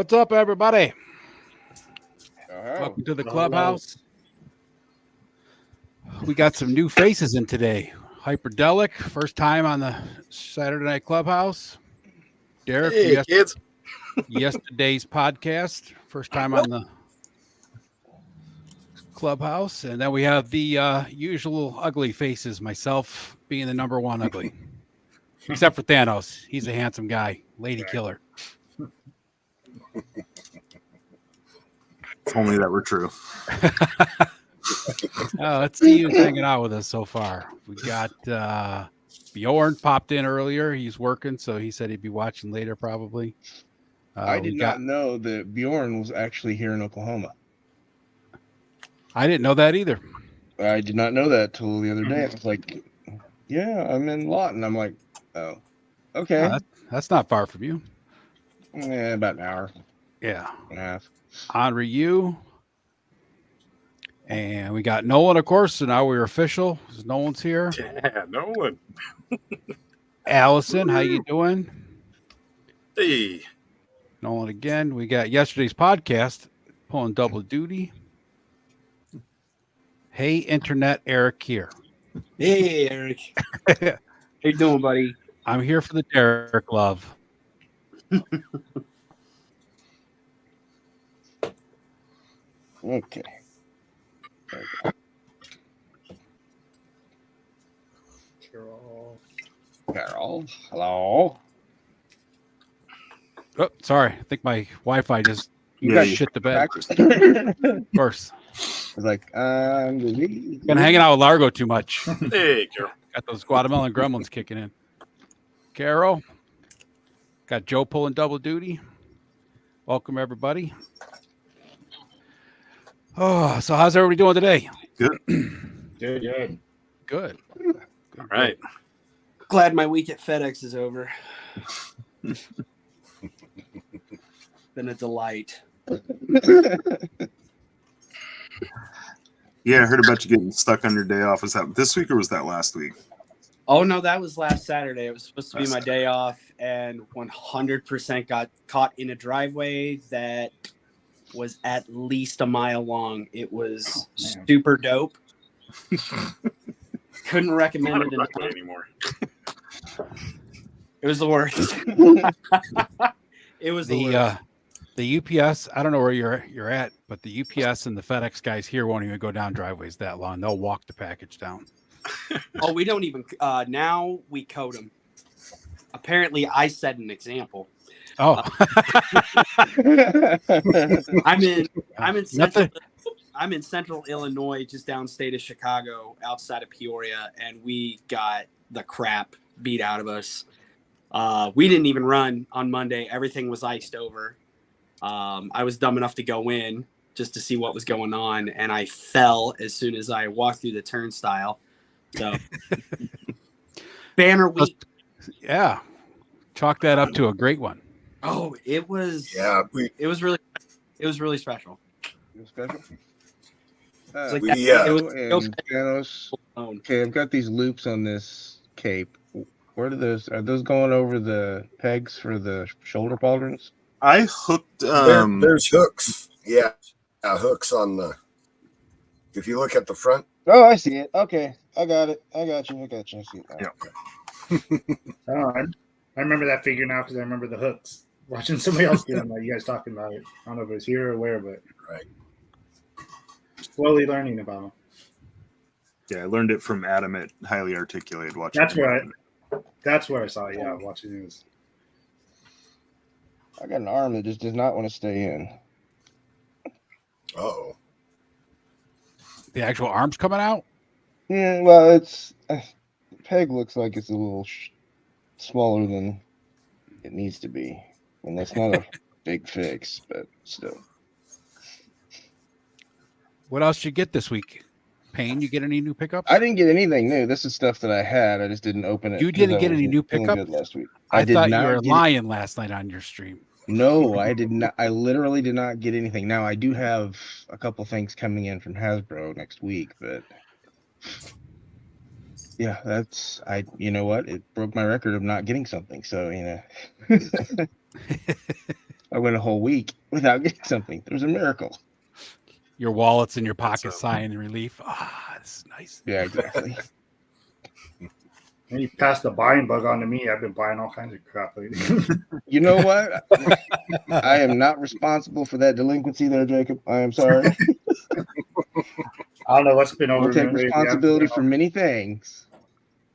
What's up, everybody? Oh, Welcome to the clubhouse. We got some new faces in today. Hyperdelic, first time on the Saturday Night Clubhouse. Derek, Hey, kids. Yesterday's podcast, first time on the clubhouse. And then we have the usual ugly faces, myself being the number one ugly. Except for Thanos. He's a handsome guy, lady killer. If only that were true. Let's see who's hanging out with us so far. We got Bjorn popped in earlier. He's working, so he said he'd be watching later probably. I did not know that Bjorn was actually here in Oklahoma. I didn't know that either. I did not know that till the other day. I was like, yeah, I'm in Lawton. I'm like, oh, okay. Oh, that's not far from you. Yeah, about an hour. Yeah. And a half. Henri you. And we got Nolan, of course, so now we're official. Nolan's here. Yeah, Nolan. Allison, how you doing? Hey. Nolan again. We got yesterday's podcast, pulling double duty. Hey, Internet, Eric here. Hey, Eric. How you doing, buddy? I'm here for the Derek love. Okay. Carol. Hello. Oh, sorry. I think my Wi-Fi just shit the bed. Of course. I was like, Been hanging out with Largo too much. Hey, Carol. Got those Guatemalan gremlins kicking in. Carol. Got Joe pulling double duty. Welcome, everybody. Oh, so how's everybody doing today? Good. Good. All right. Glad my week at FedEx is over. Been a delight. Yeah, I heard about you getting stuck on your day off. Was that this week or was that last week? Oh, no, that was last Saturday. It was supposed to be my day off, and 100% got caught in a driveway that was at least a mile long. It was super dope. Couldn't recommend it enough Anymore. It was the worst. It was the worst. The UPS, I don't know where you're at, but the UPS and the FedEx guys here won't even go down driveways that long. They'll walk the package down. Oh, we don't even now we code them. Apparently I set an example. Oh. I'm in central Illinois, just downstate of Chicago, outside of Peoria, and we got the crap beat out of us. We didn't even run on Monday. Everything was iced over. I was dumb enough to go in just to see what was going on, and I fell as soon as I walked through the turnstile. So, banner week. Yeah. Chalk that up to a great one. Oh, it was. Yeah, it was really special. It was special. Okay, I've got these loops on this cape. Where do those? Are those going over the pegs for the shoulder pauldrons? I hooked. There's hooks. Yeah, hooks on the. If you look at the front. Oh, I see it. Okay, I got it. I got you. I see it now. Yeah. I remember that figure now because I remember the hooks. Watching somebody else do them, you guys talking about it. I don't know if it was here or where, but right. Slowly learning about them. Yeah, I learned it from Adam at Highly Articulated. Watching. That's where I saw it. Yeah, watching news. I got an arm that just does not want to stay in. Oh. The actual arm's coming out? Yeah, well, it's the peg looks like it's a little smaller than it needs to be, and that's not a big fix, but still. What else did you get this week? Payne, you get any new pickups? I didn't get anything new. This is stuff that I had. I just didn't open it. You didn't get any new pickups last week. I thought you were lying last night on your stream. No, I did not. I literally did not get anything. Now I do have a couple things coming in from Hasbro next week, but yeah, you know what? It broke my record of not getting something. So, I went a whole week without getting something. It was a miracle. Your wallets in your pocket, so. sighing in relief. Ah, this is nice. Yeah, exactly. And you passed the buying bug on to me. I've been buying all kinds of crap lately. You know what? I am not responsible for that delinquency there, Jacob. I am sorry. I don't know what's been I'll over. take me lately. responsibility for many things,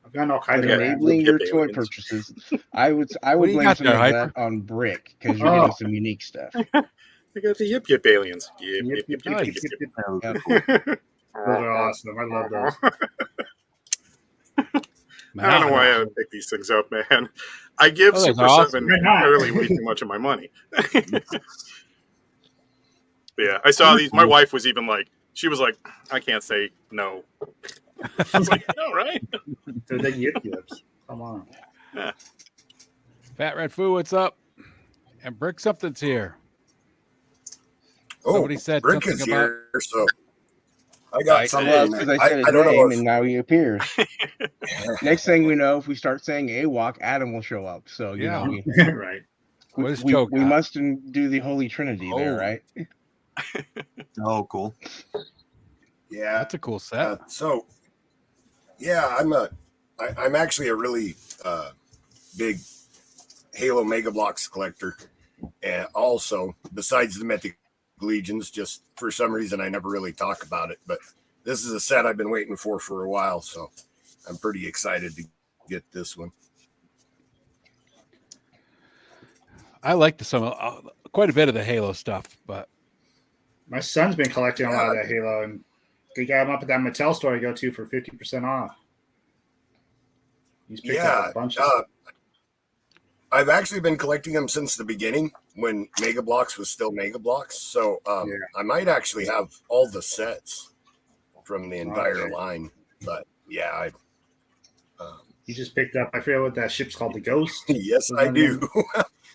I've gotten all but kinds of enabling Yip your Yip toy aliens. purchases, I would What do you blame got some there, of Hyper? that on Brick because you're Oh. getting some unique stuff. I got the Yip Yip aliens. Yip, Yip, yip, yip, yip, yip, Nice. yip, yip. Those Yep. are cool. Those are awesome. I love those. I don't know why I would pick these things up, man. I give Oh, those Super are awesome. 7 They're not. early way too much of my money. But yeah, I saw these. My wife was even like, she was like, I can't say no. I was like, no, right? They're the Yip Yips. Come on. Fat Red Foo, what's up? And Brick Something's here. Oh, Somebody said Brick something is about- here, so I got something. Well, because I said his I don't name know and if, now he appears. Next thing we know, if we start saying AWOC, Adam will show up. So you Yeah. know we Right. What is we, Joe we got? must do the Holy Trinity there, Oh. right? Oh, cool. yeah. That's a cool set. So, yeah, I'm actually a really big Halo Mega Bloks collector, and also besides the Mythic Legions, just for some reason I never really talk about it, but this is a set I've been waiting for a while, so I'm pretty excited to get this one. I like quite a bit of the Halo stuff, but My son's been collecting a lot of that Halo, and they got him up at that Mattel store I go to for 50% off. He's picked up a bunch of stuff. I've actually been collecting them since the beginning when Mega Bloks was still Mega Bloks. So I might actually have all the sets from the entire line. But yeah, He just picked up. I forget what that ship's called. The Ghost. yes, Was I one of do. them?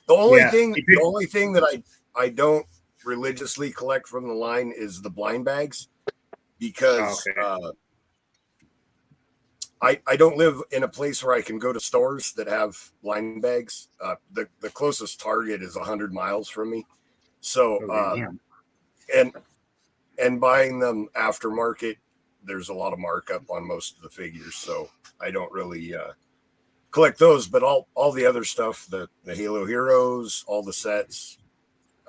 the only Yeah, thing, he picked- the only thing that I don't religiously collect from the line is the blind bags because I don't live in a place where I can go to stores that have blind bags. The closest Target is 100 miles from me. So, and buying them aftermarket, there's a lot of markup on most of the figures. So I don't really collect those, but all the other stuff, the Halo Heroes, all the sets,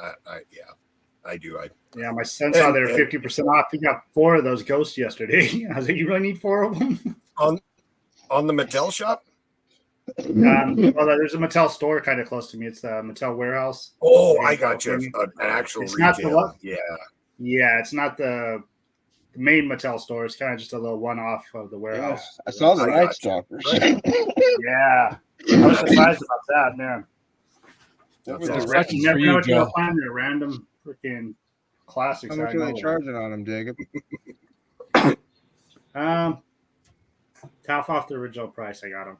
I do. Yeah, my son saw they were 50% off. He got 4 of those Ghosts yesterday. I was like, you really need 4 of them? On the Mattel shop? Well, there's a Mattel store kind of close to me. It's the Mattel warehouse. Oh, I got you. An actual It's retail. not the one. Yeah. Yeah, it's not the main Mattel store. It's kind of just a little one-off of the warehouse. I saw the I Night got Stalkers. Yeah, I was surprised about that, man. What That's were all the right. Questions You never for know you, what you'll Joe. find there. Random freaking classics. How much I are know they of. charging on them, Jacob? Half off the original price. I got them.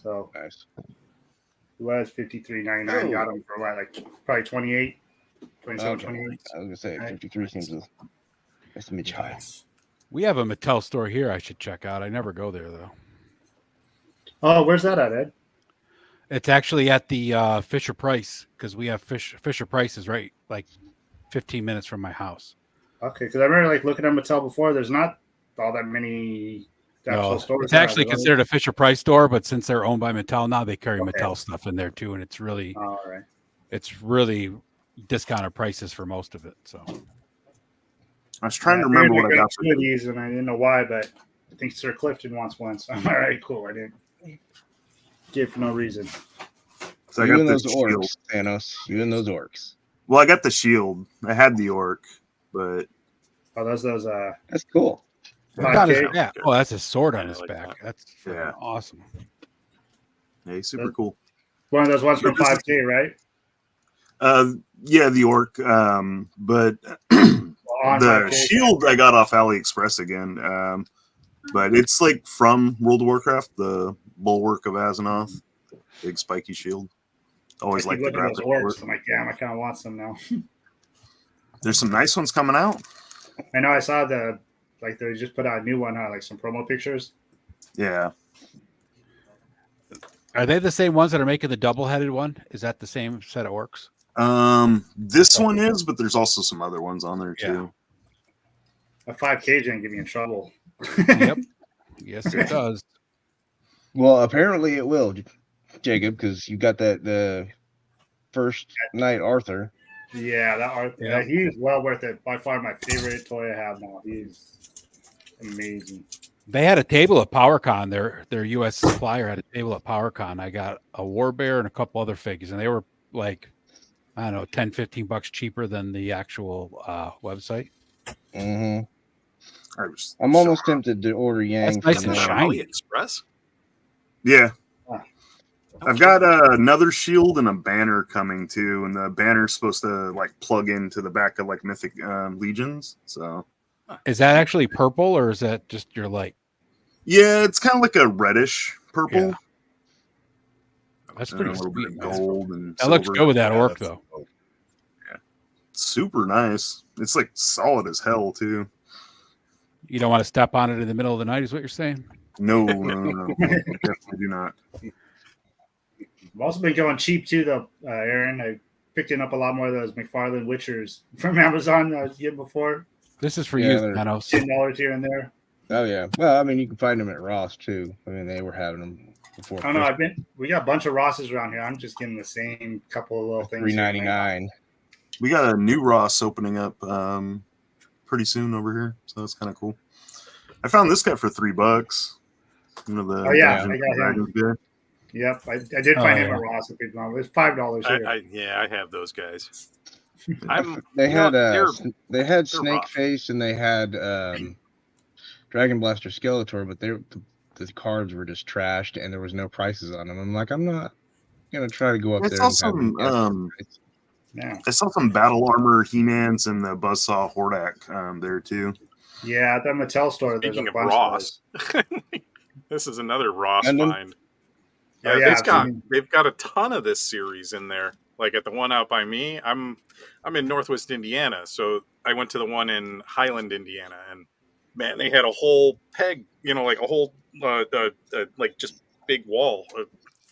So Nice. it was $53.99. Oh. Got them for what, like probably 28, 27, Okay. 28. I was gonna say 53 seems that's a midge high. we have a Mattel store here I should check out. I never go there though. Oh, where's that at, Ed? It's actually at the Fisher Price because we have Fisher Price is right like 15 minutes from my house. Okay, because I remember like looking at Mattel before. There's not all that many actual No, stores. it's actually now. There's considered a Fisher Price store, but since they're owned by Mattel now, they carry Okay. Mattel stuff in there too, and it's really only- all right. discounted prices for most of it. So I was trying to I remember figured what I got for two of these, and I didn't know why, but I think Sir Clifton wants one. So I'm all right, cool. I didn't get it for no reason. So I You got and this those shield. orcs, Thanos. You and those orcs. Well, I got the shield. I had the orc, but Oh, those That's cool. what's on his 5K? back? Oh, that's a sword on Yeah, his like back. that. That's freaking Yeah. awesome. hey, super cool. One of those ones from But this is- 5K, right? Yeah, the orc. But On the 5K. shield I got off AliExpress again. But it's like from World of Warcraft, the Bulwark of Azeroth, big spiky shield. Always I like keep the looking at graphic. those for orcs. it. I'm like, damn, I kind of want some now. There's some nice ones coming out. I know I saw they just put out a new one, like some promo pictures. Yeah, Are they the same ones that are making the double-headed one? Is that the same set of orcs? This one is, but there's also some other ones on there too. A 5K didn't get me in trouble. Yep. Yes, it does. Well, apparently it will, Jacob, because you got the first night Arthur. Yeah, that art. Yeah. Yeah, he's well worth it. By far, my favorite toy I have now. He's amazing. They had a table at PowerCon. Their U.S. supplier had a table at PowerCon. I got a War Bear and a couple other figures, and they were like, I don't know, $10-15 cheaper than the actual website. Mm-hmm. I'm I'm almost tempted to order Yang. That's nice from and there. shiny. AliExpress. Yeah. Ah. I've got another shield and a banner coming too, and the banner's supposed to like plug into the back of like Mythic Legions. So Is that actually purple, or is that just your light? yeah, it's kind of like a reddish purple. Yeah. That's And pretty a little bit sweet, of man. gold and That looks silver. good with that orc, that's though. cool. Super nice. It's like solid as hell too. You don't want to step on it in the middle of the night, is what you're saying? No, definitely do not. I've also been going cheap too, though, Aaron. I picked up a lot more of those McFarlane Witchers from Amazon that I was getting before. This is for Yeah, you, they're- Thanos. $10 here and there. Oh yeah. Well, I mean, you can find them at Ross too. I mean, they were having them before. I don't know. We got a bunch of Rosses around here. I'm just getting the same couple of little things. $3.99. We got a new Ross opening up pretty soon over here, so that's kind of cool. I found this guy for $3. You know the Oh, yeah, Dungeons I got and Dragons guy. Yep, I did find him yeah. at Ross a big one. It was $5 here. Yeah, I have those guys. They had they had they're Snake rough. Face and they had Dragon Blaster Skeletor, but the cards were just trashed and there was no prices on them. I'm like, I'm not gonna try to go up I there. saw And have some them guess. Yeah, I saw some battle armor He-Mans and the Buzzsaw Hordak there too. yeah. At the Mattel store, there's Speaking a of bunch Ross, of this is another Ross And then- find. Oh, Yeah, yeah, they've got a ton of this series in there. Like at the one out by me, I'm in Northwest Indiana, so I went to the one in Highland, Indiana, and man, they had a whole peg, like a whole like just big wall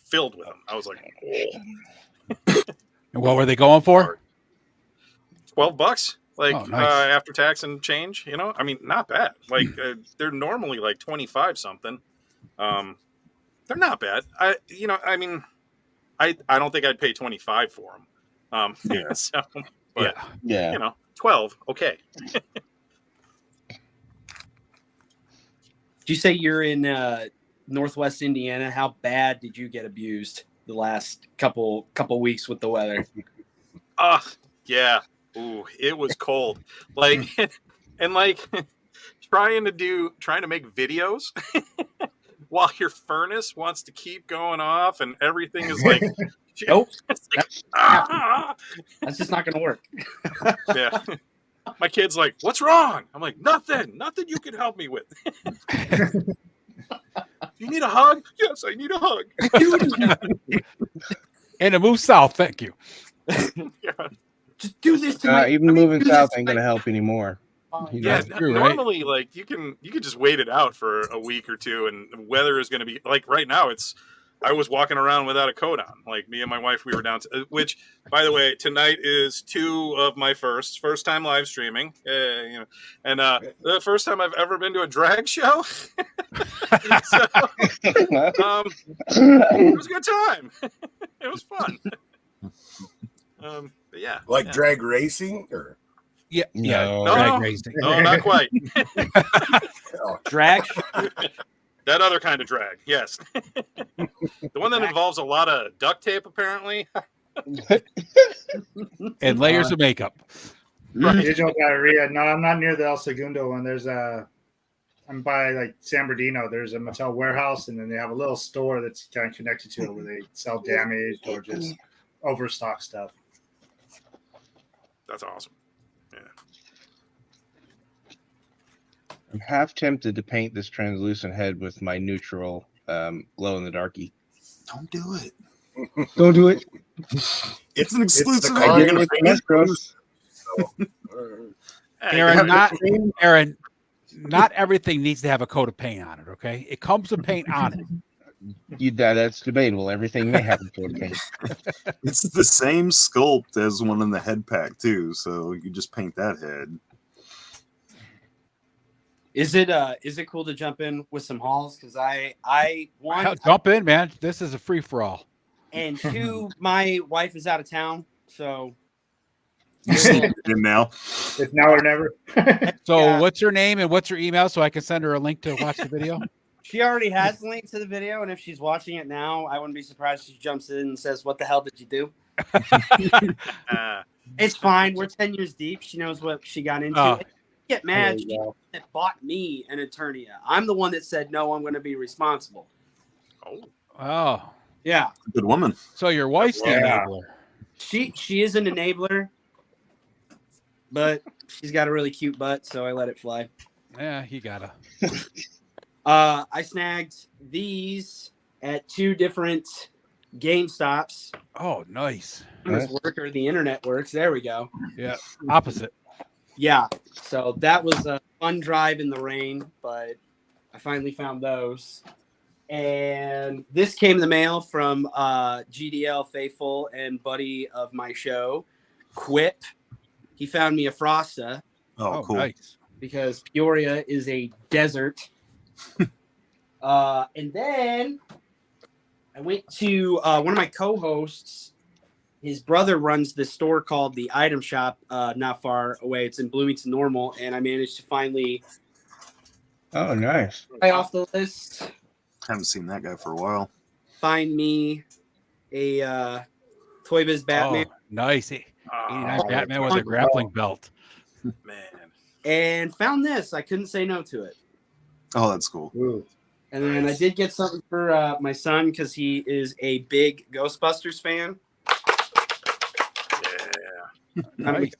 filled with them. I was like, oh. And what were they going for? $12, like Oh, nice. after tax and change. I mean, not bad. Like they're normally like 25 something. They're not bad. I don't think I'd pay 25 for them. Yeah. So, but Yeah. 12, okay. Did you say you're in Northwest Indiana? How bad did you get abused the last couple weeks with the weather? Yeah. Ooh, it was cold. Like, and like trying to make videos while your furnace wants to keep going off and everything is like, Nope. it's like, ah! That's just not going to work. Yeah. My kid's like, what's wrong? I'm like, nothing you can help me with. You need a hug? Yes, I need a hug. And to move south, thank you. Yeah. Just do this to me. Even I mean, moving do south this ain't to gonna me. help anymore. You know? Yeah, That's true, right? normally like you can just wait it out for a week or two, and the weather is going to be like right now. I was walking around without a coat on. Like me and my wife, we were down. Which, by the way, tonight is 2 of my first time live streaming. And the first time I've ever been to a drag show. So, it was a good time. It was fun. But yeah, Like yeah. drag racing, or Yeah, No. drag racing. No, not quite. Drag. That other kind of drag, yes. The one that involves a lot of duct tape, apparently. And layers of makeup. digital diarrhea. No, I'm not near the El Segundo one. I'm by like San Bernardino. There's a Mattel warehouse, and then they have a little store that's kind of connected to it where they sell damaged or just overstock stuff. That's awesome. I'm half tempted to paint this translucent head with my neutral glow in the darky. Don't do it. Don't do it. It's an exclusive. the I You're did it gonna with paint the it? Mestros. Hey, Aaron, not everything needs to have a coat of paint on it. Okay, it comes with paint on it. That's debatable. Everything may have a coat paint. It's the same sculpt as one in the head pack too, so you just paint that head. Is it cool to jump in with some hauls? Because one, Jump in, man. This is a free for all. and two, my wife is out of town, so And now, It's now or never. So Yeah. what's her name and what's her email so I can send her a link to watch the video? she already has the link to the video, and if she's watching it now, I wouldn't be surprised if she jumps in and says, "What the hell did you do?" It's fine. We're 10 years deep. She knows what she got into. Oh. Get mad. There She you go. that bought me an Eternia. I'm the one that said no. I'm going to be responsible. Oh, Yeah, good woman. so your wife's the Yeah. enabler. she is an enabler, but she's got a really cute butt, so I let it fly. Yeah, you gotta. I snagged these at 2 different GameStops. Oh, nice. Nice. Work or the internet works. There we go. Yeah, opposite. Yeah, so that was a fun drive in the rain, but I finally found those. And this came in the mail from GDL Faithful and buddy of my show, Quip. He found me a Frosta Oh, cool. Nice. because Peoria is a desert. And then I went to one of my co-hosts. His brother runs this store called the Item Shop, not far away. It's in Bloomington Normal, and I managed to finally Oh, nice. buy off the list. Haven't seen that guy for a while. Find me a Toy Biz Batman, Oh, nice. 89 Oh, Batman with a grappling belt. man. and found this. I couldn't say no to it. Oh, that's cool. Ooh. And then I did get something for my son because he is a big Ghostbusters fan. Yeah. Nice.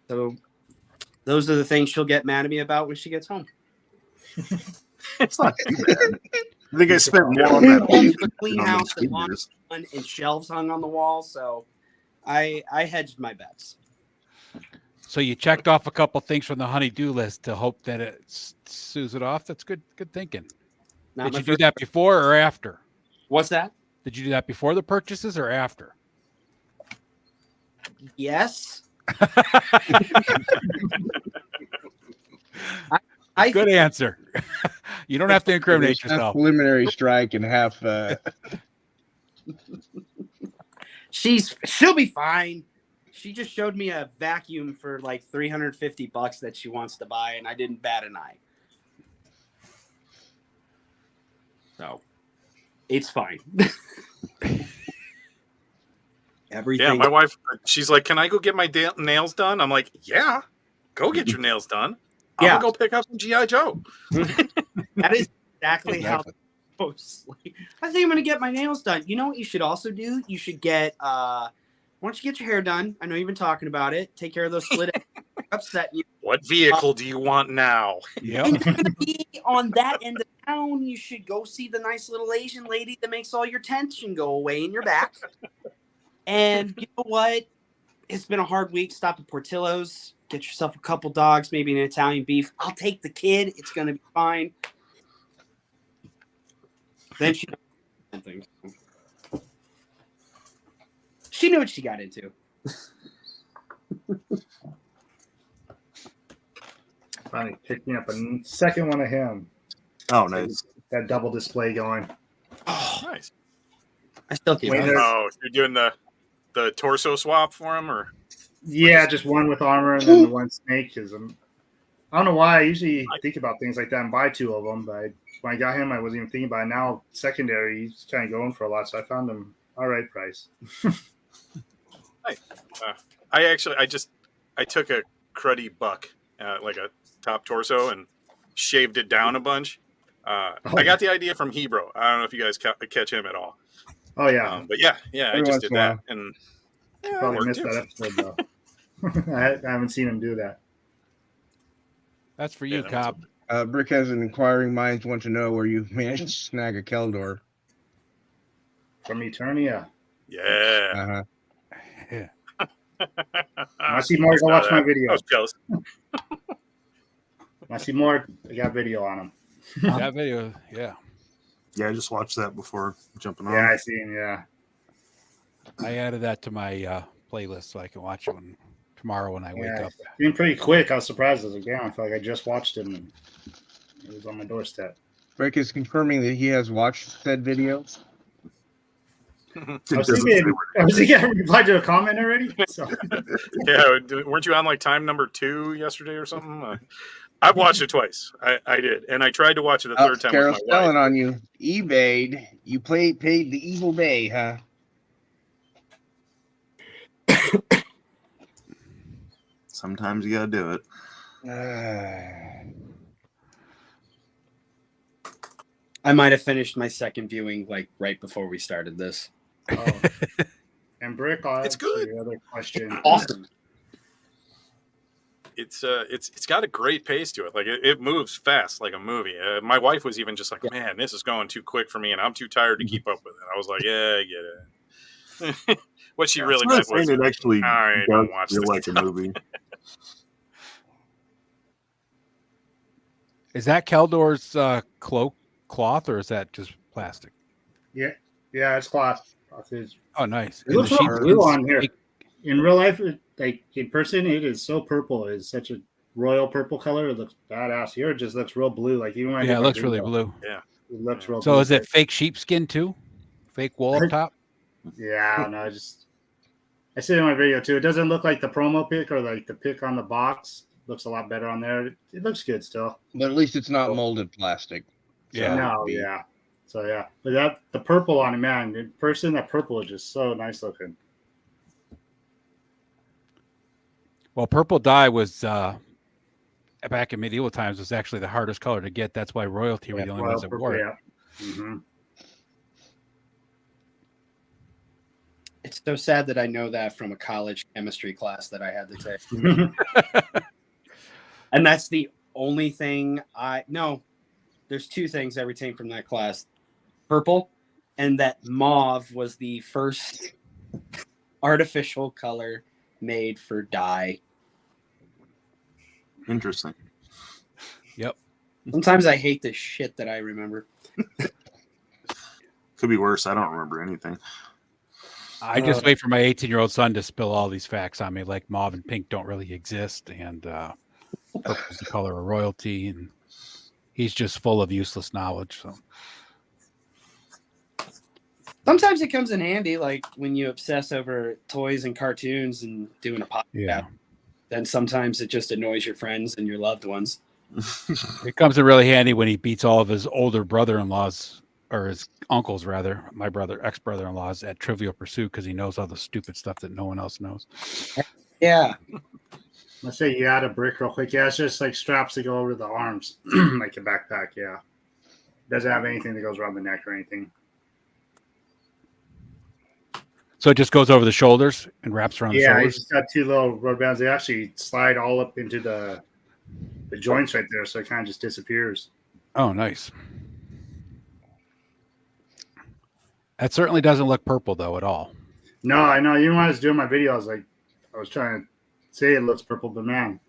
So those are the things she'll get mad at me about when she gets home. It's not too bad. I think I spent more on that A clean on house those and lawn figures. and shelves hung on the wall, so I hedged my bets. So you checked off a couple things from the honey-do list to hope that it sues it off. That's good thinking. Not Did my you do first- that before or after? What's that? Did you do that before the purchases or after? Yes. I Good answer. You don't have to incriminate There's half yourself. preliminary strike and half. she'll be fine. She just showed me a vacuum for like $350 that she wants to buy, and I didn't bat an eye. So it's fine. Everything. Yeah, my wife, she's like, "Can I go get my nails done?" I'm like, "Yeah, go get your nails done. I'm Yeah. gonna go pick up some GI Joe." That is exactly how Exactly. it goes. Like, I think I'm gonna get my nails done. You know what you should also do? You should get why don't you get your hair done? I know you've been talking about it. Take care of those split ends. Upset you. What vehicle do you want now? Yep. And you're gonna be on that end of town. You should go see the nice little Asian lady that makes all your tension go away in your back. And you know what? It's been a hard week. Stop at Portillo's. Get yourself a couple dogs, maybe an Italian beef. I'll take the kid. It's gonna be fine. Then she something. She knew what she got into. Finally picked me up a second one of him. Oh, nice. That double display going. Oh, Nice. I still can't. Wait, believe it. Oh, you're doing the torso swap for him, or Yeah, just one with armor and then the one snake. Because I don't know why. I usually think about things like that and buy 2 of them. But when I got him, I wasn't even thinking about it. Now, secondary, he's kind of going for a lot. So I found him all right price. I took a cruddy buck, like a top torso, and shaved it down a bunch. I got the idea from Hebro. I don't know if you guys catch him at all. Oh, yeah. But yeah, I Every just once did in a that, while. and yeah, it Probably worked missed too. that episode, though. I haven't seen him do that. That's for you, Yeah, that was Cobb. Brick has an inquiring minds want to know where you managed to snag a Keldor. From Eternia. Yeah. Uh-huh. I see more. Go watch my I video. was jealous. I see more. I got video on him. That video, yeah. Yeah, I just watched that before jumping on. Yeah, I seen. Yeah, I added that to my playlist so I can watch it tomorrow when I wake yeah. up. Been pretty quick. I was surprised. I was like, damn, I feel like I just watched him and it was on my doorstep. Rick is confirming that he has watched said video. I It was doesn't thinking, say I was thinking I replied to a comment already. So. Yeah, weren't you on like time number 2 yesterday or something? I've watched it twice. I did, and I tried to watch it a third time Carol's with my telling wife. on you. eBayed. You paid the evil bay, huh? Sometimes you gotta do it. I might have finished my second viewing like right before we started this. Oh. And Brick, I'll It's answer good. your other question. Awesome. It's got a great pace to it. Like it moves fast like a movie. My wife was even just like, "Man, this is going too quick for me, and I'm too tired to keep up with it." I was like, "Yeah, I get it." What she really meant was, it actually "All right, does don't watch feel this like a stuff." movie. Is that Keldor's cloth or is that just plastic? Yeah, it's cloth. It's, Oh, nice. it looks And real the blue sheepskins on here. fake- In real life, like in person, it is so purple. It's such a royal purple color. It looks badass. Here, it just looks real blue. Like even when I Yeah, did it my looks really video, blue. It looks real. So blue. is it fake sheepskin too? Fake wool up top? Yeah, I don't know. I said in my video too. It doesn't look like the promo pic or like the pic on the box. Looks a lot better on there. It looks good still. But at least it's not molded plastic. Yeah. No, yeah. So yeah, but the purple on it, man. In person, that purple is just so nice looking. Well, purple dye was back in medieval times was actually the hardest color to get. That's why royalty were the only ones that wore it. Yeah. Mm-hmm. It's so sad that I know that from a college chemistry class that I had to take. And that's the only thing there's two things I retained from that class. Purple and that mauve was the first artificial color made for dye. Interesting. Yep. Sometimes I hate the shit that I remember. Could be worse. I don't remember anything. I just wait for my 18-year-old son to spill all these facts on me, like mauve and pink don't really exist, and purple is the color of royalty, and he's just full of useless knowledge. So Sometimes it comes in handy, like when you obsess over toys and cartoons and doing a podcast. yeah, Then sometimes it just annoys your friends and your loved ones. it comes in really handy when he beats all of his older brother-in-laws, or his uncles rather, my ex-brother-in-laws at Trivial Pursuit, because he knows all the stupid stuff that no one else knows. Yeah. Let's say you add a brick real quick. Yeah, it's just like straps that go over the arms, like a backpack. Yeah, doesn't have anything that goes around the neck or anything. So it just goes over the shoulders and wraps around the Yeah, shoulders. it's got two little rubber bands. They actually slide all up into the joints right there, so it kind of just disappears. Oh, nice. That certainly doesn't look purple though at all. No, I know. Even when I was doing my video, I was trying to say it looks purple, but man,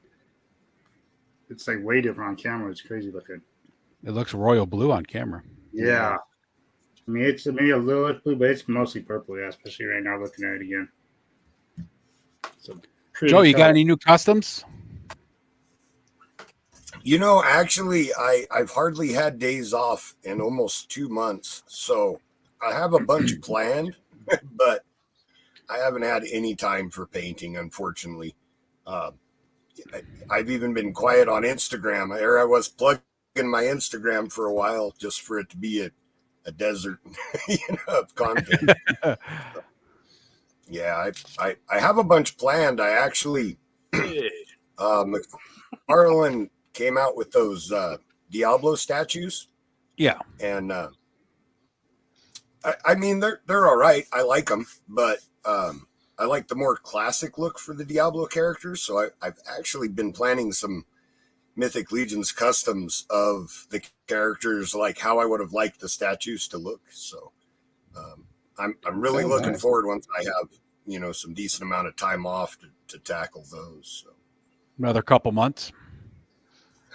it's like way different on camera. It's crazy looking. It looks royal blue on camera. Yeah. I mean, it's maybe a little blue, but it's mostly purple. Yeah, especially right now looking at it again. So, Joe, you got any new customs? You know, actually, I've hardly had days off in almost 2 months. So I have a bunch planned, but I haven't had any time for painting, unfortunately. I've even been quiet on Instagram. There I was plugging my Instagram for a while just for it to be a desert of content. Yeah, I have a bunch planned. I actually, McFarlane came out with those Diablo statues. Yeah. And I mean, they're all right. I like them, but I like the more classic look for the Diablo characters. So I've actually been planning some Mythic Legions customs of the characters, like how I would have liked the statues to look. So I'm really looking forward once I have, some decent amount of time off to tackle those. So. Another couple months.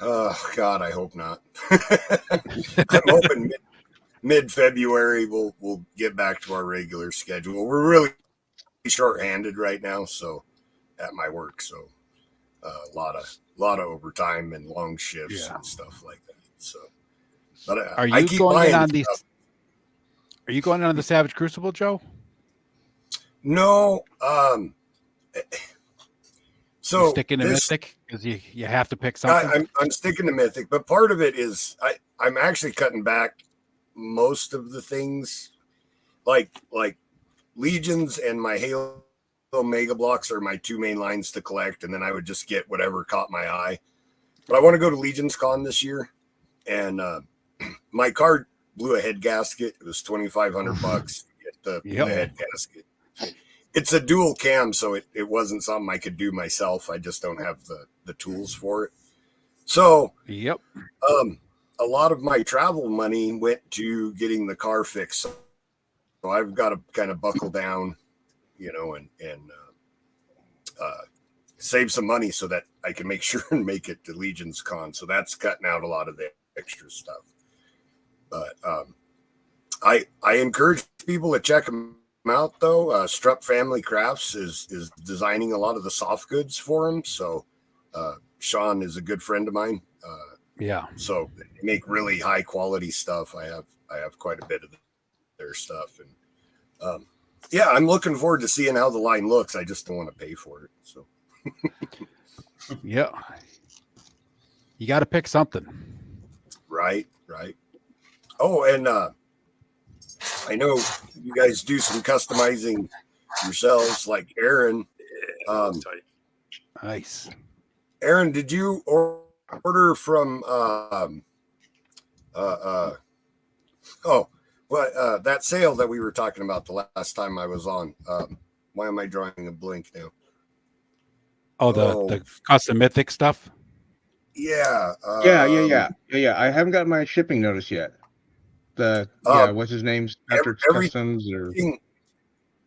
Oh God, I hope not. I'm hoping mid-February we'll get back to our regular schedule. We're really short-handed right now, so at my work, so a lot of overtime and long shifts and stuff like that. So, but Are I you keep going in buying on these? stuff. Are you going on the Savage Crucible, Joe? No, so You're sticking to Mythic because you have to pick something. I'm sticking to Mythic, but part of it is I'm actually cutting back most of the things, like Legions and my Halo Mega Blocks are my two main lines to collect, and then I would just get whatever caught my eye. But I want to go to Legions Con this year, and my card blew a head gasket. It was $2,500 to get the head gasket. It's a dual cam, so it wasn't something I could do myself. I just don't have the tools for it. So a lot of my travel money went to getting the car fixed. So I've got to kind of buckle down, and save some money so that I can make sure and make it to Legion's Con. So that's cutting out a lot of the extra stuff. But I encourage people to check them out, though. Strupp Family Crafts is designing a lot of the soft goods for them. So Sean is a good friend of mine. So they make really high quality stuff. I have quite a bit of their stuff, and I'm looking forward to seeing how the line looks. I just don't want to pay for it. So you got to pick something. Right. Oh, and I know you guys do some customizing yourselves, like Aaron. Nice. Aaron, did you order from that sale that we were talking about the last time I was on? Why am I drawing a blank now? The custom Mythic stuff. Yeah. I haven't got my shipping notice yet. What's his name? Patrick's Customs or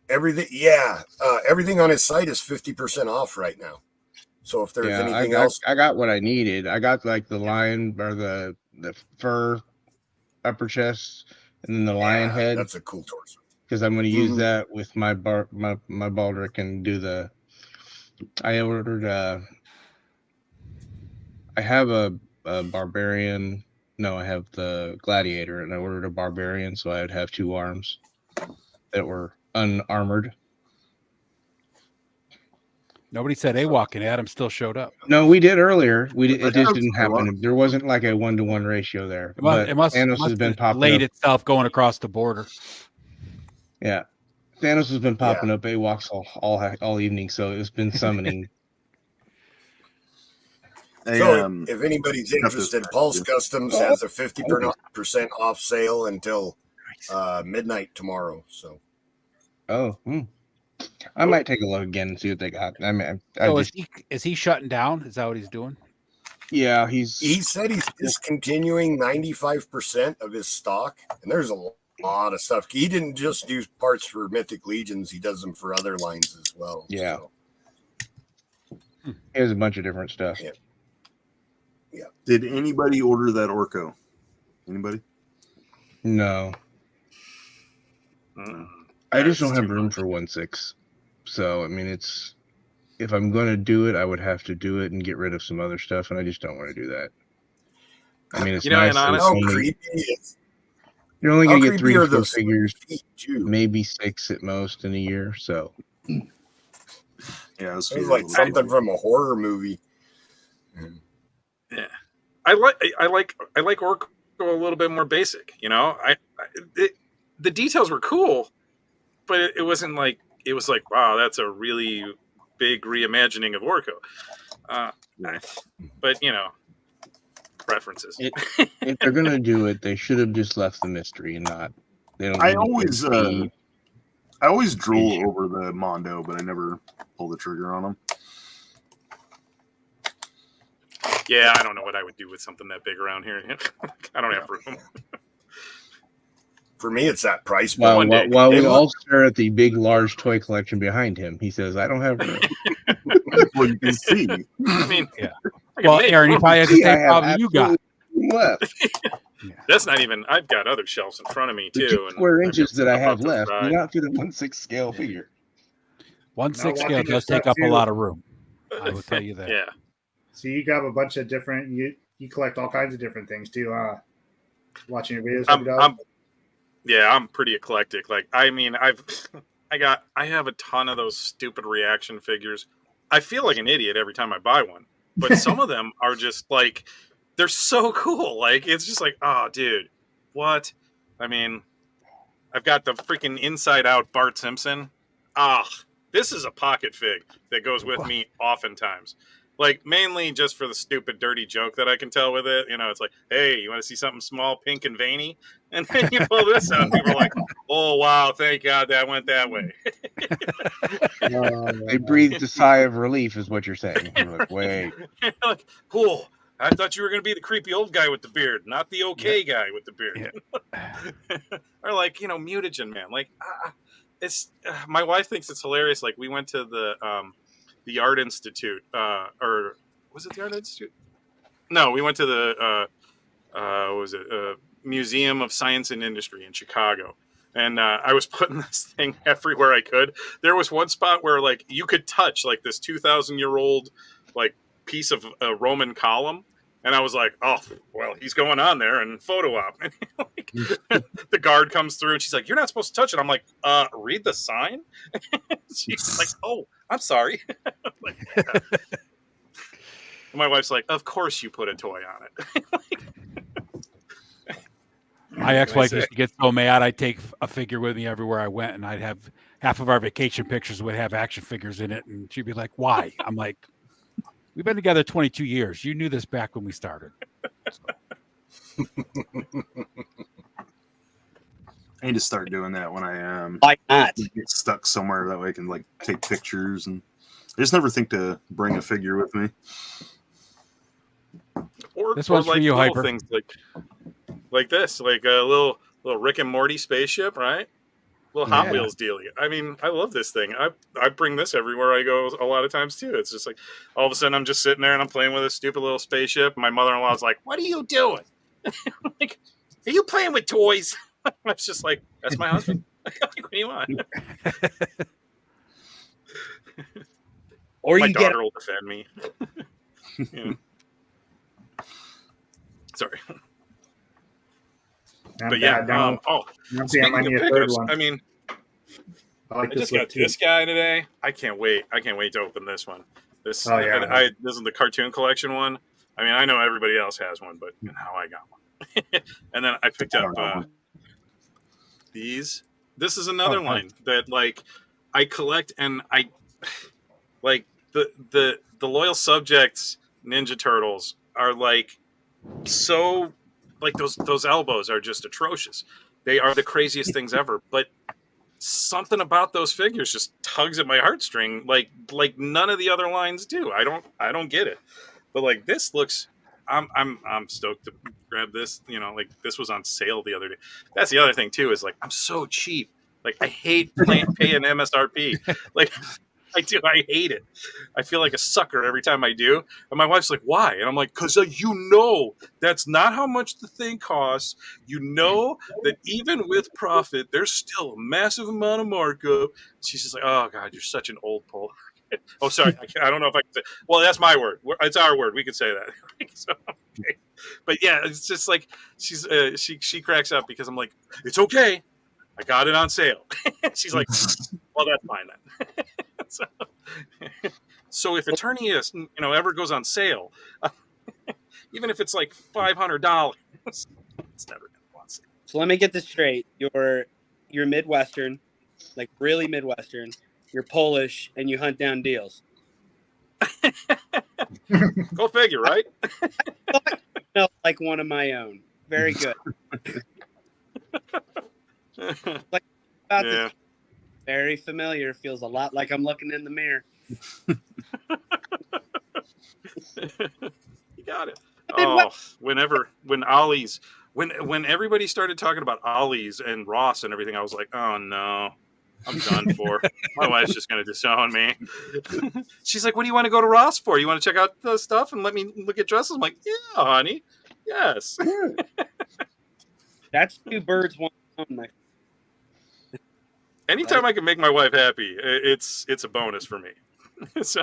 everything. Yeah, everything on his site is 50% off right now. So if there's anything else, I got what I needed. I got like the lion or the fur upper chest, and then the lion head. That's a cool torso. Because I'm going to use that with my Baldric and do the. I ordered. I have a barbarian. No, I have the gladiator, and I ordered a barbarian, so I would have two arms that were unarmored. Nobody said AWOC, and Adam still showed up. No, we did earlier. It just didn't happen. There wasn't like a 1-to-1 ratio there. It must Thanos has been laid itself going across the border. Yeah, Thanos has been popping up AWOCs all evening, so it's been summoning. So if anybody's interested, Pulse Customs has a 50% off sale until midnight tomorrow. So, I might take a look again and see what they got. I mean, is he shutting down? Is that what he's doing? Yeah, he said he's discontinuing 95% of his stock, and there's a lot of stuff. He didn't just do parts for Mythic Legions; he does them for other lines as well. Yeah, he has a bunch of different stuff. Yeah. Did anybody order that Orko? Anybody? No. I just don't have room for 1/6. So, I mean, if I'm going to do it, I would have to do it and get rid of some other stuff, and I just don't want to do that. I mean, it's nice. How creepy is you're only going to get 3 or 4 figures, maybe 6 at most in a year. So, yeah, it's like something from a horror movie. Yeah, I like Orko a little bit more basic. The details were cool, but it wasn't like it was like, wow, that's a really big reimagining of Orko. But preferences. If they're gonna do it, they should have just left the mystery and not. They don't. I always drool over the Mondo, but I never pull the trigger on them. Yeah, I don't know what I would do with something that big around here. I don't have room. For me, it's that price. While we all stare at the big, large toy collection behind him, he says, "I don't have room." Well, you can see. I mean, I fucking Well, make Aaron, he room. probably has the See, I same have problem you got. absolutely nothing left. That's not even. I've got other shelves in front of me The too. 2 and square I've got inches that I stuff have off to the left do side. not fit a 1/6 scale figure. 1/6 Now, scale watching your does take stuff up a too. lot of room. I will tell you that. Yeah. So you got a bunch of different. You collect all kinds of different things too. Watching your videos, I'm pretty eclectic. Like, I mean, I have a ton of those stupid reaction figures. I feel like an idiot every time I buy one, but some of them are just like, they're so cool. Like, it's just like, oh, dude, what? I mean, I've got the freaking Inside Out Bart Simpson. This is a pocket fig that goes with me oftentimes. Like, mainly just for the stupid, dirty joke that I can tell with it. You know, it's like, hey, you want to see something small, pink, and veiny? And then you pull this out, and people are like, oh, wow, thank God that went that way. They breathed a sigh of relief, is what you're saying. You're like, wait. Like, cool. I thought you were going to be the creepy old guy with the beard, not the okay guy with the beard. Or like, mutagen man. Like, it's my wife thinks it's hilarious. Like, we went to the Art Institute, or was it the Art Institute? No, we went to the what was it? Museum of Science and Industry in Chicago. And I was putting this thing everywhere I could. There was one spot where like you could touch like this 2,000-year-old like piece of Roman column. And I was like, oh, well, he's going on there and photo op. And like, the guard comes through and she's like, you're not supposed to touch it. I'm like, read the sign? She's like, oh, I'm sorry. Like, yeah. My wife's like, of course you put a toy on it. My ex-wife used to get so mad. I'd take a figure with me everywhere I went, and I'd have half of our vacation pictures would have action figures in it, and she'd be like, "Why?" I'm like, "We've been together 22 years. You knew this back when we started." So. I need to start doing that when I Why not? get stuck somewhere. That way I can like take pictures, and I just never think to bring a figure with me. Or, This one's or like for you, little Hyper. things like this, like a little Rick and Morty spaceship, right? Little Hot Wheels deal. I mean, I love this thing. I bring this everywhere I go a lot of times too. It's just like all of a sudden I'm just sitting there and I'm playing with a stupid little spaceship. My mother-in-law's like, "What are you doing?" I'm like, "Are you playing with toys?" I was just like, "That's my husband." Like, what do you want? Or My you daughter will defend me. Yeah. Sorry. But yeah, speaking of pickups, I mean, I just got this guy today. I can't wait. I can't wait to open this one. This is the cartoon collection one. I mean, I know everybody else has one, but now I got one. And then I picked up these. This is another line that like I collect, and I like the Loyal Subjects Ninja Turtles are like so. Like those elbows are just atrocious. They are the craziest things ever. But something about those figures just tugs at my heartstring, like none of the other lines do. I don't get it. But like this looks, I'm stoked to grab this. You know, like this was on sale the other day. That's the other thing too. Is like I'm so cheap. Like I hate paying MSRP. Like I do. I hate it. I feel like a sucker every time I do. And my wife's like, why? And I'm like, because that's not how much the thing costs. You know that even with profit, there's still a massive amount of markup. She's just like, oh, God, you're such an old pole. Oh, sorry. I don't know if I can say. Well, that's my word. It's our word. We could say that. So, okay. But yeah, it's just like she cracks up because I'm like, it's okay. I got it on sale. She's like, well, that's fine then. So if Eternius, ever goes on sale, even if it's like $500, it's never going to go on sale. So let me get this straight. You're Midwestern, like really Midwestern. You're Polish, and you hunt down deals. Go figure, right? Like one of my own. Very good. Like about this. Very familiar. Feels a lot like I'm looking in the mirror. You got it. Oh, when everybody started talking about Ollie's and Ross and everything, I was like, oh no. I'm done for. My wife's just going to disown me. She's like, what do you want to go to Ross for? You want to check out the stuff and let me look at dresses? I'm like, yeah, honey. Yes. That's two birds, one stone. My Anytime I can make my wife happy, it's a bonus for me. So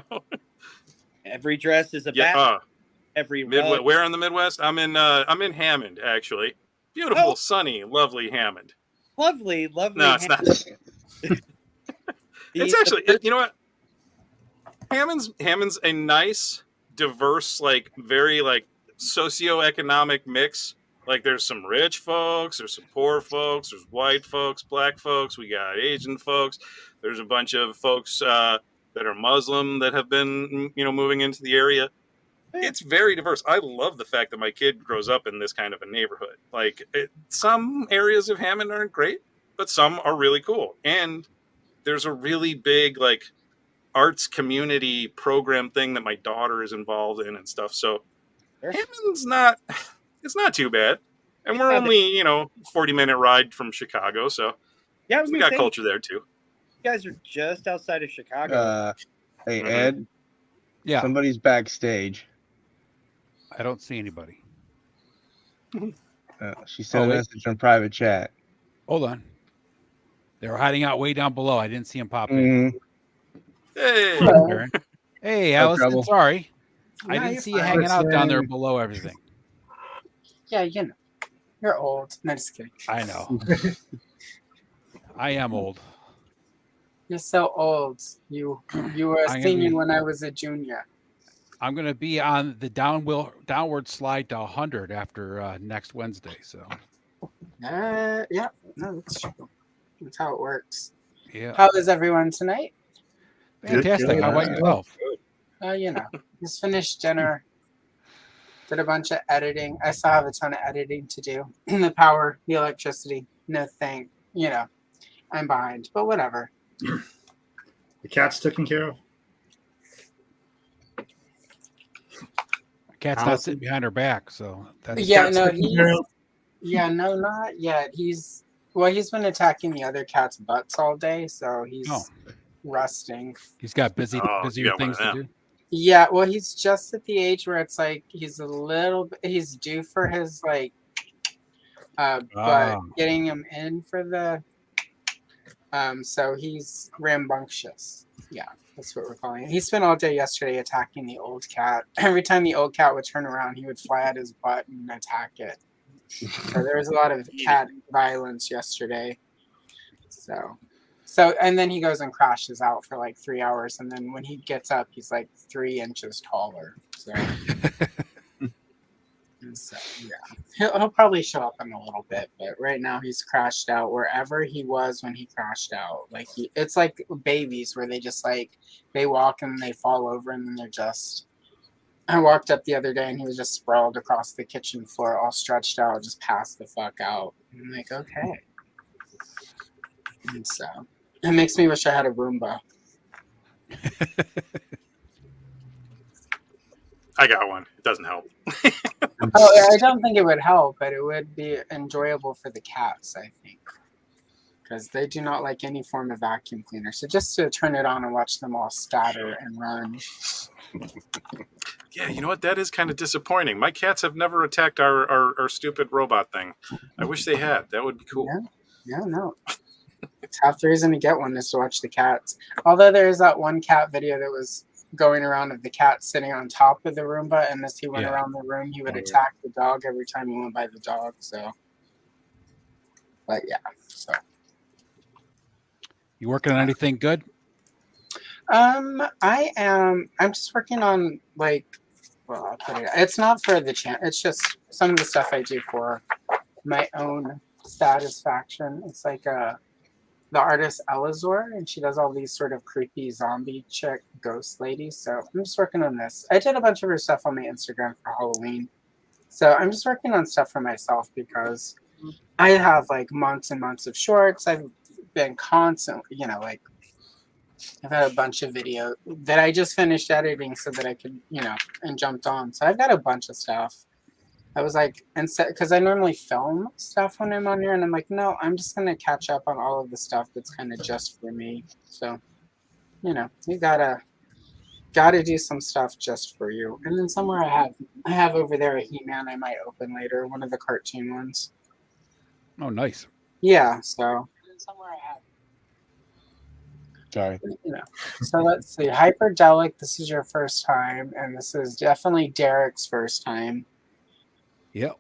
every dress is a yeah, bat. Every Midwest. rug. Where in the Midwest? I'm in Hammond, actually. Beautiful, Oh. sunny, lovely Hammond. Lovely. No, it's not. It's actually, you know what? Hammond's a nice, diverse, like very like socioeconomic mix. Like there's some rich folks, there's some poor folks, there's white folks, black folks, we got Asian folks. There's a bunch of folks that are Muslim that have been, moving into the area. It's very diverse. I love the fact that my kid grows up in this kind of a neighborhood. Like some areas of Hammond aren't great, but some are really cool. And there's a really big like arts community program thing that my daughter is involved in and stuff. So Hammond's it's not too bad. And we're only, 40-minute ride from Chicago. So yeah, we got culture there too. You guys are just outside of Chicago. Hey, Ed. Yeah. Somebody's backstage. I don't see anybody. She sent a message on private chat. Hold on. They were hiding out way down below. I didn't see them pop in. Hey, hey, No Alice. trouble. Sorry, I No, didn't you're see you fine. hanging out down there below everything. Yeah, you're old. No, just kidding. I know. I am old. You're so old. You were a I'm gonna senior be- when I was a junior. I'm going to be on the downward slide to 100 after next Wednesday. So Yeah, no, that's true. That's how it works. yeah, How is everyone tonight? fantastic. Good. How about yourself? Just finished dinner. Did a bunch of editing. I still have a ton of editing to do. The power, the electricity, no thing. I'm behind, but whatever. The cat's taken care of. Cat's not sitting behind her back, so that's Yeah, Cat's no, taken care of. no, not yet. He's been attacking the other cat's butts all day, so he's resting. He's got busier got one things of to them. do. Yeah, well, he's just at the age where it's like he's he's due for his like, but getting him in for the, so he's rambunctious. Yeah, that's what we're calling it. He spent all day yesterday attacking the old cat. Every time the old cat would turn around, he would fly at his butt and attack it. So there was a lot of cat violence yesterday. So, and then he goes and crashes out for like 3 hours. And then when he gets up, he's like 3 inches taller. So, yeah, he'll probably show up in a little bit. But right now he's crashed out wherever he was when he crashed out. Like it's like babies where they just like, they walk and they fall over and then they're just, I walked up the other day and he was just sprawled across the kitchen floor, all stretched out, just passed the fuck out. And I'm like, okay. And so it makes me wish I had a Roomba. I got one. It doesn't help. Oh, I don't think it would help, but it would be enjoyable for the cats, I think. Because they do not like any form of vacuum cleaner. So just to turn it on and watch them all scatter and run. Yeah, you know what? That is kind of disappointing. My cats have never attacked our stupid robot thing. I wish they had. That would be cool. Yeah, no. It's half the reason to get one is to watch the cats. Although there's that one cat video that was going around of the cat sitting on top of the Roomba, and as he went around the room, he would attack the dog every time he went by the dog. So, but yeah, so. You working on anything good? I'm just working on I'll put it. It's not for the channel. It's just some of the stuff I do for my own satisfaction. It's like the artist Elazor, and she does all these sort of creepy zombie chick ghost ladies. So I'm just working on this. I did a bunch of her stuff on my Instagram for Halloween. So I'm just working on stuff for myself because I have like months and months of shorts. I've been constantly, I've had a bunch of video that I just finished editing so that I could, and jumped on. So I've got a bunch of stuff. I was like, instead, because I normally film stuff when I'm on here, and I'm like, no, I'm just gonna catch up on all of the stuff that's kind of just for me. So, you know, you gotta do some stuff just for you. And then somewhere I have over there a He-Man I might open later, one of the cartoon ones. Oh, nice. Yeah, so somewhere I have. Sorry. You know. So let's see. Hyperdelic, this is your first time, and this is definitely Derek's first time. Yep.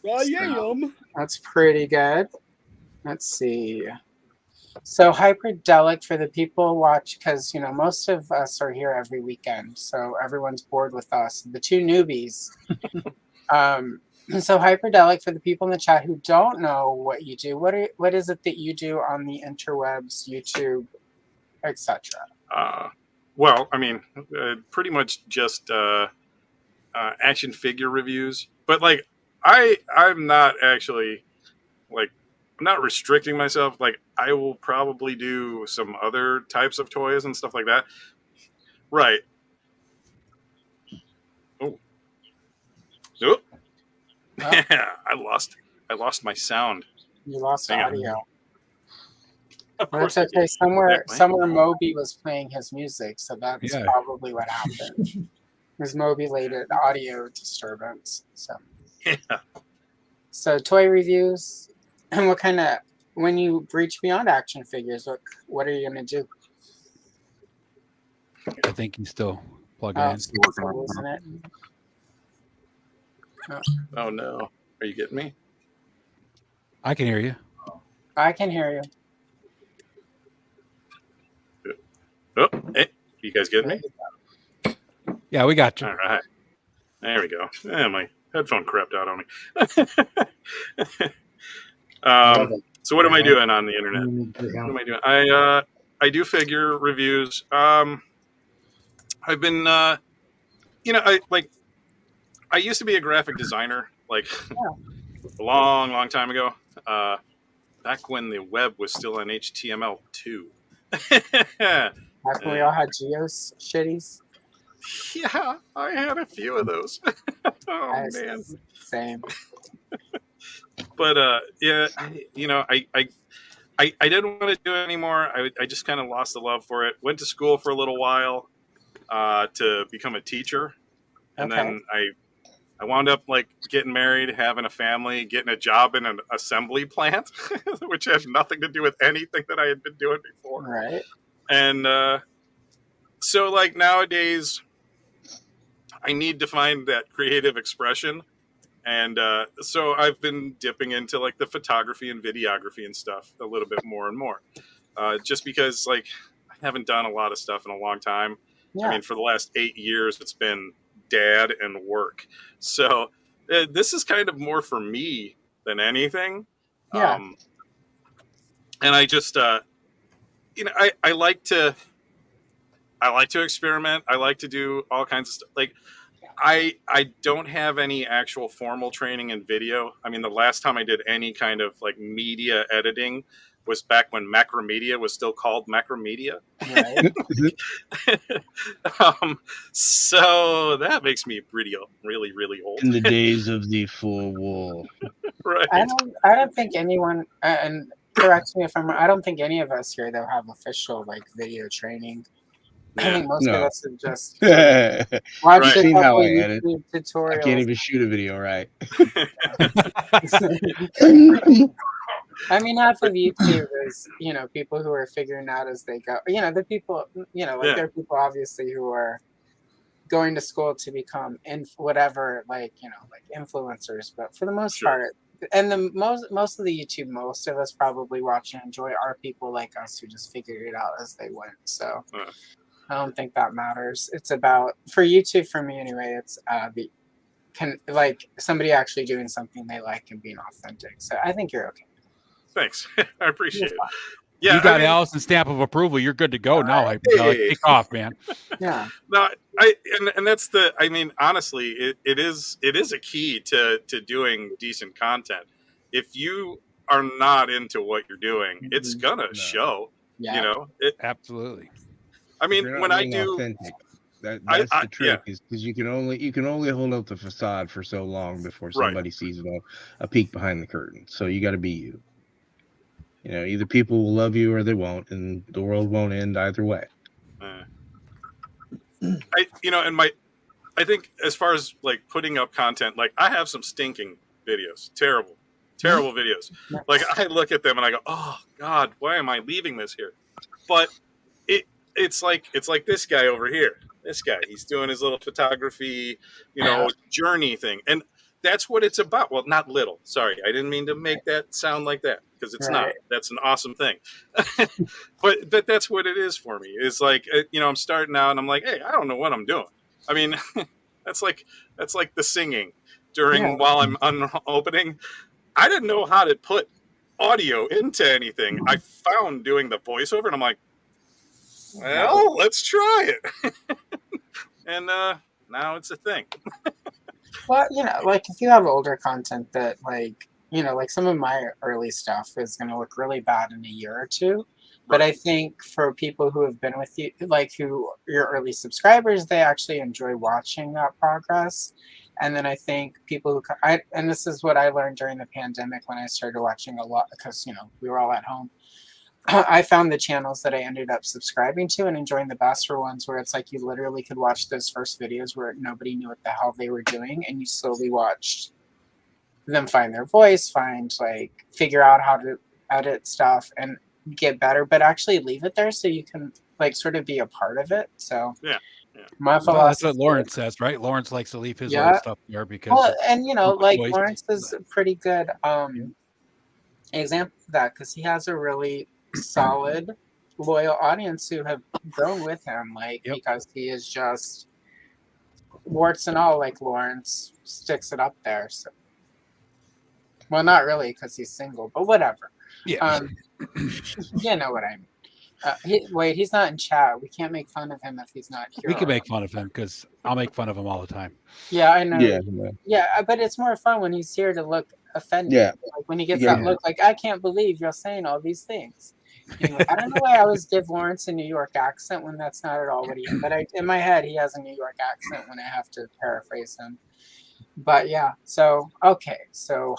So that's pretty good. Let's see. So Hyperdelic for the people watch, because you know most of us are here every weekend, so everyone's bored with us, the two newbies. So Hyperdelic for the people in the chat who don't know what you do. What is it that you do on the interwebs, YouTube, etc.? Well, I mean, pretty much just action figure reviews. But like, I'm not actually like, I'm not restricting myself. Like, I will probably do some other types of toys and stuff like that. Right. Oh. Oh. Yeah, I lost my sound. You lost Hang on. audio. Of Well, course. that's I okay. did. Somewhere Moby was playing his music, so that's Yeah. probably what happened. There's Moby-related audio disturbance. So, Yeah. so toy reviews, and what kind of when you reach beyond action figures, what are you gonna do? I think he's still plugging Oh, in. Still working on losing it. Oh no. Are you getting me? I can hear you. I can hear you. Oh, hey, you guys getting me? Yeah, we got you. All right. There we go. Yeah, my headphone crapped out on me. So what am I doing on the internet? What am I doing? I do figure reviews. I've been you know, I used to be a graphic designer like a long time ago. Back when the web was still on HTML2. Back when we all had Geos shitties. Yeah, I had a few of those. Oh man. Same. But yeah, I didn't want to do it anymore. I just kind of lost the love for it. Went to school for a little while to become a teacher, and then I wound up like getting married, having a family, getting a job in an assembly plant, which had nothing to do with anything that I had been doing before. Right. And so like nowadays, I need to find that creative expression. And so I've been dipping into like the photography and videography and stuff a little bit more and more, just because like I haven't done a lot of stuff in a long time. Yeah. I mean, for the last 8 years, it's been dad and work. So this is kind of more for me than anything. Yeah. And I just, you know, I like to experiment. I like to do all kinds of stuff. Like, I don't have any actual formal training in video. I mean, the last time I did any kind of like media editing was back when Macromedia was still called Macromedia. Right. So that makes me really old. In the days of the full wool. Right. I don't think anyone, and correct me if I'm wrong, I don't think any of us here though have official like video training. I think most of us have just watched Right. a Seen how couple I edit. YouTube I tutorials. can't even shoot a video right. I mean, half of YouTube is, you know, people who are figuring out as they go. You know, the people, you know, like Yeah. there are people obviously who are going to school to become whatever, like, you know, like influencers. But for the most Sure. part, and the most of the YouTube, most of us probably watch and enjoy are people like us who just figured it out as they went. So I don't think that matters. It's about, for YouTube, for me anyway, it's like somebody actually doing something they like and being authentic. So I think you're okay. Thanks. I appreciate it. Yeah, You got I mean, Allison's stamp of approval. You're good to go now. Hey. Take off, man. Yeah. No, and that's the. I mean, honestly, it is a key to doing decent content. If you are not into what you're doing, it's gonna show. Yeah. You know. Absolutely. I mean, You're not when I being do, authentic. That's I the trick, is because you can only hold up the facade for so long before Right. somebody sees a peek behind the curtain. So you got to be you. You know, either people will love you or they won't, and the world won't end either way. I think as far as like putting up content, like I have some stinking videos, terrible videos. Like I look at them and I go, oh God, why am I leaving this here? But it's like this guy over here. This guy, he's doing his little photography, journey thing, and that's what it's about. Well, not little. Sorry, I didn't mean to make that sound like that, because it's not. That's an awesome thing. but that's what it is for me. Is like I'm starting out and I'm like, hey, I don't know what I'm doing. I mean, that's like the singing while I'm opening. I didn't know how to put audio into anything. I found doing the voiceover, and I'm like, well, let's try it. And now it's a thing. Well, like if you have older content that like some of my early stuff is going to look really bad in a year or two. But I think for people who have been with you, like who your early subscribers, they actually enjoy watching that progress. And then I think people and this is what I learned during the pandemic when I started watching a lot, because, we were all at home. I found the channels that I ended up subscribing to and enjoying the best were ones where it's like you literally could watch those first videos where nobody knew what the hell they were doing, and you slowly watched them find their voice, figure out how to edit stuff and get better, but actually leave it there so you can like sort of be a part of it. So my philosophy, that's what Lawrence says, right? Lawrence likes to leave his old stuff there because Lawrence is a pretty good example of that, because he has a really solid, loyal audience who have grown with him, because he is just warts and all, like Lawrence sticks it up there. So, well, not really, because he's single, but whatever. Yeah, you know what I mean. He's not in chat. We can't make fun of him if he's not here. We can make fun of him because I'll make fun of him all the time. Yeah, I know. Yeah, but it's more fun when he's here to look offended. Yeah. Like when he gets that look, like, I can't believe you're saying all these things. I don't know why I always give Lawrence a New York accent when that's not at all what he is. But in my head, he has a New York accent when I have to paraphrase him. But yeah, so okay, so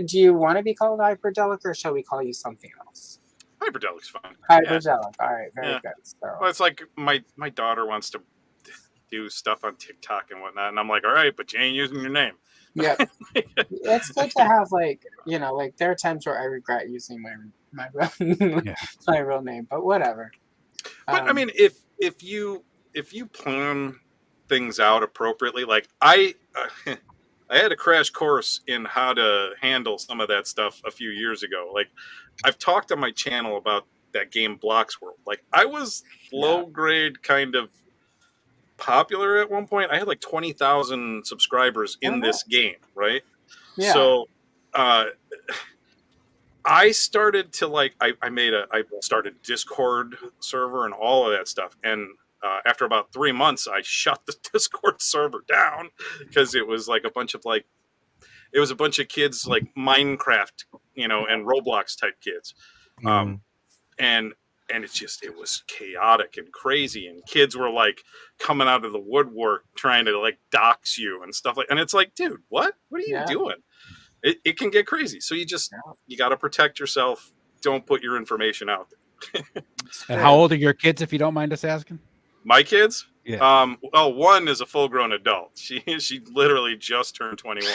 do you want to be called Hyperdelic, or shall we call you something else? Hyperdelic's fine. Hyperdelic, all right, very good. So well, it's like my daughter wants to do stuff on TikTok and whatnot, and I'm like, all right, but you ain't using your name. Yeah, it's good to have there are times where I regret using my real name, but whatever. But I mean, if you plan things out appropriately, like I had a crash course in how to handle some of that stuff a few years ago. Like I've talked on my channel about that game Blocks World. Like I was low grade kind of popular at one point. I had like 20,000 subscribers in this game, right? Yeah. So I started to I started Discord server and all of that stuff. And after about 3 months, I shut the Discord server down because it was like a bunch of kids like Minecraft, and Roblox type kids. And it was chaotic and crazy, and kids were like coming out of the woodwork trying to like dox you and stuff and it's like, dude, what are you doing? It can get crazy. So you got to protect yourself. Don't put your information out there. And how old are your kids, if you don't mind us asking? My kids? Yeah. One is a full grown adult. She literally just turned 21.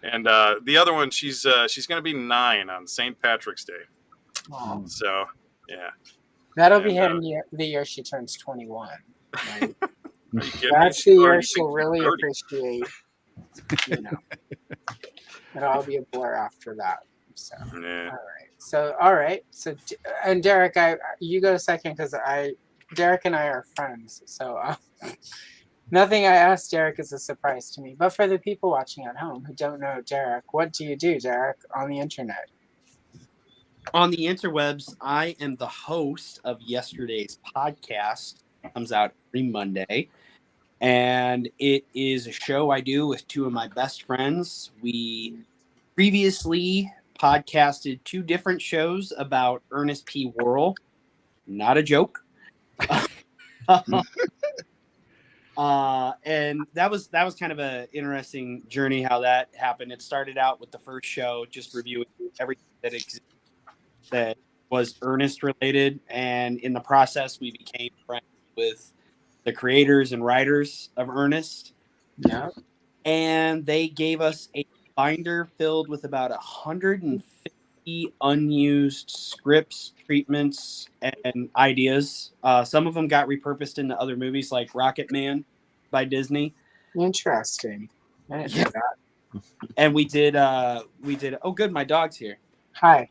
And the other one, she's going to be 9 on St. Patrick's Day. Oh. So, yeah. That'll be the year she turns 21. Right? That's the year she'll really appreciate, It'll all be a blur after that. So, all right. So, and Derek, you go second because Derek and I are friends. So, nothing I asked Derek is a surprise to me. But for the people watching at home who don't know Derek, what do you do, Derek, on the internet? On the interwebs, I am the host of yesterday's podcast. It comes out every Monday. And it is a show I do with 2 of my best friends. We previously podcasted 2 different shows about Ernest P. Worrell. Not a joke. And that was kind of an interesting journey how that happened. It started out with the first show just reviewing everything that existed that was Ernest related, and in the process we became friends with the creators and writers of Ernest. Yeah. And they gave us a binder filled with about 150 unused scripts, treatments, and ideas. Some of them got repurposed into other movies like Rocket Man by Disney. Interesting. I didn't know that. And we did oh good, my dog's here. Hi.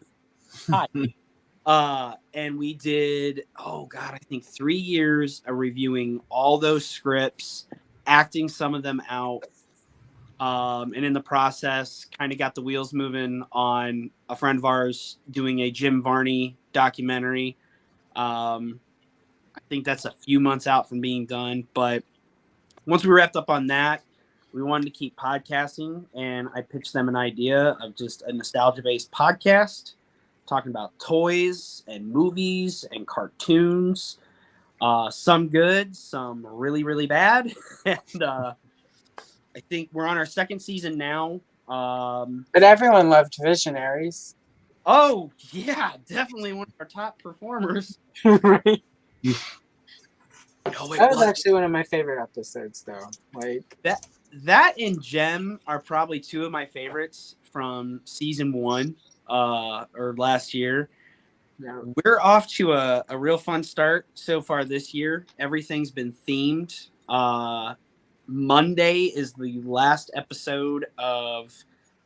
And we did, oh God, I think 3 years of reviewing all those scripts, acting some of them out. And in the process, kind of got the wheels moving on a friend of ours doing a Jim Varney documentary. I think that's a few months out from being done. But once we wrapped up on that, we wanted to keep podcasting. And I pitched them an idea of just a nostalgia-based podcast talking about toys and movies and cartoons. Some good, some really, really bad. And I think we're on our second season now. But everyone loved Visionaries. Oh, yeah, definitely one of our top performers. Right? No, That was actually one of my favorite episodes, though. Like that and Gem are probably two of my favorites from season 1 or last year. yeah. We're off to a real fun start so far this year. Everything's been themed. Monday is the last episode of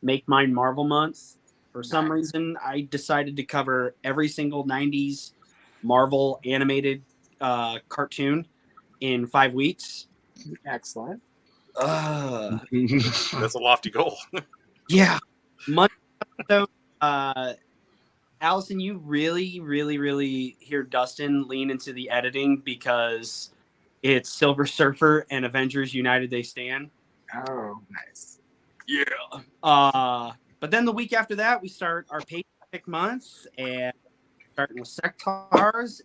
Make Mine Marvel Month. For some reason, I decided to cover every single 90s Marvel animated cartoon in 5 weeks. Excellent. That's a lofty goal. Yeah. Monday episode, Allison, you really, really, really hear Dustin lean into the editing because it's Silver Surfer and Avengers United They Stand. Oh, nice. Yeah. But then the week after that, we start our pick month and starting with Sectars,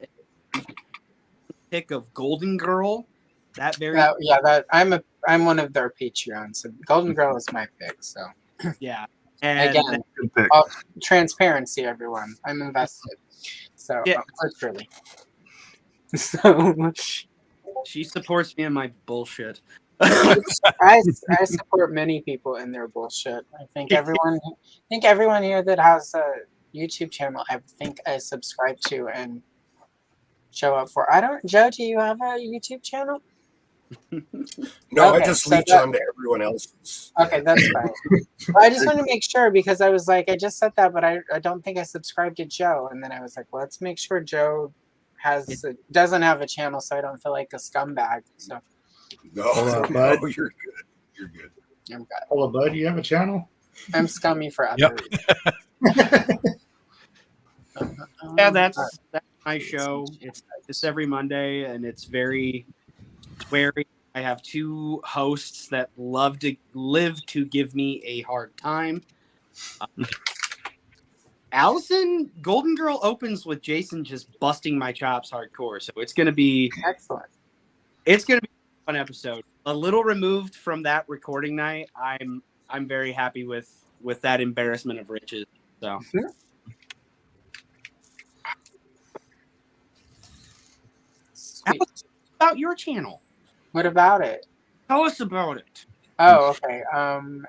pick of Golden Girl. That I'm one of their Patreons. So Golden Girl is my pick. So yeah. And again, Good pick. transparency, everyone. I'm invested. So Yeah. literally. So she supports me in my bullshit. I support many people in their bullshit. I think everyone here that has a YouTube channel, I think I subscribe to and show up for. Joe, do you have a YouTube channel? No, Okay, I just so leech onto everyone else's. Okay, that's fine. Well, I just want to make sure because I was like, I just said that, but I don't think I subscribed to Joe. And then I was like, well, let's make sure Joe doesn't have a channel so I don't feel like a scumbag. So No, bud. you're good. You're good. I'm good. Hello, bud. You have a channel? I'm scummy for other Yep. reasons. Yeah, that's my show. It's every Monday, and it's very sweary. I have 2 hosts that live to give me a hard time. Allison, Golden Girl opens with Jason just busting my chops hardcore, so it's gonna be Excellent. It's gonna be a fun episode. A little removed from that recording night. I'm very happy with that embarrassment of riches. So. Sweet. About your channel. What about it? Tell us about it. Oh, okay.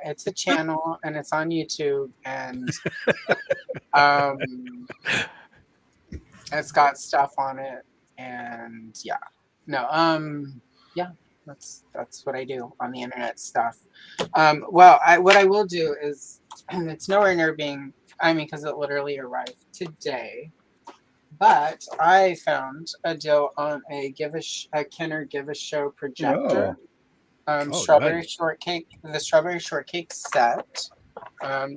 It's a channel and it's on YouTube and it's got stuff on it and yeah. No, yeah, that's what I do on the internet stuff. Well, what I will do is it's nowhere near being because it literally arrived today. But I found a deal on a Kenner Give a Show projector. Strawberry shortcake, the strawberry shortcake set.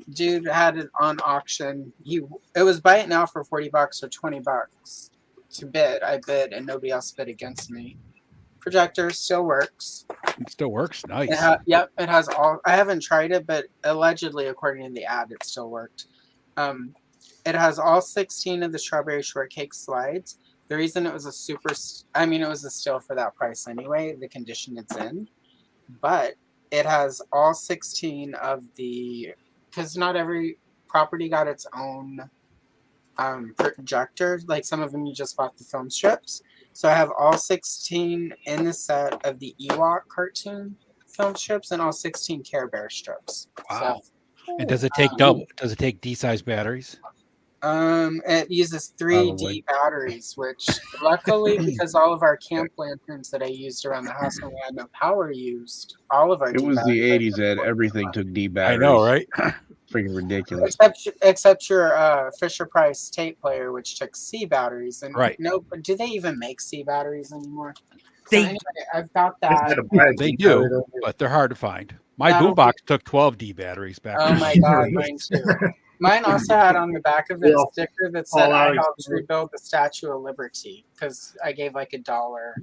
Dude had it on auction. It was buy it now for $40 or $20 to bid. I bid and nobody else bid against me. Projector still works. It still works. Nice. Yep, it has all. I haven't tried it, but allegedly, according to the ad, it still worked. It has all 16 of the strawberry shortcake slides. The reason it was it was a steal for that price anyway, the condition it's in, but it has all 16 of because not every property got its own projector. Like some of them you just bought the film strips. So I have all 16 in the set of the Ewok cartoon film strips and all 16 Care Bear strips. Wow. So, And does it take double? Does it take D-size batteries? it uses 3D batteries, which luckily, because all of our camp lanterns that I used around the house when we had no power used, all of our It was the 80s, Ed. Everything took D batteries. I know, right? Freaking ridiculous. Except your Fisher Price tape player, which took C batteries. And Right. no, do they even make C batteries anymore? They- so anyway, I've got that. They do, but they're hard to find. My That'll boombox took 12 D batteries back. Oh then. my god, mine too. Mine also had on the back of it a sticker that said I helped rebuild the Statue of Liberty because I gave like $1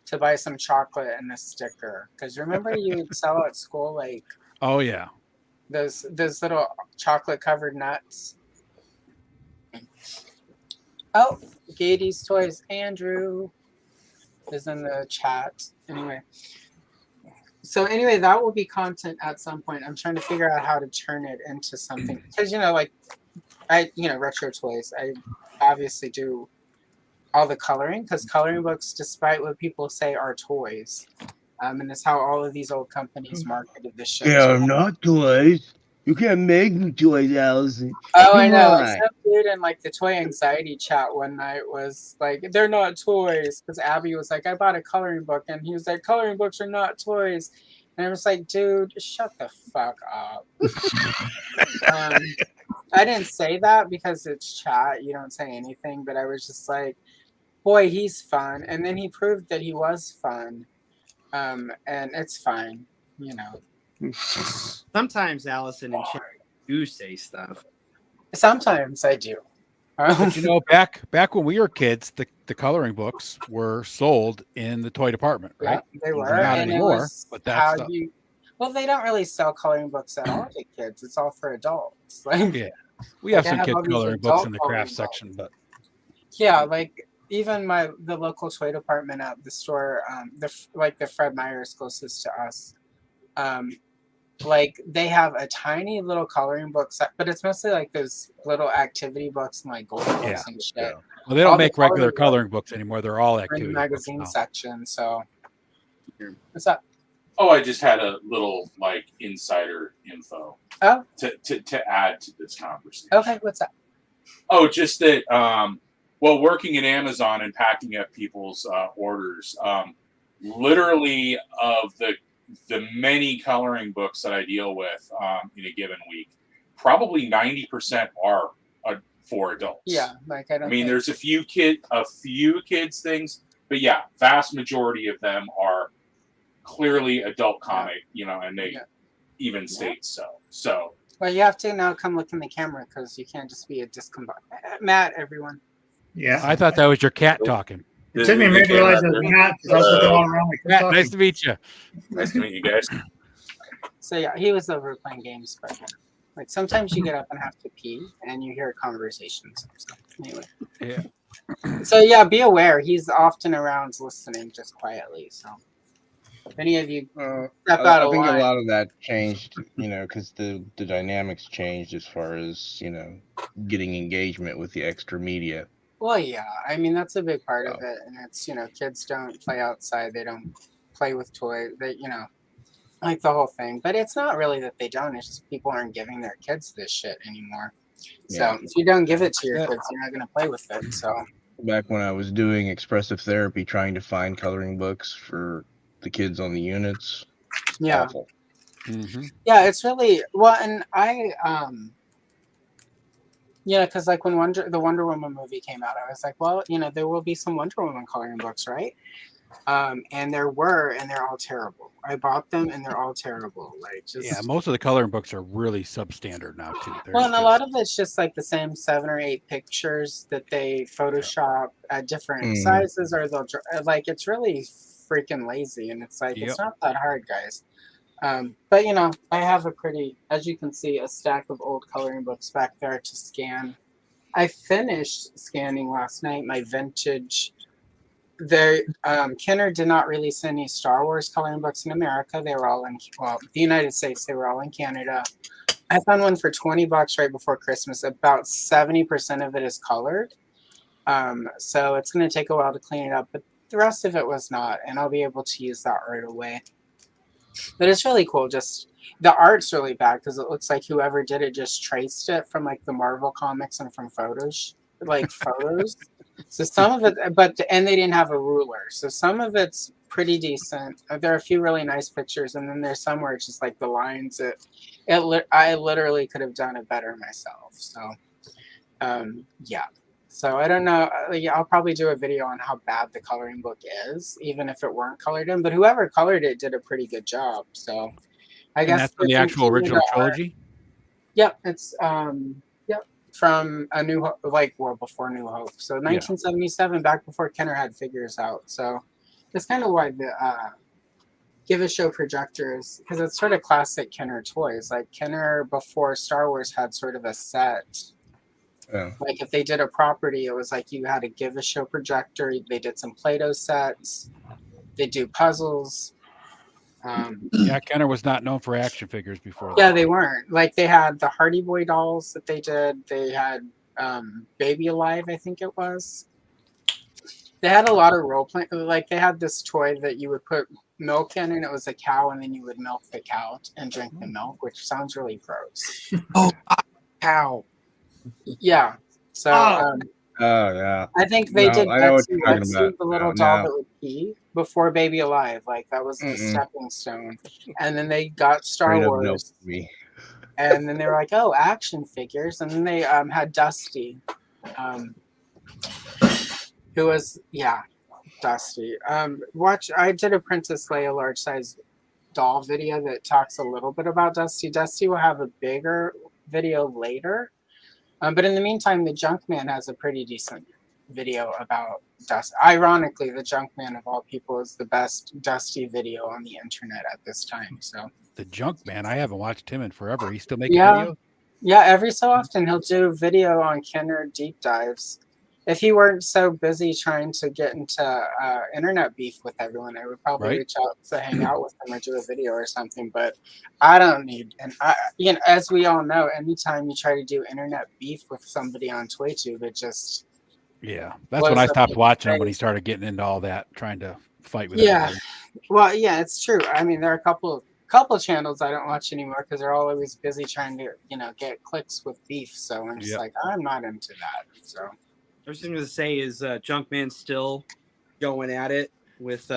to buy some chocolate and a sticker. Because remember you would sell at school like Oh yeah. those little chocolate covered nuts. Oh, Gady's Toys Andrew is in the chat. Anyway, that will be content at some point. I'm trying to figure out how to turn it into something because retro toys. I obviously do all the coloring because coloring books, despite what people say, are toys. And it's how all of these old companies marketed this shit. They are not toys. You can't make them toys, Allison. Oh, I know. on. Some dude in like the toy anxiety chat one night was like, "They're not toys," because Abby was like, "I bought a coloring book," and he was like, "Coloring books are not toys." And I was like, "Dude, shut the fuck up." I didn't say that because it's chat. You don't say anything, but I was just like, "Boy, he's fun," and then he proved that he was fun. And it's fine, you know. Sometimes Allison and Chad do say stuff. Sometimes I do. But you know, back when we were kids, the coloring books were sold in the toy department, right? Yeah, they were. Not and anymore, it was but that's how stuff. well, they don't really sell coloring books at all to kids. It's all for adults. Like, Yeah. We have Like, I some have kid all these coloring books adult in the coloring craft books. section, but yeah, like even the local toy department at the store, the Fred Meyer's closest to us, like they have a tiny little coloring book set, but it's mostly like those little activity books and like golden books Yeah. and shit. Yeah. well, they don't All the make regular coloring coloring books anymore. They're all In the activity books magazine now. section. So, what's up? Oh, I just had a little like insider info Oh, to add to this conversation. okay. What's up? Oh, just that. Working at Amazon and packing up people's orders, literally of the many coloring books that I deal with in a given week, probably 90% are for adults. Yeah, like I don't. I mean, think- there's a few kids things, but yeah, vast majority of them are clearly adult comic, and they even state so. So Well, you have to now come look in the camera because you can't just be a discombobulated. Matt, everyone. Yeah. I thought that was your cat talking. It took me a minute to realize it was Matt because I was looking all around like, who's Matt, talking? nice to meet you. nice to meet you guys. So yeah, he was over playing games, but like sometimes you get up and have to pee and you hear conversations. So, anyway. Yeah. So yeah, be aware. He's often around listening just quietly. So if any of you step out I of think line, a lot of that changed, because the dynamics changed as far as, getting engagement with the extra media. well, yeah, I mean that's a big part of it, and it's kids don't play outside, they don't play with toys, they like the whole thing. But it's not really that they don't; it's just people aren't giving their kids this shit anymore. Yeah. So if you don't give it to your kids, you're not gonna play with it. So Back when I was doing expressive therapy, trying to find coloring books for the kids on the units, yeah. awful. Mm-hmm. Yeah, it's really well, and I because like when the Wonder Woman movie came out, I was like, well, there will be some Wonder Woman coloring books, right? And there were, and they're all terrible. I bought them, and they're all terrible. Like just Yeah, most of the coloring books are really substandard now too. well, and a lot of it's just like the same 7 or 8 pictures that they Photoshop at different sizes, or they'll like it's really freaking lazy, and it's like it's not that hard, guys. But I have as you can see, a stack of old coloring books back there to scan. I finished scanning last night my vintage. Kenner did not release any Star Wars coloring books in America. They were all in the United States. They were all in Canada. I found one for $20 right before Christmas. About 70% of it is colored, so it's going to take a while to clean it up. But the rest of it was not, and I'll be able to use that right away. But it's really cool. Just the art's really bad because it looks like whoever did it just traced it from like the Marvel comics and from photos. So some of it, and they didn't have a ruler. So some of it's pretty decent. There are a few really nice pictures, and then there's some where it's just like the lines. I literally could have done it better myself. So, yeah. So I don't know. I'll probably do a video on how bad the coloring book is, even if it weren't colored in. But whoever colored it did a pretty good job. So I guess that's from the actual original trilogy. Yep, it's from A New Hope, before New Hope. So 1977, back before Kenner had figures out. So that's kind of why the Give a Show projectors, because it's sort of classic Kenner toys. Like Kenner before Star Wars had sort of a set. Yeah. Like if they did a property, it was like you had a Give a Show projector. They did some Play-Doh sets. They do puzzles. Kenner was not known for action figures before. Yeah, they weren't. Like they had the Hardy Boy dolls that they did. They had Baby Alive, I think it was. They had a lot of role playing. Like they had this toy that you would put milk in, and it was a cow, and then you would milk the cow and drink the milk, which sounds really gross. Oh, cow. Yeah. So yeah. I think they did I know what Betsy, you're talking about. the little doll that would pee before Baby Alive. Like that was the stepping stone. And then they got Star Wars. And then they were like, oh, action figures. And then they had Dusty, who was, Dusty. I did a Princess Leia large size doll video that talks a little bit about Dusty. Dusty will have a bigger video later. But in the meantime, the Junkman has a pretty decent video about Dusty. Ironically, the Junkman of all people is the best Dusty video on the internet at this time. So the Junkman, I haven't watched him in forever. He's still making videos? Yeah, every so often he'll do video on Kenner deep dives. If he weren't so busy trying to get into internet beef with everyone, I would probably reach out to hang out with him or do a video or something. But I don't need, as we all know, anytime you try to do internet beef with somebody on ToyTube, it just that's when I stopped watching him when he started getting into all that, trying to fight with everybody. Well, yeah, it's true. I mean, there are a couple channels I don't watch anymore because they're always busy trying to get clicks with beef. So I'm just like, I'm not into that. So. I was going to say, is Junkman still going at it with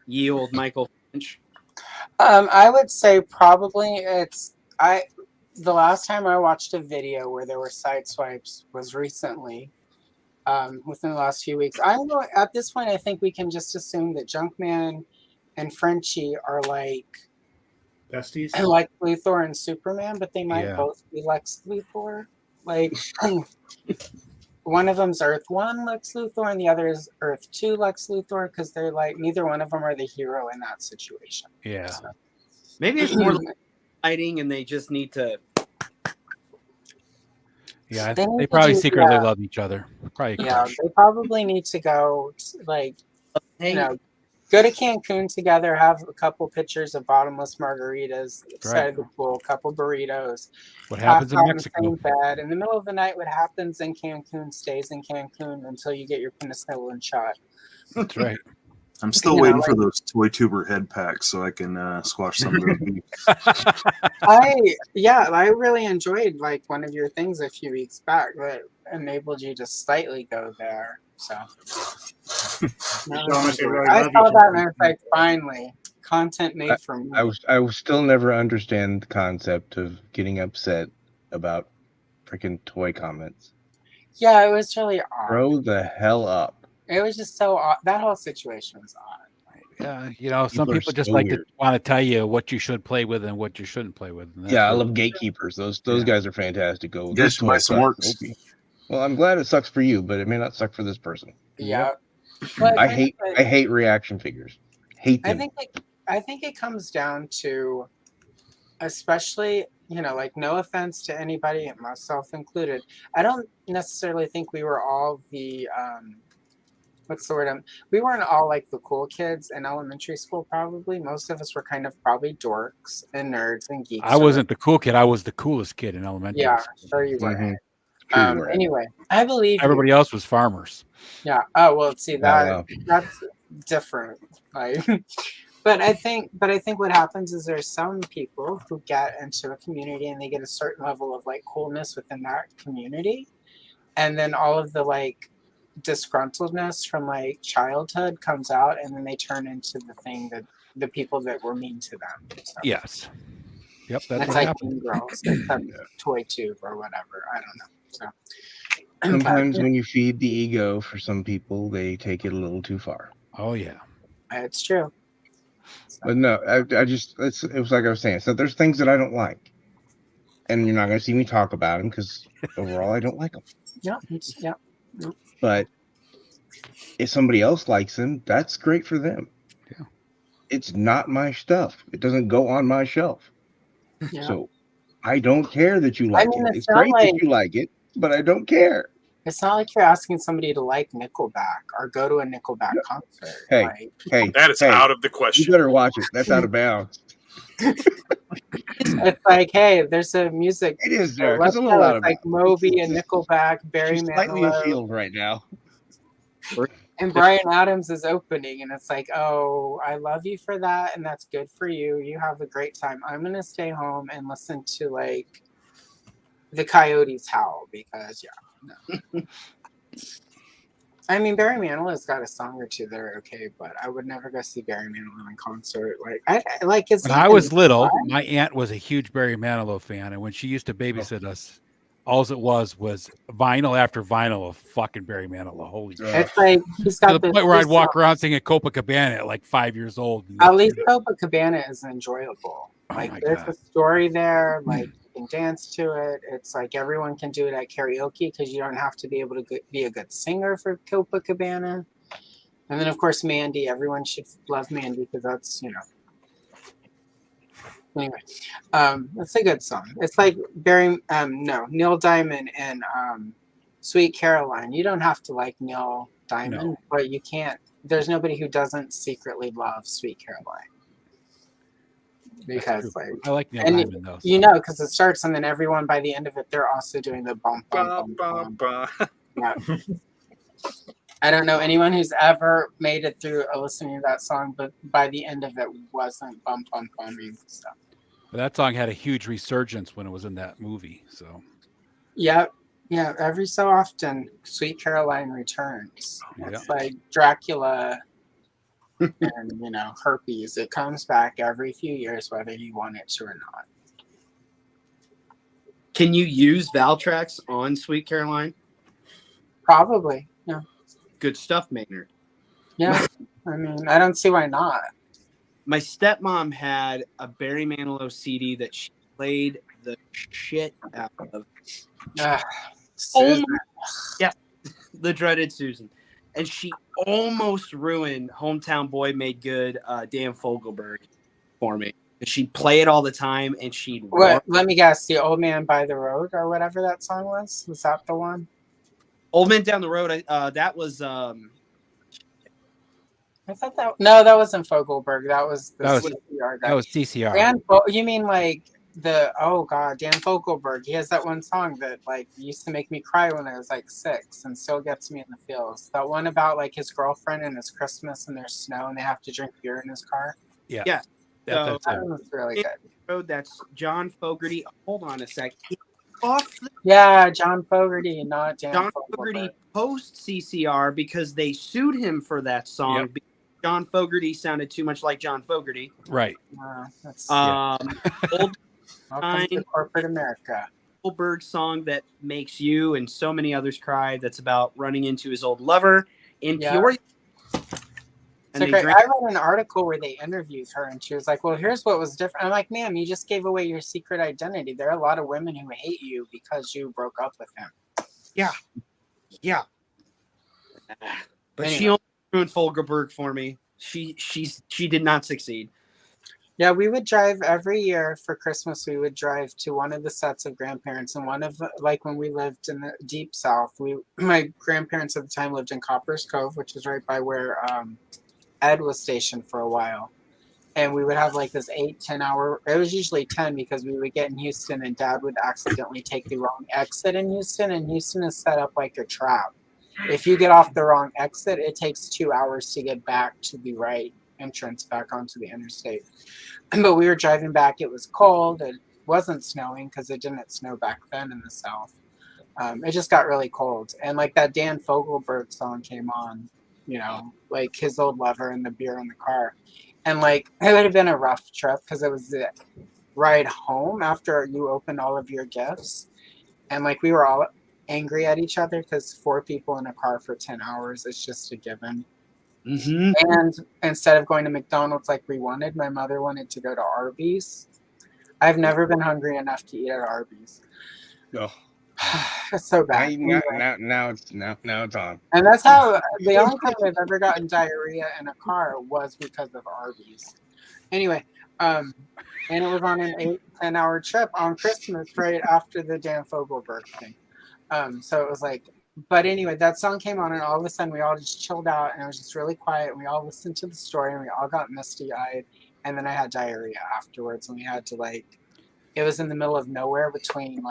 ye old Michael Finch? I would say probably the last time I watched a video where there were side swipes was recently, within the last few weeks. At this point, I think we can just assume that Junkman and Frenchie are like besties, like Luthor and Superman, but they might both be Lex Luthor. Like one of them's Earth 1 Lex Luthor and the other is Earth 2 Lex Luthor, because they're like neither one of them are the hero in that situation. Yeah. So. Maybe it's more like fighting and they just need to. Yeah, they probably secretly love each other. Probably. Yeah, they probably need to go go to Cancun together, have a couple pitchers of bottomless margaritas, side of the pool, a couple burritos. What happens in Mexico? In the same bed. In the middle of the night, what happens in Cancun stays in Cancun until you get your penicillin shot. That's right. I'm still waiting for those toy tuber head packs so I can squash some of those beef. I really enjoyed one of your things a few weeks back that enabled you to slightly go there. So I saw that and I was like, finally, content made for me. I will still never understand the concept of getting upset about freaking toy comments. Yeah, it was really odd. Grow the hell up. It was just so odd. That whole situation was odd. Yeah, some people just want to tell you what you should play with and what you shouldn't play with. I love gatekeepers. Those guys are fantastic. Go. Yes, buy some works. Well, I'm glad it sucks for you, but it may not suck for this person. Yeah. But I hate reaction figures. Hate them. I think it comes down to, especially like no offense to anybody, myself included. I don't necessarily think we were all the what's the word? We weren't all like the cool kids in elementary school. Probably most of us were kind of probably dorks and nerds and geeks. I wasn't the cool kid. I was the coolest kid in elementary Yeah, school. sure you were. Mhm. True, you were. Anyway, I believe Everybody you. else was farmers. Yeah. Oh well, see wow. that's different. Like, but I think what happens is there's some people who get into a community and they get a certain level of like coolness within that community, and then all of the like disgruntledness from like childhood comes out, and then they turn into the thing that the people that were mean to them. So Yes. Yep, that's it's what like happened. Mean Girls, except toy tube or whatever. I don't know. So Sometimes when you feed the ego for some people, they take it a little too far. Oh yeah. It's true. But no, I just it was like I was saying. So there's things that I don't like, and you're not going to see me talk about them because overall I don't like them. Yeah. Yeah. But if somebody else likes them, that's great for them. Yeah. It's not my stuff. It doesn't go on my shelf. Yeah. So I don't care that you like mean, it. it's It's not great like- that you like it, but I don't care. It's not like you're asking somebody to like Nickelback or go to a Nickelback concert. Hey, Like, hey, That is hey, out of the you question. better watch it. That's out of bounds. it's like, hey, there's a music. It is there. Let's It's a little go. out It's of like bounds. Moby It's and just- Nickelback, Barry She's slightly Manilow, afield right now. and Brian Adams is opening, and it's like, oh, I love you for that, and that's good for you. You have a great time. I'm gonna stay home and listen to like the Coyotes howl because no. I mean, Barry Manilow's got a song or two that are okay, but I would never go see Barry Manilow in concert. Like, I like his. When I was little, my aunt was a huge Barry Manilow fan, and when she used to babysit us, all it was vinyl after vinyl of fucking Barry Manilow. Holy shit. It's like he's To got the this. point where I'd walk around singing Copacabana at like 5 years old. At least Copacabana is enjoyable. Oh Like, my there's God. a story there. Like, you can dance to it. It's like everyone can do it at karaoke because you don't have to be able to be a good singer for Copacabana. And then, of course, Mandy. Everyone should love Mandy because that's, Anyway, it's a good song. It's like Neil Diamond and Sweet Caroline. You don't have to like Neil Diamond, but you can't. There's nobody who doesn't secretly love Sweet Caroline. Because like I like Neil and Diamond though. because it starts and then everyone by the end of it they're also doing the bump bump bump bump. Yeah. I don't know anyone who's ever made it through listening to that song, but by the end of it wasn't bump bump bumping stuff. But that song had a huge resurgence when it was in that movie. So Yeah, every so often Sweet Caroline returns. Yeah. It's like Dracula and herpes. It comes back every few years whether you want it to or not. Can you use Valtrex on Sweet Caroline? Probably. Yeah. Good stuff, Maynard. Yeah. I mean, I don't see why not. My stepmom had a Barry Manilow CD that she played the shit out of. Susan. Yeah, the dreaded Susan. And she almost ruined Hometown Boy Made Good Dan Fogelberg for me. She'd play it all the time and she'd What? Let me guess. The Old Man by the Road or whatever that song was? Was that the one? Old Man Down the Road. That was I thought that that wasn't Fogelberg. That was the That was- CCR guy. that was CCR. You mean like Dan Fogelberg? He has that one song that like used to make me cry when I was like 6 and still gets me in the feels. That one about like his girlfriend and it's Christmas and there's snow and they have to drink beer in his car. Yeah. Yeah. So That's That it. one was really good. Road, that's John Fogerty. Hold on a sec. Off the Yeah, John Fogerty, not Dan John Fogelberg. Fogerty post CCR because they sued him for that song. Yep. Because John Fogerty sounded too much like John Fogerty. Right. That's Old welcome to corporate America. Goldberg song that makes you and so many others cry. That's about running into his old lover in Yeah. Peoria. So great. I read an article where they interviewed her and she was like, well, here's what was different. I'm like, ma'am, you just gave away your secret identity. There are a lot of women who hate you because you broke up with him. Yeah. But Anyway. she only ruined Fogelberg for me. She did not succeed. Yeah, we would drive every year for Christmas. We would drive to one of the sets of grandparents, and one of like when we lived in the deep south. My grandparents at the time lived in Copper's Cove, which is right by where Ed was stationed for a while. And we would have like this 8-10 hour. It was usually 10 because we would get in Houston, and Dad would accidentally take the wrong exit in Houston, and Houston is set up like a trap. If you get off the wrong exit, it takes 2 hours to get back to the right entrance back onto the interstate. But we were driving back. It was cold. It wasn't snowing because it didn't snow back then in the South. It just got really cold. And like that Dan Fogelberg song came on, like His Old Lover and the beer in the car. And like it would have been a rough trip because it was the ride home after you opened all of your gifts. And like we were all angry at each other because 4 people in a car for 10 hours is just a given. Mm-hmm. And instead of going to McDonald's like we wanted, my mother wanted to go to Arby's. I've never been hungry enough to eat at Arby's. Oh, It's so bad. now it's on. And that's how the only time I've ever gotten diarrhea in a car was because of Arby's. Anyway, and it was on an 8-10 hour trip on Christmas right after the Dan Fogelberg thing. So it was like, but anyway, that song came on, and all of a sudden we all just chilled out, and it was just really quiet, and we all listened to the story, and we all got misty-eyed, and then I had diarrhea afterwards, and we had to it was in the middle of nowhere between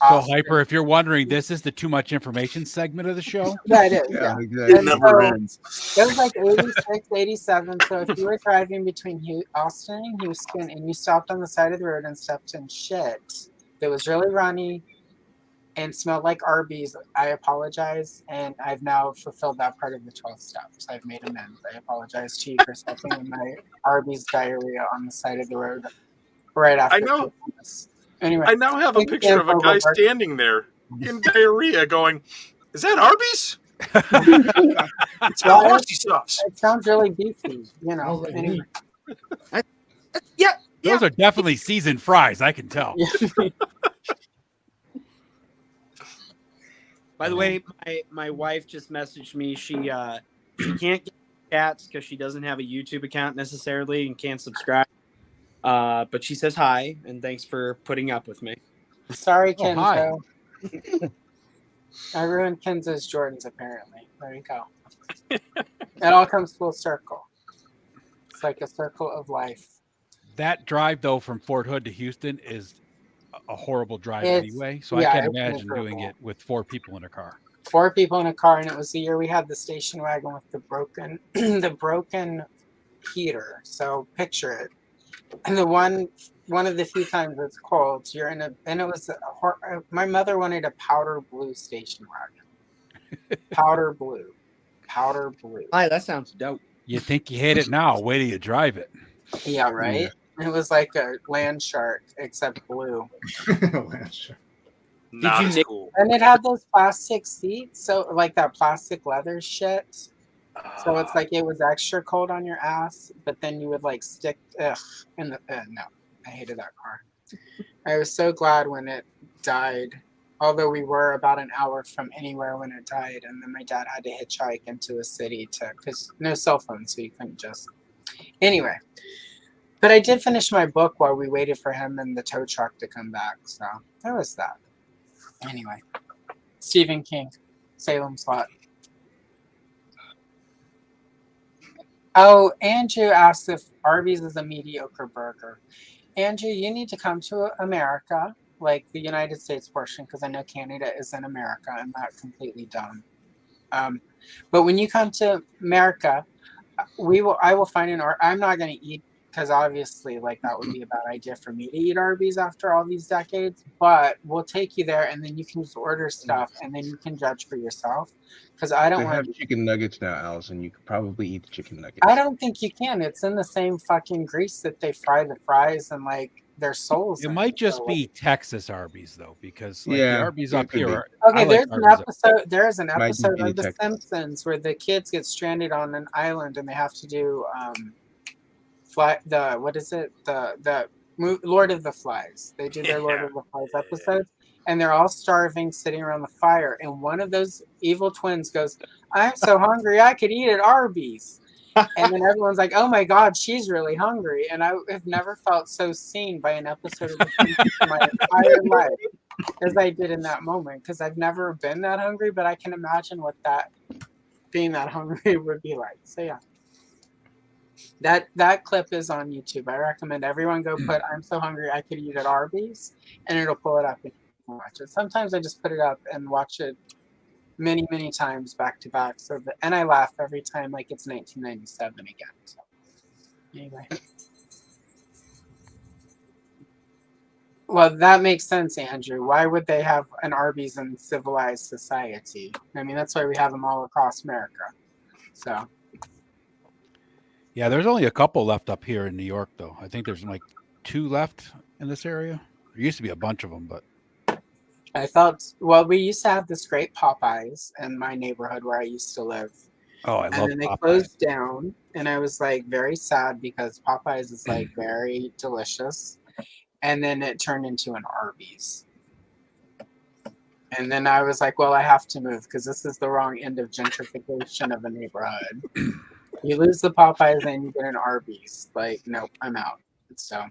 So Hyper, if you're wondering, this is the too much information segment of the show. Yeah, it is. Yeah, Yeah. exactly. It never ends. It was like 86, 87. So if you were driving between Austin and Houston and you stopped on the side of the road and stepped in shit that was really runny and smelled like Arby's, I apologize. And I've now fulfilled that part of the 12 steps. I've made amends. I apologize to you for stepping in my Arby's diarrhea on the side of the road right after Christmas. Anyway, I now have a picture of a guy standing there in diarrhea going, "Is that Arby's?" It's got horsey sauce. It sounds really beefy, Anyway. Yeah. Those are definitely seasoned fries. I can tell. By the way, my wife just messaged me. She can't get cats because she doesn't have a YouTube account necessarily and can't subscribe. But she says hi and thanks for putting up with me. Sorry, Oh, hi. Kenzo. I ruined Kenzo's Jordans, apparently. There you go. It all comes full circle. It's like a circle of life. That drive, though, from Fort Hood to Houston is a horrible drive anyway. So yeah, I can't it's imagine miserable. doing it with 4 people in a car. 4 people in a car, and it was the year we had the station wagon with the broken heater. So picture it. And the one of the few times it's cold, you're in and it was my mother wanted a powder blue station wagon. Powder blue. Hi, that sounds dope. You think you hate it now? Wait till you drive it. Yeah, right. Yeah. It was like a land shark except blue. Not you cool. And it had those plastic seats, so like that plastic leather shit. So it's like it was extra cold on your ass, but then you would stick in the no. I hated that car. I was so glad when it died. Although we were about an hour from anywhere when it died, and then my dad had to hitchhike into a city because no cell phone, so you couldn't just. Anyway, but I did finish my book while we waited for him and the tow truck to come back. So there was that. Anyway, Stephen King, Salem's Lot. Oh, Andrew asked if Arby's is a mediocre burger. Andrew, you need to come to America, like the United States portion, because I know Canada is in America. I'm not completely dumb. But when you come to America, I will find I'm not going to eat because obviously that would be a bad idea for me to eat Arby's after all these decades, but we'll take you there and then you can just order stuff and then you can judge for yourself because I don't They want have chicken nuggets now, Allison. You could probably eat the chicken nuggets. I don't think you can. It's in the same fucking grease that they fry the fries and their souls. It might just be Texas Arby's though, because the Arby's it up could here. be. Okay, there is an Might just episode be of The Texas. Simpsons where the kids get stranded on an island and they have to do Lord of the Flies. They do their Lord of the Flies episodes, and they're all starving, sitting around the fire. And one of those evil twins goes, "I'm so hungry, I could eat at Arby's." And then everyone's like, "Oh my God, she's really hungry." And I have never felt so seen by an episode of The Simpsons in my entire life as I did in that moment. Because I've never been that hungry, but I can imagine what that being that hungry would be like. So yeah, that clip is on YouTube. I recommend everyone go put "I'm so hungry I could eat at Arby's," and it'll pull it up and you can watch it. Sometimes I just put it up and watch it many times back to back. And I laugh every time like it's 1997 again. So anyway. Well, that makes sense, Andrew. Why would they have an Arby's in civilized society? I mean, that's why we have them all across America. So Yeah, there's only a couple left up here in New York, though. I think there's like 2 left in this area. There used to be a bunch of them, but I felt, well, we used to have this great Popeyes in my neighborhood where I used to live. oh, I And love then they Popeyes. closed down, and I was like very sad because Popeyes is like very delicious. And then it turned into an Arby's. And then I was like, well, I have to move because this is the wrong end of gentrification of a neighborhood. You lose the Popeyes and you get an Arby's. Like, nope, I'm out. So,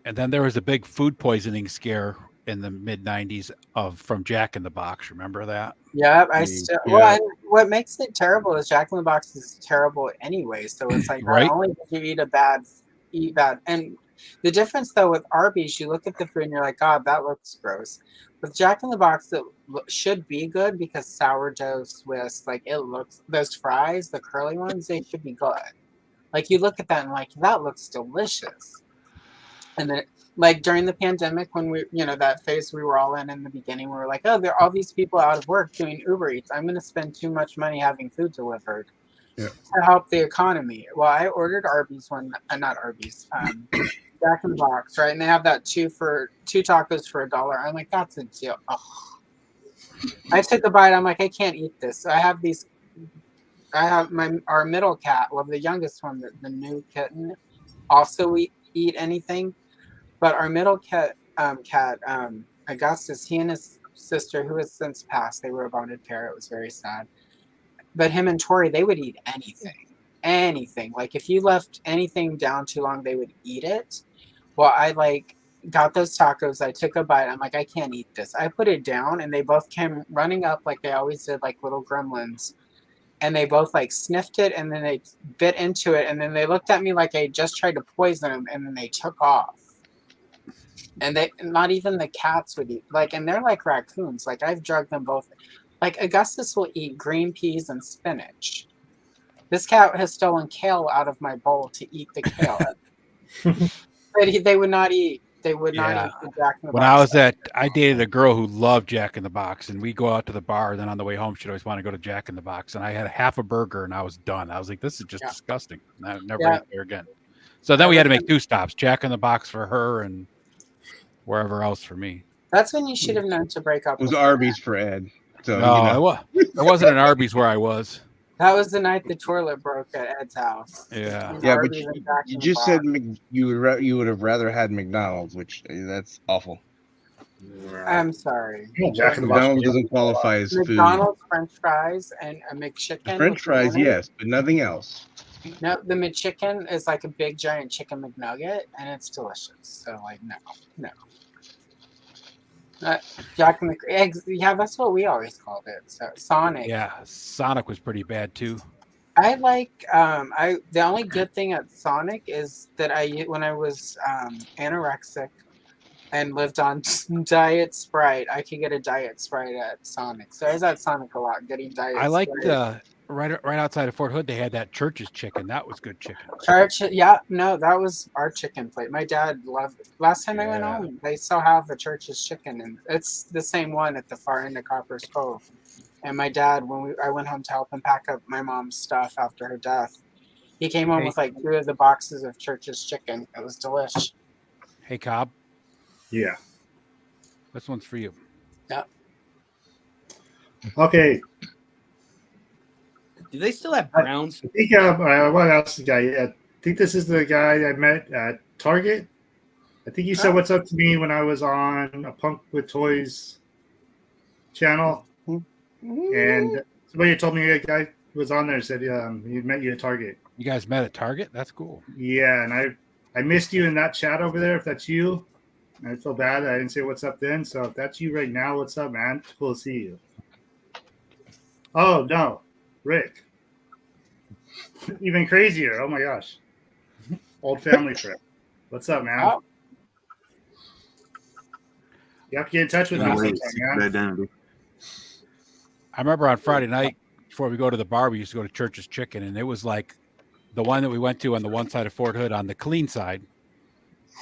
And then there was a big food poisoning scare in the mid '90s from Jack in the Box. Remember that? yeah, Yeah. well, what makes it terrible is Jack in the Box is terrible anyway. So it's like, Right. not only did you eat bad, and the difference though with Arby's, you look at the food and you're like, God, that looks gross. With Jack in the Box, it should be good because sourdough Swiss, like it looks, those fries, the curly ones, they should be good. Like you look at that and like, that looks delicious. And then like during the pandemic when we, that phase we were all in the beginning, we were like, oh, there are all these people out of work doing Uber Eats. I'm going to spend too much money having food delivered to help the economy. Well, I ordered Arby's not Arby's, Jack in the Box, right? And they have that 2 tacos for $1. I'm like, that's a deal. Ugh. I took a bite. I'm like, I can't eat this. So I have our middle cat, well, the youngest one, the new kitten, also eat anything. But our middle cat, Augustus, he and his sister, who has since passed, they were a bonded pair. It was very sad. But him and Tori, they would eat anything. Like if you left anything down too long, they would eat it. Well, I got those tacos. I took a bite. I'm like, I can't eat this. I put it down, and they both came running up like they always did, like little gremlins. And they both like sniffed it, and then they bit into it, and then they looked at me like I just tried to poison them, and then they took off. And not even the cats would eat, and they're like raccoons. Like I've drugged them both. Like Augustus will eat green peas and spinach. This cat has stolen kale out of my bowl to eat the kale. But they would not eat. They would not eat the Jack in the Box. I dated a girl who loved Jack in the Box, and we go out to the bar. And then on the way home, she'd always want to go to Jack in the Box. And I had half a burger, and I was done. I was like, "This is just disgusting." And I never ate there again. So then we had to make 2 stops: Jack in the Box for her, and wherever else for me. That's when you should have known to break up. It was Arby's for Ed. So no, there wasn't an Arby's where I was. That was the night the toilet broke at Ed's house. Yeah. Yeah, but you just said you would have rather had McDonald's, which that's awful. I'm sorry. Jack in the Box. McDonald's doesn't qualify as food. McDonald's French fries and a McChicken. The French fries, yes, but nothing else. No, the McChicken is like a big giant chicken McNugget, and it's delicious. So no. Jack and the eggs. Yeah, that's what we always called it. So Sonic. Yeah, Sonic was pretty bad too. I like the only good thing at Sonic is that when I was anorexic and lived on Diet Sprite, I could get a Diet Sprite at Sonic. So I was at Sonic a lot getting Diet Sprite. I liked right outside of Fort Hood, they had that Church's chicken. That was good chicken. That was our chicken plate. My dad loved it. Last time I went home, they still have the Church's chicken, and it's the same one at the far end of Copper's Cove. And my dad, I went home to help him pack up my mom's stuff after her death, he came home with like 2 of the boxes of Church's chicken. It was delish. Hey, Cobb. Yeah. This one's for you. Yeah. Okay. Do they still have Browns? I think what else? The guy? I think this is the guy I met at Target. I think you said what's up to me when I was on a Punk with Toys channel, and somebody told me a guy was on there. Said he met you at Target. You guys met at Target? That's cool. Yeah, and I missed you in that chat over there. If that's you, I feel bad that I didn't say what's up then. So if that's you right now, what's up, man? It's cool to see you. Oh no, Rick. Even crazier. Oh my gosh. Old family friend. What's up, man? Oh. You have to get in touch with me sometime, man. Identity. I remember on Friday night before we go to the bar, we used to go to Church's Chicken, and it was like the one that we went to on the one side of Fort Hood. On the clean side,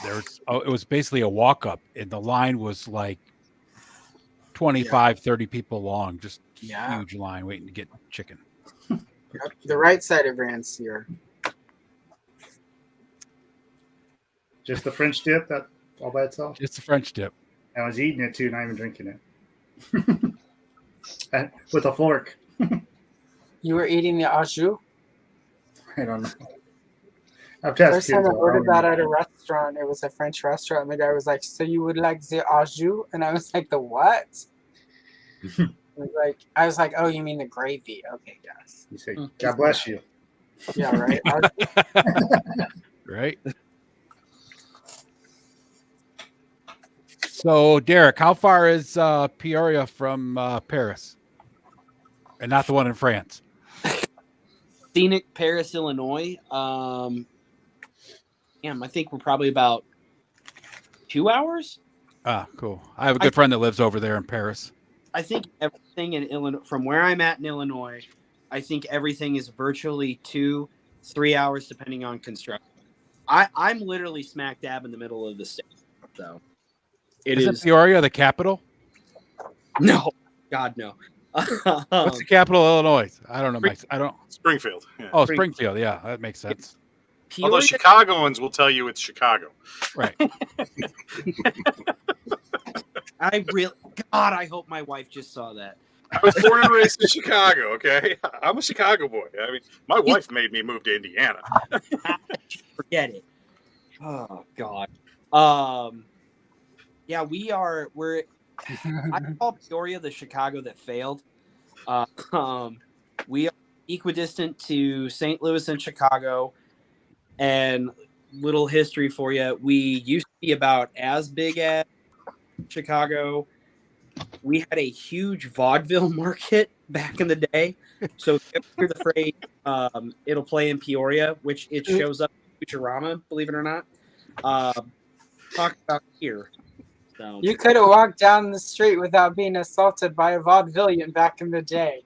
it was basically a walk up, and the line was like 25, 30 people long, just huge line waiting to get chicken. The right side of Rancier. Just the French dip, that all by itself? Just the French dip. I was eating it too, not even drinking it. With a fork. You were eating the au jus? I don't know. First time I ordered that at a restaurant, it was a French restaurant, and the guy was like, "So you would like the au jus?" And I was like, "The what?" I was like, "Oh, you mean the gravy? Okay, yes." You say, "God bless you." Yeah, right. Right. So, Derek, how far is Peoria from Paris? And not the one in France. Scenic Paris, Illinois. I think we're probably about 2 hours. Ah, cool. I have a good friend that lives over there in Paris. I think everything in Illinois, from where I'm at in Illinois, I think everything is virtually 2-3 hours, depending on construction. I'm literally smack dab in the middle of the state. So Isn't Peoria the capital? No, God, no. What's the capital of Illinois? I don't know. I don't. Springfield. Yeah. Oh, Springfield. Yeah, that makes sense. Although Chicagoans will tell you it's Chicago. Right. I hope my wife just saw that. I was born and raised in Chicago, okay? I'm a Chicago boy. I mean, my wife made me move to Indiana. Forget it. Oh, God. Yeah, we're I call Peoria the Chicago that failed. We are equidistant to St. Louis and Chicago. And little history for you. We used to be about as big as Chicago. We had a huge vaudeville market back in the day. So if you hear the phrase, it'll play in Peoria, which it shows up in Futurama, believe it or not. Talk about here. So. You could have walked down the street without being assaulted by a vaudevillian back in the day.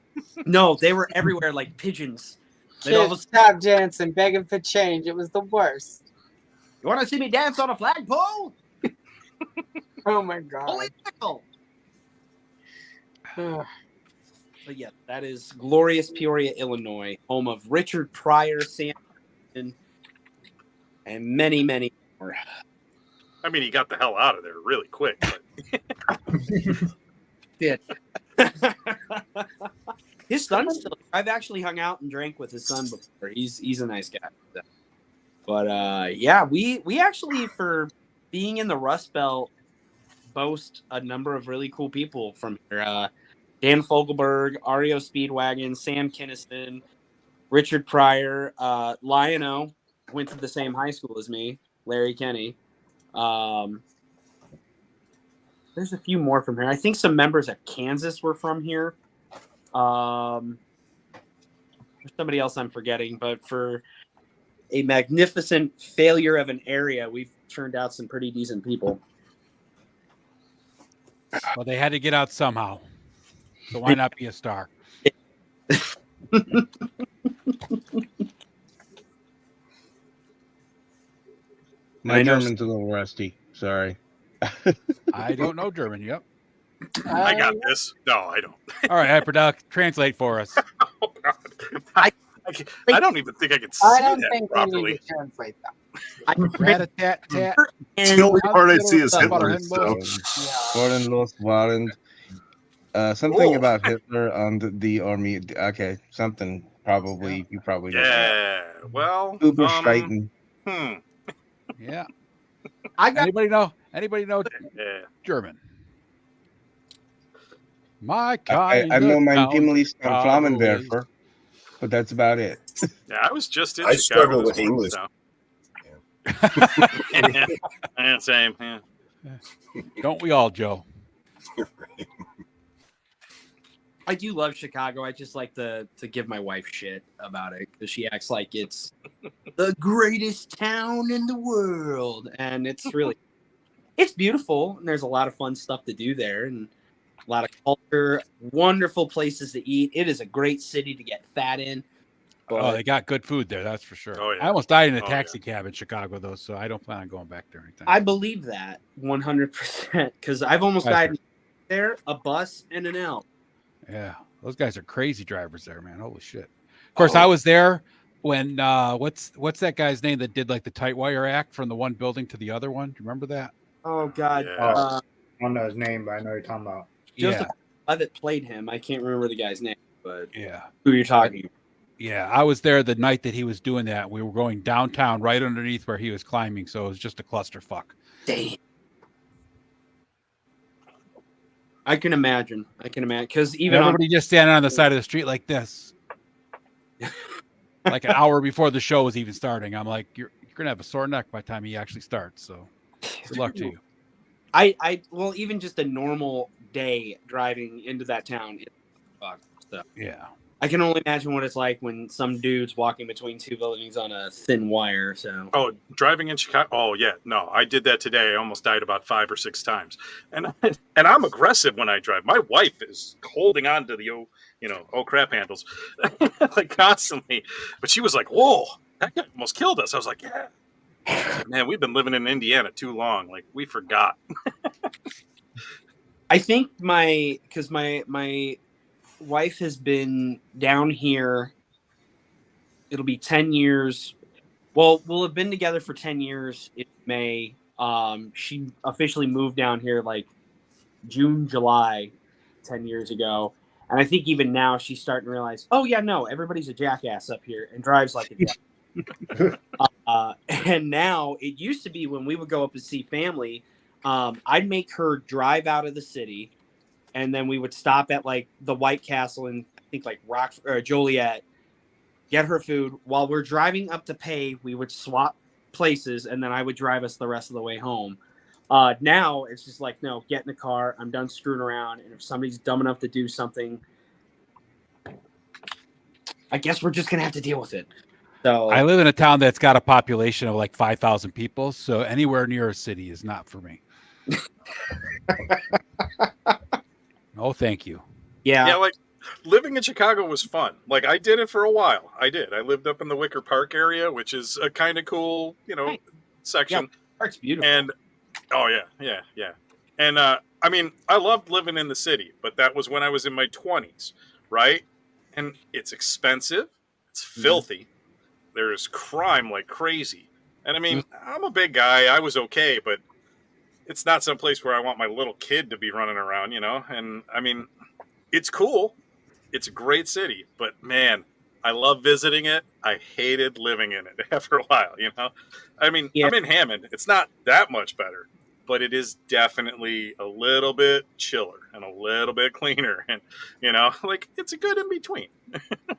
No, they were everywhere like pigeons. Kids tap dancing, begging for change. It was the worst. You want to see me dance on a flagpole? Oh my God. Holy pickle. But yeah, that is glorious Peoria, Illinois, home of Richard Pryor, Sam, and many, many more. I mean, he got the hell out of there really quick. But... Did. His son's still. I've actually hung out and drank with his son before. He's a nice guy. But yeah, we actually, for being in the Rust Belt, boast a number of really cool people from here. Dan Fogelberg, Ario Speedwagon, Sam Kinnison, Richard Pryor, Lion-O went to the same high school as me, Larry Kenny. There's a few more from here. I think some members of Kansas were from here. There's somebody else I'm forgetting, but for a magnificent failure of an area, we've turned out some pretty decent people. Well, they had to get out somehow. So why not be a star? My German's a little rusty. Sorry. I don't know German. Yep. I got this. No, I don't. All right, Hyperdoc, translate for us. Oh, God. I don't even think I could see that properly. We need to translate that. Rat-a-tat-tat. It's the only part I see is Hitler. So. Something about Hitler on the army. Okay, something probably. You probably don't know. Yeah. Well. Überschreiten. Yeah. Anybody know German? My kind I know mein Himmel ist ein Flammenwerfer. but that's about it. Yeah, I was just in I Chicago struggle this with morning, English. so. Yeah, same. Yeah. Don't we all, Joe? I do love Chicago. I just like to give my wife shit about it because she acts like it's the greatest town in the world, and it's beautiful. And there's a lot of fun stuff to do there, and a lot of culture, wonderful places to eat. It is a great city to get fat in. Oh, But they got good food there. That's for sure. Oh, yeah. I almost died in a Oh, taxi cab in Chicago, though, so I don't plan on going back there anytime. I believe that 100% because I've almost That's died there, a bus and an L. Yeah, those guys are crazy drivers there, man. Holy shit! Of course, I was there when what's that guy's name that did like the tight wire act from the one building to the other one? Do you remember that? Oh God, Yeah. I don't know his name, but I know what you're talking about. Joseph Levitt played him. I can't remember the guy's name, but Yeah, who you're talking about. yeah. I was there the night that he was doing that. We were going downtown, right underneath where he was climbing, so it was just a clusterfuck. Damn. I can imagine because even Everybody just standing on the side of the street like this, like an hour before the show was even starting. I'm like, you're gonna have a sore neck by the time he actually starts. So, good luck to you. well, even just a normal day driving into that town, so Yeah. I can only imagine what it's like when some dude's walking between two buildings on a thin wire. So, Oh, driving in Chicago. Oh, yeah. No, I did that today. I almost died about 5 or 6 times. And I'm aggressive when I drive. My wife is holding on to the oh crap handles like constantly. But she was like, "Whoa, that guy almost killed us." I was like, "Yeah, man, we've been living in Indiana too long. Like we forgot." I think my wife has been down here. It'll be 10 years. Well, we'll have been together for 10 years in May. She officially moved down here like June, July 10 years ago. And I think even now she's starting to realize, oh, yeah, no, everybody's a jackass up here and drives like a jackass. And now it used to be when we would go up and see family, I'd make her drive out of the city. And then we would stop at like the White Castle and I think like Joliet, get her food. While we're driving up to pay, we would swap places and then I would drive us the rest of the way home. Now it's just like, no, get in the car. I'm done screwing around. And if somebody's dumb enough to do something, I guess we're just going to have to deal with it. So I live in a town that's got a population of like 5,000 people. So anywhere near a city is not for me. Oh, thank you. Yeah, like living in Chicago was fun. Like I did it for a while. I lived up in the Wicker Park area, which is a kind of cool, section. Yeah, park's beautiful. And yeah. And I mean, I loved living in the city, but that was when I was in my 20s, right? And it's expensive. It's filthy. There's crime like crazy. And I mean, I'm a big guy. I was okay, but it's not some place where I want my little kid to be running around, And I mean, it's cool. It's a great city, but man, I love visiting it. I hated living in it after a while, I mean, I'm in Hammond. It's not that much better, but it is definitely a little bit chiller and a little bit cleaner. And, like it's a good in between.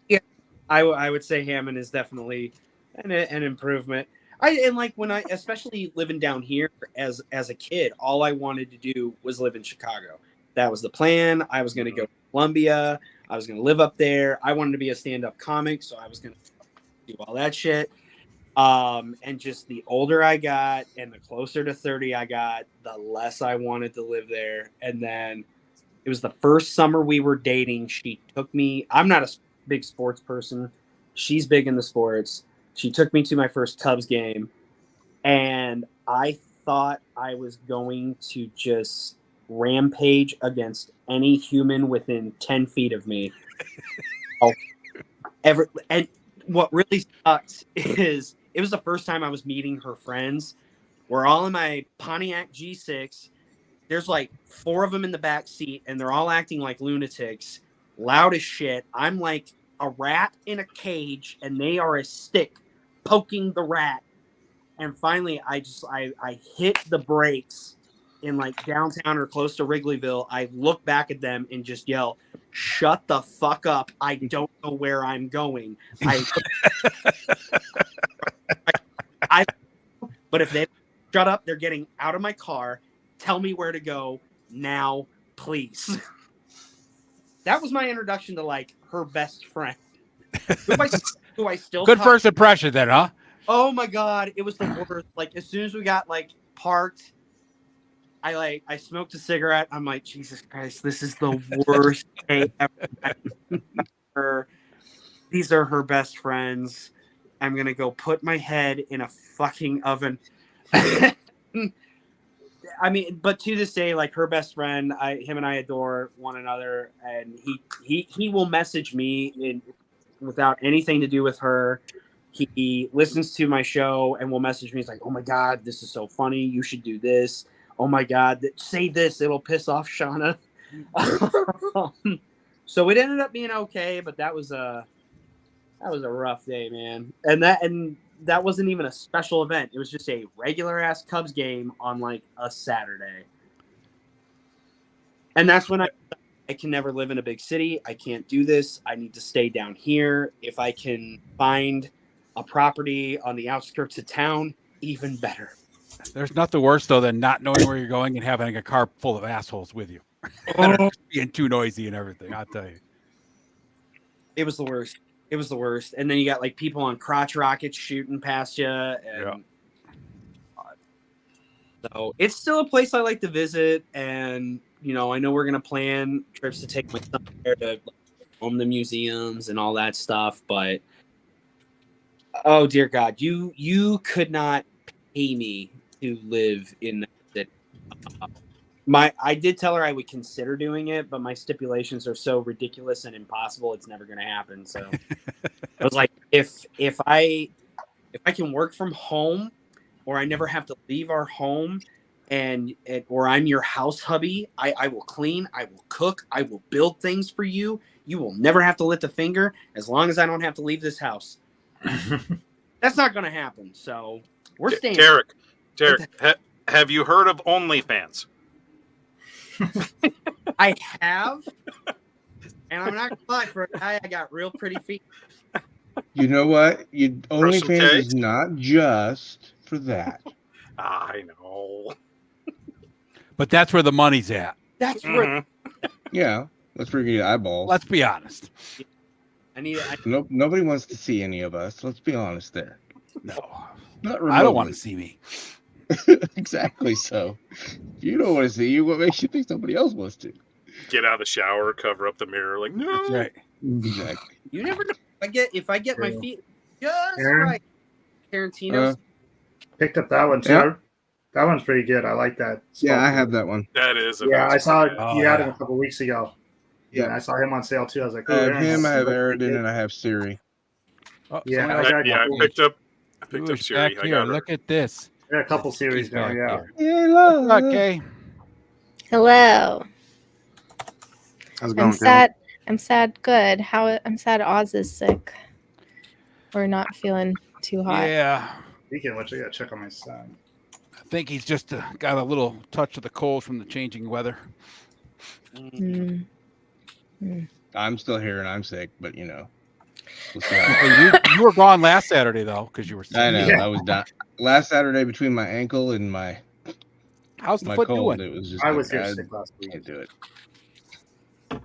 Yeah, I would say Hammond is definitely an improvement. And like when I, especially living down here as a kid, all I wanted to do was live in Chicago. That was the plan. I was going to go to Columbia. I was going to live up there. I wanted to be a stand-up comic, so I was going to do all that shit. And just the older I got and the closer to 30 I got, the less I wanted to live there. And then it was the first summer we were dating. She took me. I'm not a big sports person. She's big in the sports. She took me to my first Cubs game, and I thought I was going to just rampage against any human within 10 feet of me. And what really sucked is it was the first time I was meeting her friends. We're all in my Pontiac G6. There's like 4 of them in the back seat, and they're all acting like lunatics, loud as shit. I'm like a rat in a cage, and they are a stick poking the rat. And finally, I hit the brakes in like downtown or close to Wrigleyville, I look back at them and just yell, "Shut the fuck up. I don't know where I'm going." But if they shut up, they're getting out of my car. Tell me where to go now, please. That was my introduction to like her best friend, who I still Good talk. first impression, then, huh? Oh my god, it was the worst. Like as soon as we got like parked, I smoked a cigarette. I'm like, Jesus Christ, this is the worst day ever. These are her best friends. I'm gonna go put my head in a fucking oven. I mean, but to this day, like her best friend, him and I adore one another, and he will message me without anything to do with her. He listens to my show and will message me. He's like, "Oh my god, this is so funny. You should do this. Oh my god, say this. It'll piss off Shauna." So it ended up being okay, but that was a rough day, man. And that wasn't even a special event. It was just a regular ass Cubs game on like a Saturday. And that's when I can never live in a big city. I can't do this. I need to stay down here. If I can find a property on the outskirts of town, even better. There's nothing worse, though, than not knowing where you're going and having a car full of assholes with you. Being too noisy and everything, I'll tell you. It was the worst. It was the worst. And then you got like people on crotch rockets shooting past you. And so it's still a place I like to visit. And, you know, I know we're going to plan trips to take my son there to home the museums and all that stuff. But, oh, dear God, you could not pay me to live in that city. I did tell her I would consider doing it, but my stipulations are so ridiculous and impossible, it's never going to happen. So I was like, if I can work from home, or I never have to leave our home, or I'm your house hubby, I will clean, I will cook, I will build things for you. You will never have to lift a finger as long as I don't have to leave this house. That's not going to happen. So we're staying. Derek, have you heard of OnlyFans? I have, and I'm not gonna lie, for a guy, I got real pretty feet. You know what? OnlyFans tags? is not just for that. I know. But that's where the money's at. That's where. Yeah, that's where you get eyeballs. Let's be honest. Nope, nobody wants to see any of us. Let's be honest there. No, not I don't want to see me. Exactly. So, you don't want to see you. What makes you think somebody else wants to? Get out of the shower, cover up the mirror, like no. That's right. Exactly. You never know. If I get my feet just Aaron? right, Tarantino's. Picked up that one too. Yeah. That one's pretty good. I like that. Yeah, I have that one. That is. Yeah, I saw it. Oh, You had yeah. him a couple weeks ago. Yeah. And I saw him on sale too. I was like, I have Aaron, him, I have that's Aridin, pretty and I have Siri. Oh, Yeah, someone I else- got- I picked up Who's Siri. back I here? got her. Look at this. good. Yeah, a couple series He's now. back Yeah. here. Okay. Hello. How's it I'm going, sad. I'm sad. Good. I'm sad. Oz is sick. We're not feeling too hot. Yeah. Speaking of which, I gotta check on my son. I think he's just got a little touch of the cold from the changing weather. Mm. I'm still here and I'm sick, but you know. We'll see how Hey, you were gone last Saturday though, because you were sick. I know. Yeah. I was done. Last Saturday between my ankle and my How's the my foot cold, doing? it was just I like, was here sick last week. can't do it.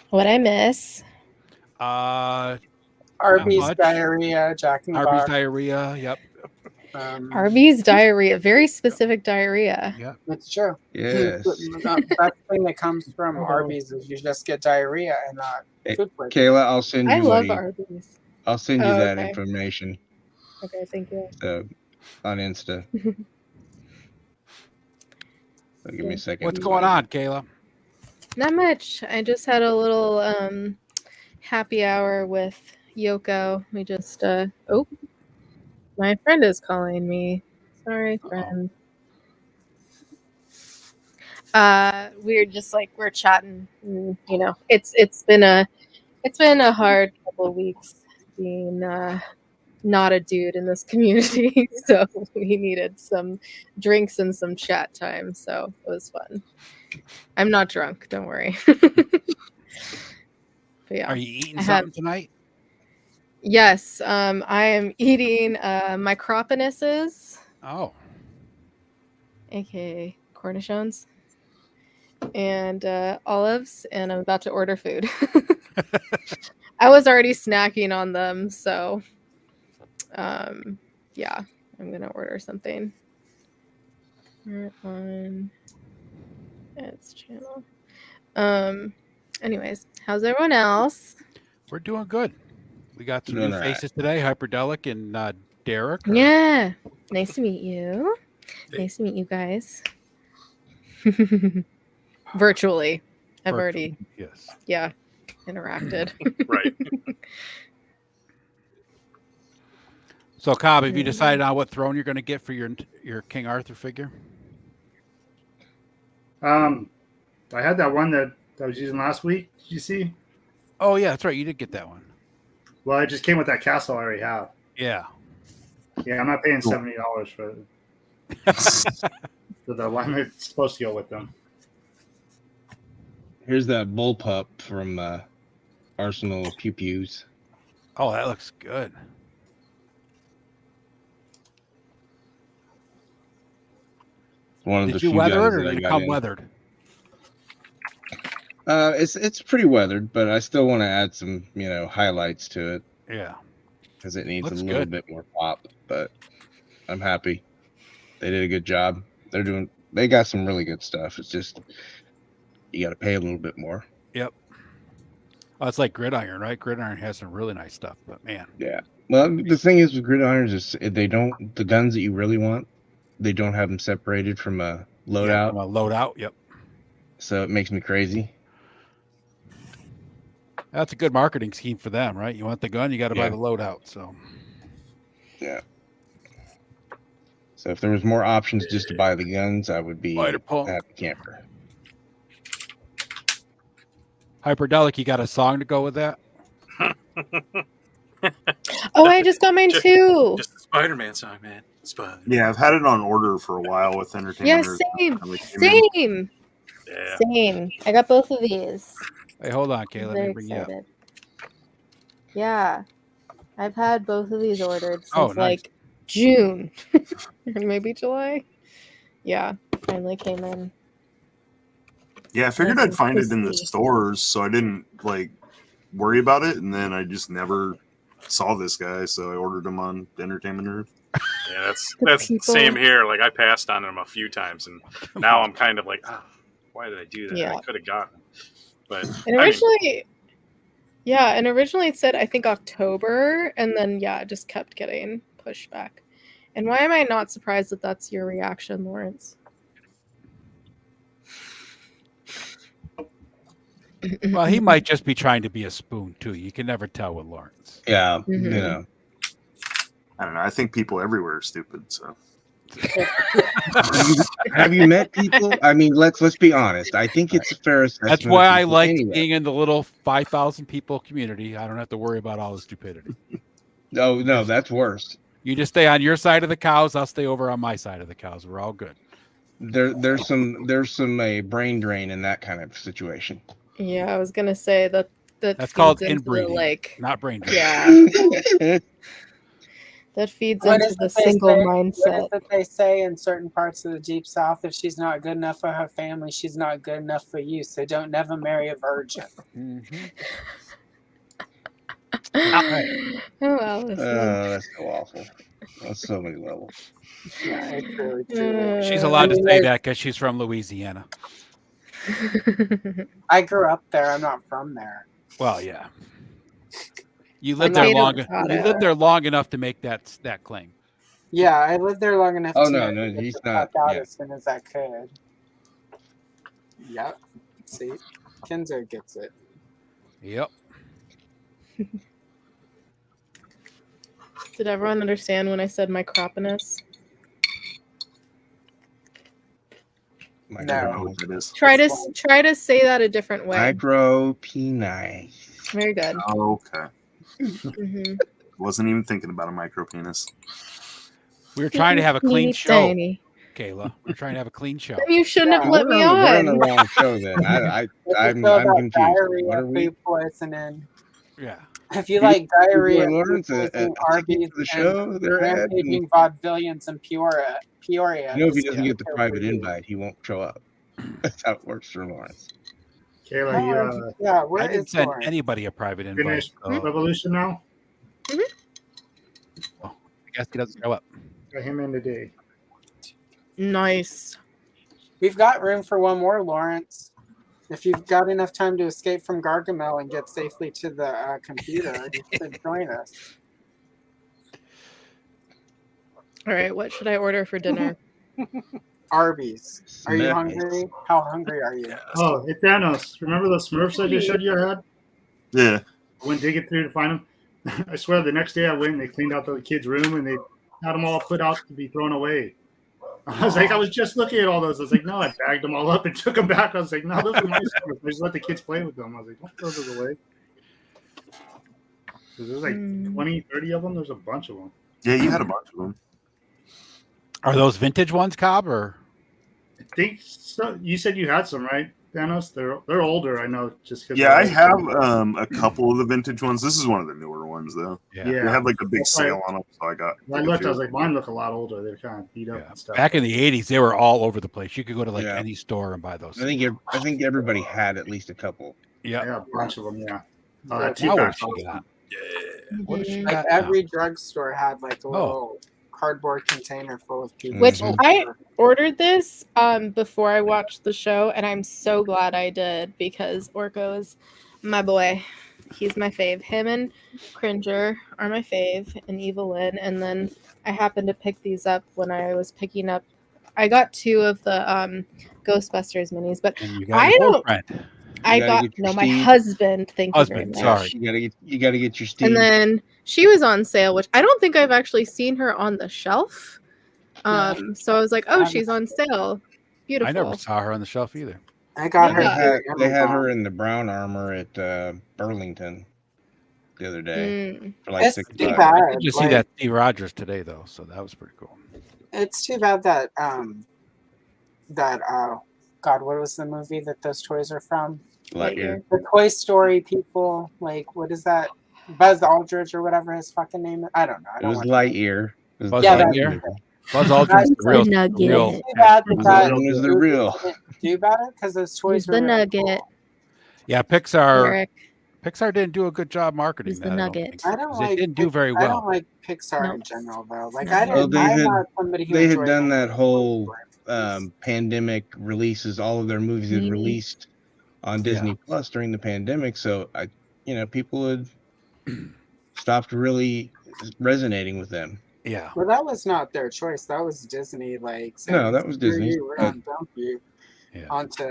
What I miss? Arby's much. diarrhea, Jack in the Arby's Box. diarrhea. Yep. Arby's diarrhea. Very specific diarrhea. Yep. That's true. Yes. That's the thing that comes from Arby's is you just get diarrhea and not Hey, food poisoning. Kayla, I'll send you I love a- Arby's. I'll send you Oh, that okay. information Okay, thank you. on Insta. So give me a second. What's going on, Kayla? Not much. I just had a little happy hour with Yoko. We just oh, my friend is calling me. Sorry, friend. We're chatting. And, you know, it's been a hard couple of weeks being not a dude in this community, so we needed some drinks and some chat time. So it was fun. I'm not drunk, don't worry. But yeah, Are you eating I had- something tonight? yes, I am eating microponuses, Oh, aka cornichons, and olives, and I'm about to order food. I was already snacking on them, so yeah, I'm gonna order something. We're on Ed's channel. Anyways, how's everyone else? we're doing good. We got some Doing new all right. faces today. Hyperdelic and Derek. Yeah, nice to meet you. Nice to meet you guys. Virtually. I've already, Yes. yeah, interacted. Right. So, Cobb, have you decided on what throne you're going to get for your King Arthur figure? I had that one that I was using last week. Did you see? Oh, yeah, that's right. You did get that one. Well, it just came with that castle I already have. Yeah. Yeah, I'm not paying $70 for the one that's supposed to go with them. Here's that bullpup from Arsenal Pew Pews. Oh, that looks good. One of Did the you few weather guns it, or that I did it got come in. weathered? It's pretty weathered, but I still want to add some highlights to it Yeah. because it needs Looks a little good. bit more pop. But I'm happy. They did a good job. They got some really good stuff. It's just you got to pay a little bit more. Yep. Oh, it's like Gridiron, right? Gridiron has some really nice stuff, but man. Yeah. Well, the thing is with gridirons is the guns that you really want, they don't have them separated from a loadout. Yeah, from a loadout. Yep. So it makes me crazy. That's a good marketing scheme for them, right? You want the gun, you got to buy Yeah. the loadout. So. Yeah. So if there was more options just to buy the guns, I would be a happy camper. Hyperdelic, you got a song to go with that? Oh, I just got mine too. Just the Spider-Man song, man. Spider. Yeah, I've had it on order for a while with Entertainment. Yeah, Earth. same. Finally came in. Same. Yeah. Same. I got both of these. Hey, hold on, I'm Kayla. Let very me bring you up. excited. Yeah. I've had both of these ordered since Oh, nice. like June. Or maybe July. Yeah. Finally came in. Yeah, I figured Nice I'd find and it in the crispy. stores, so I didn't worry about it, and then I just never saw this guy, so I ordered him on Entertainment Earth. Yeah, that's people- same here. Like I passed on him a few times, and now I'm kind of like, why did I do that? Yeah. I could have gotten him. But And originally, and originally it said I think October, and then it just kept getting pushed back. And why am I not surprised that that's your reaction, Lawrence? Well, he might just be trying to be a spoon too. You can never tell with Lawrence. Yeah, Mhm. I don't know. I think people everywhere are stupid, so. Have you met people? I mean, let's be honest. I think it's a fair assessment. That's why of I people like anyway. being in the little 5,000 people community. I don't have to worry about all the stupidity. Oh no, that's worse. You just stay on your side of the cows. I'll stay over on my side of the cows. We're all good. There's some brain drain in that kind of situation. Yeah, I was gonna say that's That's called feeds into the, inbreeding, like, not brain drain. yeah, that feeds What into is the it they single say- mindset. What is it they say in certain parts of the Deep South? If she's not good enough for her family, she's not good enough for you. So don't never marry a virgin. Oh well, That's so awful. On so many levels. Yeah, it's really true. She's allowed to say that because she's from Louisiana. I grew up there. I'm not from there. Well, yeah. You I'm lived not there native long. about You it. lived there long enough to make that claim. Yeah, I lived there long enough Oh, to no, get he's the not, fuck out yeah. as soon as I could. Yep. See, Kenzo gets it. Yep. Did everyone understand when I said microponus? No. Try to say that a different way. Micro penis. Very good. Okay. hmm Wasn't even thinking about a micro penis. We were trying to have a clean Teeny show, tiny. Kayla. We were trying to have a clean show. Then you shouldn't have Yeah. let me We're on the on. wrong show then. It's I'm about confused. What diarrhea, are we? food poisoning. Yeah. If you like diarrhea, food Lawrence, a poisoning, ticket Arby's, to the and show they're at. And, rampaging vaudevillians in Peoria, if he this doesn't get the year, private please. invite, he won't show up. That's how it works for Lawrence. Kayla, you Yeah, I where didn't is send Lauren? anybody a private invite. finished So Revolution now? I guess he doesn't show up. Got him in today. Nice. We've got room for one more, Lawrence. If you've got enough time to escape from Gargamel and get safely to the computer, you should join us. All right, what should I order for dinner? Arby's. Are you Smack hungry? How hungry are you? Oh, it's Thanos. Remember the Smurfs I just showed you I had? Yeah. I went digging through to find them. I swear the next day I went and they cleaned out the kid's room and they had them all put out to be thrown away. I was like, I was just looking at all those. I was like, no, I bagged them all up and took them back. I was like, no, those are my Smurfs. I just let the kids play with them. I was like, don't throw those away. There's like 20, 30 of them. There's a bunch of them. Yeah, you had a bunch of them. Are those vintage ones, Cobb, or? I think so. You said you had some, right, Thanos? They're older, I know. Just Yeah, I have a couple of the vintage ones. This is one of the newer ones, though. Yeah. They had like a big sale on them, so I got. When I looked, I was like, mine look a lot older. They're kind of beat up and stuff. Back in the 80s, they were all over the place. You could go to like Yeah. any store and buy those. I think everybody had at least a couple. Yeah. Yeah, a bunch of them, yeah. Yeah. Two Now what packs. she got? What does she Like got now? every drugstore had like a little cardboard container full of people. Which I ordered this before I watched the show, and I'm so glad I did because Orko is my boy. He's my fave. Him and Cringer are my fave, and Evelyn. And then I happened to pick these up when I was picking up. I got 2 of the Ghostbusters minis, but And you got I your don't. boyfriend. I gotta got get your no, my Steve. husband. Thank you Husband, very much. sorry. You gotta get your Steve. And then she was on sale, which I don't think I've actually seen her on the shelf. So I was like, oh, she's on sale. Beautiful. I never saw her on the shelf either. I got her. They had her in the brown armor at Burlington the other day for like It's $6. too I bad. did just see Like, that Steve Rogers today, though, so that was pretty cool. it's too bad that God, what was the movie that those toys are from? Lightyear. The Toy Story people. Like, what is that? Buzz Aldridge or whatever his fucking name is. I don't know. I It don't was watch Lightyear. It was Buzz Yeah, Lightyear. Buzz Aldrin's the real. The Nugget. real It's too bad that that One is the movie real. didn't do better because those toys He's were the really Nugget. cool. Yeah, Pixar. Eric. Pixar didn't do a good job marketing He's the that. Nugget. I don't 'cause like. it didn't do very I don't well. like Pixar No. in general, though. Like, No. I Well, didn't. I'm not somebody who they had enjoyed done them. that whole pandemic releases. All of their movies had Mhm. released on Disney Plus during the pandemic, so people had stopped really resonating with them. Yeah. Well, that was not their choice. That was Disney. Like, saying, No, that was "Screw Disney, you, we're but- gonna dump you Yeah. onto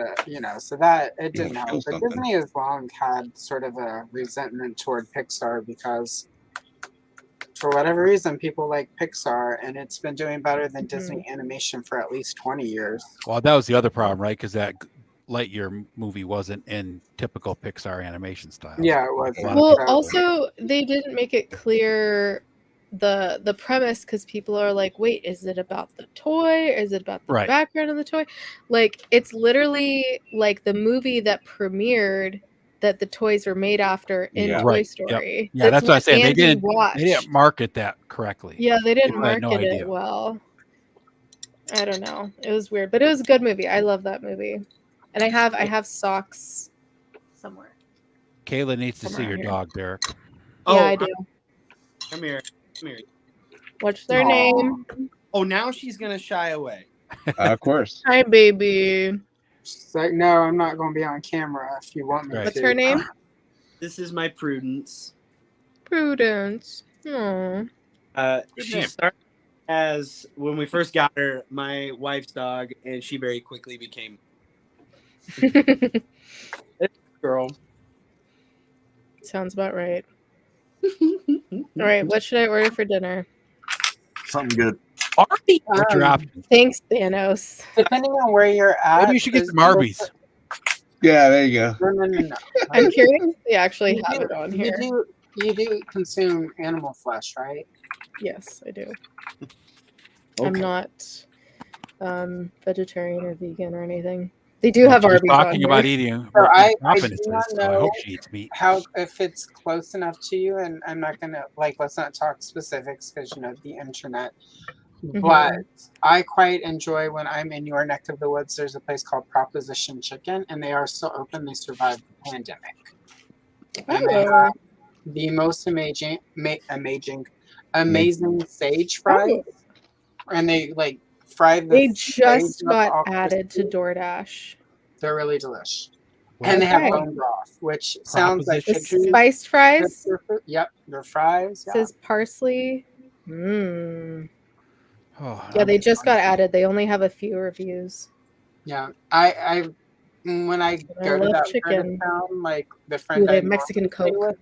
so that it You didn't know, help. feel But something. Disney has long had sort of a resentment toward Pixar because, for whatever reason, people like Pixar, and it's been doing better than Disney animation for at least 20 years. Well, that was the other problem, right? Because that Lightyear movie wasn't in typical Pixar animation style. Yeah, it was. A lot of Well, people- also they didn't make it clear the premise because people are like, wait, is it about the toy? Is it about the Right. background of the toy? Like, it's literally like the movie that premiered that the toys were made after in Yeah. Toy Right. Story. Yeah, that's what I said. They Andy didn't. watched. They didn't market that correctly. Yeah, they didn't People had market no it idea. well. I don't know. It was weird, but it was a good movie. I love that movie, and I have socks somewhere. Kayla needs to see Somewhere your around here. dog, Derek. Yeah, I do. Come here. Come here. What's their name? Oh, now she's gonna shy away. Of course. Hi, baby. She's like, no, I'm not going to be on camera if you want me Right. to. What's her name? This is my Prudence. Prudence. Aww. She name. started as when we first got her, my wife's dog, and she very quickly became a girl. Sounds about right. All right, what should I order for dinner? Something good. Arby's. What's your Um, option? Thanks, Thanos. Depending on where you're at. Maybe you should get there's- some Yeah, there you go. No. I'm curious if they actually You have do- it on you here. You do consume animal flesh, right? Yes, I do. I'm Okay. not vegetarian or vegan or anything. They do have She's Arby's talking on about here. eating So what I do confidence not is, so I know hope she eats meat. how if it's close enough to you, and I'm not gonna let's not talk specifics because the internet. But I quite enjoy when I'm in your neck of the woods. There's a place called Proposition Chicken, and they are still open. They survived the pandemic, and they have the most amazing sage fries, and they fry the They sage just up got all added to crispy. DoorDash. They're really delicious. What And they have Okay. bone broth, which sounds like The Proposition chicken? spiced fries. Yep, they're fries. It Yeah. says parsley. Mmm. Oh, Yeah, they just got added. They only have a few reviews. Yeah, I when I I go to love that chicken. part of town, like the Ooh, friend they I have Mexican normally stay Coke. with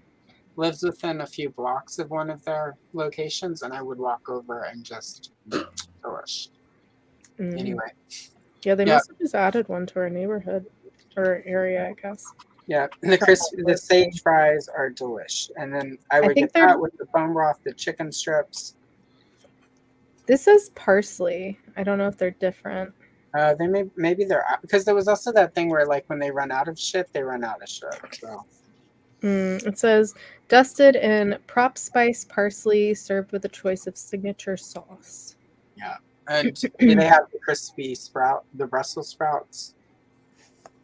lives within a few blocks of one of their locations, and I would walk over and just delish. Mm. Anyway, Yeah, they Yeah. must have just added one to our neighborhood or area, I guess. yeah, the sage fries are delish, and then I would think get they're- that with the bone broth, the chicken strips. This says parsley. I don't know if they're different. They maybe they're because there was also that thing where when they run out of shit, they run out of shit. So. It says dusted in prop spice parsley, served with a choice of signature sauce. Yeah, and do they have the crispy the Brussels sprouts?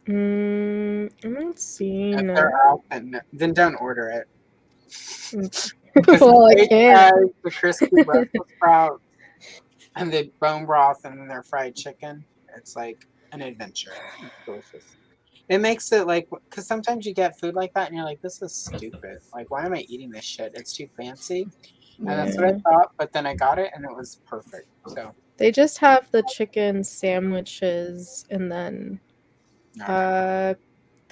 I'm not seeing If it. they're out, then don't order it. Well, I They can't. have the crispy Brussels sprouts and the bone broth and then their fried chicken. It's like an adventure. It's delicious. It makes it because sometimes you get food like that and you're like, this is stupid. Like, why am I eating this shit? It's too fancy. And that's what I Yeah. thought, but then I got it and it was perfect. So They just have the chicken sandwiches and then the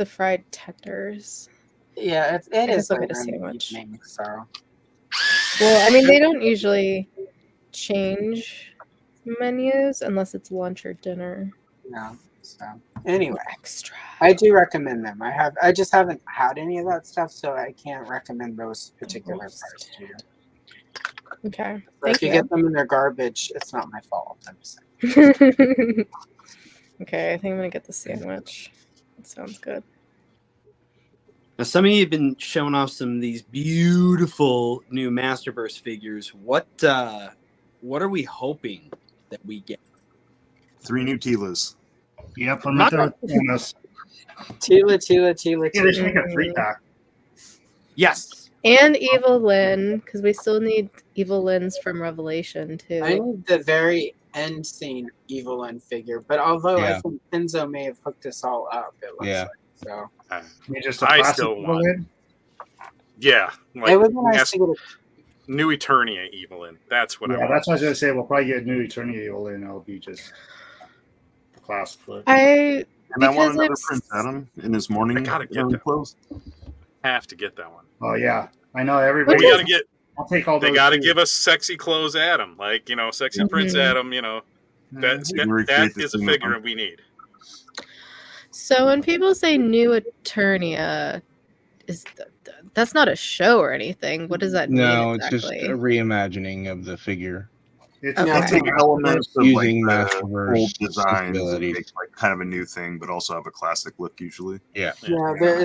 fried tenders. yeah, it I is guess I'll get a later in the sandwich. evening, so Well, I mean, they don't usually change menus unless it's lunch or dinner. yeah. So anyway, Extra. I do recommend them. I just haven't had any of that stuff, so I can't recommend those particular parts to you. Okay. But if you get them in their garbage, it's not my fault. I'm just saying. Okay, I think I'm gonna get the sandwich. That sounds good. Now, some of you have been showing off some of these beautiful new Masterverse figures. What are we hoping that we get? 3 new Tilas. Yep, I'm right there with Thanos. Tila. Yeah, they should make a 3-pack. Yes. And Evil Lynn, because we still need Evil Lynn's from Revelation too. I need the very end scene Evil Lynn figure, but although I think Enzo may have hooked us all up, it looks like so. I still want. Yeah, It would be nice to get New Eternia Evelyn. That's what I want. That's what I was gonna say. We'll probably get New Eternity Evil, and it'll be just the class flip. And I want another Prince Adam in his morning I gotta get that. clothes. Have to get that one. Oh yeah, I know everybody. We gotta get. I'll take all those. They gotta too. give us sexy clothes Adam, sexy Prince Adam. That is a figure we need. So when people say New Eternia, that's not a show or anything. What does that mean? No, exactly? it's just a reimagining of the figure. It's They'll take elements of using the Masterverse old designs and abilities. make kind of a new thing, but also have a classic look usually. Yeah.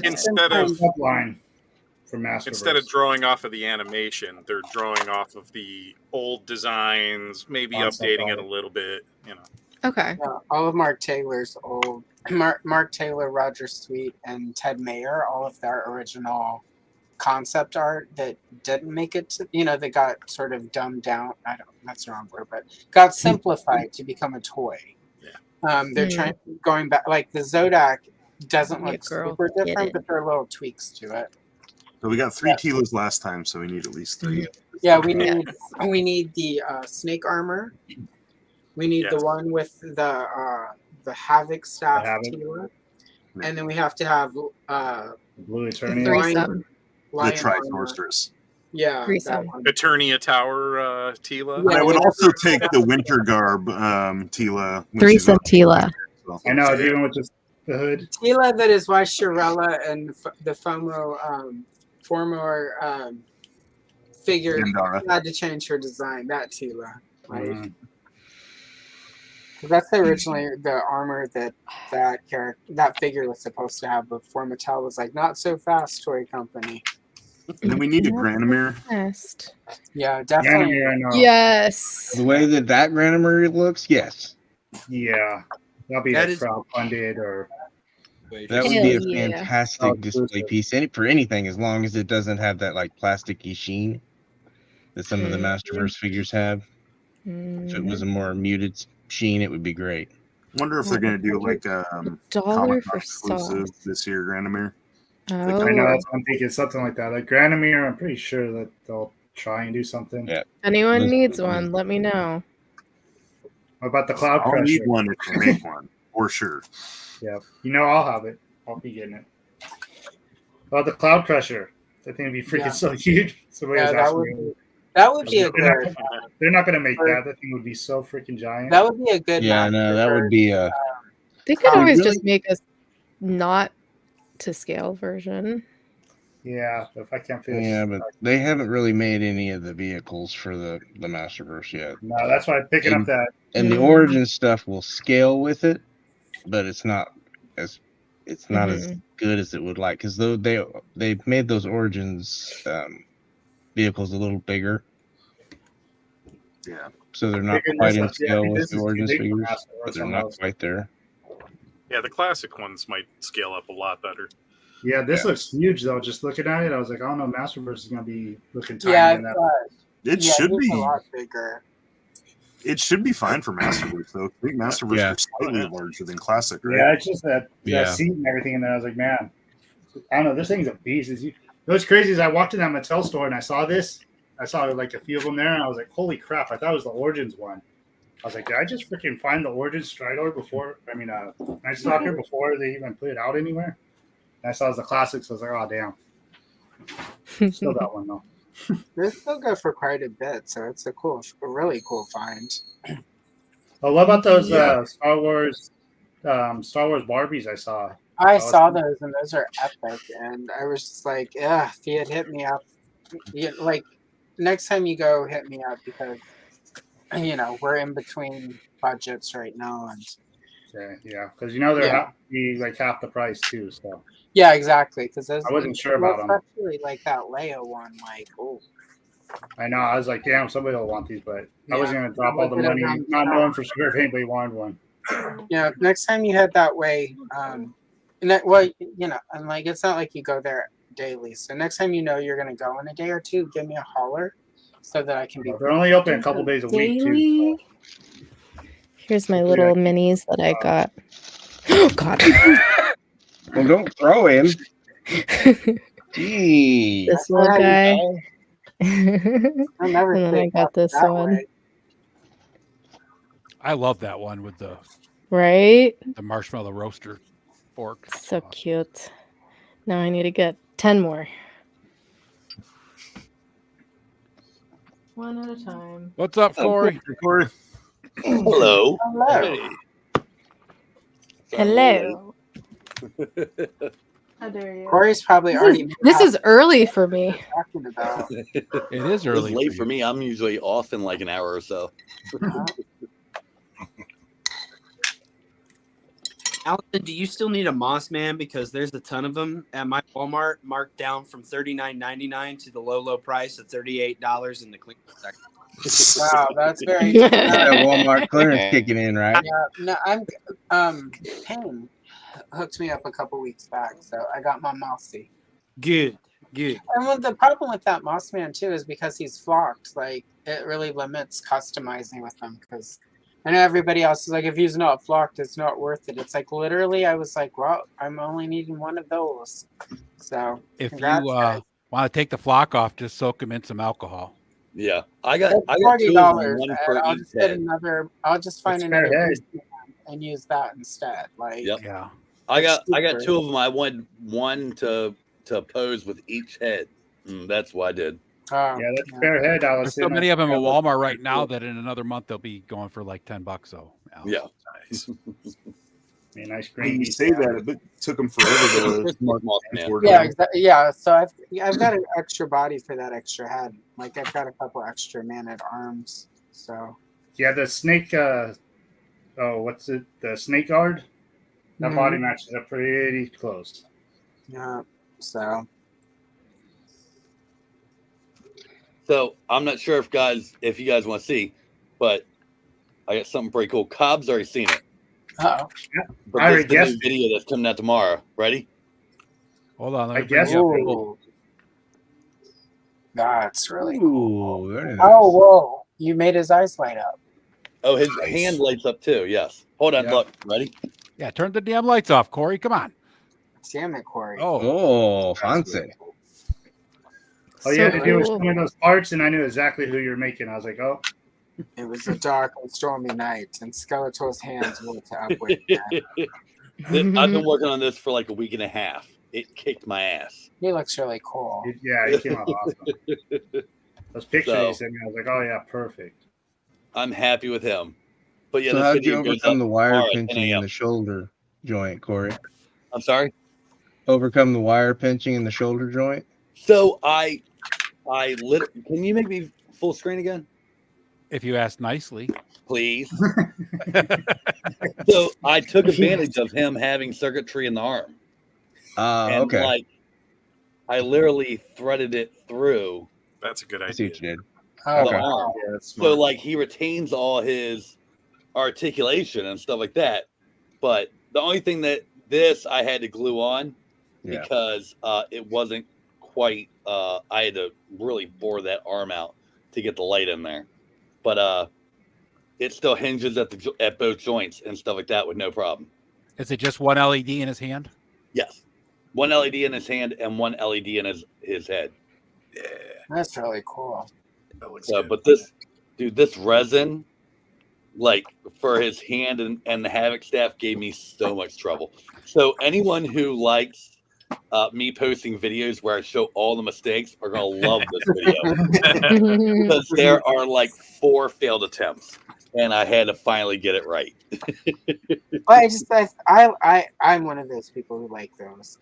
Instead of line for Masterverse. Instead of drawing off of the animation, they're drawing off of the old designs, maybe updating it a little bit. Okay. all of Mark Taylor's old Mark Taylor, Roger Sweet, and Ted Mayer, all of their original concept art that didn't make it to, they got sort of dumbed down. That's the wrong word, but got simplified to become a toy. Yeah. They're going back, like the Zodak doesn't look girl, super get different, it. but there are little tweaks to it. So we got 3 Tilas last time, so we need at least 3. Yeah, we need the snake armor. We need the one with the Havoc staff Tila. And then we have to have Blue Eternia. Threesome. The Trisorceress. Yeah. Threesome. Eternia Tower Tila. And I would also take the Winter Garb Tila. Threesome Tila. I know, even with just the hood. Tila, that is why Shirella and the FOMO former figure Gandara. had to change her design. That Tila, like. 'Cause that's originally the armor that figure was supposed to have before Mattel was like, not so fast, toy company. And then we need a Granomir. Best. Yeah, definitely. Granomir, I know. Yes. The way that Granomir looks, yes. Yeah. That'll be That like is- crowdfunded or That would be a Hell yeah. fantastic Oh, display piece for anything, as long as it doesn't have that like plasticky sheen that some of the Masterverse figures have. If it was a more muted sheen, it would be great. Wonder if they're gonna do like $1 Comic-Con for exclusive sauce. this year, Granomir. I know Oh, that's what I'm thinking, something like that. Like Granomir, I'm pretty sure that they'll try and do something. Yeah. anyone Those- needs one, let me know. What about the Cloud I'll Crusher? need one if they make one, for sure. Yeah, I'll have it. I'll be getting it. About the Cloud Crusher, that thing would be freaking so huge. Somebody was Yeah, asking me. that would be a They're good. They're not gonna make that. That thing would be so freaking giant. That would be a good. Yeah, no, that would be a. They could Um, always really- just make a not to scale version. Yeah, if I can't finish. Yeah, but they haven't really made any of the vehicles for the Masterverse yet. No, that's why I'm picking up that. And the Mhm. Origin stuff will scale with it, but it's not as good as it would like, because they made those Origins vehicles a little bigger, Yeah. so they're not Bigger than quite this in one. Yeah, I scale think with this the is too Origins big for figures, Master or but they're something not else. quite there. Yeah, the classic ones might scale up a lot better. Yeah, this Yeah. looks huge though. Just looking at it, I was like, oh no, Masterverse is gonna be looking tiny. Yeah, in that. It yeah, should it's be. a lot bigger. It should be fine for Masterverse though. I think Masterverse Yeah. are slightly larger than Classic, right? Yeah, it's just that Yeah. seat and everything in there. I was like, man, I don't know. This thing's a beast. What's crazy is I walked in that Mattel store and I saw this. I saw like a few of them there, and I was like, holy crap! I thought it was the Origins one. I was like, did I just freaking find the Origins Stridor before? I mean, Night Stalker before they even put it out anywhere. And I saw it was the classics. So I was like, oh damn. Still got one though. They still go for quite a bit, so it's a really cool find. Oh, what about those Yeah. Star Wars Barbies I saw? I Awesome. saw those, and those are epic. And I was just like, yeah, if you had hit me up, like next time you go, hit me up, because we're in between budgets right now, and Yeah, because they're Yeah. be like half the price too. So yeah, exactly. Because I wasn't sure about 'em. especially like that Leia one. Like, oh, I know I was like, damn, somebody will want these, but I wasn't gonna drop I all the would've money, done not that. knowing for sure if anybody wanted one. yeah. Next time you head that way, and and like it's not like you go there daily. So next time you're gonna go in a day or two, give me a holler so that I can be. They're only open a couple days a week too. Daily. Here's my Hopefully little minis that I got. Oh God. Well, don't throw him. Gee. This little guy. I never. And then I think got this that one. way. I love that one with the Right? marshmallow roaster fork. So cute. Now I need to get 10 more. One at a time. What's up, Corey? Corey. Hello. Hello. Hello. How dare you? Corey's probably already. This is early for me. talking about. It is early. It's late for for you. me. I'm usually off in like an hour or so. Allison, do you still need a Moss Man? Because there's a ton of them at my Walmart, marked down from $39.99 to the low price of $38 in the clean section. Wow, that's very. That Walmart clearance kicking in, right? Yeah, no, Payne hooked me up a couple weeks back, so I got my Mossy. Good. And the problem with that Moss Man too is because he's flocked. Like it really limits customizing with them because I know everybody else is like, if he's not flocked, it's not worth it. It's like literally, I was like, well, I'm only needing one of those. So If you congrats, guys. want to take the flock off, just soak them in some alcohol. Yeah, I got That's two of them, $40. one and for I'll each just get head. another. I'll just find It's another fair piece and use that instead. Like, Yep. Yeah. I got Super. two of them. I wanted one to pose with each head. That's what I did. oh, Yeah, that's fair head, Allison. There's so many of them at Walmart right now that in another month they'll be going for like $10. So Yeah. I mean, nice When green. you say that, it took them forever to Smart Mothman. work Yeah, out. exactly. Yeah, so I've got an extra body for that extra head. Like I've got a couple extra man-at arms. So Yeah, the snake. What's it? The snake guard. That body matches up pretty close. yeah, so So I'm not sure if you guys want to see, but I got something pretty cool. Cobb's already seen it. uh-oh. But I this already is the new guessed it. video that's coming out tomorrow. Ready? Hold on. Let I me bring guess. you up. Ooh, that's really cool. Ooh, very nice. Oh, whoa! You made his eyes light up. Oh, his Nice. hand lights up too. Yes. Hold on. Yeah. Look. Ready? Yeah, turn the damn lights off, Corey. Come on. Damn it, Corey. Oh, fancy. All you had to do was show me those parts, and I knew exactly who you're making. I was like, oh, It was a dark and stormy night, and Skeletor's hands were to upward. I've been working on this for like a week and a half. It kicked my ass. He looks really cool. yeah, he came out awesome. Those pictures So- you sent me, I was like, oh yeah, perfect. I'm happy with him. But yeah, So this how'd you video goes overcome up the wire tomorrow at 10 pinching in a.m. the shoulder joint, Corey? I'm sorry. Overcome the wire pinching in the shoulder joint? So can you make me full screen again, If you ask nicely. please? So I took advantage of him having circuitry in the arm. And Okay. like I literally threaded it through That's a good I see idea. what you did. Oh, the Okay. arm. Yeah, that's So smart. like he retains all his articulation and stuff like that. But the only thing that I had to glue on Yeah. because it wasn't quite I had to really bore that arm out to get the light in there. But it still hinges at both joints and stuff like that with no problem. Is it just one LED in his hand? Yes. One LED in his hand and one LED in his head. Yeah, that's really cool. that looks So, good. but this resin, like for his hand and the Havoc staff, gave me so much trouble. So anyone who likes me posting videos where I show all the mistakes are gonna love this video because there are like 4 failed attempts, and I had to finally get it right. I'm one of those people who like those.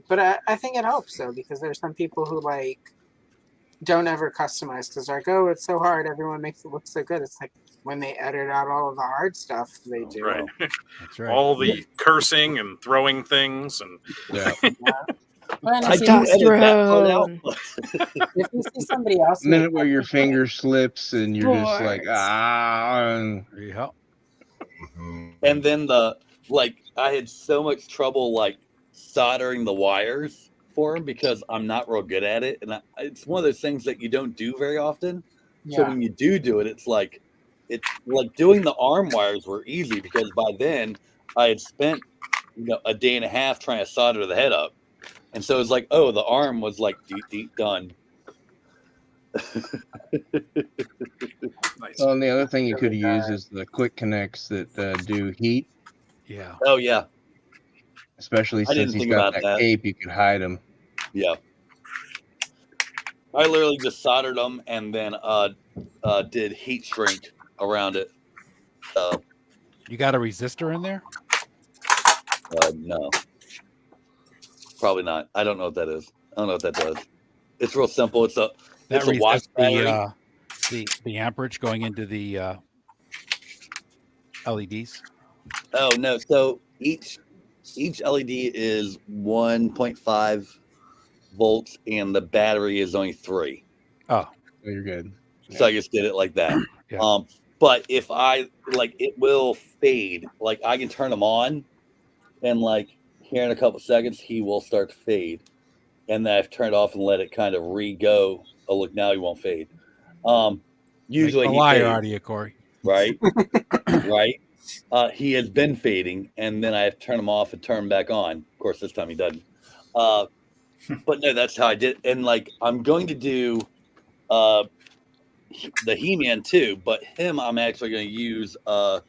But I think it helps though because there's some people who like don't ever customize because they're like, oh, it's so hard. Everyone makes it look so good. It's like when they edit out all of the hard stuff, they do. Right. That's right. All the cursing and throwing things and Yeah. Well, I if do edit that part out. you see somebody else, The minute make where that your look finger slips and you're just like, Sports. and Yeah. And then I had so much trouble like soldering the wires for him because I'm not real good at it, and it's one of those things that you don't do very often. So yeah. when you do it, it's like doing the arm wires were easy because by then I had spent a day and a half trying to solder the head up, and so it's like, oh, the arm was like deep done. nice. the other thing you could use is the quick connects that do heat, Yeah. Oh yeah, especially I since didn't he's think got about that that. cape. You could hide him. yeah. I literally just soldered them and then did heat shrink around it. You got a resistor in there? No, probably not. I don't know what that is. I don't know what that does. It's real simple. It's a watch resists battery. the amperage going into the LEDs. Oh no! So each LED is 1.5 volts, and the battery is only 3. Oh, You're good. So I just did it like that. Yeah. But if I it will fade. Like I can turn them on, and like here in a couple seconds, he will start to fade, and then I've turned it off and let it kind of re-go. Oh look, now he won't fade. Usually make a he liar fades, out of you, Corey. right? Right. He has been fading, and then I have to turn him off and turn him back on. Of course, this time he doesn't. But no, that's how I did. And like, I'm going to do the He-Man too, but him I'm actually going to use the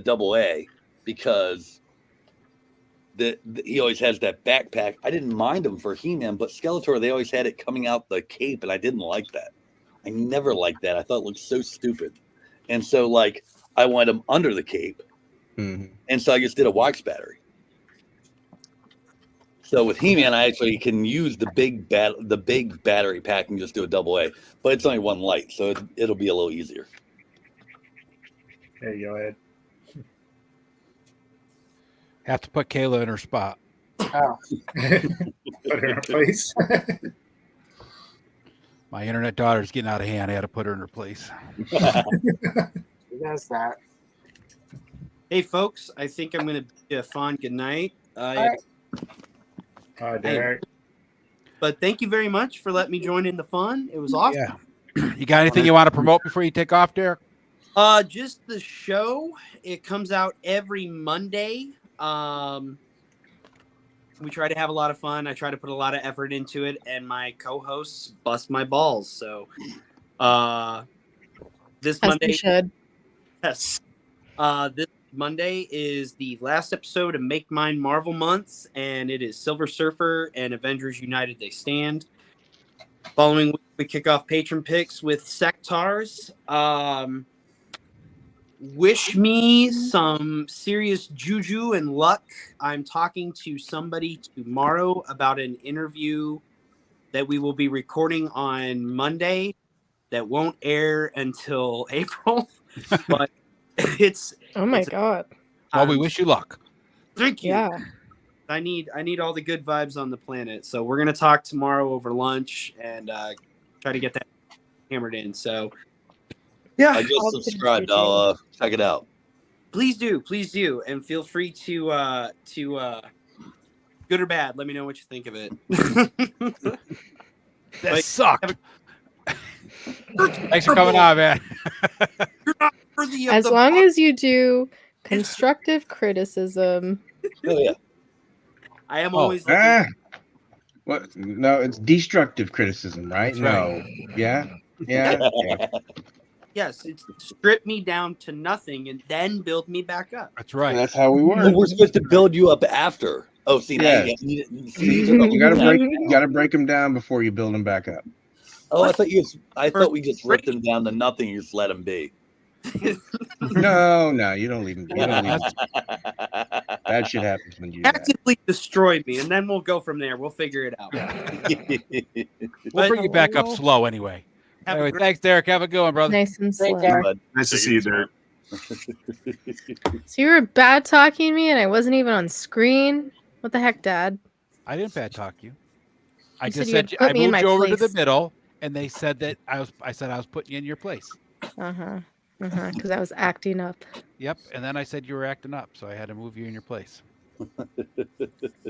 double A because he always has that backpack. I didn't mind him for He-Man, but Skeletor, they always had it coming out the cape, and I didn't like that. I never liked that. I thought it looked so stupid. And so like I wanted him under the cape, Mhm. And so I just did a wax battery. So with He-Man, I actually can use the big battery pack and just do a double A, but it's only one light, so it'll be a little easier. There you go, Ed. Have to put Kayla in her spot. Oh, Put her in her place. My internet daughter's getting out of hand. I had to put her in her place. who does that? Hey, folks, I think I'm going to bid a fond good night. right. Derek. But thank you very much for letting me join in the fun. It was awesome. Yeah. You got anything you want to promote before you take off, Derek? Just the show. It comes out every Monday. We try to have a lot of fun. I try to put a lot of effort into it, and my co-hosts bust my balls. So, this As Monday, we should. yes, this Monday is the last episode of Make Mine Marvel Months, and it is Silver Surfer and Avengers United They Stand. Following week, we kick off patron picks with Sectars. Wish me some serious juju and luck. I'm talking to somebody tomorrow about an interview that we will be recording on Monday that won't air until April. But it's Oh my god. Well, we wish you luck. Thank you. Yeah. I need all the good vibes on the planet. So we're gonna talk tomorrow over lunch and try to get that hammered in. So yeah, I just subscribed. I'll check it out. please do, and feel free to good or bad, let me know what you think of it. That sucked. Thanks for coming on, man. You're not worthy of As the long box. as you do constructive criticism. Oh yeah. I am Oh. always looking. What? No, it's destructive criticism, right? That's no. right. Yeah. Yeah. Yeah. Yes, it's strip me down to nothing and then build me back up. That's right. That's how we Oh, work. we're supposed to build you up after. Oh, see, now Yes. You gotta break them down before you build them back up. Oh, I thought we just ripped them down to nothing. You just let them be. No, you don't leave them. You don't leave 'em. Bad shit happens when you do that. Actively destroy me, and then we'll go from there. We'll figure it out. We'll bring you back up slow anyway. Have a Anyway, great- thanks, Derek. Have a good one, brother. Nice and slow. Nice to see you, Derek. So you were bad talking me and I wasn't even on screen? What the heck, Dad? I didn't bad talk you. I You just said you said had put I me in moved my you over to the place. middle, and they said that I said I was putting you in your place. Because I was acting up. Yep, and then I said you were acting up, so I had to move you in your place.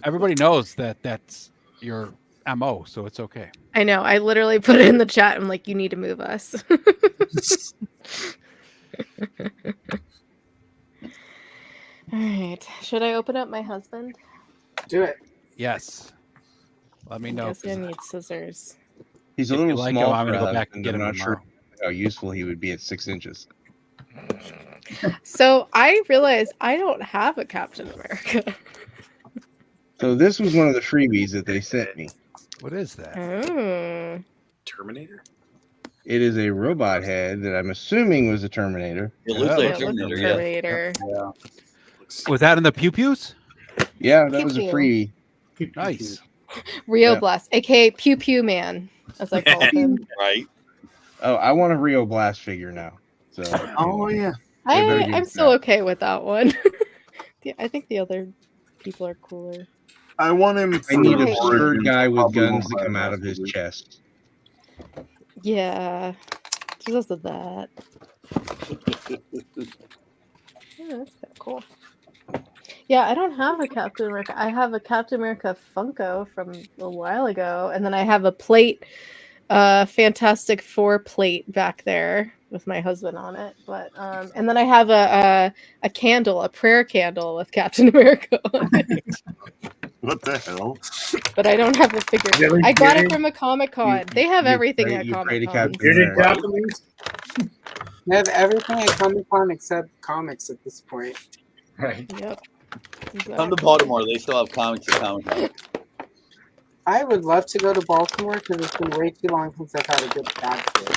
Everybody knows that that's your MO, so it's okay. I know. I literally put it in the chat. I'm like, you need to move us. All right. Should I open up my husband? Do it. Yes. Let me I know. guess I need scissors. He's a If you little like him, small I'm for gonna go us, back and and get I'm him not sure tomorrow. how useful he would be at 6 inches. So I realized I don't have a Captain America. So this was one of the freebies that they sent me. What is that? Oh. Terminator? It is a robot head that I'm assuming was a Terminator. It looks Yeah, like Yeah, it looks Terminator, like yeah. Terminator. Was that in the pew pews? Yeah, that was a Pew-pew. free. Nice. Rio Yeah. Blast, aka Pew Pew Man, as I call him. Right. Oh, I want a Rio Blast figure now. So Oh yeah. They better give I'm us still that. okay with that one. I think the other people are cooler. I want him. I need a Right. bird guy with Probably guns won't to buy come that out of his figure. chest. Yeah, just of that. Yeah, that's kind of cool. Yeah, I don't have a Captain America. I have a Captain America Funko from a while ago, and then I have a plate, Fantastic Four plate back there with my husband on it. But and then I have a candle, a prayer candle with Captain America on it. What the hell? But I don't have a figure. Really, I got it really? from a Comic-Con. They have everything at you pray to Comic-Con. Captain Bearded America. Japanese? They have everything at Comic Con except comics at this point. Right. Yep. Come to Exactly. Baltimore. They still have comics at Comic Con. I would love to go to Baltimore because it's been way too long since I've had a good bad trip.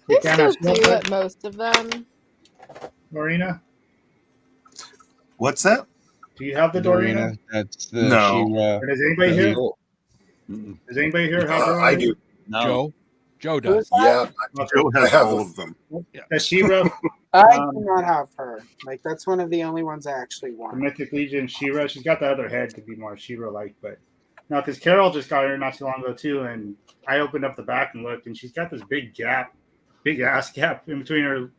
They Damn, still it's not do bad. at most of them. Marina? What's that? Do you have the Dorina. Dorina? That's the No. She-Ra. Or does anybody here? Cool. Does anybody here have Dorina? I do. No. Joe does. Yeah, Joe I has have all them. of them. The She-Ra, I do not have her. Like that's one of the only ones I actually the want. Mythic Legion She-Ra. She's got the other head to be more She-Ra like, but no, because Carol just got her not too long ago too, and I opened up the back and looked, and she's got this big gap, big ass gap in between her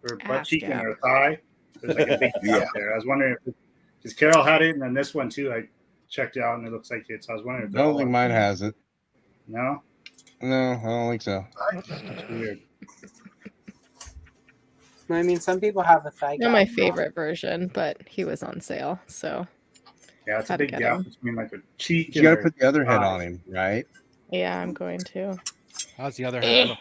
butt Ass cheek and gap. her thigh. There's like a big Yeah. gap there. I was wondering if because Carol had it, and then this one too. I checked out, and it looks like it's. I was wondering I if they're don't all think mine has it. no. No, I don't think so. That's weird. I mean, some people have a thigh. Not my gap. favorite version, but he was on sale, so Yeah, it's a Had to big get gap him. between like a cheek. You and got to her put the other head thigh. on him, right? yeah, I'm going to. How's the other head look?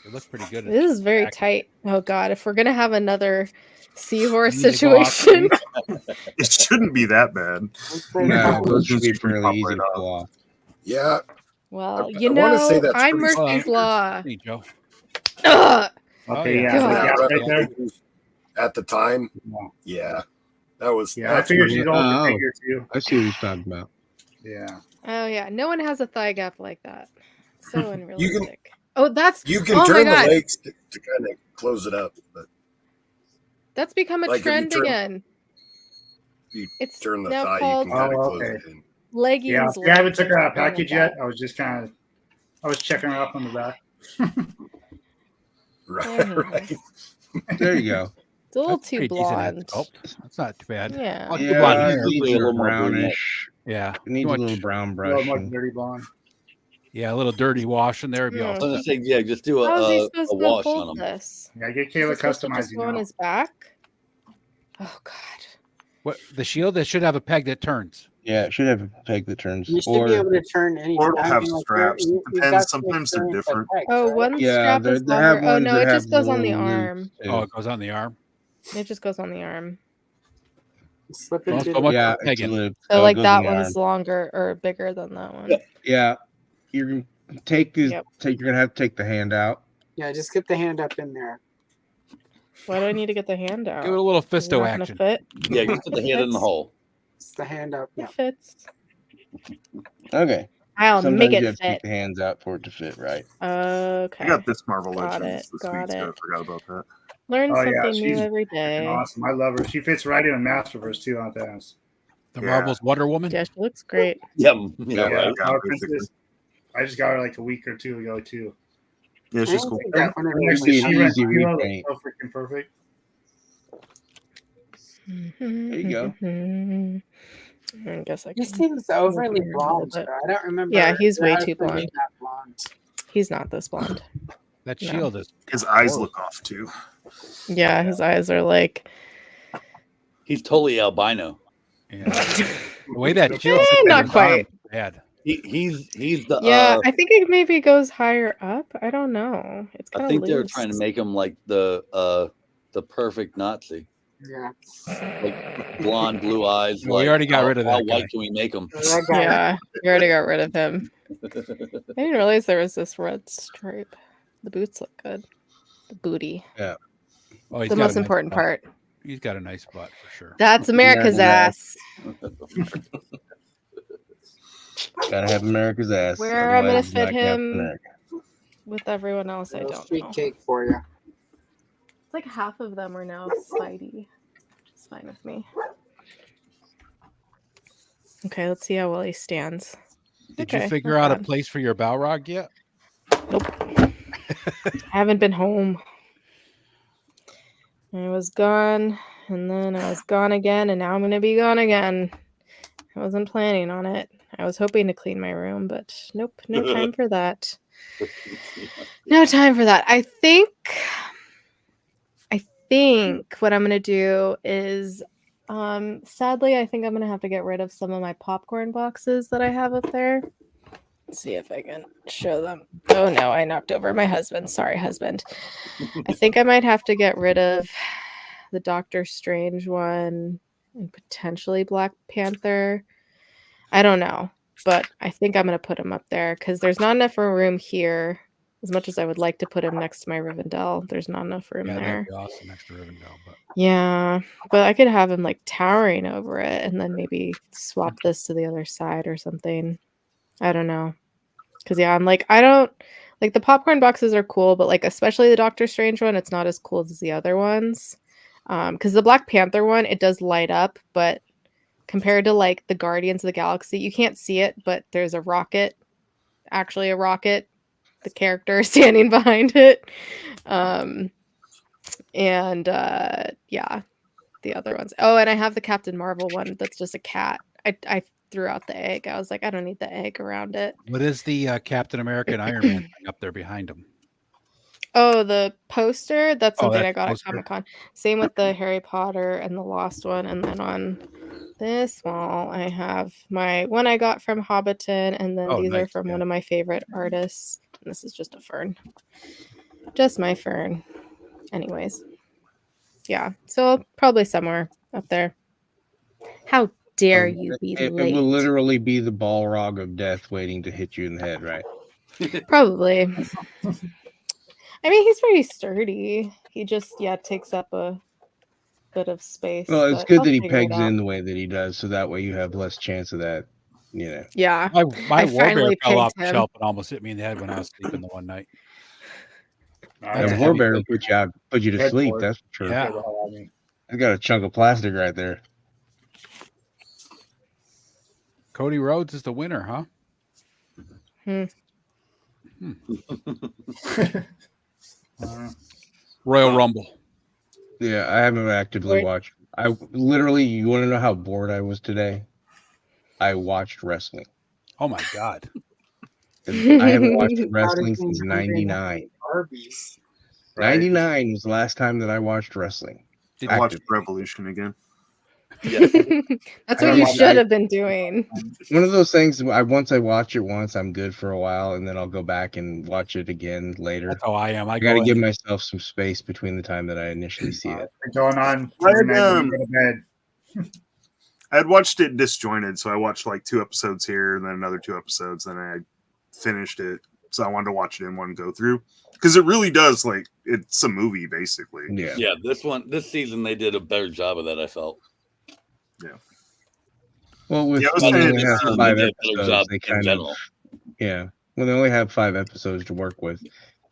It looks pretty good. This is very Accurate. tight. Oh god, if we're gonna have another seahorse You need to go off situation. It shouldn't be that bad. No, those should be Just fairly pop easy right to off. pull off. Yeah, Well, I you wanna say know, that's I'm pretty Murphy's standard. Law. Hey, Joe. Ugh! Okay, Oh, yeah, yeah. the God. gap right there. At the time, Yeah, yeah, that was. yeah I that's figured weird. she's older Oh. figure too. I see what he's talking about. Yeah. Oh yeah, no one has a thigh gap like that. So You unrealistic. Oh, that's You can oh my turn the god, legs to kind of close it up, but that's become a like if you trend turn- again. you It's turn the now thigh, you called can kind of Oh, close okay. it in. leggings. Yeah, see, I haven't legs took or her out of something like package that. yet. I was just kind of, I was checking her up on the back. Right, right. There you go. It's a little That's too pretty decent head blonde. sculpt. That's not too bad. Yeah. Oh, too blonde Yeah, hair. it needs Hopefully a a little more brunette. brownish. Yeah. It needs Too a much- little brown A little more brushing. dirty blonde. Yeah, a little dirty wash in there would be Yeah. I was awesome. gonna say, yeah, just do How is he a supposed to wash on hold them. this? Yeah, get Is Kayla it supposed to just customizing go on now. his back? Oh god. What the shield? That should have a peg that turns. Yeah, it should have a peg that turns. You should be able to turn any. Or it'll I have mean, like, straps. you've Depends. got some Sometimes they're experience with different. pegs, Oh, right? one Yeah, strap is they longer. have Oh ones no, that it have just goes on the little arm. loops, Oh, too. it goes on the arm. It just goes on the arm. Slip Well, into so the much Yeah, for it's a pegging. loop. So it like goes that in the one's arm. longer or bigger than that one. Yeah, you're gonna take his. Yep. You're gonna have to take the hand out. Yeah, just get the hand up in there. Why do I need to get the hand out? Give it a little Is it fisto not gonna action. fit? Yeah, just put the head in the Fits. hole. It's the hand up. Yeah. It fits. Okay. I'll Sometimes make you it have to take fit. the hands out for it to fit right. Okay. I got this Marvel Got Legends it, this got week, so I it. forgot about that. Learn Oh, yeah, something new she's every freaking day. awesome. I love her. She fits right in with Masterverse too on that. The Yeah. Marvel's Wonder Woman. Yeah, she looks great. Yeah, Yeah, right. Yeah, Power basically. Princess. I just got her like a week or two ago too. Yeah, I she's don't cool. think that one of Her those next It'd be to an She-Ra easy Kilo, like, repaint. so freaking perfect. There you go. I guess I He can. seems overly over here a blonde. little bit. Though. I don't remember. Yeah, he's way how too they made blonde. that blonde. He's not this blonde. That No. shield is. His eyes look off too. Yeah, his eyes are like. He's totally albino. Yeah. The way that shield sits on Not his quite. arm is bad. He's the Yeah, I think it maybe goes higher up. I don't know. It's kind I of think loose. they were trying to make him like the perfect Nazi, Yeah. like blonde, blue eyes. No, we like, already got how- rid of How that guy. white can we make him? That guy. Yeah, you already got rid of him. I didn't realize there was this red stripe. The boots look good. The booty. Oh, he's The got a most nice important butt. part. He's got a nice butt for sure. That's America's America's ass. Gotta have America's ass. Where I'm gonna otherwise it's fit not Captain him America. with everyone else, I Little don't sweet know. cake for you. It's like half of them are now Spidey, which is fine with me. Okay, let's see how well he stands. Did Okay, you figure not out a bad. place for your Balrog yet? Nope. I haven't been home. I was gone, and then I was gone again, and now I'm gonna be gone again. I wasn't planning on it. I was hoping to clean my room, but nope, no time for that. No time for that. I think what I'm gonna do is sadly I think I'm gonna have to get rid of some of my popcorn boxes that I have up there. Let's see if I can show them. Oh no, I knocked over my husband. Sorry, husband. I think I might have to get rid of the Doctor Strange one and potentially Black Panther. I don't know, but I think I'm gonna put them up there because there's not enough room here As much as I would like to put him next to my Rivendell, there's not enough room Yeah, there. that'd be awesome next to Rivendell. But Yeah, but I could have him like towering over it and then maybe swap this to the other side or something. I don't know. Because, yeah, I'm like, I don't like the popcorn boxes are cool, but like, especially the Doctor Strange one, it's not as cool as the other ones. Because the Black Panther one, it does light up, but compared to like the Guardians of the Galaxy, you can't see it, but there's a rocket, actually a rocket, the character standing behind it. Yeah, the other ones. Oh, and I have the Captain Marvel one that's just a cat. I threw out the egg. I was like, I don't need the egg around it. what is the Captain America and Iron Man thing up there behind him? Oh, the poster, that's Oh, something that's I got at poster. Comic-Con. Same with the Harry Potter and the Lost one. And then on this wall, I have my one I got from Hobbiton, and then Oh, these are nice, from yeah. one of my favorite artists. And this is just a fern. Just my fern. Anyways. Yeah. So probably somewhere up there. How dare you be It late? will literally be the Balrog of death waiting to hit you in the head, right? Probably. I mean, he's pretty sturdy. He just, takes up a bit of space. Well, it's but good I'll that he figure it pegs out. in the way that he does, so that way you have less chance of that, Yeah. My I Warbear finally fell off pegged the him. shelf and almost hit me in the head when I was sleeping the one night. And That's a heavy Warbear figure. put you to Headboard. sleep, that's for sure. Yeah. I got a chunk of plastic right there. Cody Rhodes is the winner, huh? Royal Rumble. Yeah, I haven't actively watched. You want to know how bored I was today? I watched wrestling. Oh my God. I haven't watched wrestling since '99. Arby's. 99 was the last time that I watched wrestling. Did you watch Revolution again? That's what you should have been doing. One of those things. Once I watch it once, I'm good for a while, and then I'll go back and watch it again later. That's how I am. I got to give myself some space between the time that I initially see it. Going on every night when you go to bed. I had watched it disjointed, so I watched like 2 episodes here, and then another 2 episodes, and I finished it. So I wanted to watch it in one go through because it really does it's a movie basically. Yeah. This season they did a better job of that. I felt. Yeah. Well, with when they only have 5 episodes, they kind of when they only have 5 episodes to work with,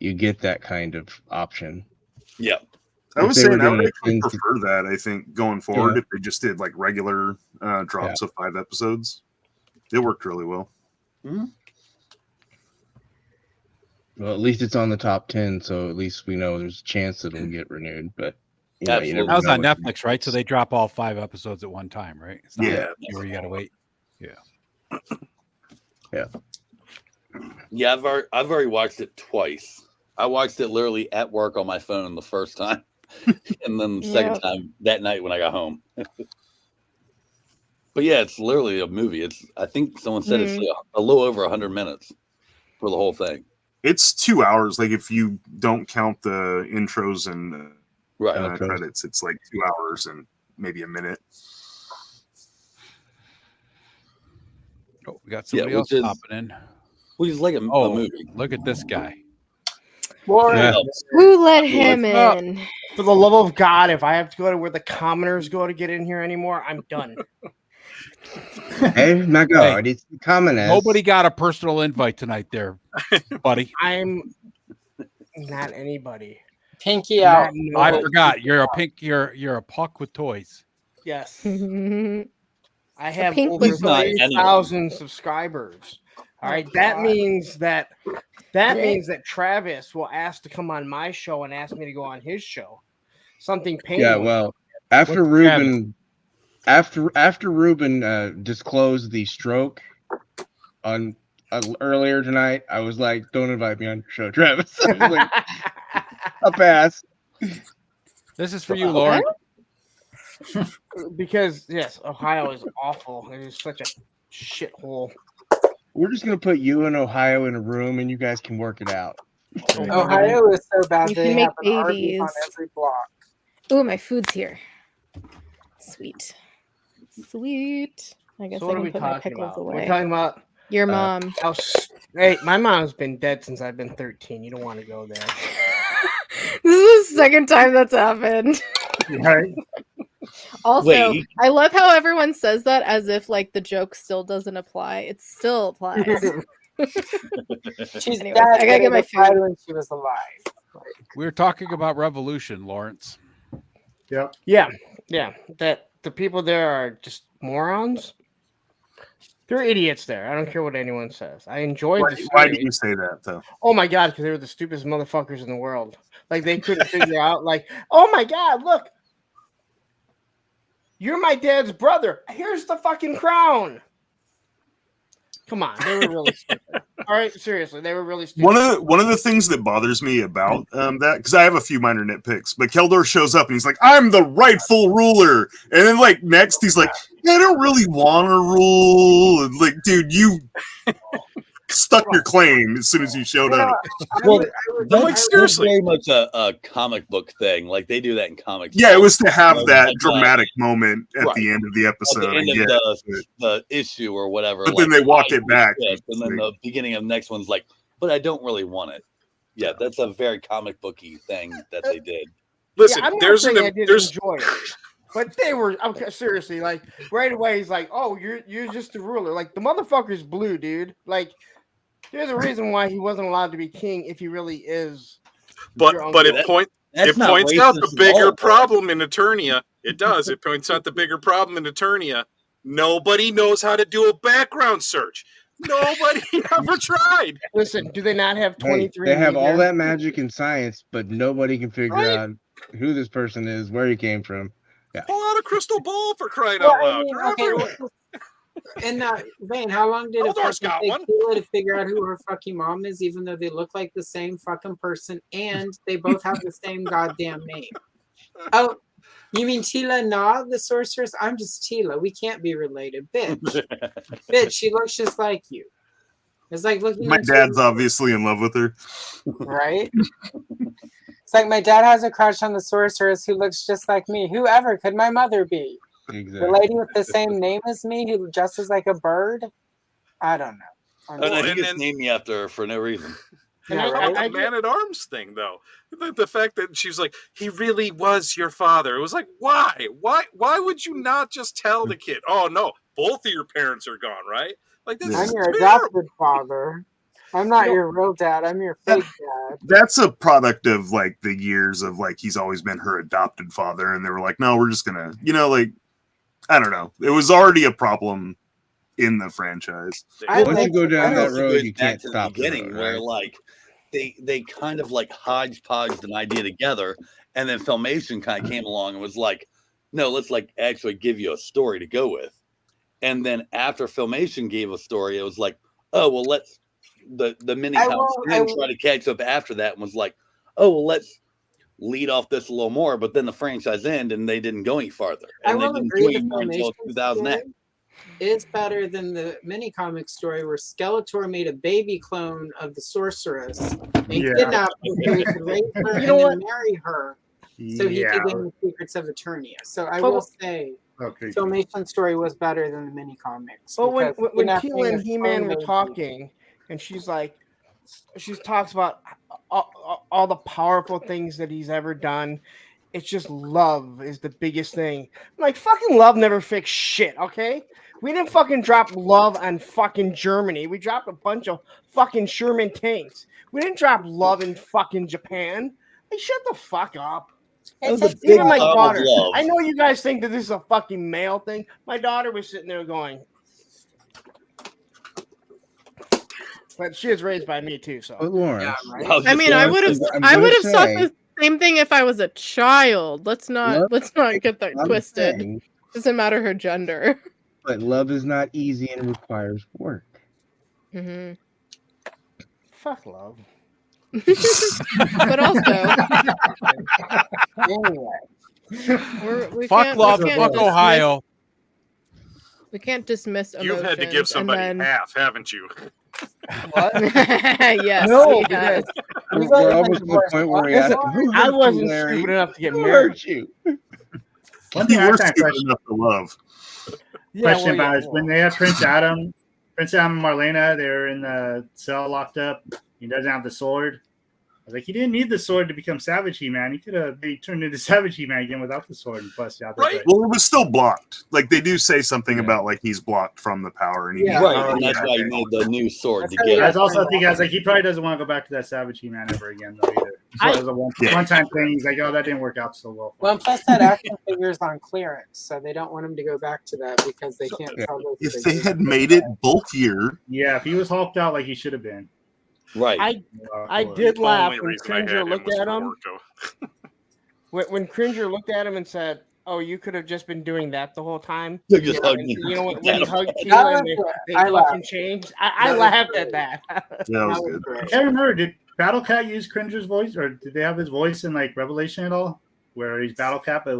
you get that kind of option. Yeah. I was saying I would actually prefer that. I think going forward, if they just did like regular drops of 5 episodes, it worked really well. Mm-hmm. Well, at least it's on the top 10, so at least we know there's a chance that it'll get renewed. But that was on Netflix, right? So they drop all 5 episodes at one time, right? It's not where you got to wait. Yeah. Yeah, I've already watched it twice. I watched it literally at work on my phone the first time, and then the second time that night when I got home. But yeah, it's literally a movie. I think someone said it's a little over 100 minutes for the whole thing. It's 2 hours. Like if you don't count the intros and credits, it's like 2 hours and maybe a minute. Oh, we got somebody else popping in. Well, he's like a movie. Look at this guy. Who let him in? For the love of God, if I have to go to where the commoners go to get in here anymore, I'm done. Hey, my God, it's the commoners. Nobody got a personal invite tonight there, buddy. I'm not anybody. Pinky out. I forgot. You're a puck with toys. Yes. I have pink over with toys. 3,000 subscribers. All right. That means that Travis will ask to come on my show and ask me to go on his show. Something painful. Yeah, well, after Ruben disclosed the stroke on earlier tonight, I was like, "Don't invite me on your show, Travis." I was like, I'll pass. This is for you, Lauren. Because yes, Ohio is awful. It is such a shithole. We're just gonna put you and Ohio in a room, and you guys can work it out. Ohio is so bad You they can make have an Arby's babies. on every block. Ooh, my food's here. Sweet. I guess So what I are can we put my talking pickles about? away. We're talking about Your mom. how Hey, my mom's been dead since I've been 13. You don't want to go there. This is the second time that's happened. Right? Also, Wait. I love how everyone says that as if like the joke still doesn't apply. It still applies. She's Anyways, dead. I gotta get my but it applied food. when she was alive. We were talking about revolution, Lawrence. Yep. Yeah. That the people there are just morons. They're idiots there. I don't care what anyone says. I enjoyed the Why do series. you say that though? Oh my god, because they were the stupidest motherfuckers in the world. Like they couldn't figure out, like, oh my god, look, you're my dad's brother. Here's the fucking crown. Come on, they were really stupid. All right, seriously, they were really stupid. One of the things that bothers me about that, because I have a few minor nitpicks, but Keldor shows up and he's like, "I'm the rightful ruler," and then like next he's like, "I don't really want to rule." And, like, dude, you stuck your claim as soon as you showed up. Well, like, that's seriously. very much a comic book thing. Like they do that in comics. Yeah, it was to have that Like, dramatic moment at right. the end of the at episode. the end I of get the issue or whatever. But then they walk I it back. this, and then the beginning of the next one's like, but I don't really want it. Yeah, that's a very comic booky thing that they did. Listen, I'm not there's saying I didn't there's enjoy it, but they were okay, seriously like right away. He's like, "Oh, you're just the ruler." Like the motherfucker's blue, dude. Like there's a reason why he wasn't allowed to be king if he really is. but your but uncle. it point That's it not points out the racist at bigger all, bro. problem in Eternia. It does. It points out the bigger problem in Eternia. Nobody knows how to do a background search. Nobody ever tried. Listen, do they not have Hey, 23? they have all here? that magic and science, but nobody can figure Right. out who this person is, where he came from. Pull out a crystal ball for crying Well, out I loud. mean, They're okay, everywhere. in that vein, how long did it Eldor's fucking got take one. Tila to figure out who her fucking mom is, even though they look like the same fucking person and they both have the same goddamn name? Oh, you mean Tila Na, the sorceress? I'm just Tila. We can't be related, bitch. Bitch, she looks just like you. It's like looking My into dad's obviously in love with her. right? It's like my dad has a crush on the sorceress who looks just like me. Whoever could my mother be? The Exactly. lady with the same name as me who dresses like a bird? I don't know. Oh, no, he and just then- named me after her for no reason. Yeah, How right? about the man at arms thing, though? The fact that she's like, he really was your father. It was like, why? Why would you not just tell the kid? Oh no, both of your parents are gone, right? Like this I'm is your terrible. adopted father. I'm not your real dad. I'm your fake dad. That's a product of like the years of like he's always been her adopted father, and they were like, no, we're just gonna, like, I don't know. It was already a problem in the franchise. Once you go down It that also road, goes you back can't to the stop the beginning road, where right? like they kind of like hodgepodged an idea together, and then Filmation kind of came along and was like, no, let's like actually give you a story to go with. And then after Filmation gave a story, it was like, oh well, let's the mini I comics will- then try to catch up after that and was like, oh well, let's lead off this a little more. But then the franchise ended and they didn't go any farther, I and they will didn't agree do the any more until Filmation 2008. story is better than the mini comic story where Skeletor made a baby clone of the sorceress and Yeah. kidnapped her so he could raise her You know and what? then marry her so he Yeah. could gain the secrets of Eternia. So I But- will say Okay. Filmation story was better than the mini comics. But when because when kidnapping Tila and a He-Man clone were was- talking, and she's like, she talks about all the powerful things that he's ever done. It's just love is the biggest thing. I'm like, fucking love never fixed shit, okay? We didn't fucking drop love on fucking Germany. We dropped a bunch of fucking Sherman tanks. We didn't drop love in fucking Japan. Like, shut the fuck up. That was It's a a big Even my bomb of daughter. love. I know you guys think that this is a fucking male thing. My daughter was sitting there going, but she was raised by me too, so. But Lawrence, Yeah, right? I was I just mean, I going would have, I'm I gonna would have thought say- the same thing if I was a child. Let's not get that I'm twisted. saying, Doesn't matter her gender. but love is not easy and requires work. hmm Fuck love. But also, Anyway, we Fuck can't, love, we can't fuck dismiss, Ohio. We can't dismiss emotions. You've had to give somebody and then... half, haven't you? yes. No, he has. We're almost to the point where we ask him, who I hurt you, wasn't Larry? stupid enough to get Who married. hurt you? One thing You I were found stupid enough to love. question about is when they had Prince Adam Prince Adam and Marlena, they're in the cell locked up. He doesn't have the sword. I was like, he didn't need the sword to become Savage He-Man. He could have turned into Savage He-Man again without the sword and bust out there. Right. But Well, it was still blocked. Like they do say something about like he's blocked from the power, and he Yeah. Right, Oh, and that's yeah. why you need the new sword to That's get how I it. was also thinking, I was like, he probably doesn't want to go back to that Savage He-Man ever again, though, either. So it was a one-time thing. He's like, oh, that didn't work out so well. Well, and plus that action figure is on clearance, so they don't want him to go back to that because they can't sell those if they figures. had made it bulkier, Yeah, if he was hulked out like he should have been. Right. I cool. did The laugh only when reason I had Cringer him looked was at for him. Orko. When Cringer looked at him and said, "Oh, you could have just been doing that the whole time." You're just You know, hugging. you know when he hugged That Tila and was they I laughed. fucking changed. I That was laughed at great. that. that That was was good. I great. can't remember. Did Battle Cat use Cringer's voice, or did they have his voice in like Revelation at all? Where he's Battle Cat, but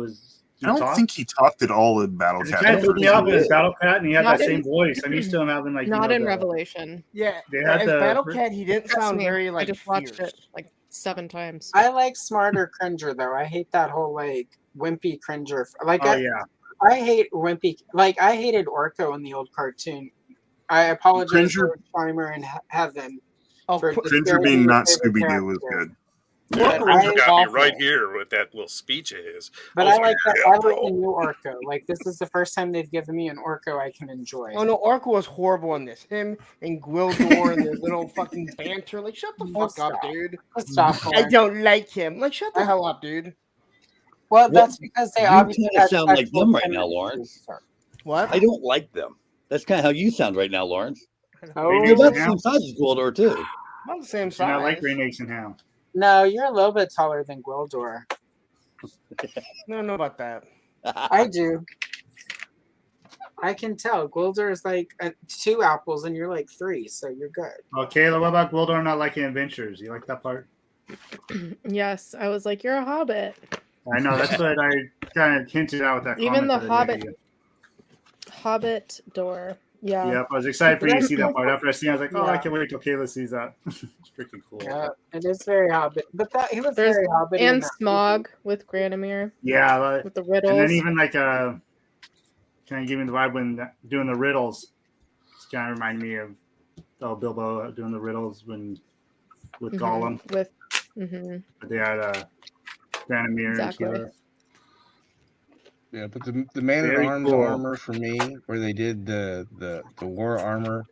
I don't think he talked at all in Battle It Cat. kind of threw me off in his Battle Cat, and he had Not that in- same voice. I'm used to him having like Not in the, Revelation. Yeah, They had as the- Battle Cat, he didn't Trust sound me, very I like just watched fierce. it like 7 times. I like smarter Cringer though. I hate that whole like wimpy Cringer. Like Oh yeah, I hate wimpy. Like I hated Orko in the old cartoon. I apologize Cringer- for Farmer in Heaven. Oh, for Cringer disparaging being your not favorite Scooby Doo was character. good. But Cringer I- got me awful. right here with that little speech of his. But I was I like that. yeah, I like bro. the new Orko. Like this is the first time they've given me an Orko I can enjoy. Oh no, Orko was horrible in this. Him and Gwildor and their little fucking banter. Like, shut the Oh, fuck up, stop. dude. Stop. I don't like him. Like, shut the hell up, dude. Well, that's because they You obviously kinda had sound like sexual them right now, chemistry. Lawrence. What? I don't like them. That's kind of how you sound right now, Lawrence. Oh, You're about the Yeah. same size as Gwildor, too. About the same and I size. like Green Eggs and Ham. no, you're a little bit taller than Gwildor. I don't know about that. I do. I can tell. Gwildor is like 2 apples, and you're like 3, so you're good. Oh, Kayla, what about Gwildor not liking adventures? You like that part? Yes, I was like, you're a hobbit. I know that's what I kind of hinted out with that. Even comment the that I made Hobbit- to you. Hobbit door. Yeah. Yep, I was excited for you to see that part. After I seen it, I was like, oh, I can't wait till Kayla sees that. It's freaking cool. Yeah, it is very Hobbit. But that he was There's very Hobbit. and Smog with Granomir Yeah, like, with the riddles. and then even like kind of giving the vibe when doing the riddles. It's kind of remind me of Bilbo doing the riddles when with Mhm, Gollum. with mhm. But they had Granomir Exactly. and Keeler. Yeah, but the Man Very at Arms cool. armor for me, where they did the war armor,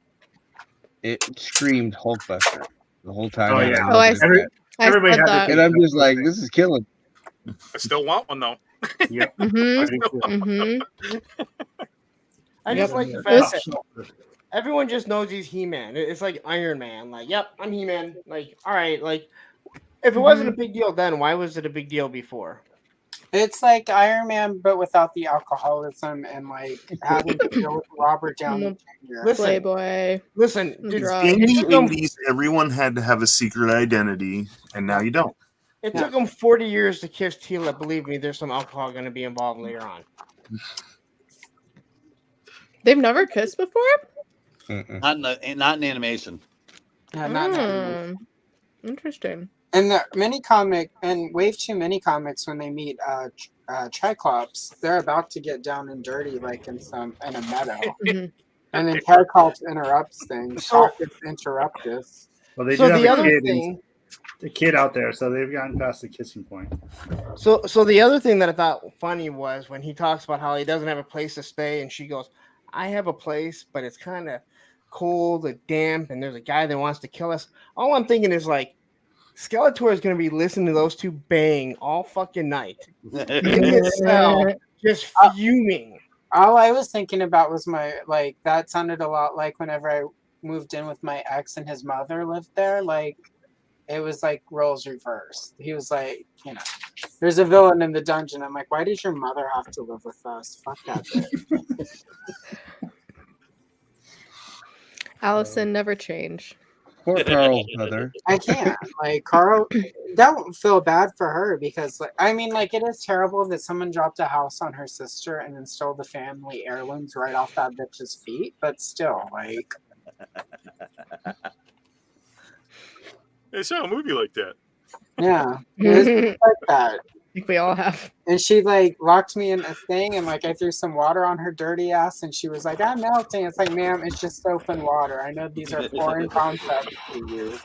it screamed Hulkbuster the whole time. Oh, that yeah. I Oh, I looked at Every- that. I Everybody said had that. their And I'm just like, this is killing. I still want one though. Yep. Mhm, I do too. mhm. I just Yep. like the It fact was- that everyone just knows he's He-Man. It's like Iron Man. Like, yep, I'm He-Man. Like, all right. Like, if it wasn't a big deal then, why was it a big deal before? It's like Iron Man, but without the alcoholism and like having to deal with Robert Downey Jr. Listen, Playboy. listen, dude, Drugs. In the took them- 80s, everyone had to have a secret identity, and now you don't. it took him 40 years to kiss Tila. Believe me, there's some alcohol going to be involved later on. They've never kissed before? Mm-mm. Not in animation. Yeah, not Interesting. And the mini comic and Wave 2 mini comics, when they meet Triclops, they're about to get down and dirty like in a meadow. Mhm. And then Triclops interrupts things. So- Shockers interrupt us. Well, they So do the have other a thing, kid out there, so they've gotten past the kissing point. so the other thing that I thought funny was when he talks about how he doesn't have a place to stay, and she goes, "I have a place, but it's kind of cold and damp, and there's a guy that wants to kill us." All I'm thinking is like, Skeletor is going to be listening to those two bang all fucking night in his cell, just fuming. All I was thinking about was that sounded a lot like whenever I moved in with my ex and his mother lived there. Like, it was like roles reversed. He was like, there's a villain in the dungeon. I'm like, why does your mother have to live with us? Fuck that bitch. Allison never changed. Poor Carl's mother. I can't. Like, Carl, don't feel bad for her because, it is terrible that someone dropped a house on her sister and then stole the family heirlooms right off that bitch's feet. But still, like, I saw a movie like that. yeah, it is like that. think we all have. And she like locked me in a thing, and like I threw some water on her dirty ass, and she was like, "I'm melting." It's like, ma'am, it's just soap and water. I know these are foreign concepts to you.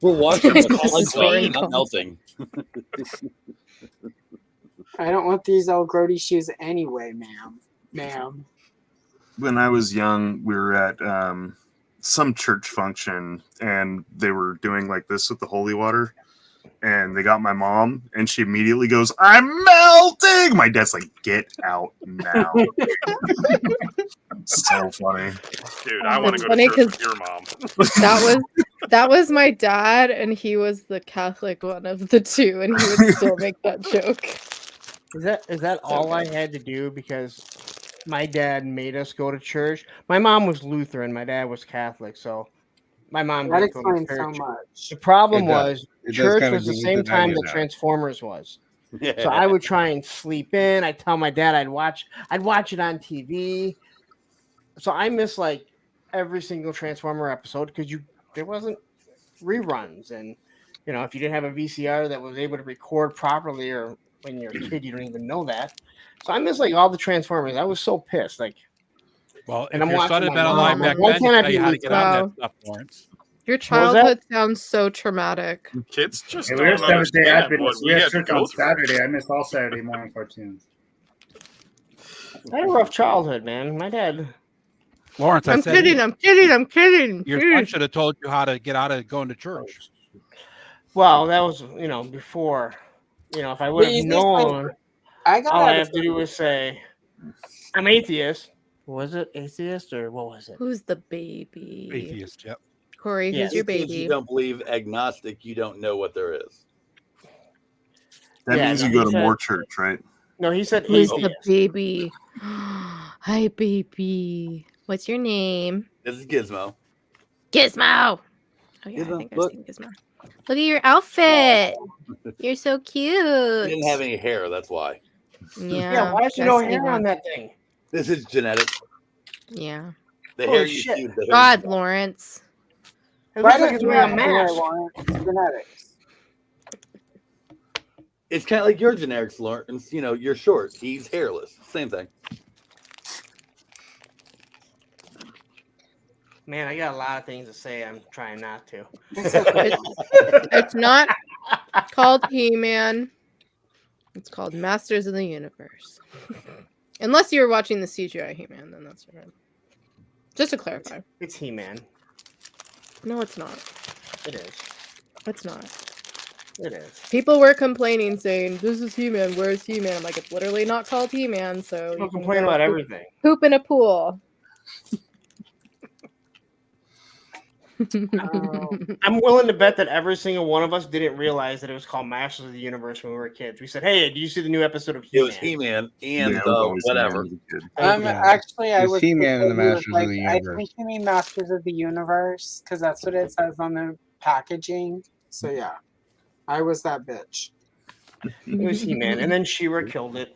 We're washing This what's is foreign clean, not melting. I don't want these old grody shoes anyway, ma'am. When I was young, we were at some church function, and they were doing like this with the holy water. And they got my mom, and she immediately goes, "I'm melting." My dad's like, "Get out now." So funny. Dude, I want It's to go to funny church with 'cause your mom. that was my dad, and he was the Catholic one of the two, and he would still make that joke. Is that all I had to do because my dad made us go to church? My mom was Lutheran, my dad was Catholic, so my mom That didn't go to explains so church. much. The problem It does. was It does church kinda was the do same with the time 90s that now. Transformers was. So I would try and sleep in. I'd tell my dad I'd watch it on TV. So I miss like every single Transformer episode because there wasn't reruns, and if you didn't have a VCR that was able to record properly, or when you're a kid you don't even know that. So I miss like all the Transformers. I was so pissed. Like, Well, and if I'm your watching son had my been mom. alive I'm like, back why then, can't he'd I tell be you how to get on Wow. that stuff, Lawrence. Your What was that? childhood sounds so traumatic. Kids just Hey, we're don't Seventh Day understand what Adventists. we We had have to church go on through. Saturday. I missed all Saturday morning cartoons. I had a rough childhood, man. My dad. Lawrence, I I'm said kidding. I'm kidding. your son Jeez. should have told you how to get out of going to church. Well, that was before. If I would The have easiest known, way I got all out I of have to do is say, "I'm atheist." Was it atheist or what was it? Who's the baby? Atheist, yep. Corey, Yeah. who's your Atheist, you baby? don't believe. Agnostic, you don't know what there is. That Yeah, means no, you go he to said- more church, right? No, he said Who's atheist. the baby? Hi, baby. What's your name? This is Gizmo. Gizmo. Oh yeah, I Gizmo, think I've look. seen Gizmo. Look at your outfit. You're so He cute. didn't have any hair. That's why. Yeah, why is there no hair on that thing? This is genetic. Yeah. The Holy hair you shit. see. The hair God, you Lawrence. It Why looks like don't it's you wearing a have hair, mask. Lawrence? Genetics. It's kind of like your generics, Lawrence. You're short. He's hairless. Same thing. Man, I got a lot of things to say. I'm trying not to. It's not called He-Man. It's called Masters of the Universe. Unless you were watching the CGI He-Man, then that's right. Just to clarify. It's He-Man. No, it's not. It is. It's not. It is. People were complaining, saying, "This is He-Man. Where's He-Man?" I'm like, it's literally not called He-Man, so People you can complain go about poop- everything. Poop in a pool. I'm willing to bet that every single one of us didn't realize that it was called Masters of the Universe when we were kids. We said, "Hey, did you see the new episode of It He-Man?" was He-Man and Yeah, it was always whatever. He-Man as a kid. Actually, I It's was He-Man and the confused. He was Masters of like, the I Universe. think you mean Masters of the Universe because that's what it says on the packaging. So yeah, I was that bitch. It was He-Man, and then She-Ra killed it.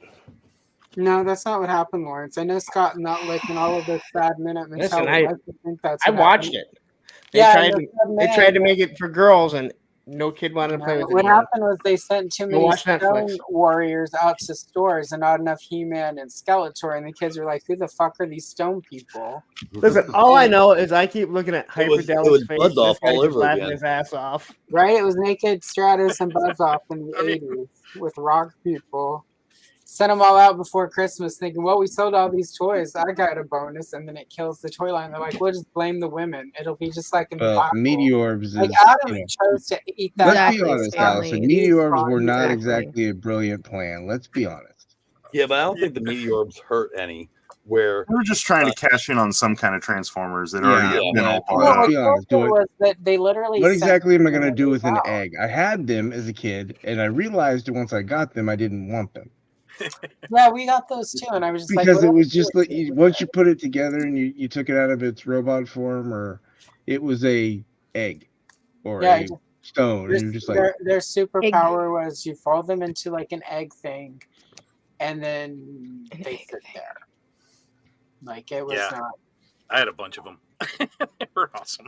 No, that's not what happened, Lawrence. I know Scott Nutlick and all of this sad minute Listen, mentality. I think that's. I what watched happened. it. They Yeah, tried no, to, sad they man. tried to make it for girls, and no kid wanted to play with it. What either. happened was they sent too Go many watch Stone Netflix. Warriors out to stores and not enough He-Man and Skeletor, and the kids were like, "Who the fuck are these Stone people?" Listen, all I know is I keep looking at It was Hyperdelic's face. Buzz Off This guy all just over laughing again. his ass off. Right? It was Naked Stratus and Buzz Off in the 80s with rock people. Sent them all out before Christmas thinking, well, we sold all these toys. I got a bonus. And then it kills the toy line. They're like, we'll just blame the women. It'll be just like in the Well, Bible. Meteorbs is, Like Adam chose to eat that. let's be Exactly, honest, Stanley. Allison. Meteorbs were not Exactly. exactly a brilliant plan. Let's be honest. Yeah, but I don't think the Meteorbs hurt any. Where They were just trying to cash in on some kind of Transformers that Yeah, already had been yeah. all bought Let's up. be honest. Do it. Was that they literally What sent exactly am I going to them do with an out. egg? I had them as a kid, and I realized once I got them, I didn't want them. Yeah, we got those too. And I was just like, Because what it do I was do just with like once you put it together and you took it out of its robot form, or it was a egg or Yeah, a stone, and you're just like, their superpower was you fold them into like an egg thing, and then they sit there. Like it was Yeah. not. I had a bunch of them. They were awesome.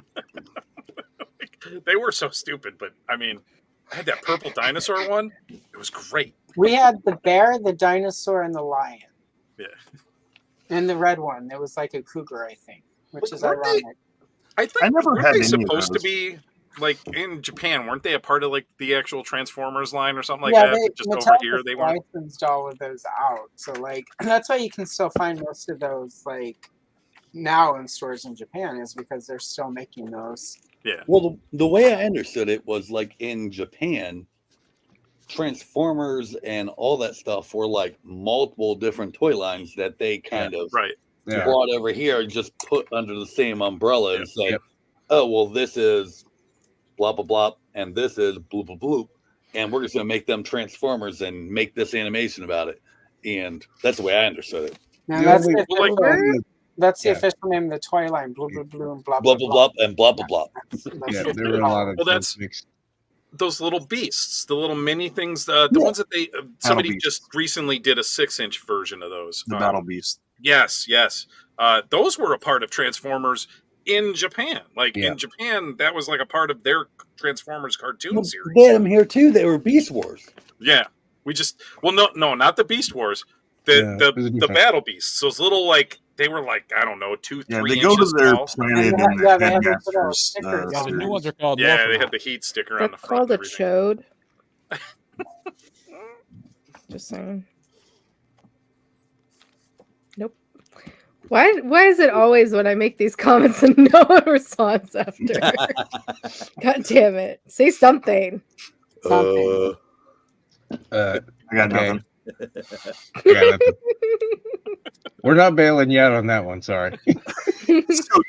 They were so stupid, but I mean, I had that purple dinosaur one. It was great. We had the bear, the dinosaur, and the lion. Yeah. And the red one. It was like a cougar, I think, which is Weren't they- ironic. I think I never weren't had they any of supposed to those. be like in Japan? Weren't they a part of like the actual Transformers line or something like Yeah, that? they, But just Mattel over here, just they weren't. licensed all of those out. So like that's why you can still find most of those like now in stores in Japan is because they're still making those. Yeah. Well, the way I understood it was like in Japan, Transformers and all that stuff were like multiple different toy lines that they kind of Right. Yeah. brought over here and just put under the same umbrella and say, Yep. oh, well, this is blah, blah, blah, and this is bloop, bloop, bloop. And we're just going to make them Transformers and make this animation about it. And that's the way I understood it. Now The that's only- the like- official, that's the Yeah. official name of the toy line. Blue, blue, blue, and blah, Blah, blah, blah, and blah, blah, blah. Yeah, there were a lot of Well, that's- mixed. Those little beasts, the little mini things, the ones that they somebody Beast. just recently did a 6-inch version of those. The Battle Beast. Yes. Those were a part of Transformers in Japan. Like Yeah. in Japan, that was like a part of their Transformers cartoon series. They had them here too. They were Beast Wars. Yeah, we just no, not the Beast Wars, Yeah, it was the different. Battle Beasts. Those little like they were like I don't know 2-3 Yeah, they inches go to their tall. planet And in yeah, the they have those little Headmasters stickers. Yeah, the new series. ones are called. Yeah, they Morphin. had the heat sticker They're on the front. called a and everything. chode. Just saying. Nope. Why is it always when I make these comments and no response after? God damn it. Say something. Uh, Uh, I got Okay. nothing. I got nothing. We're not bailing you out on that one. Sorry. So to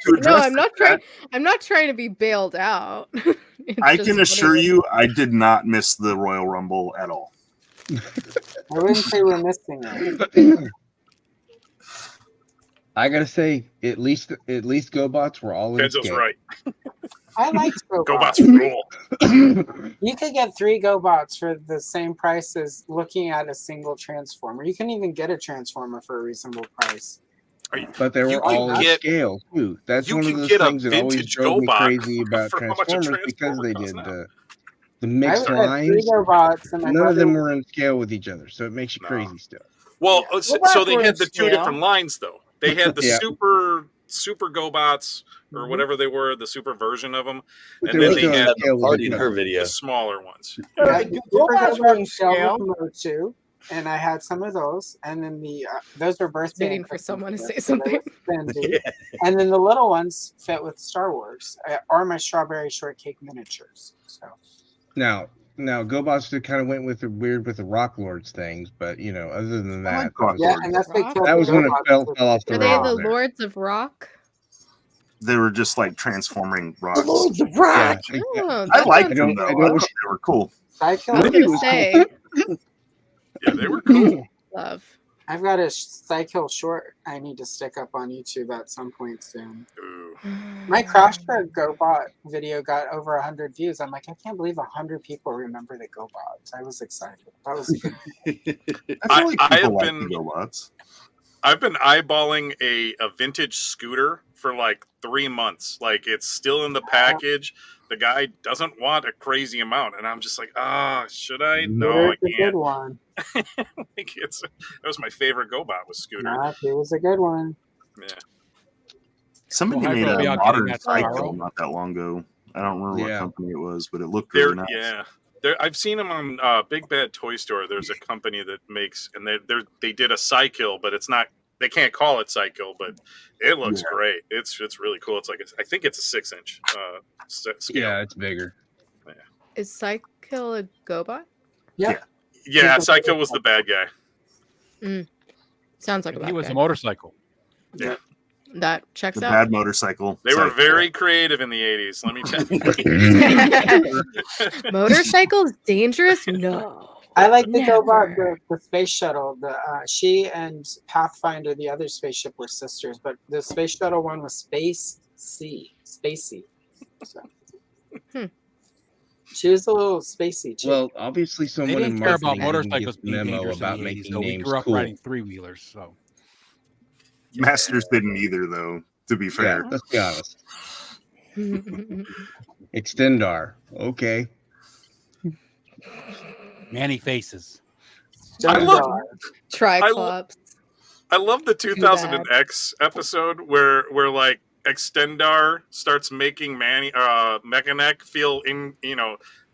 No, address I'm not that, trying. I'm not trying to be bailed out. It's I just can what assure it is. you, I did not miss the Royal Rumble at all. I wouldn't say we're missing it. I gotta say, at least GoBots were all in Kenzo's scale. right. I like GoBots. GoBots rule. You could get 3 GoBots for the same price as looking at a single Transformer. You can even get a Transformer for a reasonable price. But they were You can all in get- scale too. That's you one of can those get a things that always vintage drove me GoBot crazy about for how much a Transformers because Transformer they costs did now. the I mixed would have 3 lines. GoBots and my None of them brother- were in scale with each other, so it makes you No. crazy still. Well, Yeah. so GoBots they were had in the two scale. different lines though. They had the Yeah. super GoBots or Mhm. whatever they were, the super version of them, But and they then were they still in had scale with Party each in other. her the video. smaller ones. Yeah, Yeah, GoBots were in Super scale. with Motu, and I had some of those, and then the those were birthday. Waiting and for Christmas someone to say gifts, so they something. were spendy. And then the little ones fit with Star Wars or my strawberry shortcake miniatures. So Now GoBots just kind of went with the weird with the Rock Lords things, but you know, other than I that, like Rock yeah, Lords. and that's what Rock? killed that the was when it GoBots fell was- off the Are they rails the there. Lords of Rock? They were just like transforming rocks. of Yeah, Rock. Oh, I that liked sounds them good. though. I thought they were cool. Cycle. I was Maybe it gonna was say, Yeah, they were cool. love. I've got a Cycle short I need to stick up on YouTube at some point soon. Ooh. My Crashbird GoBot video got over 100 views. I'm like, I can't believe 100 people remember the GoBots. I was excited. That was good. I feel like I people have like been- the GoBots. I've been eyeballing a vintage scooter for like 3 months. Like it's still in the package. The guy doesn't want a crazy amount, and I'm just like, should I? No, I Scooter's a good can't. one. Like, that was my favorite GoBot was Scooter. Nah, it was a good one. Yeah. Somebody Well, made Hydro will be a out modern getting that cycle tomorrow. not that long ago. I don't remember Yeah. what company it was, but it looked There, really nice. yeah. I've seen them on Big Bad Toy Store. There's a company that makes, and they did a cycle, but it's not. They can't call it cycle, but it looks Yeah. great. It's really cool. It's like I think it's a 6-inch scale. Yeah, it's bigger. Is Cycle a GoBot? Yeah, Yeah. Cycle was the bad guy. Sounds like a He bad was guy. a motorcycle. That checks The out. bad motorcycle. They were cycle. very creative in the 80s. Let me tell you. Motorcycles dangerous? No. I like the Never. GoBot, the space shuttle. She and Pathfinder, the other spaceship, were sisters, but the space shuttle one was spacey. So. Hmm. She was a little spacey too. Well, obviously, They someone in didn't care about marketing didn't motorcycles get the being memo dangerous about in the 80s, making though. We names grew up cool. riding 3-wheelers, so Masters didn't either, though. To be Yeah, fair, let's be honest. Extendar, okay. Manny faces. I love Triclops. I love the 2000X episode where like Extendar starts making Mechanic feel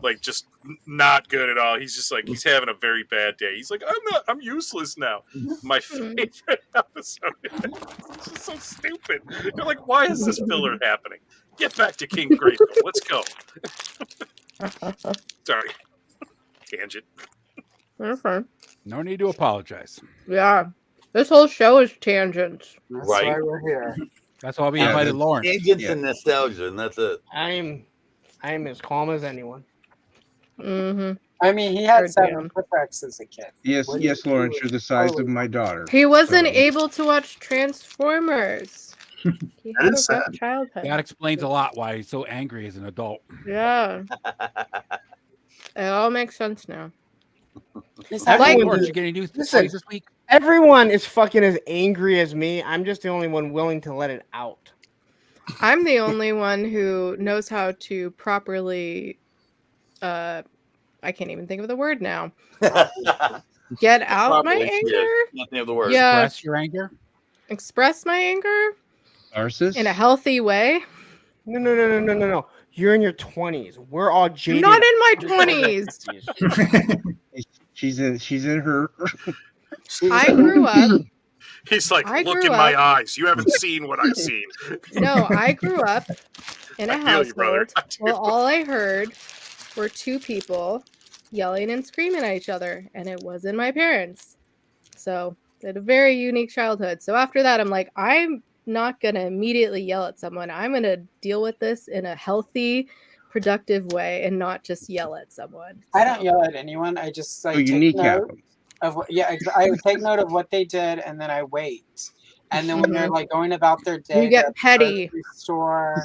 like just not good at all. He's just like he's having a very bad day. He's like, I'm useless now. My favorite episode. It's just so stupid. You're like, why is this filler happening? Get back to King Grayskull. Let's go. Sorry. Tangent. Okay. No need to apologize. Yeah. This whole show is tangents. That's Right. why we're here. That's why we Yeah, invited that's- Lauren. Tangents and nostalgia, and that's it. I'm as calm as anyone. Mm-hmm. I mean, he had Good 7 damn. shipwrecks as a kid. Yes, What yes, he Lawrence, was you're the size of totally- my daughter. He wasn't So- able to watch Transformers. He That had a is rough sad. childhood. That explains a lot why he's so angry as an adult. Yeah. It all makes sense now. He's Like- having- Lawrence, you getting new Listen. toys this week? Everyone is fucking as angry as me. I'm just the only one willing to let it out. I'm the only one who knows how to properly I can't even think of the word now. Get out my Probably, anger? yeah, nothing of the word. Yeah. Express your anger? Express my anger Narcissus? in a healthy way. No. You're in your 20s. We're all I'm jaded. not in my 20s. She's in her. I grew up. He's like, I look grew in my up- eyes. You haven't seen what I've seen. No, I grew up in a I feel you, brother. household. I do. Well, all I heard were two people yelling and screaming at each other, and it wasn't my parents. So I had a very unique childhood. So after that, I'm like, I'm not gonna immediately yell at someone. I'm gonna deal with this in a healthy, productive way, and not just yell at someone. I don't yell at anyone. I just like So you take kneecap note them. of what. Yeah, I take note of what they did, and then I wait. And then when they're like going about their day, You get they're at the petty. grocery store,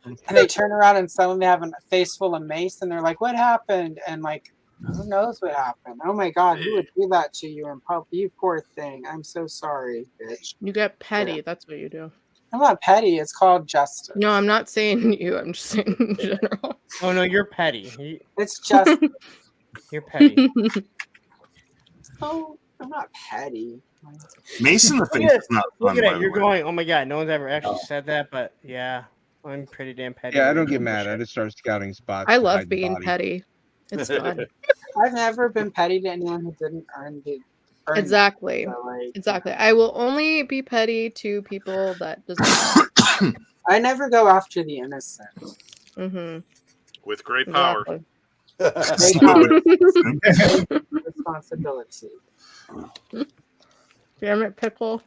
and they turn around and suddenly they have a face full of mace, and they're like, "What happened?" And like, who knows what happened? Oh my God, who would do that to you in public? You poor thing. I'm so sorry, bitch. You get petty. That's what you do. I'm not petty. It's called justice. No, I'm not saying you. I'm just saying in general. Oh no, you're petty. It's just. You're petty. Oh, I'm not petty. Mace in the face Look at is not Look fun. at by it. the You're way. going. Oh my god, no one's ever actually said that, but yeah, I'm pretty damn petty. Yeah, I don't get mad. I just start scouting spots. I to love hide the being body. petty. It's fun. I've never been petty to anyone who didn't earn the. earn Exactly. it, so, like, Exactly. I will only be petty to people that deserve I never go after the innocent. it. Mm-hmm. With great power. Exactly. Responsibility. Damn it, pickle.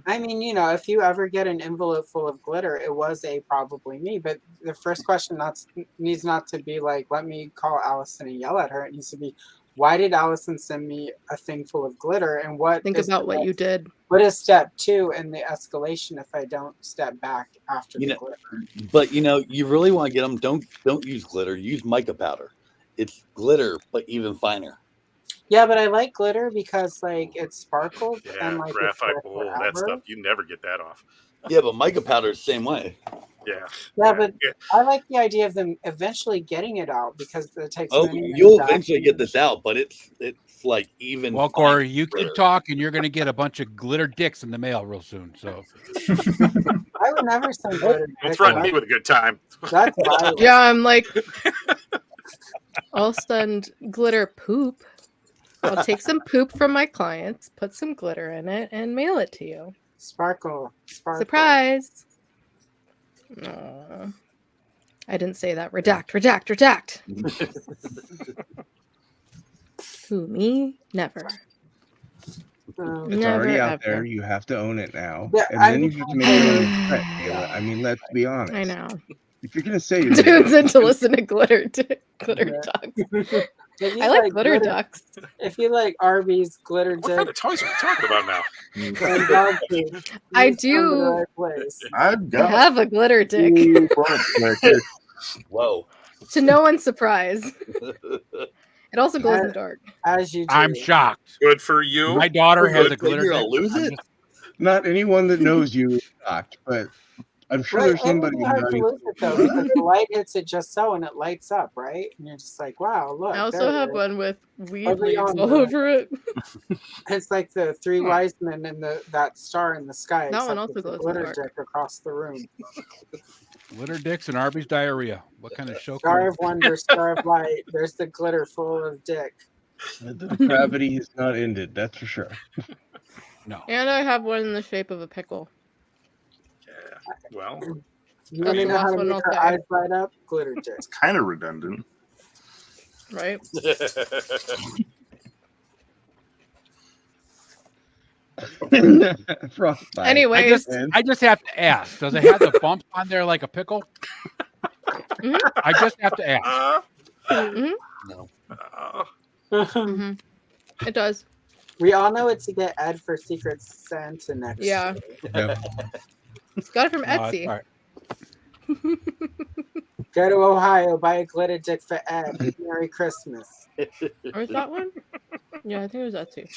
I mean, you know, if you ever get an envelope full of glitter, it was probably me. But the first question needs not to be like, let me call Allison and yell at her. It needs to be, why did Allison send me a thing full of glitter? And what Think is about what you did. What is step 2 in the escalation if I don't step back after You the know, glitter? But you really want to get them. Don't use glitter. Use mica powder. It's glitter, but even finer. Yeah, but I like glitter because like it sparkles Yeah, and like it's graphite. there Oh, that forever. stuff. You never get that off. Yeah, but mica powder is the same way. Yeah. Yeah, but Yeah. I like the idea of them eventually getting it out because it takes. Oh, many you'll days eventually get after- this out, but it's like even. Well, finer Corey, you glitter. keep talking. You're going to get a bunch of glitter dicks in the mail real soon. So I would never send glitter. Don't threaten me with a good time. That's violent. Yeah, I'm like, I'll send glitter poop. I'll take some poop from my clients, put some glitter in it, and mail it to you. Sparkle. Surprise. Aw. I didn't say that. Redact. Who, me? Never. It's Never, already out ever. there. You have to own it now. Yeah, and I'm- then you have to make your own threat, Kayla. I mean, let's be honest. I know. If you're gonna say you're Tunes gonna, in to listen to glitter ducks. If you I like glitter ducks. If you like Arby's glitter What kind dip of toys are we talking about now? and dog food, I you've come to the do right place. I've got have a glitter dick. two parts back here. Whoa. To no one's surprise. It also glows in the dark. As you do. I'm shocked. Good for you. My daughter has Good a glitter figure, dick. I'll lose I'm it. just- not anyone that knows you is shocked, but I'm sure Right, there's and somebody it'd be hard to behind. lose it though because the light hits it just so and it lights up, right? And you're just like, wow, look. I also there it have is. one with weed Over leaves all yonder. over it. It's like the three Huh. wise men and that star in the sky. That one except also it's a glows in the glitter dark. dick across the room. Glitter dicks and Arby's diarrhea. What kind of show? Star Can of wonder, star of light. There's the glitter full of dick. The depravity has not ended. That's for sure. no. And I have one in the shape of a pickle. Yeah. Well, You That's want to the know how last to one make I'll her say. eyes light up? Glitter dick. It's kind of redundant. Right? Frostbite. Anyways, I just have to ask. Does it have the bumps on there like a pickle? Mhm. I just have to ask. mhm, No. mhm. It does. We all know it's to get Ed for Secret Santa next Yeah. year. Yeah. Got it from No, it's Etsy. all right. Go to Ohio, buy a glitter dick for Ed. Merry Christmas. Or is that one? Yeah, I think it was Etsy.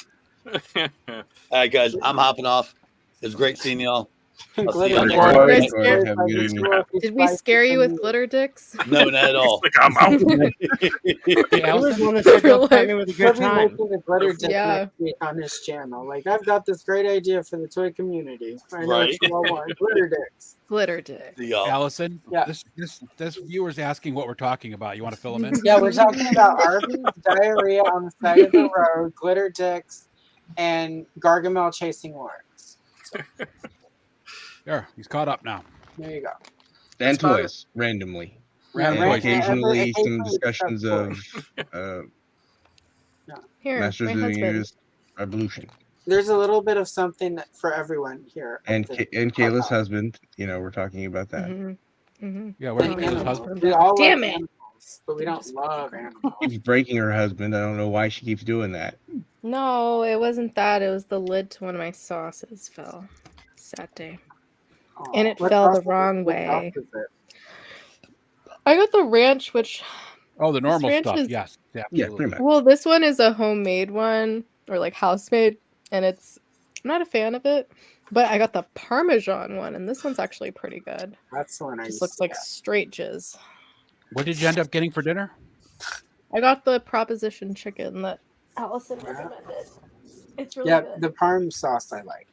All right, guys, I'm hopping off. It's great seeing y'all. I'll see Glitter y'all dick. next All Guys, right, week. scared- Corey, have a good evening. Did we scare you with glitter dicks? No, not at all. Like I'm out. Hey, He was Allison, one that said, Real "Don't tempt life. me with a He'll good be time." making a glitter dick Yeah. next week on his channel. Like, I've got this great idea for the toy community. I know Right. what you all want. Glitter dicks. Glitter dick. See y'all. Allison, Yeah. this viewer's asking what we're talking about. You want to fill him in? Yeah, we're talking about Arby's, diarrhea on the side of the road, glitter dicks, and Gargamel chasing Lawrence. There, he's caught up now. There you go. And It's fun. toys randomly. Random And toys. occasionally some occasionally discussions of Here, Masters my of the husband. Universe Evolution. There's a little bit of something for everyone here. And at the Kayla's clubhouse. husband, we're talking about that. Mhm, mhm. Yeah, where's Oh, Kayla's animals. husband? We all Damn love it. animals, but we don't Just love fucking- animals. Keeps breaking her husband. I don't know why she keeps doing that. No, it wasn't that. It was the lid to one of my sauces fell. Sad day. And it What fell the sauce is it? wrong What way. sauce is it? I got the ranch, which Oh, the normal ranch stuff. is- Yes, Yeah, absolutely. pretty much. well, this one is a homemade one or like house made, and I'm not a fan of it. But I got the Parmesan one, and this one's actually pretty good. That's the one I Just used looks to like get. straight jizz. What did you end up getting for dinner? I got the proposition chicken that Allison recommended. It's really Yeah, good. the parm sauce I like.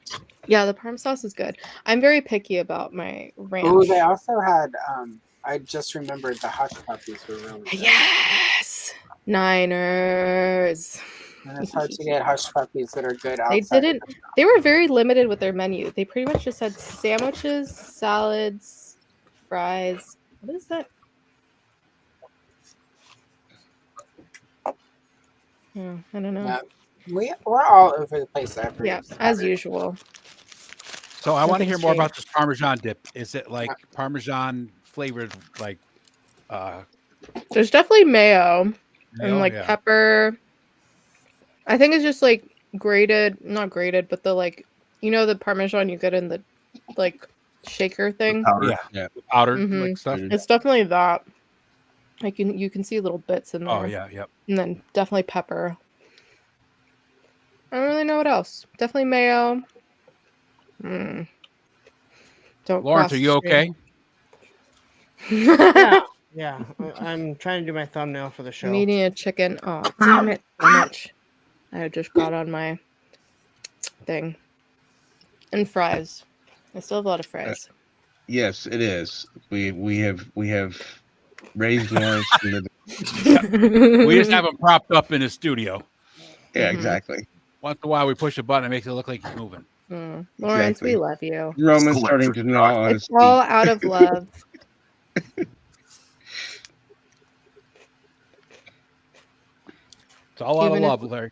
Yeah, the parm sauce is good. I'm very picky about my ranch. Oh, they also had. I just remembered the hush puppies were really good. Yes, Niners. And it's hard to get hush puppies that are good They outside. didn't. They were very limited with their menu. They pretty much just had sandwiches, salads, fries. What is that? I don't know. Yeah, we're all over the place. Every Yeah, as Saturday. usual. So I want to hear Nothing's more about changed. this Parmesan dip. Is it like Parmesan flavored, like There's definitely mayo mayo? and like Yeah. pepper. I think it's just like grated, not grated, but the like, the Parmesan you get in the like shaker thing. Powder. Yeah, powdered Mhm. like stuff. It's definitely that. Like you can see little bits in there. Oh yeah, yep. And then definitely pepper. I don't really know what else. Definitely mayo. Don't Lawrence, cross are you the okay? Yeah, yeah. I'm trying to do my thumbnail for the show. I'm eating a chicken. Oh, damn it. So much. I just got on my thing. And fries. I still have a lot of fries. Yes, it is. We have raised Lawrence into the, We just have him propped up in his studio. yeah, Mhm. exactly. Once in a while, we push a button, it makes it look like he's moving. Lawrence, Exactly. we love you. Roman's starting to gnaw on his It's all feet. out of love. It's all out Even of if- love, Larry.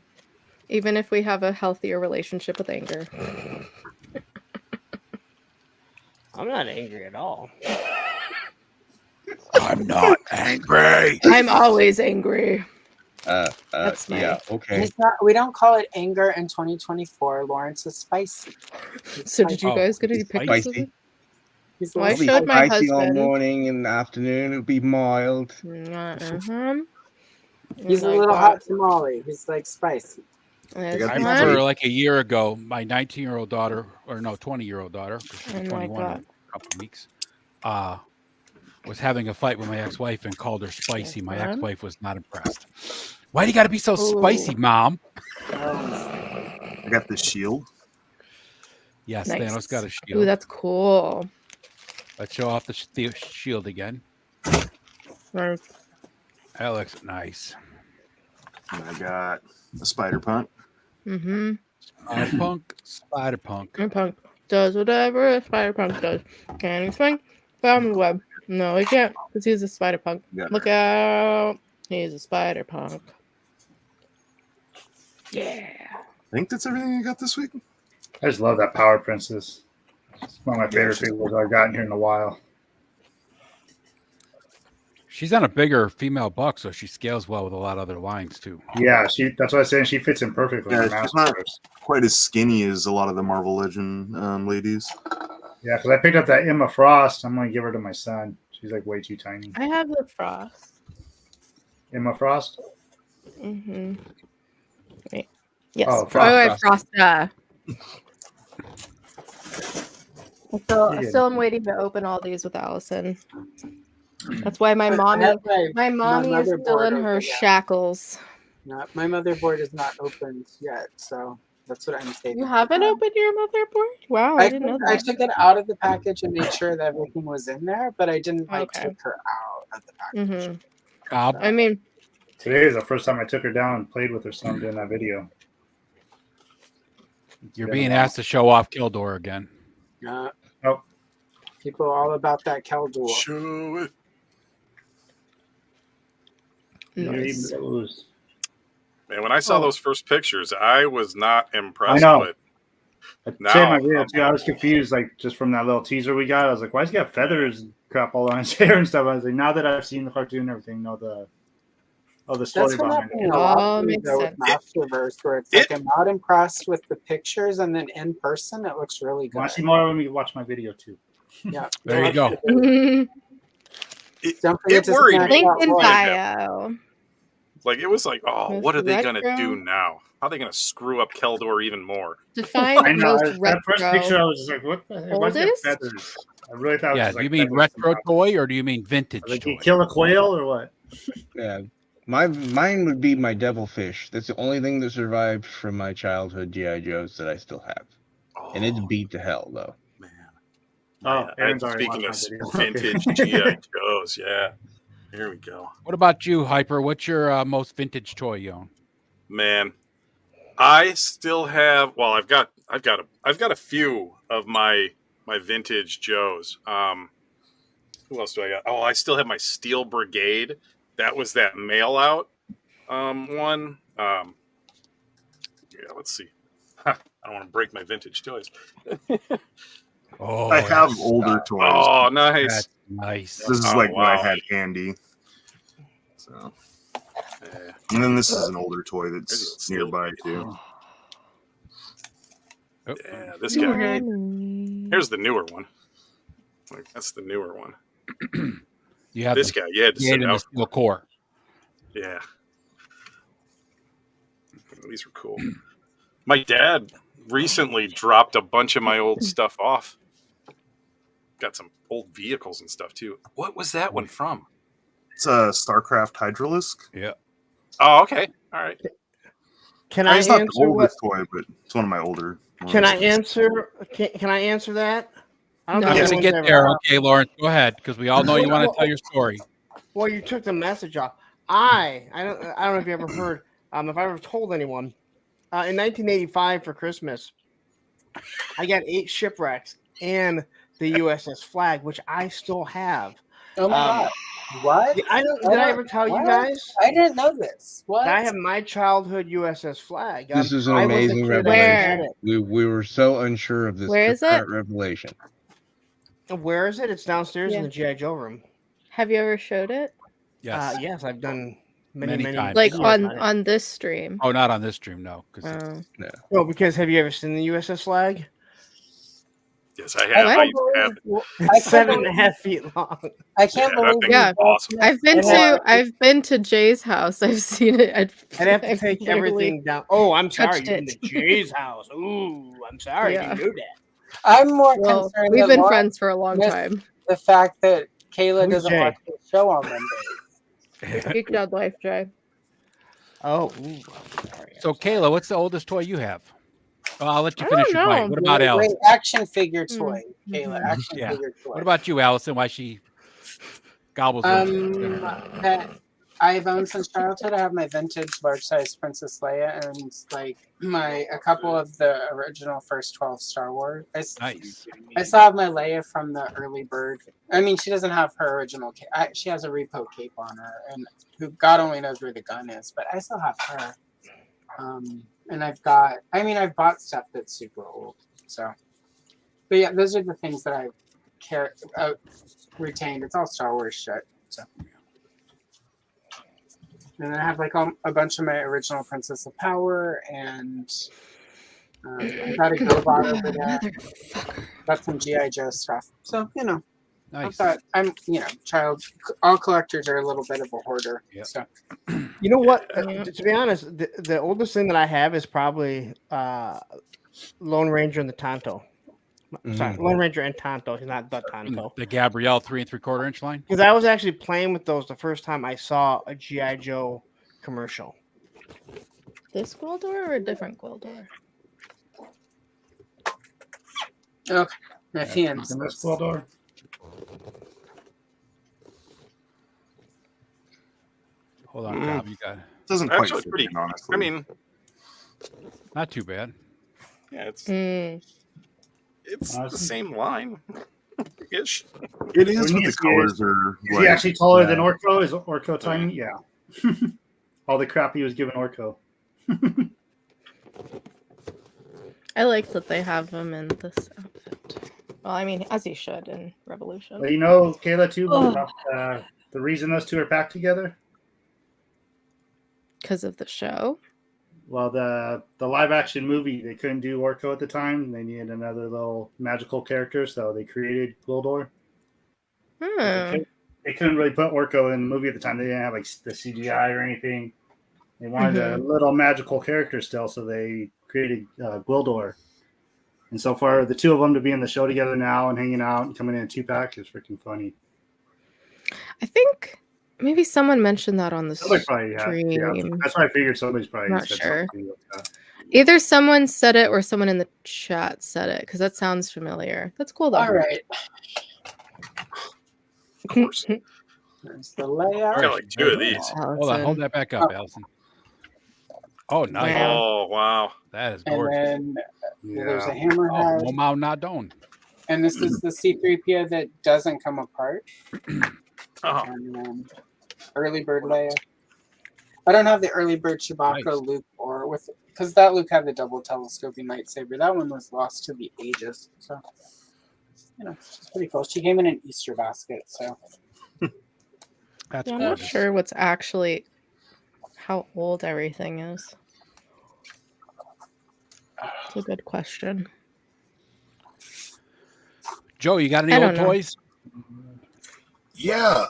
Even if we have a healthier relationship with anger. I'm not angry at all. I'm not angry. I'm always angry. That's my- Yeah, okay. It's not. We don't call it anger in 2024. Lawrence is spicy. So did you Oh, guys get any it's pictures of spicy. it? He's Well, I It'll be showed my spicy all husband. morning and afternoon. It'll be mild. He's a little hot tamale. He's like spicy. I remember like a year ago, my 19-year-old daughter, or no, 20-year-old daughter, 'cause she's Oh my 21, God. couple weeks. Was having a fight with my ex-wife and called her spicy. My Mom? ex-wife was not impressed. Why do you got to be so spicy, Ooh. Mom? I got the shield. Yes, Nice. Thanos got a Ooh, shield. that's cool. Let's show off the shield again. Nice. That looks nice. And I got a spider punk. Mm-hmm. Spider punk. And Punk does whatever a spider punk does. Can he swing from the web? No, he can't, because he's a spider punk. Got Look out. He's a spider punk. Yeah. I think that's everything I got this week. I just love that Power Princess. It's one of my favorite figures I've gotten here in a while. She's on a bigger female buck, so she scales well with a lot of other lines too. Yeah, that's what I was saying. She fits in perfectly. Yeah, with the she's Master not Force. quite as skinny as a lot of the Marvel Legend ladies. Yeah, because I picked up that Emma Frost. I'm going to give her to my son. She's like way too tiny. I have the frost. Emma Frost? Mm-hmm. Wait. Yes. Oh, Frost. Frost. I Yeah. still am waiting to open all these with Allison. That's why my I mommy have my mommy is still motherboard in her open yet. shackles. No, my motherboard is not opened yet, so that's what I'm saving. You haven't opened your motherboard? Wow, I didn't know I that. took it out of the package and made sure that everything was in there, but I didn't Okay. take her out of the package. Mm-hmm. I mean, Today is the first time I took her down and played with her son doing that video. You're been being a while. asked to show off Kildor again. Oh, People are all about that Keldor. Show it. nice. Man, when I saw those first pictures, I was not impressed. I know. But I now, said in my video too, I was confused, like just from that little teaser we got. I was like, why does he got feathers and crap all on his hair and stuff? I was like, now that I've seen the cartoon and everything, know the story That's been behind happening it. a lot Oh, lately, makes though, with sense. Masterverse, where it's like I'm not impressed with the pictures, and then in person, it looks really good. Want to see more of me? Watch my video too. Yeah, There you go. Don't forget it to worried smash me. Link that in like. bio. Like it was like, oh, Most what are they gonna retro. do now? How are they gonna screw up Keldor even more? Define I know. most That first picture, I retro. was just like, what the heck? Why does he have Oldest? feathers? I really thought it was Yeah, just do like you mean feathers retro somehow. toy or do you mean vintage Like he toy? kill a quail or what? Yeah, mine would be my devilfish. That's the only thing that survived from my childhood GI Joes that I still have, and it's beat to hell though. Man. Oh, Man, Aaron's already speaking of watched my video. vintage GI Joes, yeah. Here we go. What about you, Hyper? What's your most vintage toy you own? Man, I still have. Well, I've got a few of my vintage Joes. Who else do I got? Oh, I still have my Steel Brigade. That was that mail out one. Yeah, let's see. I don't want to break my vintage toys. Oh, I have that's- older toys. Oh, nice. That's nice. This is Oh, like what I wow. had handy. So, Yeah. and then this is an older toy There's that's a Steel nearby Brigade. too. Oh, Yeah, this guy. Here's the newer one. Like that's the newer one. You have This the guy, yeah, to Brigade send and the out. steel core. Yeah. These were cool. My dad recently dropped a bunch of my old stuff off. Got some old vehicles and stuff too. What was that one from? It's a StarCraft Hydralisk. Yeah. Oh, okay. All right. Can I mean, I it's not the answer what? oldest toy, but it's one of my older. Can ones. I answer? Can I answer that? I don't No. think Yes, to anyone's get ever there. asked. Okay, Lawrence, go ahead, because we all know you want to tell your story. Well, you took the message off. I don't know if you ever heard. If I ever told anyone, in 1985 for Christmas, I got 8 shipwrecks and the USS Flag, which I still have. Oh my god! What? Did I ever tell you What? guys? I didn't know this. What? I have my childhood USS Flag. This is an I was a amazing kid that revelation. had it. We were so unsure of this Where is current it? revelation. And where is it? It's downstairs in Yeah. the GI Joe room. Have you ever showed it? Yes. Yes, I've done Many many times. Like videos it. on this stream? Oh, not on this stream, no. 'Cause Oh. Well, because have you ever seen the USS Flag? Yes, I have. What? I used to have it. It's 7.5 feet long. I can't Yeah, that believe thing Yeah. is awesome. I've been to Jay's house. I've seen it. I'd have to I've take literally everything down. Oh, I'm sorry. touched You're in it. the Jay's house. Ooh, I'm sorry. Yeah. You knew that. I'm more Well, concerned. we've that been Lauren friends for a long missed time. The fact that Kayla Who's doesn't Jay? watch the show on Monday. Geek Dad Life, Jay. Oh, So, Kayla, what's the oldest toy you have? Well, I'll let you I finish don't your bite. know. What about Wait, Allison? action figure Mm, toy, Kayla. mhm. Action Yeah. figure toy. What about you, Allison? Why she gobbles her? That I've owned since childhood. I have my vintage large size Princess Leia and like a couple of the original first 12 Star Wars. Nice. I still have my Leia from the early bird. I mean, she doesn't have her original cape. She has a repo cape on her, and who God only knows where the gun is, but I still have her. And I've bought stuff that's super old. So, but yeah, those are the things that I've retained. It's all Star Wars shit. So. And then I have like a bunch of my original Princess of Power, and I got a GoBot over there. Got some GI Joe stuff. So Nice. All collectors are a little bit of a hoarder. Yep. So you know what? Yeah. To be honest, the oldest thing that I have is probably Lone Ranger and the Tonto. Sorry, Lone Ranger and Tonto. He's not the Tonto. The Gabrielle 3 3/4 inch line. Because I was actually playing with those the first time I saw a GI Joe commercial. This Gwildor or a different Gwildor? okay, my hands. In this Gwildor? Hold on, Cobb. You got it. Doesn't quite Actually, fit pretty. in, honestly. I mean, Not too bad. yeah, it's Mm. the Awesome. same line ish. It is, When but he the is- colors are Is like, he actually taller yeah. than Orko? Is Orko tiny? Yeah. All the crap he was giving Orko. I like that they have him in this outfit. Well, I mean, as he should in Revolution. But you know, Kayla, too, Oh. about the reason those two are back together? Because of the show. Well, the live action movie, they couldn't do Orko at the time. They needed another little magical character, so they created Gwildor. Hmm. They couldn't really put Orko in the movie at the time. They didn't have like the CGI or anything. They wanted a little magical character still, so they created Gwildor. And so far, the two of them to be in the show together now and hanging out and coming in a 2-pack is freaking funny. I think maybe someone mentioned that on the Somebody probably stream. that's why I figured somebody's probably Not said sure. something like that. Either someone said it or someone in the chat said it because that sounds familiar. That's cool though. All right. Of course. There's the layout. I got like two of these. Hold on, hold that back up, Allison. Oh, nice. Oh wow, that is And gorgeous. then there's a Oh, hammerhead. Momau Nadon. And this is the C3PO that doesn't come apart. Oh. And then early bird Leia. I don't have the early bird Chewbacca Nice. Luke or with because that Luke had the double telescoping lightsaber. That one was lost to the ages. So she's pretty cool. She came in an Easter basket. So That's I'm not gorgeous. sure what's actually how old everything is. It's a good question. Joe, you got any I old don't know. toys? Yeah,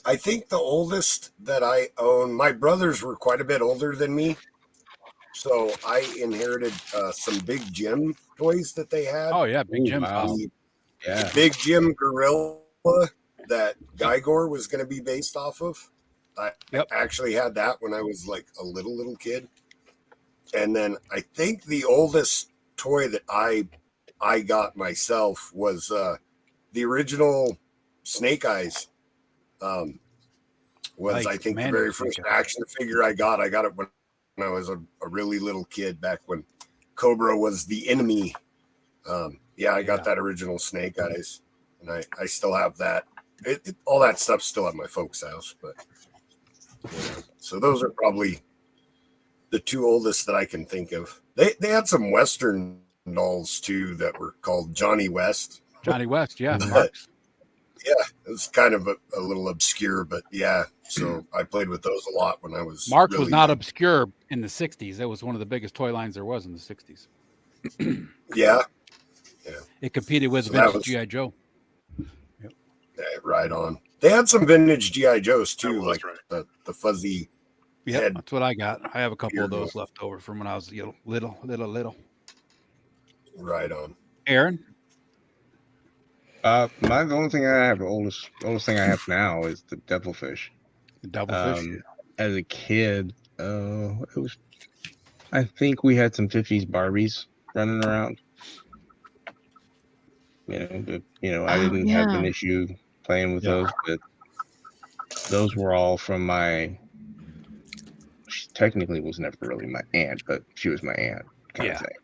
I think the oldest that I own, my brothers were quite a bit older than me. So I inherited some Big Jim toys that they had. Oh yeah, Big Jim's wow. awesome. The Yeah. Big Jim Gorilla that Gygor was going to be based off of. I actually had that when I was like a little kid. And then I think the oldest toy that I got myself was the original Snake Eyes. Was Nice. I think Man, the very Snake first Eyes. action figure I got. I got it when I was a really little kid, back when Cobra was the enemy. I got that original Snake Eyes, and I still have that. All that stuff's still at my folks' house, but so those are probably the two oldest that I can think of. They had some Western dolls too that were called Johnny West. Johnny West, yeah. Marks. Yeah, it was kind of a little obscure, but yeah. So I played with those a lot when I was. Marks really was not young. obscure in the 60s. It was one of the biggest toy lines there was in the 60s. Yeah. It competed with So that vintage was- G.I. Joe. Yeah, right on. They had some vintage GI Joes That too, was like right. the fuzzy. Yeah, Head. that's what I got. I have a couple of Beard those left over from when I was little. Right on. Aaron? The only thing I have, the oldest thing I have now is the devilfish. The devilfish. As a kid, I think we had some 50s Barbies running around. I didn't have an issue playing with those, but those were all from she technically was never really my aunt, but she was my aunt kind of thing.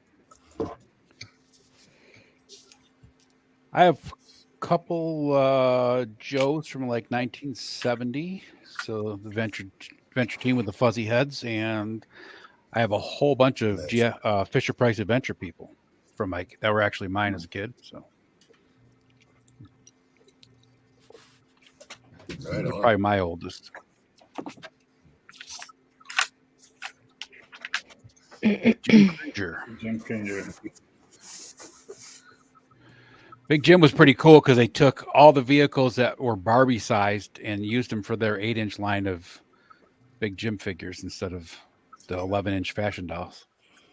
I have a couple Joes from like 1970. So the Venture Team with the fuzzy heads, and I have a whole bunch of Fisher Price Adventure people from that were actually mine as a kid. So they're probably my oldest. Jim Cringer. Big Jim was pretty cool because they took all the vehicles that were Barbie sized and used them for their 8-inch line of Big Jim figures instead of the 11-inch fashion dolls.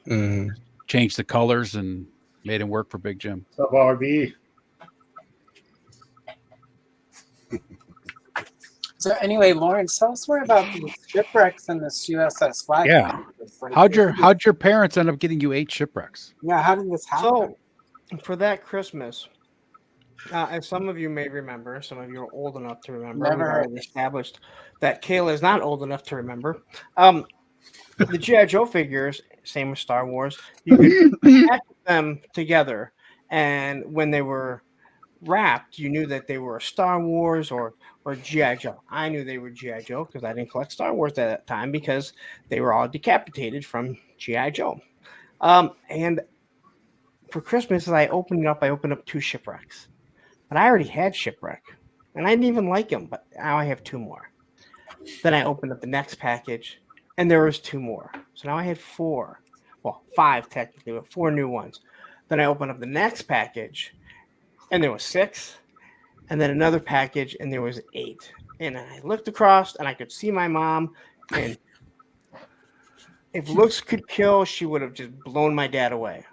Mm-hmm. Changed the colors and made them work for Big Jim. What's up, RB? So anyway, Lawrence, tell us more about the shipwrecks and this USS Flag. Yeah. How'd your parents end up getting you 8 shipwrecks? Yeah, how did this happen? So, for that Christmas, as some of you may remember, some of you are old enough to remember. Never We've heard. already established that Kayla is not old enough to remember. The G.I. Joe figures, same with Star Wars, you could pack them together, and when they were wrapped, you knew that they were Star Wars or G.I. Joe. I knew they were G.I. Joe because I didn't collect Star Wars at that time because they were all decapitated from G.I. Joe. And for Christmas, as I opened up 2 shipwrecks. But I already had Shipwreck, and I didn't even like them, but now I have 2 more. Then I opened up the next package, and there was 2 more. So now I had 4. Well, 5 technically, but 4 new ones. Then I opened up the next package, and there was 6. And then another package, and there was 8. And I looked across, and I could see my mom, and if looks could kill, she would have just blown my dad away.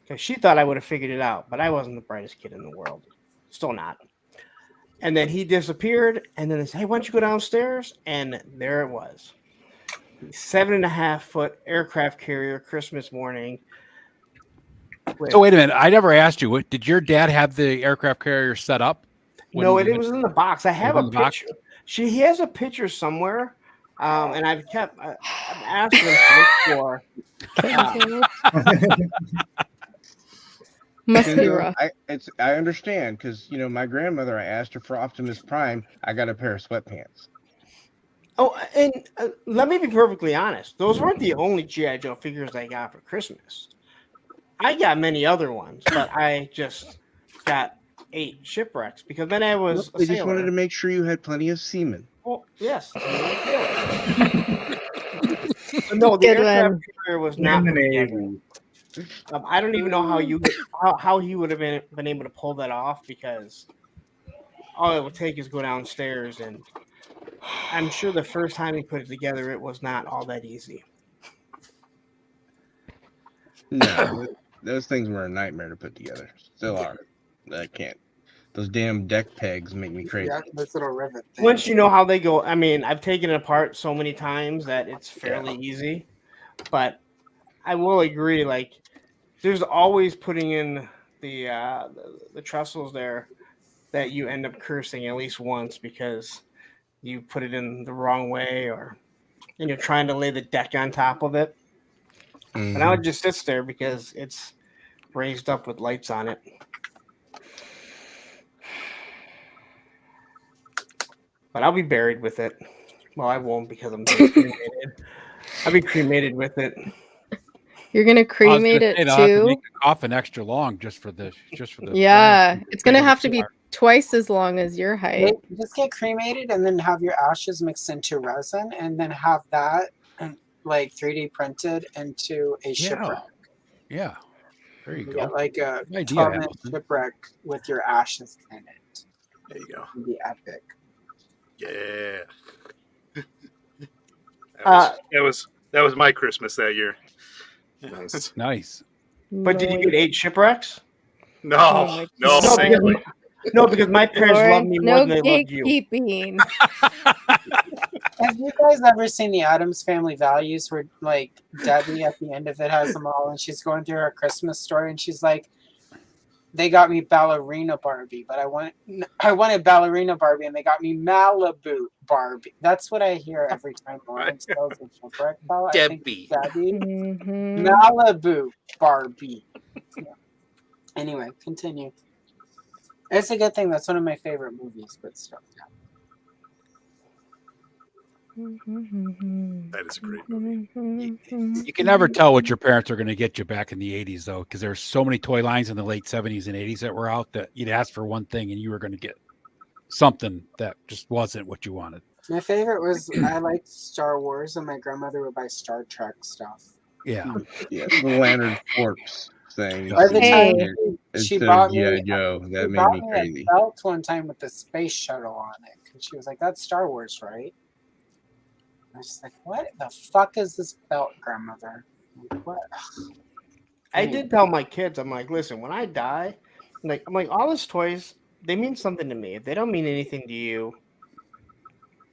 Because she thought I would have figured it out, but I wasn't the brightest kid in the world. Still not. And then he disappeared, and then they said, hey, why don't you go downstairs? And there it was. 7.5-foot aircraft carrier Christmas morning. So wait a minute. I never asked you. Did your dad have the aircraft carrier set up? No, it was in the box. I have a box? picture. He has a picture somewhere, and I've asked him to look for. Must be rough. I understand because my grandmother. I asked her for Optimus Prime. I got a pair of sweatpants. Oh, and let me be perfectly honest. Those weren't the only G.I. Joe figures I got for Christmas. I got many other ones, but I just got 8 shipwrecks because then I was. They just wanted to make sure you had plenty of semen. Well, yes. No, the aircraft carrier was not put together. I don't even know how he would have been able to pull that off because all it would take is go downstairs, and I'm sure the first time he put it together, it was not all that easy. No, those things were a nightmare to put together. Still are. I can't. Those damn deck pegs make me crazy. Yeah, those little rivet things. Once you know how they go, I mean, I've taken it apart so many times that it's fairly easy, but I will agree, like, there's always putting in the trestles there that you end up cursing at least once because you put it in the wrong way and you're trying to lay the deck on top of it. Mm-hmm. And now it just sits there because it's raised up with lights on it. But I'll be buried with it. Well, I won't because I'm being cremated. I'll be cremated with it. You're gonna cremate it Have to too? make the coffin extra long just for the. Yeah, it's gonna have to be twice as long as your height. Just get cremated and then have your ashes mixed into resin and then have that like 3D printed into a shipwreck. Yeah. There you go. Get like a Good idea, 12-inch Allison. shipwreck with your ashes in it. There you go. It'd be epic. Yeah. That was my Christmas that year. Nice. But did you get 8 shipwrecks? No, Oh my no, No, thankfully. because my parents love Lauren, me more no than they love you. gatekeeping. Have you guys ever seen the Addams Family Values where like Debbie at the end of it has them all and she's going through her Christmas story and she's like, they got me ballerina Barbie, but I wanted ballerina Barbie and they got me Malibu Barbie. That's what I hear every time Lauren tells a shipwreck ball. I think Debbie. Debbie. Mhm. Malibu Barbie. Yeah. Anyway, continue. It's a good thing. That's one of my favorite movies, but still. That is a great movie. You can never tell what your parents are going to get you back in the 80s, though, because there's so many toy lines in the late 70s and 80s that were out that you'd ask for one thing and you were going to get something that just wasn't what you wanted. My favorite was I liked Star Wars, and my grandmother would buy Star Trek stuff. Yeah. Yeah, the Lantern Forks thing. By the Hey. time she Instead bought of me, G.I. Joe, she that made bought me me crazy. a belt one time with the space shuttle on it, and she was like, "That's Star Wars, right?" I was just like, "What the fuck is this belt, grandmother?" I'm like, what? I did tell my kids, I'm like, listen, when I die, I'm like, all these toys, they mean something to me. If they don't mean anything to you,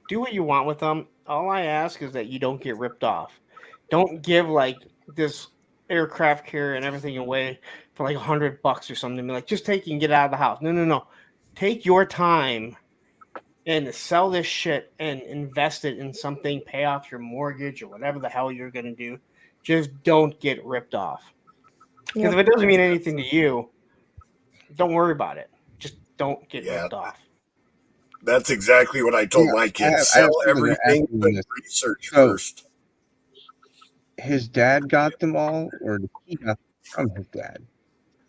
do what you want with them. All I ask is that you don't get ripped off. Don't give like this aircraft carrier and everything away for like $100 or something. Be like, just take it and get out of the house. No. Take your time and sell this shit and invest it in something, pay off your mortgage or whatever the hell you're gonna do. Just don't get ripped off. Because if it doesn't mean anything to you, don't worry about it. Just don't get ripped off. That's exactly what I told Yeah, my I kids. have Sell something to ask everything, you but on this. research So- first. His dad got them all, or did he got them from his dad?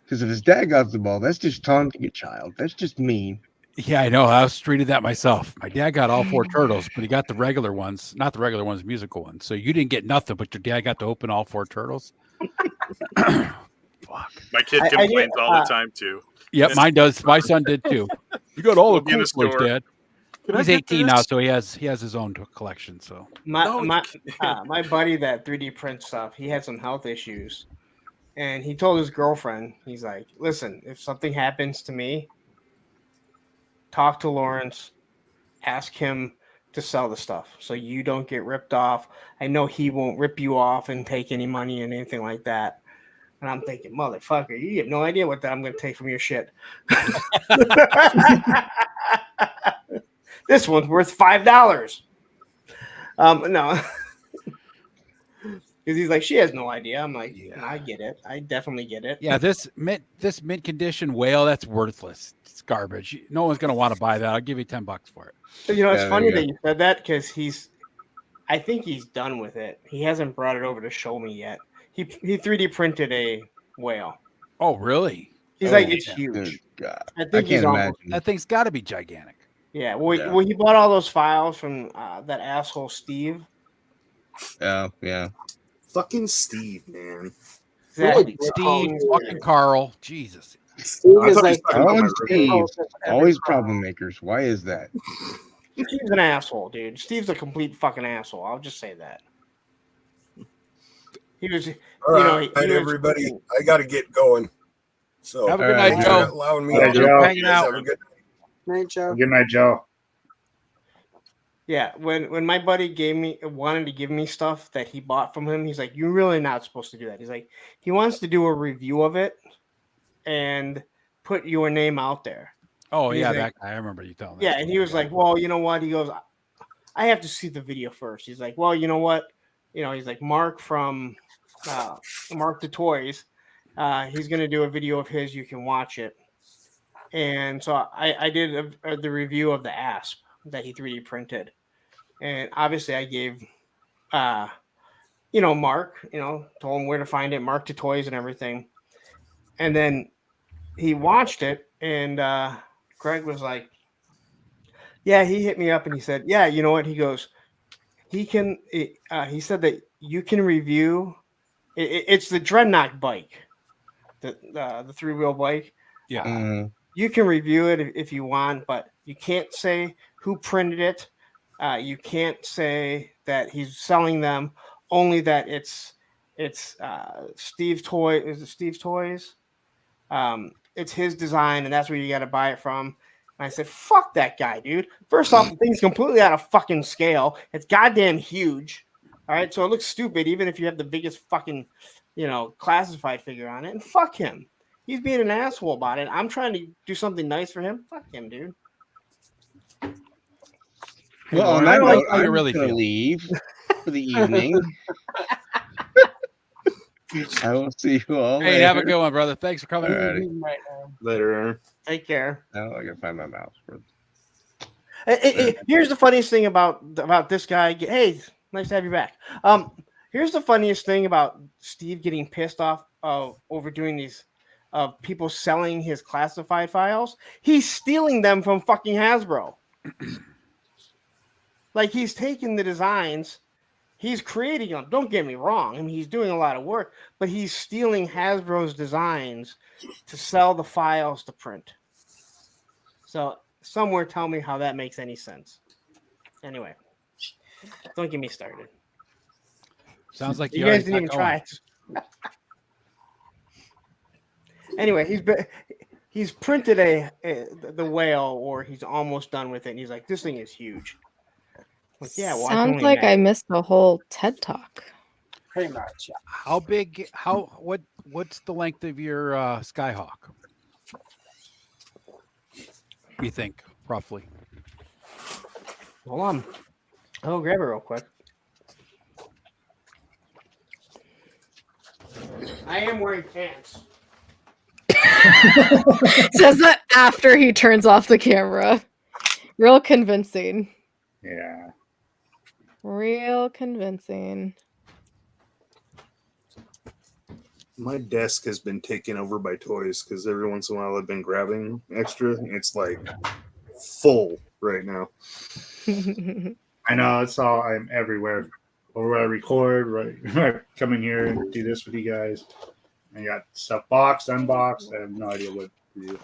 Because if his dad got them all, that's just taunting a child. That's just mean. Yeah, I know. I was treated that myself. My dad got all 4 turtles, but he got the regular ones, not the regular ones, musical ones. So you didn't get nothing, but your dad got to open all 4 turtles. Fuck. My kid I complains did, all the time too. Yep, mine does. My son did too. You got all We'll the be in cool a toys, store. Dad. Can I He's get 18 now, this? so he has his own collection. So My buddy that 3D print stuff, he had some health issues. And he told his girlfriend, he's like, listen, if something happens to me, talk to Lawrence, ask him to sell the stuff so you don't get ripped off. I know he won't rip you off and take any money and anything like that. And I'm thinking, motherfucker, you have no idea what I'm going to take from your shit. This one's worth $5. No. Because he's like, she has no idea. I'm like, yeah. I get it. I definitely get it. yeah, this mint condition whale, that's worthless. It's garbage. No one's gonna want to buy that. I'll give you $10 for it. You know, it's funny that you said that because I think he's done with it. He hasn't brought it over to show me yet. He 3D printed a whale. Oh, really? He's like, it's huge. God. I think he's almost. That thing's got to be gigantic. Yeah. Well, he bought all those files from that asshole Steve. Oh, yeah. Fucking Steve, man. Steve, fucking Carl. Jesus. Steve is like always troublemakers. Why is that? Steve's an asshole, dude. Steve's a complete fucking asshole. I'll just say that. He was, All right, everybody. I got to get going. So have a good night, Joe. Allowing me Joe. to hanging out. have a good night, Joe. Good night, Joe. Yeah, when my buddy wanted to give me stuff that he bought from him, he's like, "You're really not supposed to do that." He's like, he wants to do a review of it and put your name out there. Oh He's yeah, like, that guy. I remember you telling me. Yeah, and he was like, "Well, you know what?" He goes, "I have to see the video first." He's like, "Well, you know what? You know," he's like, "Mark from Mark the Toys, he's gonna do a video of his. You can watch it." And so I did the review of the asp that he 3D printed. And obviously I gave, Mark, told him where to find it, Mark to Toys and everything. And then he watched it and Greg was like, yeah, he hit me up and he said, yeah, you know what? He goes, he said that you can review, it's the Dreadnought bike, the 3-wheel bike. Yeah. You can review it if you want, but you can't say who printed it. You can't say that he's selling them. Only that it's Steve Toy. Is it Steve's Toys? it's his design, and that's where you got to buy it from. And I said, fuck that guy, dude. First off, the thing's completely out of fucking scale. It's goddamn huge. All right, so it looks stupid, even if you have the biggest fucking, classified figure on it. And fuck him. He's being an asshole about it. I'm trying to do something nice for him. Fuck him, dude. Well, on Lauren, that how note, you I'm really gonna feel? leave for the evening. I will see you all Hey, later. have a good one, brother. Thanks for coming. Alrighty. Right now. Later, Aaron. Take care. Now I gotta find my mouse. Here's the funniest thing about this guy. Hey, nice to have you back. Here's the funniest thing about Steve getting pissed off over doing these people selling his classified files. He's stealing them from fucking Hasbro. Like, he's taking the designs, he's creating them. Don't get me wrong. I mean, he's doing a lot of work, but he's stealing Hasbro's designs to sell the files to print. So somewhere tell me how that makes any sense. Anyway, don't get me started. Sounds like you guys didn't even try it. Anyway, he's printed the whale, or he's almost done with it, and he's like, this thing is huge. Like, yeah, well, Sounds like I missed the whole TED Talk. Pretty much. Yeah. How big? What's the length of your Skyhawk? You think roughly? Hold on. I'll grab it real quick. I am wearing pants. Says that after he turns off the camera. Real convincing. Yeah. Real convincing. My desk has been taken over by toys because every once in a while I've been grabbing extra. It's like full right now. I know I'm everywhere. Or I record, right? Come in here and do this with you guys. I got stuff boxed, unboxed. I have no idea what to do.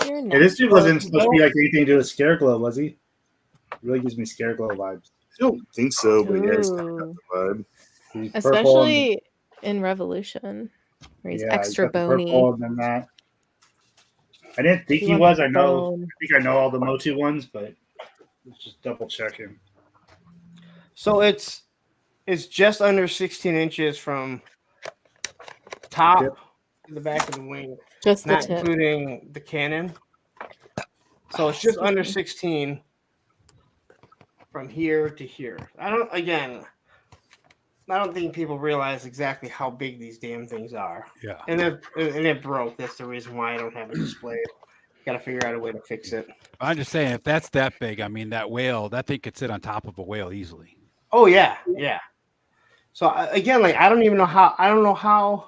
Hey, this dude wasn't supposed to be like anything to do with Scareglow, was he? Really gives me Scareglow vibes. I don't think so, but yeah, he's kind of got the vibe. He's Especially in Revolution, where he's extra got the bony. purple and then that. I didn't think he was. I think I know all the Motu ones, but let's just double check him. So it's just under 16 inches from top to the back of the wing, just the not tip, including the cannon. So it's just under 16 from here to here. I don't think people realize exactly how big these damn things are. Yeah. And it broke. That's the reason why I don't have it displayed. Got to figure out a way to fix it. I'm just saying, if that's that big, I mean, that thing could sit on top of a whale easily. Oh yeah, yeah. So again, like I don't know how.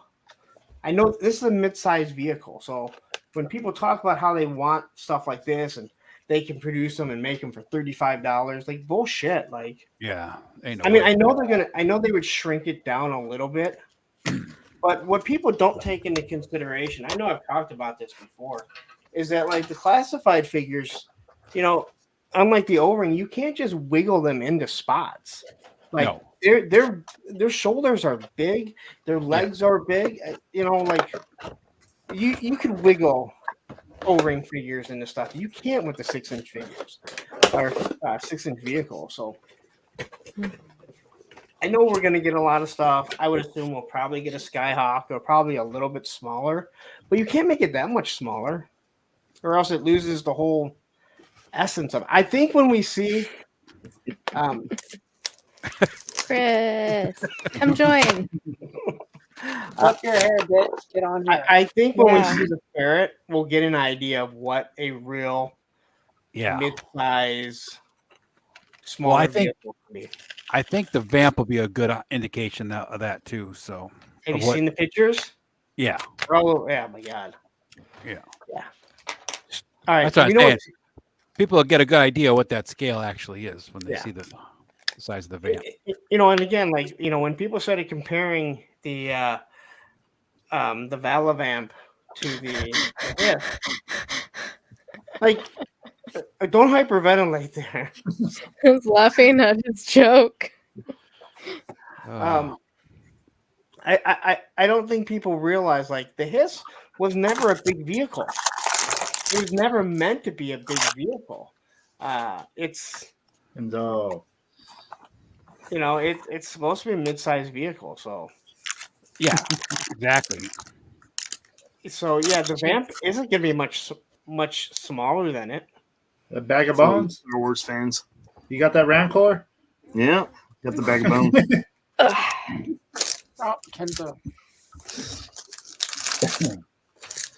I know this is a mid-sized vehicle, so when people talk about how they want stuff like this and they can produce them and make them for $35, like bullshit. Like, yeah, I know they would shrink it down a little bit, but what people don't take into consideration, I know I've talked about this before, is that like the classified figures, unlike the O-ring, you can't just wiggle them into spots. Like their shoulders are big, their legs are big. Like you could wiggle O-ring figures into stuff. You can't with the 6-inch figures or 6-inch vehicle. So I know we're gonna get a lot of stuff. I would assume we'll probably get a Skyhawk or probably a little bit smaller, but you can't make it that much smaller, or else it loses the whole essence of it. I think when we see Chris, come join. Fuck your hair, bitch. Get on here. I think when we see the ferret, we'll get an idea of what a real mid-size smaller vehicle can be. I think the vamp will be a good indication of that too. So have you seen the pictures? Yeah. Oh yeah, my God. Yeah. Yeah. All right. That's what I'm saying. People will get a good idea what that scale actually is when they see the size of the vamp. And again, like when people started comparing the Valavamp to the like, don't hyperventilate there. I was laughing at his joke. I don't think people realize like the Hiss was never a big vehicle. It was never meant to be a big vehicle. It's No. it's supposed to be a mid-sized vehicle. So Yeah, exactly. yeah, the Vamp isn't going to be much smaller than it. A bag of So, bones. Star Wars fans. You got that Rancor? Yeah, got the bag of bones. Oh, Kenzo.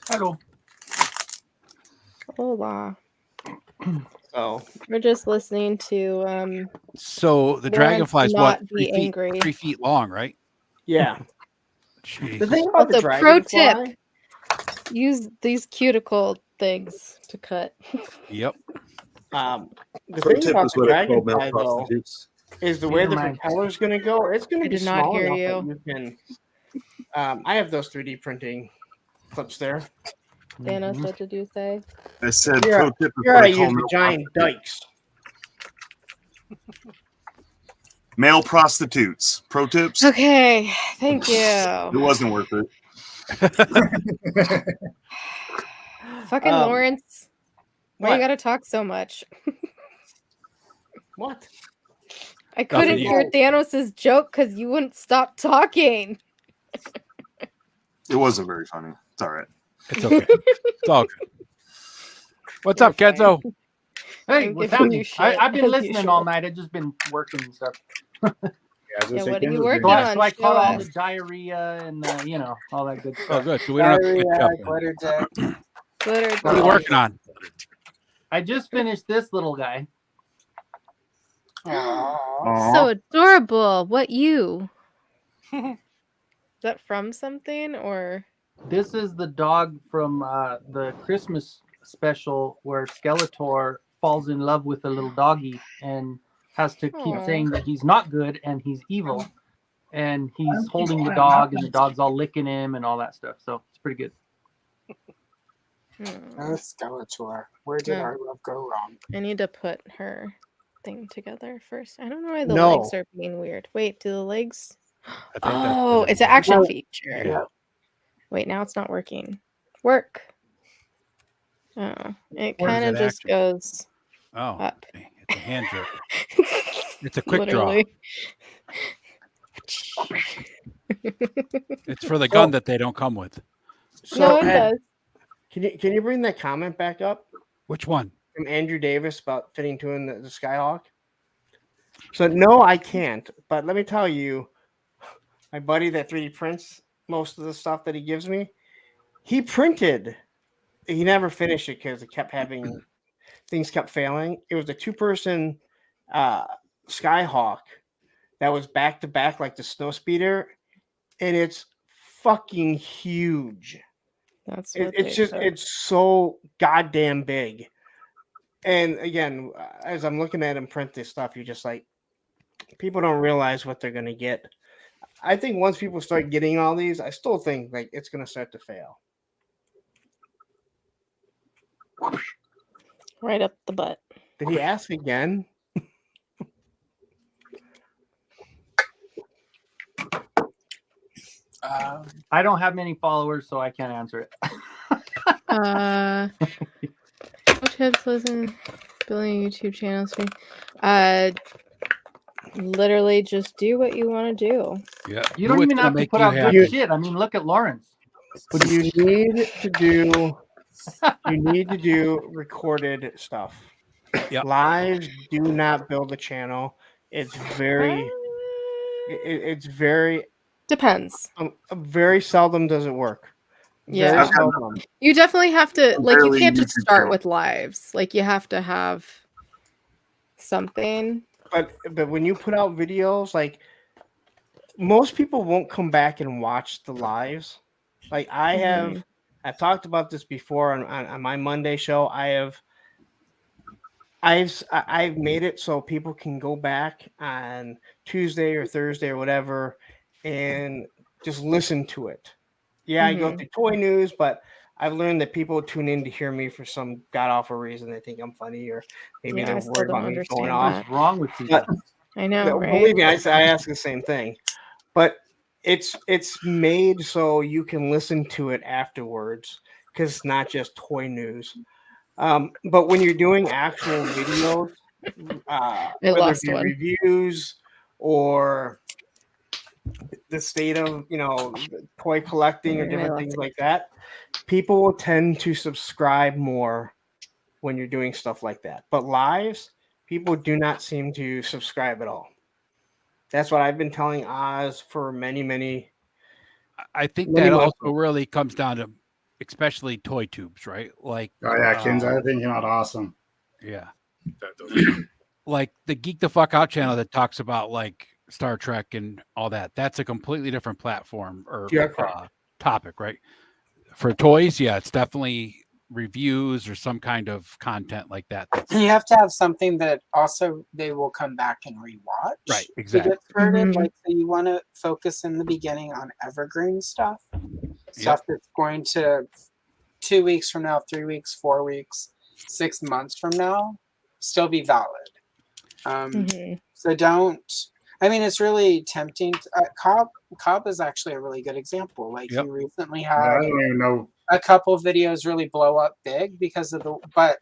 Hello. Hola. So We're just listening to So the Lawrence dragonfly's not what, be angry. 3 feet long, right? yeah, Jeez. the thing about the Also, pro dragonfly, tip: use these cuticle things to cut. Yep. the Pro thing tip about is the what I call male dragonfly though prostitutes. is the way Never the mind. propeller's going to go. It's going I to be did not small hear enough you. that you can. I have those 3D printing clips there. Thanos, Mhm. what did you say? I said Here, pro tip is here what I I call use the male giant prostitutes. dikes. Male prostitutes. Pro tips. Okay, thank It you. wasn't worth it. Fucking Lawrence, why what? you gotta talk so much? What? I couldn't you- hear Thanos' joke because you wouldn't stop talking. It wasn't very funny. It's all right. It's okay. It's all good. What's You're up, Kenzo? Hey, I'm what's giving you happening? shit, I've been as listening usual. all night. I've just been working and stuff. Yeah, what are you So working I, on? so I Show caught all us. the diarrhea and all that good Oh, stuff. good. So we don't have to catch up. then. Glitter dick. Glitter What are you dick. working on? I just finished this little guy. Aw. So adorable. What you? Is that from something or? This is the dog from the Christmas special where Skeletor falls in love with a little doggy and has to keep Aw. saying that he's not good and he's evil. And he's holding the dog and the dog's all licking him and all that stuff. So it's pretty good. Oh, Skeletor. Where did No. our love go wrong? I need to put her thing together first. I don't know why the No. legs are being weird. Wait, do the legs? I think that's Oh, what it it's an is. action No. feature. Yeah. Wait, now it's not working. Work. Oh, it Where is kind of that just action? goes Oh, up. okay. It's a hand jerk. It's a quick draw. Literally. It's for the gun that they don't come with. So No, it Ed, does. can you bring that comment back up Which one? from Andrew Davis about fitting to in the Skyhawk? So no, I can't. But let me tell you, my buddy that 3D prints most of the stuff that he gives me, he printed. He never finished it because it kept having things kept failing. It was a 2-person Skyhawk that was back to back like the snow speeder, and it's fucking huge. That's what It's they just said. it's so goddamn big. And again, as I'm looking at him print this stuff, you're just like, people don't realize what they're gonna get. I think once people start getting all these, I still think like it's gonna start to fail. Right up the butt. Did he ask again? I don't have many followers, so I can't answer it. What tips listen building a YouTube channel stream? Literally just do what you want to do. Yeah. You don't even have to put out good happy. shit. I mean, look at Lawrence. What you need to do, you need to do recorded stuff. Yep. Lives do not build a channel. It's very, it's very Depends. very seldom does it work. Yeah. Very seldom. You definitely have to like you Barely can't just YouTube start channel. with lives. Like you have to have something. But when you put out videos, like most people won't come back and watch the lives. Like I have, Mhm. I've talked about this before on my Monday show. I've made it so people can go back on Tuesday or Thursday or whatever and just listen to it. Yeah, I go Mhm. through toy news, but I've learned that people tune in to hear me for some god awful reason. They think I'm funny, or maybe Yeah, I they're still worried don't about me understand going that. off. What's wrong with people? But I know, no, right? believe me, I ask the same thing. But it's made so you can listen to it afterwards because it's not just toy news. But when you're doing actual videos, I whether it lost be one. reviews or the state of toy collecting or I different lost things it. like that, people will tend to subscribe more when you're doing stuff like that. But lives, people do not seem to subscribe at all. That's what I've been telling Oz for many I think many that months. also really comes down to, especially toy tubes, right? Like, Oh yeah, Kins, I think you're not awesome. yeah, That doesn't- like the Geek the Fuck Out channel that talks about like Star Trek and all that. That's a completely different platform or Yeah, correct. topic, right? For toys, yeah, it's definitely reviews or some kind of content like that. That's You have to have something that also they will come back and rewatch. right, To exactly. get started, Mhm. like so you want to focus in the beginning on evergreen stuff, Yep. that's going to 2 weeks from now, 3 weeks, 4 weeks, 6 months from now still be valid. Mhm. So don't. I mean, it's really tempting. Cobb is actually a really good example. Like Yep. he recently Yeah, I had don't even know. a couple videos really blow up big because of but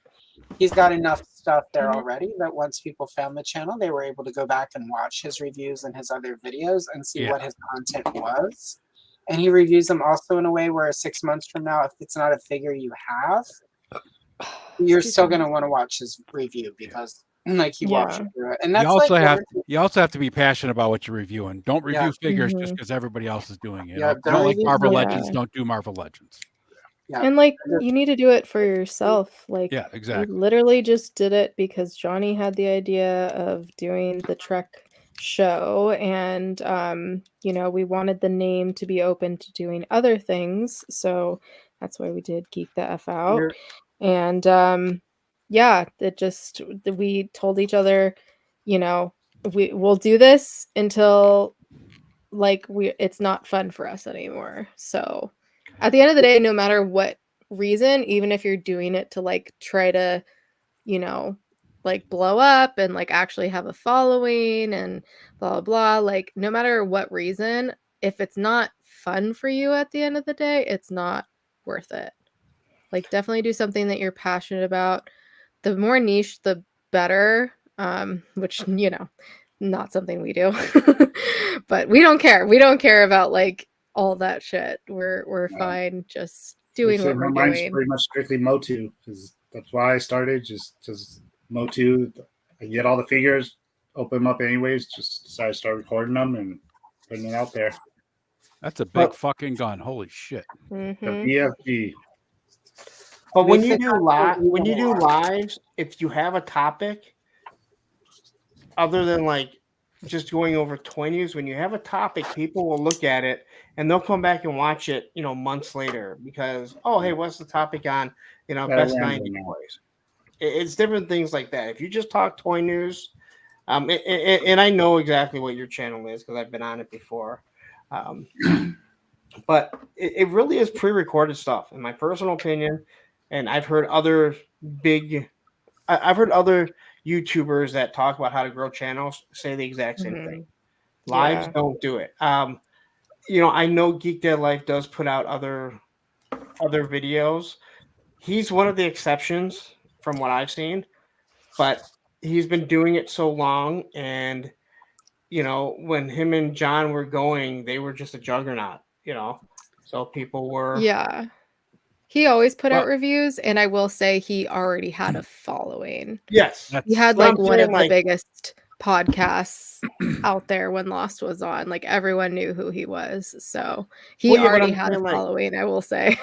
he's got enough stuff there already that once people found the channel, they were able to go back and watch his reviews and his other videos and see Yeah. what his content was. And he reviews them also in a way where 6 months from now, if it's not a figure you have, you're Excuse still me. going to want to watch his review because like he walks Yeah. you through it. And You that's also like have to be passionate about what you're reviewing. Don't review Yeah. figures just Mhm. because everybody else is doing it. Yeah, If you don't like don't Marvel review- Legends, Yeah. don't do Marvel Legends. yeah. And like you need to do it for yourself. Like Yeah, we exactly. literally just did it because Johnny had the idea of doing the Trek show and we wanted the name to be open to doing other things. So that's why we did Geek the F Out. You're- And we told each other, we'll do this until like it's not fun for us anymore. So at the end of the day, no matter what reason, even if you're doing it to like try to, like blow up and like actually have a following and blah blah, like no matter what reason, if it's not fun for you at the end of the day, it's not worth it. Like definitely do something that you're passionate about. The more niche, the better. Which, not something we do. But we don't care. We don't care about like all that shit. We're fine just doing what we're Mine's doing. pretty much strictly Motu because that's why I started. Just Motu. I get all the figures, open them up anyways. Just decided to start recording them and putting it out there. That's a big fucking gun. Holy shit. The Mhm. BFG. But when Makes you it do absolutely when you do hard. lives, if you have a topic other than like just going over toy news, when you have a topic, people will look at it and they'll come back and watch it, months later because hey, what's the topic on, best 90 toys? It's different things like that. If you just talk toy news, and I know exactly what your channel is because I've been on it before. But it really is pre-recorded stuff, in my personal opinion. And I've heard other YouTubers that talk about how to grow channels say the exact same thing. Lives Yeah. don't do it. I know Geek Dead Life does put out other videos. He's one of the exceptions from what I've seen, but he's been doing it so long, and when him and John were going, they were just a juggernaut. So people were Yeah. He always put out But- reviews, and I will say he already had a following. yes. He had But I'm like one saying, of the biggest podcasts out there when Lost was on. Like everyone knew who he was. So he Well, yeah, but already I'm had a saying, like- following, I will say.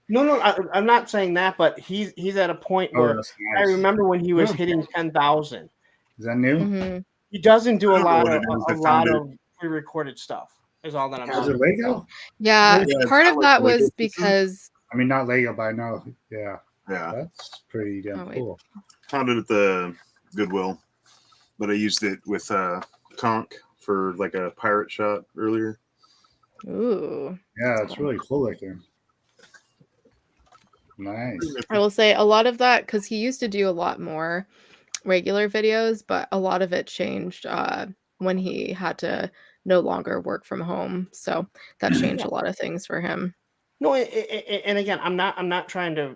No, I'm not saying that, but he's at a point Oh, where that's I nice. remember when he was Yeah. hitting 10,000. Is that new? Mhm. He doesn't do I a don't know lot what of it is. a I lot found of pre-recorded stuff. Is all that I'm Is saying. it Lego? Yeah, Yeah, it's part not of like that Lego was pieces. because I mean, not Lego, but I know. Yeah, Yeah, that's pretty damn Oh, wait. cool. found it at the Goodwill, but I used it with Conk for like a pirate shot earlier. ooh. Yeah, it's really cool looking. Nice. I will say a lot of that because he used to do a lot more regular videos, but a lot of it changed when he had to no longer work from home. So that changed a lot of things for him. No, and again, I'm not trying to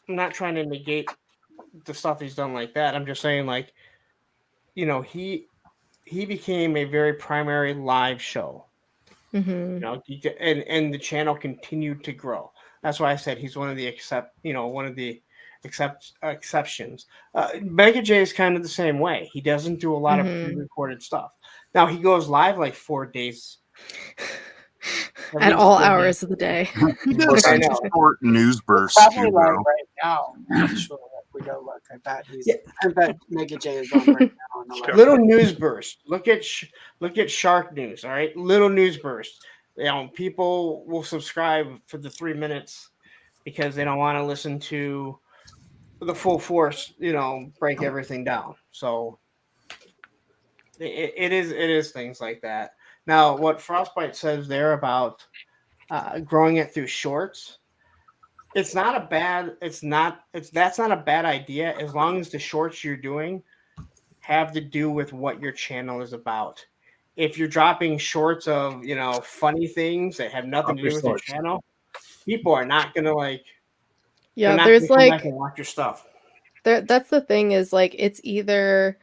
negate the stuff he's done like that. I'm just saying, like, he became a very primary live show. Hmm. And the channel continued to grow. That's why I said he's one of the exceptions. Mega J is kind of the same way. He doesn't do a lot of Hmm. pre-recorded stuff. Now he goes live like 4 days At least all 4 days. hours of the day. He does I some know. short news We're bursts probably too, live though. right now. Actually, if we go look, Yeah. I bet Mega J is on right now. On the live. Little news burst. Look at Shark News. All right, little news burst. People will subscribe for the 3 minutes because they don't want to listen to the full force. Break everything down. So it is things like that. Now, what Frostbite says there about growing it through shorts, that's not a bad idea as long as the shorts you're doing have to do with what your channel is about. If you're dropping shorts of funny things that have nothing to do with your channel, people are not gonna like. Yeah, they're not there's gonna come back like and watch your stuff. that's the thing is like it's either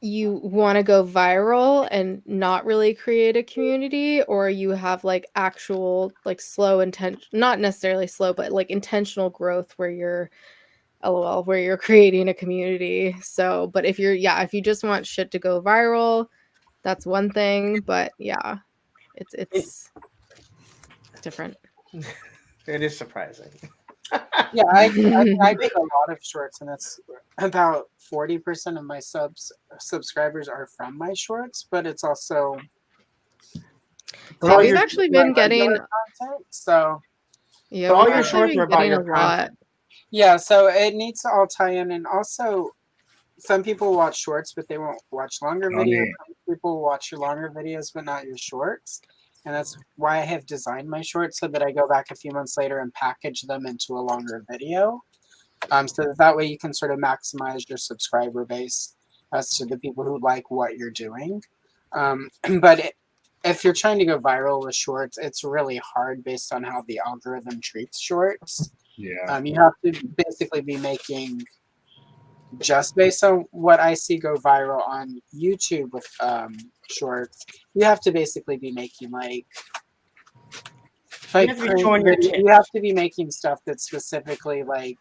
you want to go viral and not really create a community, or you have like actual like slow not necessarily slow, but like intentional growth where you're where you're creating a community. So, but if you just want shit to go viral, that's one thing, but yeah, it's different. It is surprising. Yeah, I make a lot of shorts, and it's about 40% of my subscribers are from my shorts, but it's also So we've actually been getting content. So yeah, all we've your actually shorts been are about getting your a lot. content. yeah, so it needs to all tie in, and also some people watch shorts, but they won't watch longer videos. Some people watch your longer videos, but not your shorts. And that's why I have designed my shorts so that I go back a few months later and package them into a longer video. So that way you can sort of maximize your subscriber base as to the people who like what you're doing. But if you're trying to go viral with shorts, it's really hard based on how the algorithm treats shorts. Yeah. You have to basically be making, just based on what I see go viral on YouTube with shorts, you have to basically be making you have to be making stuff that's specifically like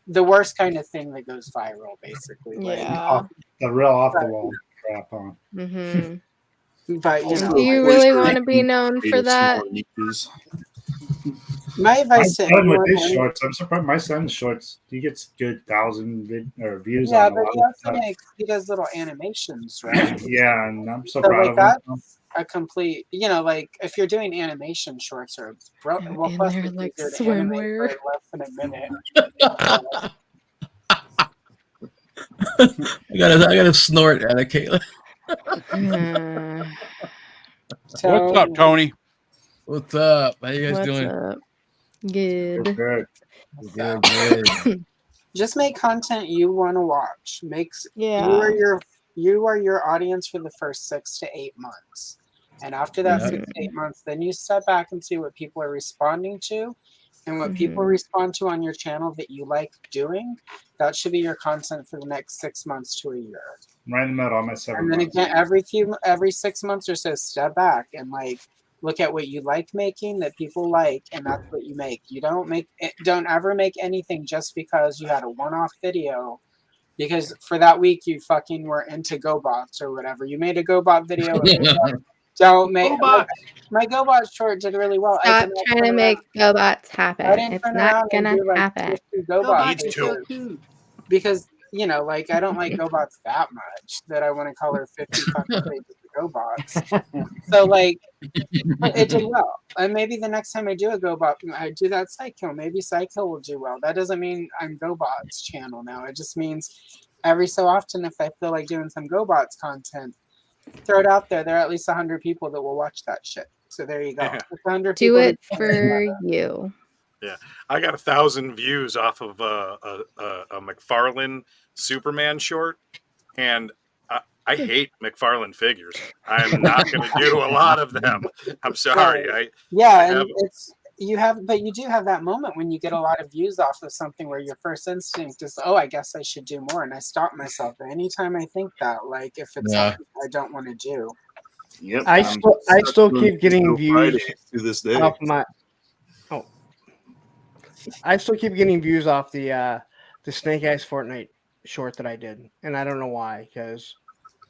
the worst kind of thing that goes viral, basically. Yeah. The real off the wall crap on. Mm-hmm. But do you really want to be known for that? My advice to with anyone, his shorts, I'm surprised my son's shorts. He gets good 1,000 views yeah, on a but lot he of also stuff. he does little animations, right? Yeah, and I'm so So proud like of him. that's a complete, like if you're doing animation shorts or plus there, it's like, easier to animate swimwear. for less than a minute. I gotta snort at it, Caitlin. What's up, Tony? What's up? How you guys What's doing? up? Good. Good. Just make content you want to watch. Yeah. You are your audience for the first 6 to 8 months. And after that 6 to 8 months, then you step back and see what people are responding to. And what people respond to on your channel that you like doing, that should be your content for the next 6 months to a year. Right in the middle, I'm at 7 And then months. again, every 6 months or so, step back and look at what you like making that people like, and that's what you make. You don't ever make anything just because you had a one-off video, because for that week you fucking were into GoBots or whatever. You made a GoBot video. Don't make my GoBot short did really well. Stop trying to make GoBots happen. I didn't It's turn not around and gonna do like happen. 50 GoBot Needs to. videos because I don't like GoBots that much that I want to color 50 fucking pages of GoBots. So it did well. And maybe the next time I do a GoBot, I do that Psykill. Maybe Psykill will do well. That doesn't mean I'm GoBots channel now. It just means every so often, if I feel like doing some GoBots content, throw it out there. There are at least 100 people that will watch that shit. So there you go. Yeah. 100 Do people it for you. Yeah, I got 1,000 views off of a McFarlane Superman short, and I hate McFarlane figures. I'm not going to do a lot of them. I'm sorry. I And have, but you do have that moment when you get a lot of views off of something where your first instinct is, oh, I guess I should do more, and I stop myself anytime I think that, like if it's something I don't want to do. Yep. I still keep getting views to this day. off my. Oh, I still keep getting views off the Snake Eyes Fortnite short that I did, and I don't know why. Because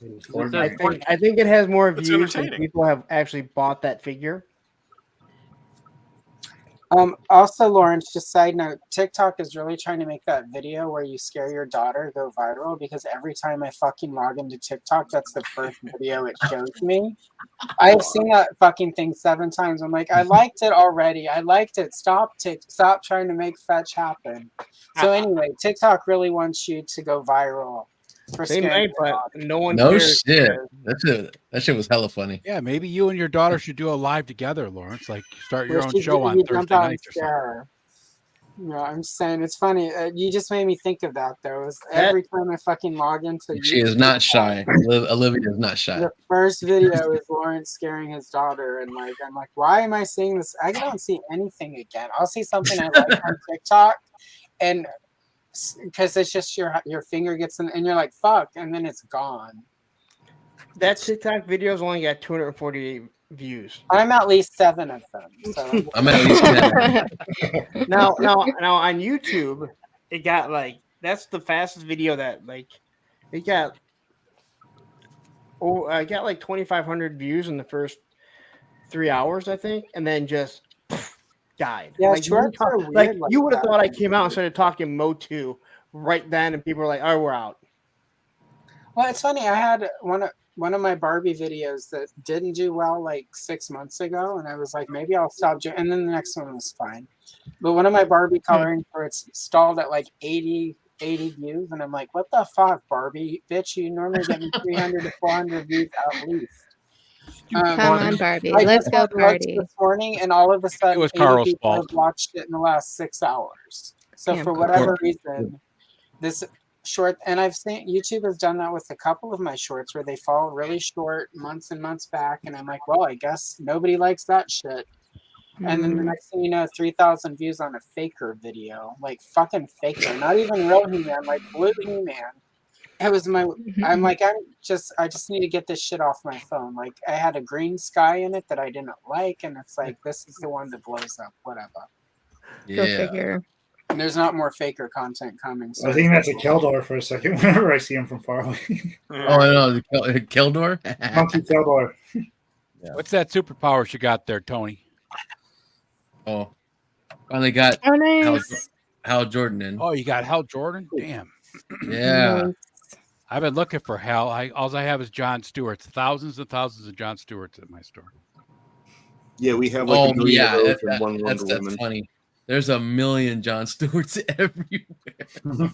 I think it has more It's views than entertaining. people have actually bought that figure. Also, Lawrence, just side note, TikTok is really trying to make that video where you scare your daughter go viral, because every time I fucking log into TikTok, that's the first video it shows me. I've seen that fucking thing 7 times. I'm like, I liked it already. I liked it. Stop trying to make fetch happen. So anyway, TikTok really wants you to go viral. They might, but no one No cares. shit. That shit was hella funny. Yeah, maybe you and your daughter should do a live together, Lawrence. Like start your Where own she show on you jump Thursday out and nights or scare something. her. No, I'm just saying it's funny. You just made me think of that though. Every time I fucking log into She is YouTube, not shy. Olivia is not shy. the first video is Lawrence scaring his daughter, and like I'm like, why am I seeing this? I don't see anything again. I'll see something I like on TikTok, and because it's just your finger gets in, and you're like, fuck, and then it's gone. That TikTok video's only got 248 views. I'm at least 7 of them. So I'm at least 10. Now on YouTube, it got like that's the fastest video that like it got. Oh, I got like 2,500 views in the first 3 hours, I think, and then just died. Yeah, like, shorts are weird like like you would have that. thought I came out and started talking Mo 2 right then, and people were like, "Oh, we're out." Well, it's funny. I had one of my Barbie videos that didn't do well like 6 months ago, and I was like, maybe I'll stop doing. And then the next one was fine. But one of my Barbie coloring shorts stalled at like 80 views, and I'm like, what the fuck, Barbie, bitch? You normally get me 300 to 400 views at least. Come on, Barbie. I Let's just go had lunch party. this morning, and all of a sudden, was 80 Carl's people fault. have watched it in the last 6 hours. So Damn, for Carl. whatever reason, this short, and I've seen YouTube has done that with a couple of my shorts where they fall really short months and months back, and I'm like, well, I guess nobody likes that shit. And then the next thing you know, 3,000 views on a faker video, like fucking faker, not even real He-Man, like blue He-Man. It was I'm like, I just need to get this shit off my phone. Like I had a green sky in it that I didn't like, and it's like, this is the one that blows up, whatever. Go figure. And there's not more faker content coming. So I think that's a Keldor for a second whenever I see him from far away. Oh, I know. Keldor? Monkey Keldor. What's that superpower she got there, Tony? Oh, finally got Oh, nice. Hal Jordan in. Oh, you got Hal Jordan? Damn. Yeah. Nice. I've been looking for Hal. All I have is John Stewart's. Thousands and thousands of John Stewart's at my store. Yeah, we have like a million of those and one that's Wonder Woman. funny. There's a million John Stewarts everywhere.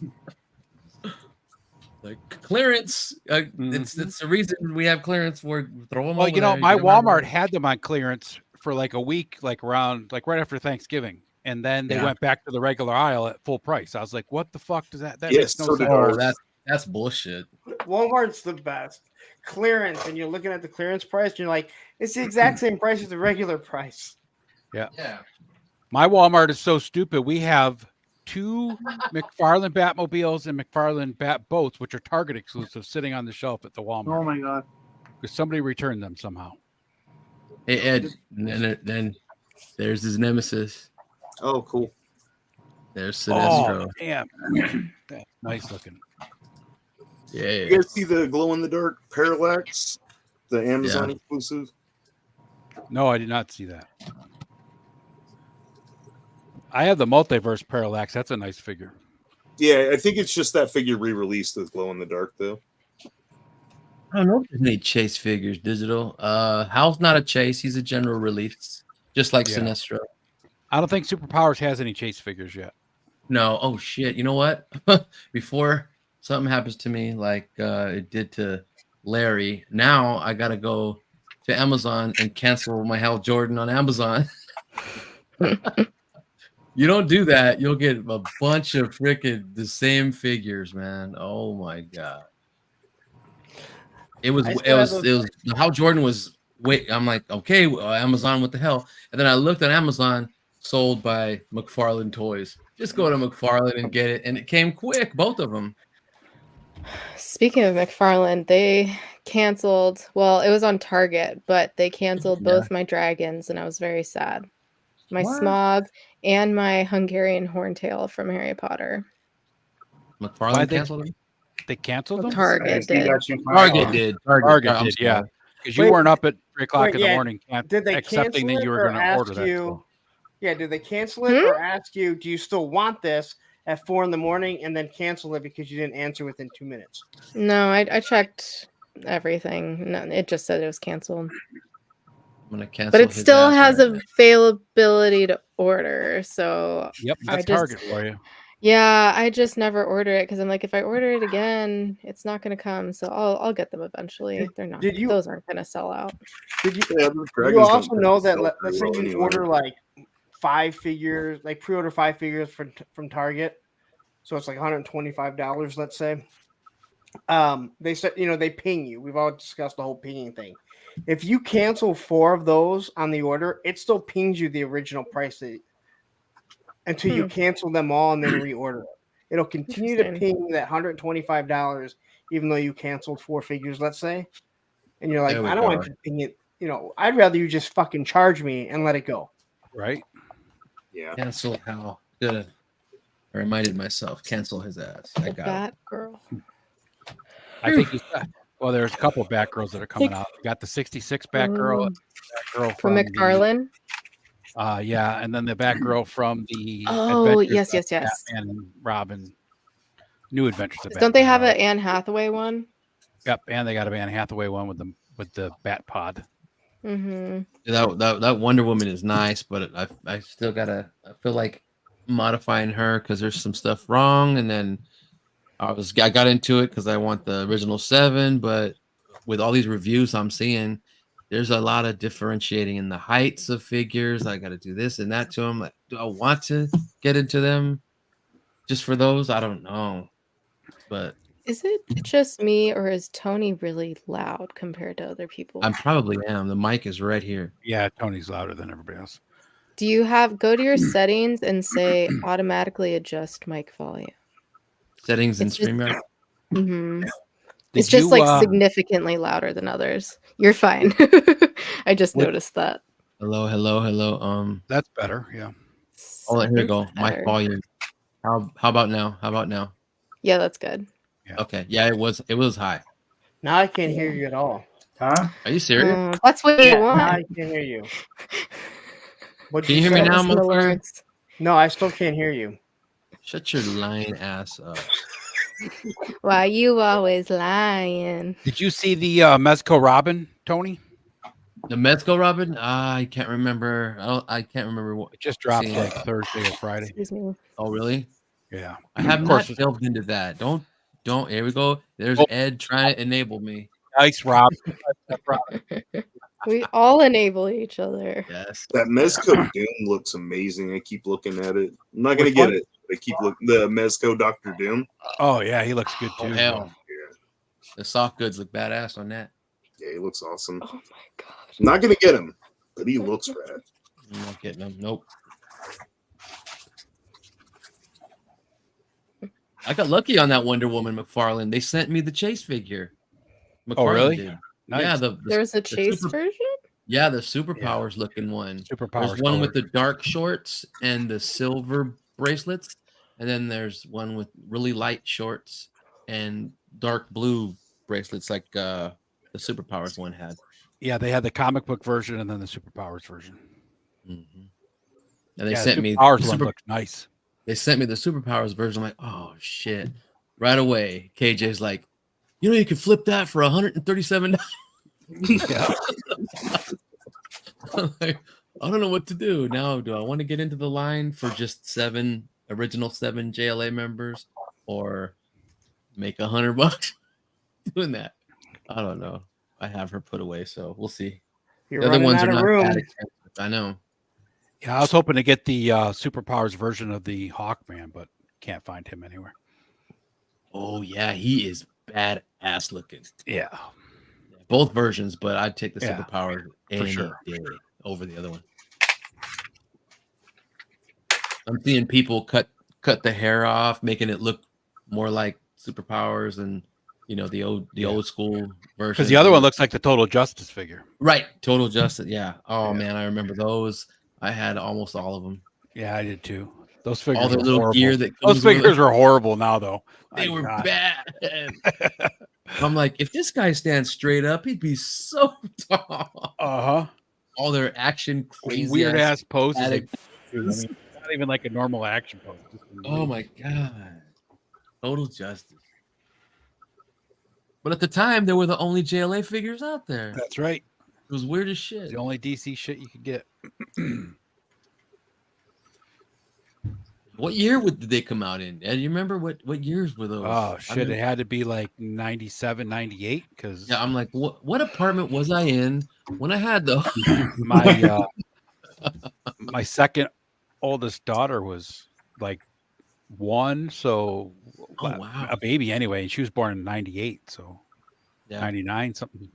Like clearance. It's the reason we have clearance. We're throwing. Well, you know, my Walmart had them on clearance for like a week, like around, like right after Thanksgiving, and then they went back to the regular aisle at full price. I was like, "What the fuck does that?" That Yes, makes no so did sense. ours. That's bullshit. Walmart's the best. Clearance, and you're looking at the clearance price, and you're like, it's the exact same price as the regular price. Yeah. Yeah. My Walmart is so stupid. We have 2 McFarlane Batmobiles and McFarlane Bat boats, which are Target exclusive, sitting on the shelf at the Walmart. Oh my god. Because somebody returned them somehow. Hey Ed, and then there's his nemesis. Oh, cool. There's Sinestro. Oh, damn. That's nice looking. Yeah. You guys see the glow in the dark Parallax, the Amazon exclusive? No, I did not see that. I have the multiverse Parallax. That's a nice figure. Yeah, I think it's just that figure re-released with glow in the dark, though. I don't know if there's any Chase figures digital. Hal's not a Chase. He's a general release, just like Sinestro. I don't think Superpowers has any Chase figures yet. No. Oh, shit. You know what? Before something happens to me like it did to Larry, now I got to go to Amazon and cancel my Hal Jordan on Amazon. You don't do that, you'll get a bunch of freaking the same figures, man. Oh, my God. It was I it still have was those- it was Hal Jordan was wait. I'm like, okay, Amazon, what the hell? And then I looked at Amazon, sold by McFarlane Toys. Just go to McFarlane and get it, and it came quick, both of them. Speaking of McFarlane, they canceled. Well, it was on Target, but they canceled Yeah. both my dragons, and I was very sad. My What? Smog and my Hungarian Horntail from Harry Potter. McFarlane Why'd they- canceled them. They canceled Well, them. Target did. Target did. Target I'm did. Yeah, sorry. because you Wait, weren't up at 3:00 wait, in the yeah, morning, Did they accepting cancel that you it were or going to order ask that you? stuff. Yeah, did they cancel it or ask you? Do you still want this at 4 in the morning, and then cancel it because you didn't answer within 2 minutes? No, I checked everything. No, it just said it was canceled. I'm gonna cancel. But it his still ass has right now. availability to order. So Yep, I that's just Target for you. yeah, I just never order it because I'm like, if I order it again, it's not gonna come. So I'll get them eventually. They're not. Did you- Those aren't gonna sell out. Did you? Yeah, the You dragons also don't know that sell let's very say well you anyway. order like 5 figures, like pre-order 5 figures from Target, so it's like $125. Let's say. They said they ping you. We've all discussed the whole pinging thing. If you cancel 4 of those on the order, it still pings you the original price until you cancel them all and then reorder it. It'll continue to Interesting. ping that $125 even though you canceled 4 figures, let's say. And you're like, There we I don't want go. to ping it. I'd rather you just fucking charge me and let it go. Right. Yeah. Cancel Hal. Good. I reminded myself. Cancel his ass. I The got it. Bat Girl. I think he's well. There's a couple Batgirls that are coming out. You got the '66 Batgirl, Batgirl From from McFarlane. yeah, and then the Batgirl from the Oh, Adventures yes. of Batman and Robin. New Adventures of Batman. Don't they have an Anne Hathaway one? Yep, and they got a Anne Hathaway one with the Bat Pod. Mm-hmm. That Wonder Woman is nice, but I still gotta. I feel like modifying her because there's some stuff wrong, and then I got into it because I want the original 7, but with all these reviews I'm seeing, there's a lot of differentiating in the heights of figures. I got to do this and that to them. Like, do I want to get into them just for those? I don't know, but Is it just me or is Tony really loud compared to other people? I probably am. The mic is right here. Yeah, Tony's louder than everybody else. Do you go to your settings and say automatically adjust mic volume? Settings in It's just- StreamYard. Mm-hmm. Did It's just you, like significantly louder than others. You're fine. I just What- noticed that. Hello. That's better. Yeah. Oh, here we It's go. Mic better. volume. How about now? Yeah, that's good. Yeah. Okay. Yeah, it was high. Now I can't hear you at all. Huh? Are you serious? That's what you Yeah, want. now I can't hear you. What'd Can you hear me say? now, Listen to motherfucker? Lawrence. No, I still can't hear you. Shut your lying ass up. Why you always lying? Did you see the Mezco Robin, Tony? The Mezco Robin? I can't remember. I can't remember what. It just dropped seeing like it. Thursday or Friday. Excuse me. Oh, really? Yeah. I have Of not course. delved into that. Don't. Here we go. There's Oh. Ed trying to enable me. Nice, Rob. We all enable each other. Yes. That Mezco Doom looks amazing. I keep looking at it. I'm not gonna Which get one? it. I keep looking. The Mezco Doctor Doom. Oh yeah, he looks good Oh, too. hell. Yeah, The soft goods look badass on that. yeah, he looks awesome. Oh my god. I'm not gonna get him, but he looks rad. I'm not getting them. Nope. I got lucky on that Wonder Woman McFarlane. They sent me the chase figure. Oh, really? did. Nice. Yeah, There's a chase super- version? yeah, the superpowers looking one. Superpowers. There's one with the dark shorts and the silver bracelets, and then there's one with really light shorts and dark blue bracelets, like the superpowers one had. Yeah, they had the comic book version and then the superpowers version. Mm-hmm. And they Yeah, sent the me Superpowers the one super- looks nice. They sent me the superpowers version. I'm like, oh shit! Right away, KJ's like, you can flip that for $137. Yeah. I'm like, I don't know what to do now. Do I want to get into the line for just 7 original 7 JLA members, or make $100 doing that? I don't know. I have her put away, so we'll see. You're The other running ones out are of not room. that expensive. I know. Yeah, I was hoping to get the superpowers version of the Hawkman, but can't find him anywhere. Oh yeah, he is badass looking. Yeah. both versions, but I'd take the Yeah, superpower any sure. day over the other one. I'm seeing people cut the hair off, making it look more like superpowers and the old school version. Because the other one looks like the Total Justice figure. Right, Total Justice. Yeah. Oh man, I remember those. I had almost all of them. Yeah, I did too. Those figures All the were little horrible. gear that Those comes with figures it. were horrible now, though. They My were God. bad. I'm like, if this guy stands straight up, he'd be so tall. Uh-huh. All their action crazy Weird ass poses. static I mean, it's not even like a normal action pose. Oh my God. Total Justice. But at the time, they were the only JLA figures out there. That's right. It was weird as shit. The only DC shit you could get. What year did they come out in? Do you remember what years were those? Oh shit! It had to be like 97, 98. Because yeah, I'm like, what apartment was I in when I had those? My second oldest daughter was like 1, so wow. A baby anyway. And she was born in 98, so 99 something.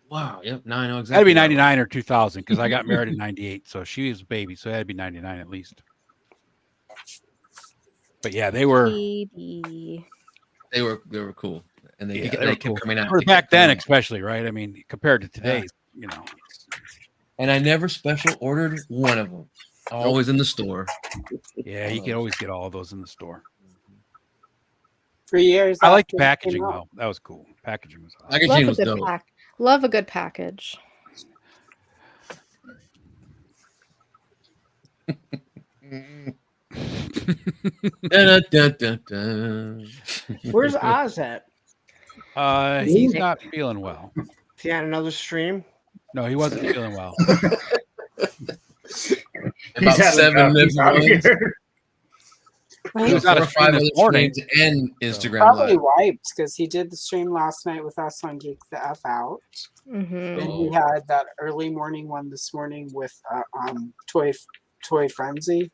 Wow. Yep. No, I know exactly. Had to be 99 or 2000 because I got married in 98, so she was a baby, so it had to be 99 at least. But yeah, they were cool, and they kept cool. Coming out. For back then, especially, right? I mean, compared to today's, And I never special ordered one of them. Always in the store. Yeah, you can always get all of those in the store. For years, I liked packaging though. That was cool. Packaging was awesome. Packaging was dope. Love a good package. Where's Oz at? He's not feeling well. Is he on another stream? No, he wasn't feeling well. About 7 ones. He was 4 or 5 other streams and Instagram probably Live. wiped because he did the stream last night with us on Geek the F Out. And he had that early morning one this morning with Toy Frenzy.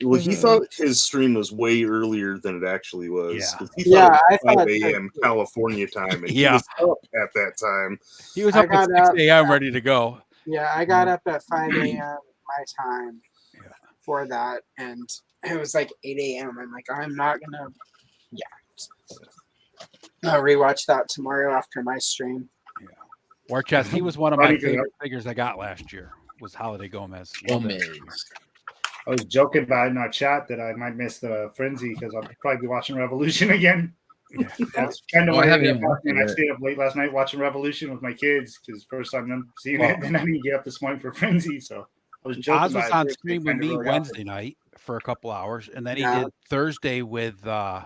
Well, he thought his stream was way earlier than it actually was. Yeah. He thought I it was 5 thought a.m. California time, and he Yeah. was up at that time. He was up at 6 a.m. ready to go. Yeah, I got up at 5 a.m. my time for that, and it was like 8 a.m. I'm like, I'm not gonna. I'll rewatch that tomorrow after my stream. Yeah, War Chest. He was one of my favorite figures I got last year. Was Holiday Gomez. I was joking about in our chat that I might miss the Frenzy because I'll probably be watching Revolution again. Yeah. That's kind of what I I haven't did. even watched And I it. stayed up late last night watching Revolution with my kids because first time I'm seeing it, and I didn't get up this morning for Frenzy. So I was joking Oz was about it. on Thursday stream with kinda me really happened. Wednesday night for a couple hours, and then he Yeah. did Thursday with who the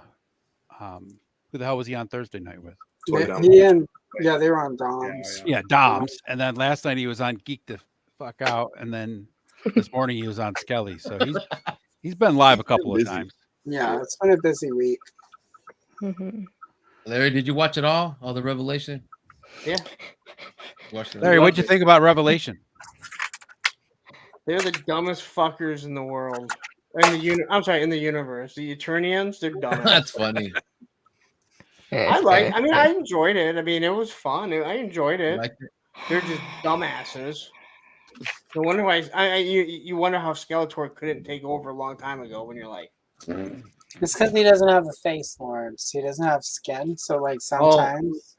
hell was he on Thursday night with? Yeah, they were on Dom's. Yeah, Dom's. And then last night he was on Geek the Fuck Out, and then this morning he was on Skelly. So he's been live a couple of times. Yeah, it's been a busy week. Larry, did you watch it all? All the Revelation? Yeah. Larry, what'd you think about Revelation? They're the dumbest fuckers in the world. In the universe. The Eternians, they're dumb. That's funny. I enjoyed it. I mean, it was fun. I enjoyed it. Liked it. They're just dumbasses. No wonder why you wonder how Skeletor couldn't take over a long time ago when you're like, It's because he doesn't have a face, Lawrence. He doesn't have skin, so like sometimes.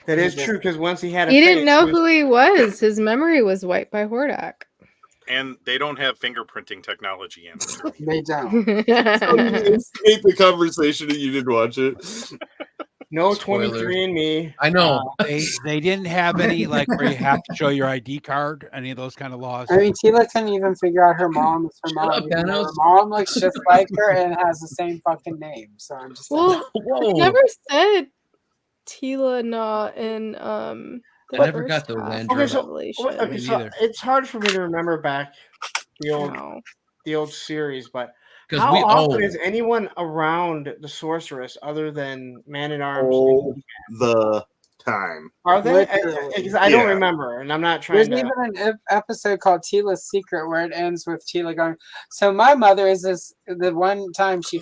that is true because once he had a He face, didn't know who he was. His memory was wiped by Hordak. And they don't have fingerprinting technology in it. They don't. Hate the conversation and you didn't watch it. No Spoiler. 23andMe. I know. They didn't have any like where you have to show your ID card, any of those kind of laws. I mean, Tila couldn't even figure out her mom is her mom. up, even though Thanos. her mom looks just like her and has the same fucking name. So I'm just like, Well, it never said Tila not in I never got the first half Landry. of Okay, so, Revelation. okay, so neither. it's hard for me to remember back the old No. series, but 'Cause how we often old. is anyone around the sorceress other than Man at Arms? Oh, the time. Are they? Literally. I don't Yeah. remember, and I'm not There's trying to. even an episode called Tila's Secret where it ends with Tila going, so my mother is the one time she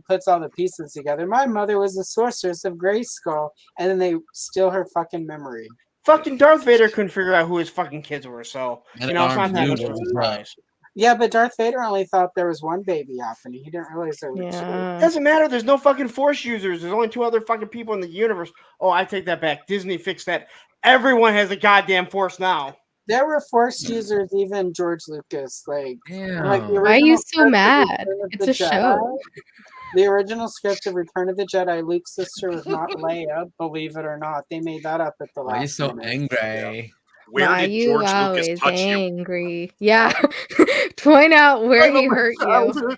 puts all the pieces together. My mother was the sorceress of Grayskull, and then they steal her fucking memory. Fucking Darth Vader couldn't figure out who his fucking kids were, so Man you know it's at not Arms that knew much of what a was surprise. Yeah, but Darth Vader only thought there was one baby happening. He didn't realize there were two. Yeah. Doesn't matter. There's no fucking Force users. There's only 2 other fucking people in the universe. Oh, I take that back. Disney fixed that. Everyone has a goddamn Force now. There were Force users, even George Lucas. Like the Why are you original so script of mad? Return of It's the a show. The original script of Return of the Jedi, Luke's sister was not Leia, believe it or not. They made that up at the Why are you last so minute. angry? Where Why did you George Lucas always touch you? angry? Yeah. Point out where he hurt you.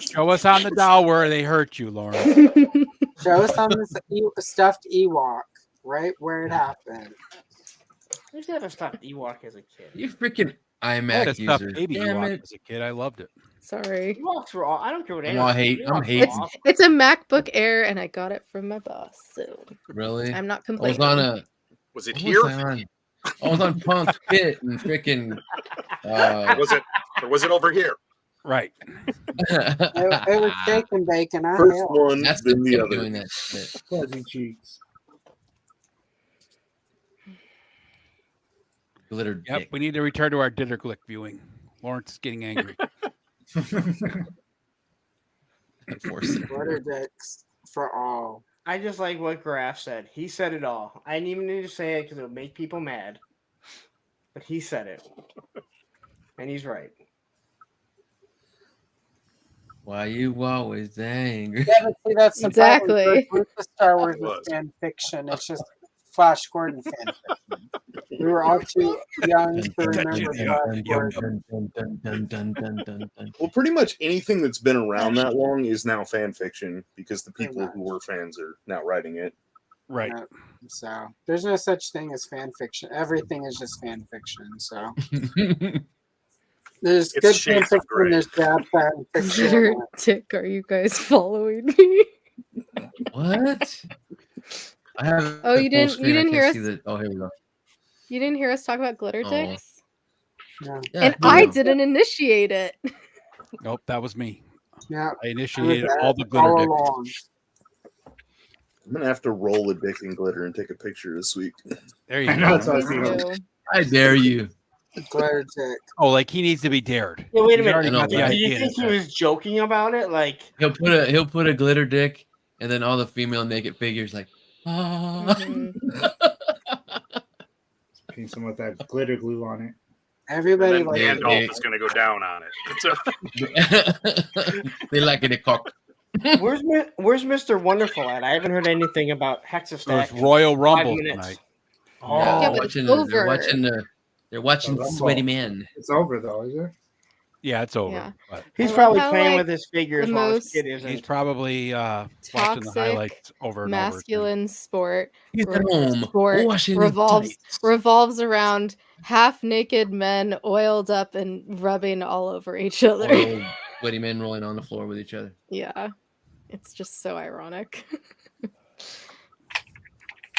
Show us on the dial where they hurt you, Lauren. Show us on this stuffed Ewok, right where it happened. I used to have a stuffed Ewok as a kid. You freaking I had a iMac stuffed user. baby Damn Ewok it. as a kid. I loved it. Sorry. Ewoks were all. I don't care what I'm anyone all says, hate- I'm Ewoks were hating. awesome. It's a MacBook Air, and I got it from my boss, so Really? I'm not I was complaining. on a. Was it what here? Was I, on? I was on Punk Pit and freaking. Was it over here? Right. It was shake and bacon. I First helped. one, That's then the the other. doing that shit. Fuzzy cheeks. Glitter Yep. dick. We need to return to our Ditterglick viewing. Lawrence is getting angry. Glitter dicks for all. I just like what Graf said. He said it all. I didn't even need to say it because it would make people mad. But he said it. And he's right. Why you always angry? Yeah, but see, that's the problem. Exactly. George Lucas Star Wars It was. is fan fiction. It's just Flash Gordon fan fiction. We were all too young to remember Flash Gordon. Well, pretty much anything that's been around that long is now fan fiction because the people who were fans are now writing it. Right. So there's no such thing as fan fiction. Everything is just fan fiction. So there's It's good fan shades of fiction. gray. There's bad fan fiction. Glitter dick, are you guys following me? What? I have. Oh, you the full didn't- screen. you I didn't can't hear see us- the- Oh, here we go. You didn't hear us talk about glitter Oh. dicks? Yeah. Yeah, And I didn't initiate it. Nope, that was me. Yeah. I initiated I was all the glitter all dicks. along. I'm gonna have to roll a dick in glitter and take a picture this week. There you I know, go. it's all Please do. I dare you. Glitter dick. Oh, like he needs to be dared. Yeah, wait a He's minute. already I know, got the right? Do you idea. think he was joking about it? Like, He'll put a glitter dick, and then all the female naked figures like, ah. Mhm. Paint some with that glitter glue on it. Everybody And then likes Gandalf is going to go down on it. They like it a cock. where's Mr. Wonderful at? I haven't heard anything about It Hexastack. was Royal 5 Rumble minutes. tonight. Oh, Yeah, Yeah, but it's they're watching The Rumble. sweaty men. It's over though, is it? Yeah, it's over. Yeah. But he's I love probably how, playing like, with his figures the while his most kid he's isn't. probably watching the Toxic, highlights over and over. masculine sport, He's at home sport washing his tights. revolves around half naked men oiled up and rubbing all over each other. Old sweaty men rolling on the floor with each other. Yeah, it's just so ironic.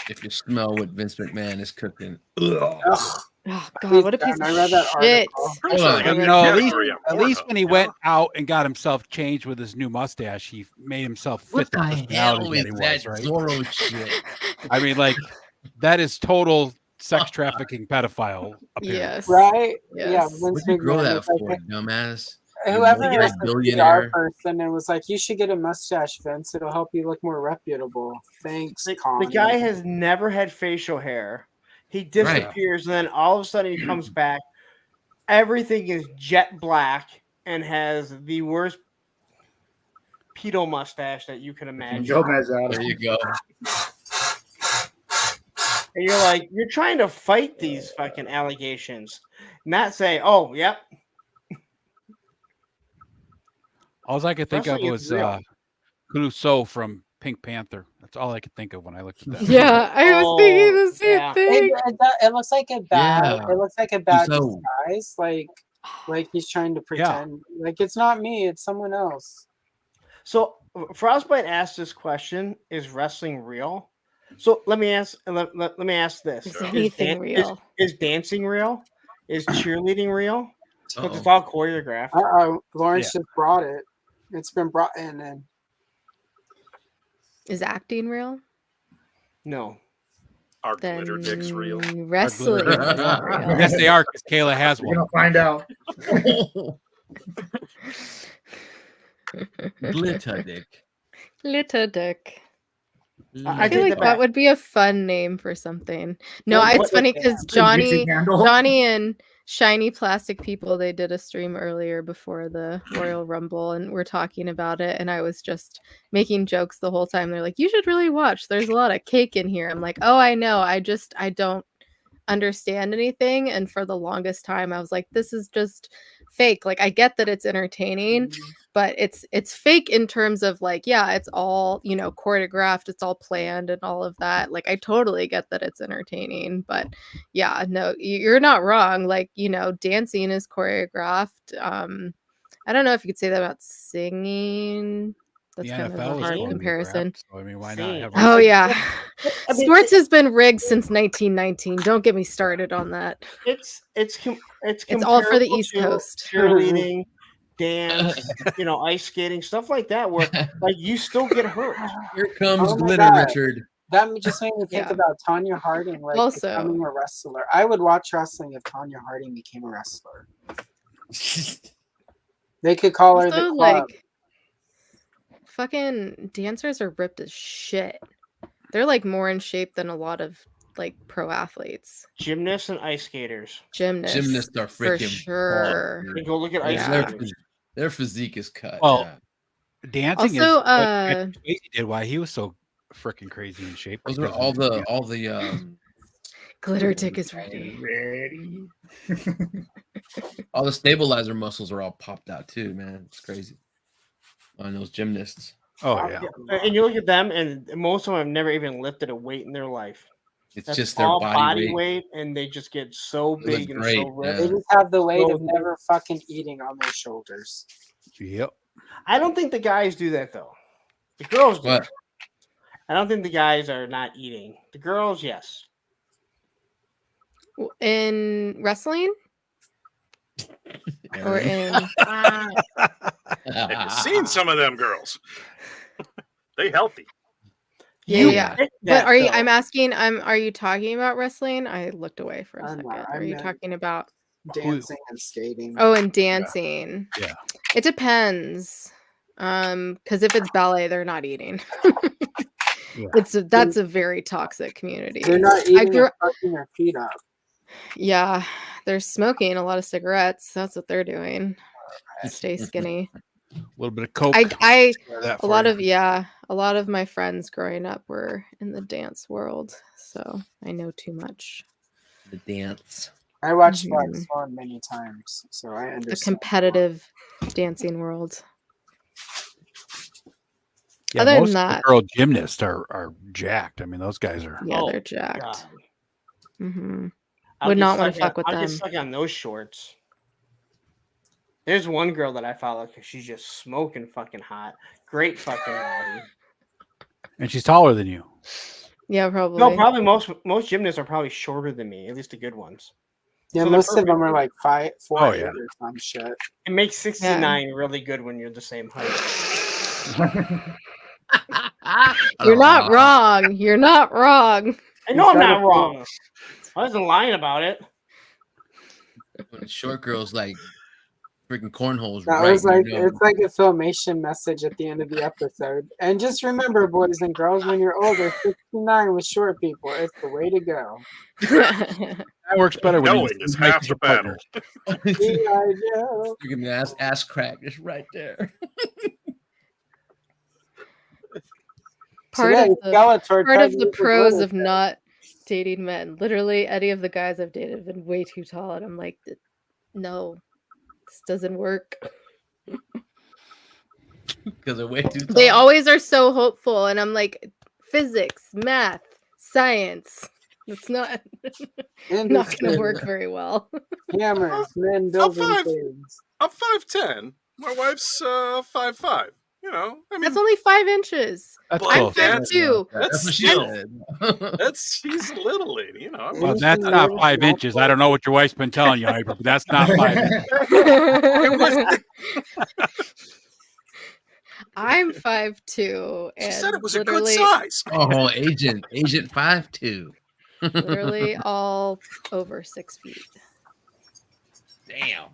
If you smell what Vince McMahon is cooking, Oh God, what a piece I of read that shit! article. hold on. But, you know, Yeah, at least when he went out and got himself changed with his new mustache, he made himself fit What the the personality hell that is he that was, right? Zorro shit? I mean, like, that is total sex trafficking pedophile appearance. Yes, Right? yes. Yeah. Vince What'd you grow McMahon that was like, for, dumbass? whoever You're a is the PR billionaire. person and was like, you should get a mustache, Vince. It'll help you look more reputable. Thanks, The Con. guy has never had facial hair. He disappears, and then all of a sudden he comes back. Everything is jet black and has the worst pedo mustache that you can imagine. Gomez out. There you go. And you're like, you're trying to fight these fucking allegations, not say, "Oh, yep." All I could think of Wrestling is was real. Clouseau from Pink Panther. That's all I could think of when I looked at that. Yeah, I was thinking the same yeah. thing. It looks like a bad. Yeah. It looks like a bad So- disguise. Like he's trying to pretend. Like it's not me. It's someone else. So Frostbite asked this question: is wrestling real? So let me ask. Let me ask this: Is anything real? Is dancing real? Is cheerleading real? Because it's Uh-oh. all choreographed. Lawrence Yeah. just brought it. It's been brought in. And Is acting real? No. Are glitter dicks real? Wrestling is real. Yes, they are, because Kayla has We're one. gonna find out. Glitter dick. Glitter dick. I I feel take like that that back. would be a fun name for something. No, What- it's what- funny because YouTube Johnny handle? and Shiny Plastic People, they did a stream earlier before the Royal Rumble, and we're talking about it, and I was just making jokes the whole time. They're like, "You should really watch. There's a lot of cake in here." I'm like, "Oh, I know. I don't understand anything." And for the longest time, I was like, "This is just fake." Like, I get that it's entertaining, but it's fake in terms of like, yeah, it's all, choreographed, it's all planned and all of that. Like, I totally get that it's entertaining, but yeah, no, you're not wrong. Like, dancing is choreographed. I don't know if you could say that about singing. That's The kind of a NFL is hard comparison. choreographed, so I mean, why not have? Oh yeah, I mean, sports has been rigged since 1919. Don't get me started on that. It's It's all for the comparable East to Coast. cheerleading, dance, ice skating, stuff like that, where like you still get hurt. Here comes Oh my glitter, God. Richard. that just made me think Yeah. about Tanya Harding, like Also- becoming a wrestler. I would watch wrestling if Tanya Harding became a wrestler. They could call her the Also, club. like, fucking dancers are ripped as shit. They're like more in shape than a lot of like pro athletes. Gymnasts and ice skaters. Gymnasts are for freaking sure. And go look at ice Yeah. skaters. Their physique is cut. Well, yeah. Dancing Also, is what Patrick Swayze did. Why he was so freaking crazy in shape. Those are because all of- the Glitter dick is ready. Ready. all the stabilizer muscles are all popped out too, man. It's crazy. On those gymnasts. Oh yeah. And you look at them, and most of them have never even lifted a weight in their life. It's That's just their all body weight. and they just get so They look big and great, so ripped. They just have the weight So- of never fucking eating on their shoulders. Yep. I don't think the guys do that though. The girls do. What? I don't think the guys are not eating. The girls, yes. In wrestling? Or in Have you seen some of them girls? They healthy. yeah. picked But that, are you though. I'm asking, are you talking about wrestling? I looked away for a I'm second. not. I Are you meant talking about dancing and skating. Oh, and dancing. Yeah. It depends. Because if it's ballet, they're not eating. Yeah. That's a very toxic community. They're not I eating grew and fucking their feet up. Yeah, they're smoking a lot of cigarettes. That's what they're doing. to Stay skinny. A little bit of coke. I That a for lot you. of a lot of my friends growing up were in the dance world, so I know too much. The dance. I watched Black Mhm. Swan many times, so I The understand. competitive dancing world. Yeah, Other than most of the that- girl gymnasts are jacked. I mean, those guys are. Yeah, Oh, they're jacked. God. hmm I'll Would get not wanna stuck fuck with I'll them. get stuck on those shorts. There's one girl that I follow because she's just smoking fucking hot. Great fucking body. And she's taller than you. Yeah, probably. No, probably most gymnasts are probably shorter than me, at least the good ones. Yeah, So they're most of them perfect. are like 4 Oh, 8 yeah. or some shit. It makes 69 really good when you're the same height. You're not wrong. You're not wrong. I know I'm gotta not feel- wrong. I wasn't lying about it. When short girls like freaking cornholes. That right was in like your nose. it's like a filmation message at the end of the episode. And just remember, boys and girls, when you're older, 69 with short people, it's the way to go. That works better when Knowing is half the battle. G.I. Freaking ass crack is right there. part yeah, of the Skeletor part tried of to the use the pros glitter of not dating men. Literally, any of the guys I've dated have been way too tall, and I'm like, no, this doesn't work. Because they're way too tall. They always are so hopeful, and I'm like, physics, math, science. It's not not going to work very well. Hammers, men building things. I'm 5'10". My wife's 5'5". know, I mean, That's only 5 inches. That's Well, I'm close. yeah, 5'2". That's what she still- said. that's she's a little lady, you know. I'm Well, Innocent that's not little 5 inches. I don't know what your wife's been telling you, Hyper, but that's not 5 inches. I'm 5'2", She and said it was a good literally, size. Oh, Agent 5'2". literally all over 6 feet. Damn.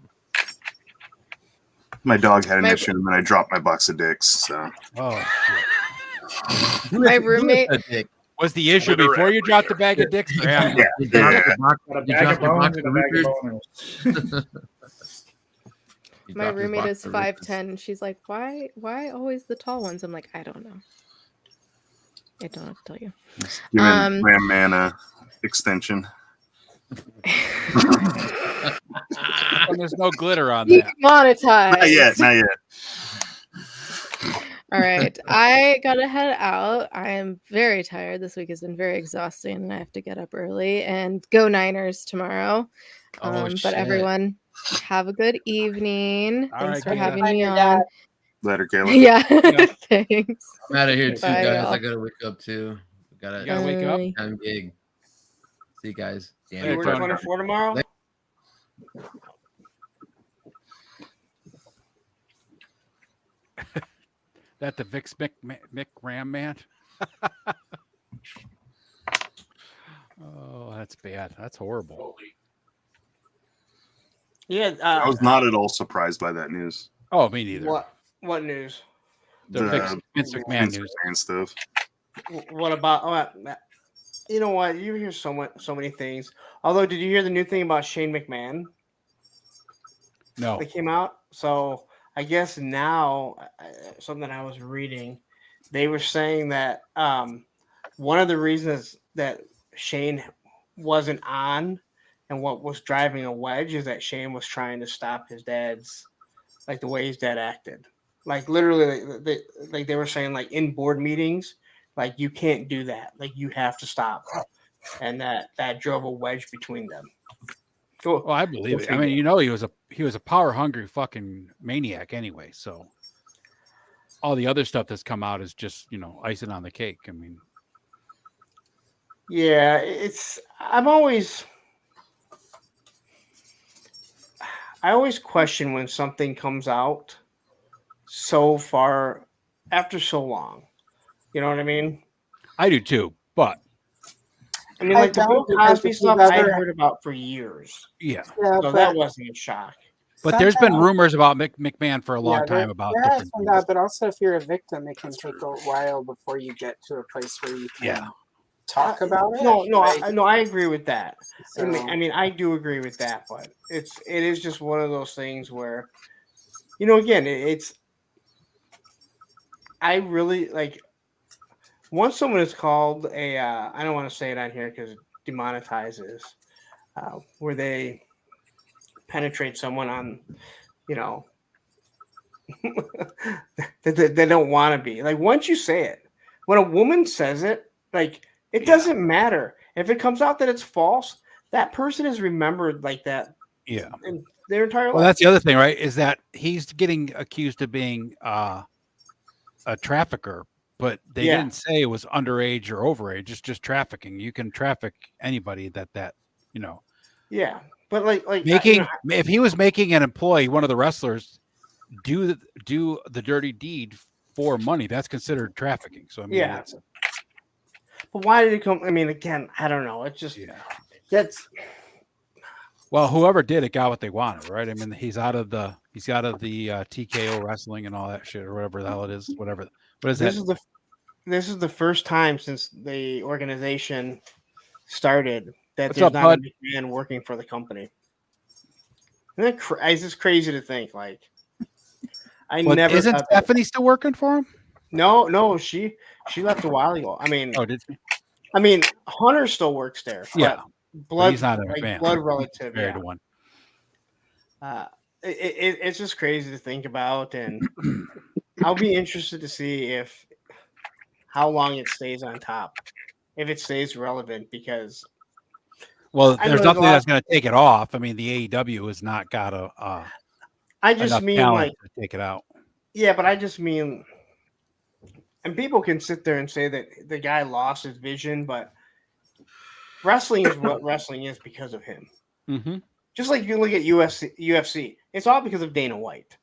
My dog had an My- issue, and then I dropped my box of dicks. So Oh, shit. My roommate. Was the issue With a before you rat. dropped the bag of dicks? Or after? You dropped your box- Got a you bag dropped of your bones box and a of bag of rooters? boners. You My dropped your roommate box is of rooters. 5'10", and she's like, "Why always the tall ones?" I'm like, "I don't know. I don't know what to tell you." giving Ram Man a extension. And there's no glitter on that. Demonetized. Not yet. Not yet. All right, I gotta head out. I am very tired. This week has been very exhausting, and I have to get up early and go Niners tomorrow. Oh, But shit. everyone, have a good evening. All Thanks right, for having Bye, me your on. dad. Later, Kayla. Yeah, Yeah. thanks. I'm out of here too, Bye, guys. y'all. I gotta wake up too. You gotta wake up. Bye. I'm gig. See you guys. Damn Later, You work Tony. 24 tomorrow? That the Vix Mick Ram Man? Oh, that's bad. That's horrible. Yeah. I was not at all surprised by that news. Oh, me neither. What news? The Vince McMahon Vince news. McMahon stuff. What about? You know what? You hear so many things. Although, did you hear the new thing about Shane McMahon No. that came out? So I guess now something I was reading, they were saying that one of the reasons that Shane wasn't on and what was driving a wedge is that Shane was trying to stop his dad's, like the way his dad acted. Like literally, they were saying like in board meetings, like you can't do that. Like you have to stop, and that drove a wedge between them. Cool. Well, I believe it. I mean, you know, he was a power hungry fucking maniac anyway. So all the other stuff that's come out is just, you know, icing on the cake. I mean, Yeah, I always question when something comes out so far after so long. You know what I mean? I do too. But I mean, I like the Bill don't, because Cosby if stuff, you've I ever- heard about for years, yeah. Yeah, so but that wasn't a shock. But there's been sometimes- rumors about McMahon for a long yeah, time about there has different been things. that, but also if you're a victim, it can take a while before you get to a place where you can Yeah. talk about it. No, right? I agree with that. So, I mean, I do agree with that, but it is just one of those things where, you know, again, it's. I really like. Once someone is called a, I don't want to say it on here because it demonetizes, where they penetrate someone on, you know, that they don't want to be. Like once you say it, when a woman says it, like it doesn't matter if it comes out that it's false. That person is remembered like that. Yeah. In their entire Well, life. that's the other thing, right? Is that he's getting accused of being a trafficker, but they Yeah. didn't say it was underage or overage. It's just trafficking. You can traffic anybody that you know. Yeah, but like Making you know, if he was making an employee, one of the wrestlers, do the dirty deed for money, that's considered trafficking. So I mean, Yeah. it's, but why did it come? I mean, again, I don't know. It's just that's well, whoever did it got what they wanted, right? I mean, he's out of the TKO wrestling and all that shit or whatever the hell it is. Whatever. What is that? This is the first time since the organization started that What's there's up, not bud? a man working for the company. Isn't that it's just crazy to think. Like, I Well, never isn't thought that- Stephanie still working for him? No, she left a while ago. I mean, Oh, did she? I mean, Hunter still works there. but Yeah, blood. he's not a like McMahon. blood relative. Married Yeah. to one. It's just crazy to think about, and I'll be interested to see how long it stays on top, if it stays relevant, because Well, I know there's there's a nothing lot- that's going to take it off. I mean, the AEW has not got I just enough mean talent like to take it out. yeah, but I just mean And people can sit there and say that the guy lost his vision, but wrestling is what wrestling is because of him. Mm-hmm. Just like you look at UFC, it's all because of Dana White.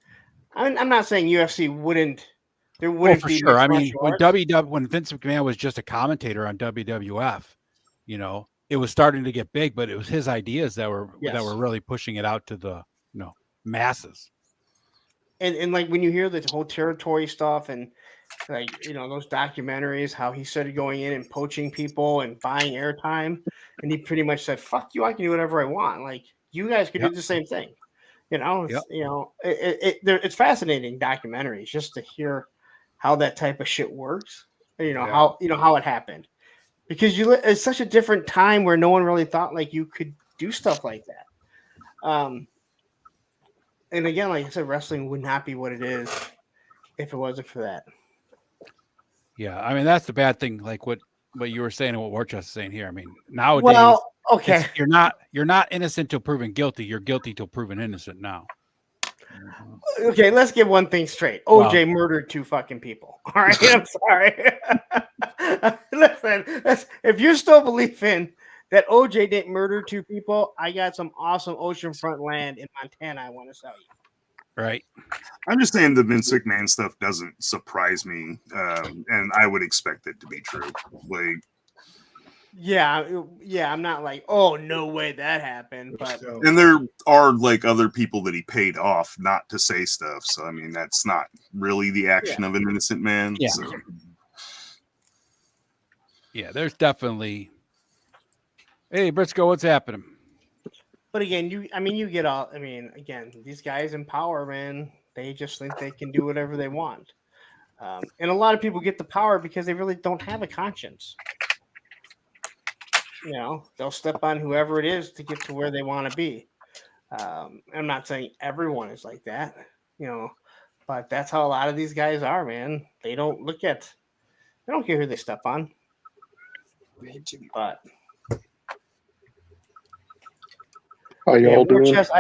I'm not saying UFC wouldn't. There Well, wouldn't for be sure. mixed I mean, martial arts. when Vince McMahon was just a commentator on WWF, it was starting to get big, but it was his ideas that were Yes. really pushing it out to the masses. And like when you hear the whole territory stuff and like those documentaries, how he started going in and poaching people and buying airtime, and he pretty much said, "Fuck you, I can do whatever I want." Like you guys could Yep. do the same thing. Yep. It's fascinating documentaries just to hear how that type of shit works. Yeah. How how it happened, because it's such a different time where no one really thought like you could do stuff like that. And again, like I said, wrestling would not be what it is if it wasn't for that. Yeah, I mean that's the bad thing. Like what you were saying and what Warchest is saying here. I mean nowadays, Well, okay, you're not innocent till proven guilty. You're guilty till proven innocent now. okay. Let's get one thing straight. OJ murdered 2 fucking people. All right, I'm sorry. Listen, if you're still believing that OJ didn't murder 2 people, I got some awesome oceanfront land in Montana I want to sell you. Right. I'm just saying the Vince McMahon stuff doesn't surprise me, and I would expect it to be true. Like, yeah, I'm not like, oh no way that happened, but and there are like other people that he paid off not to say stuff. So I mean, that's not really the action of an innocent man. Yeah. So. Yeah, there's definitely. Hey, Briscoe, what's happening? But again, you get all. I mean, again, these guys in power, man, they just think they can do whatever they want, and a lot of people get the power because they really don't have a conscience. They'll step on whoever it is to get to where they want to be. I'm not saying everyone is like that, but that's how a lot of these guys are, man. They don't care who they step on. But how y'all doing? Chess,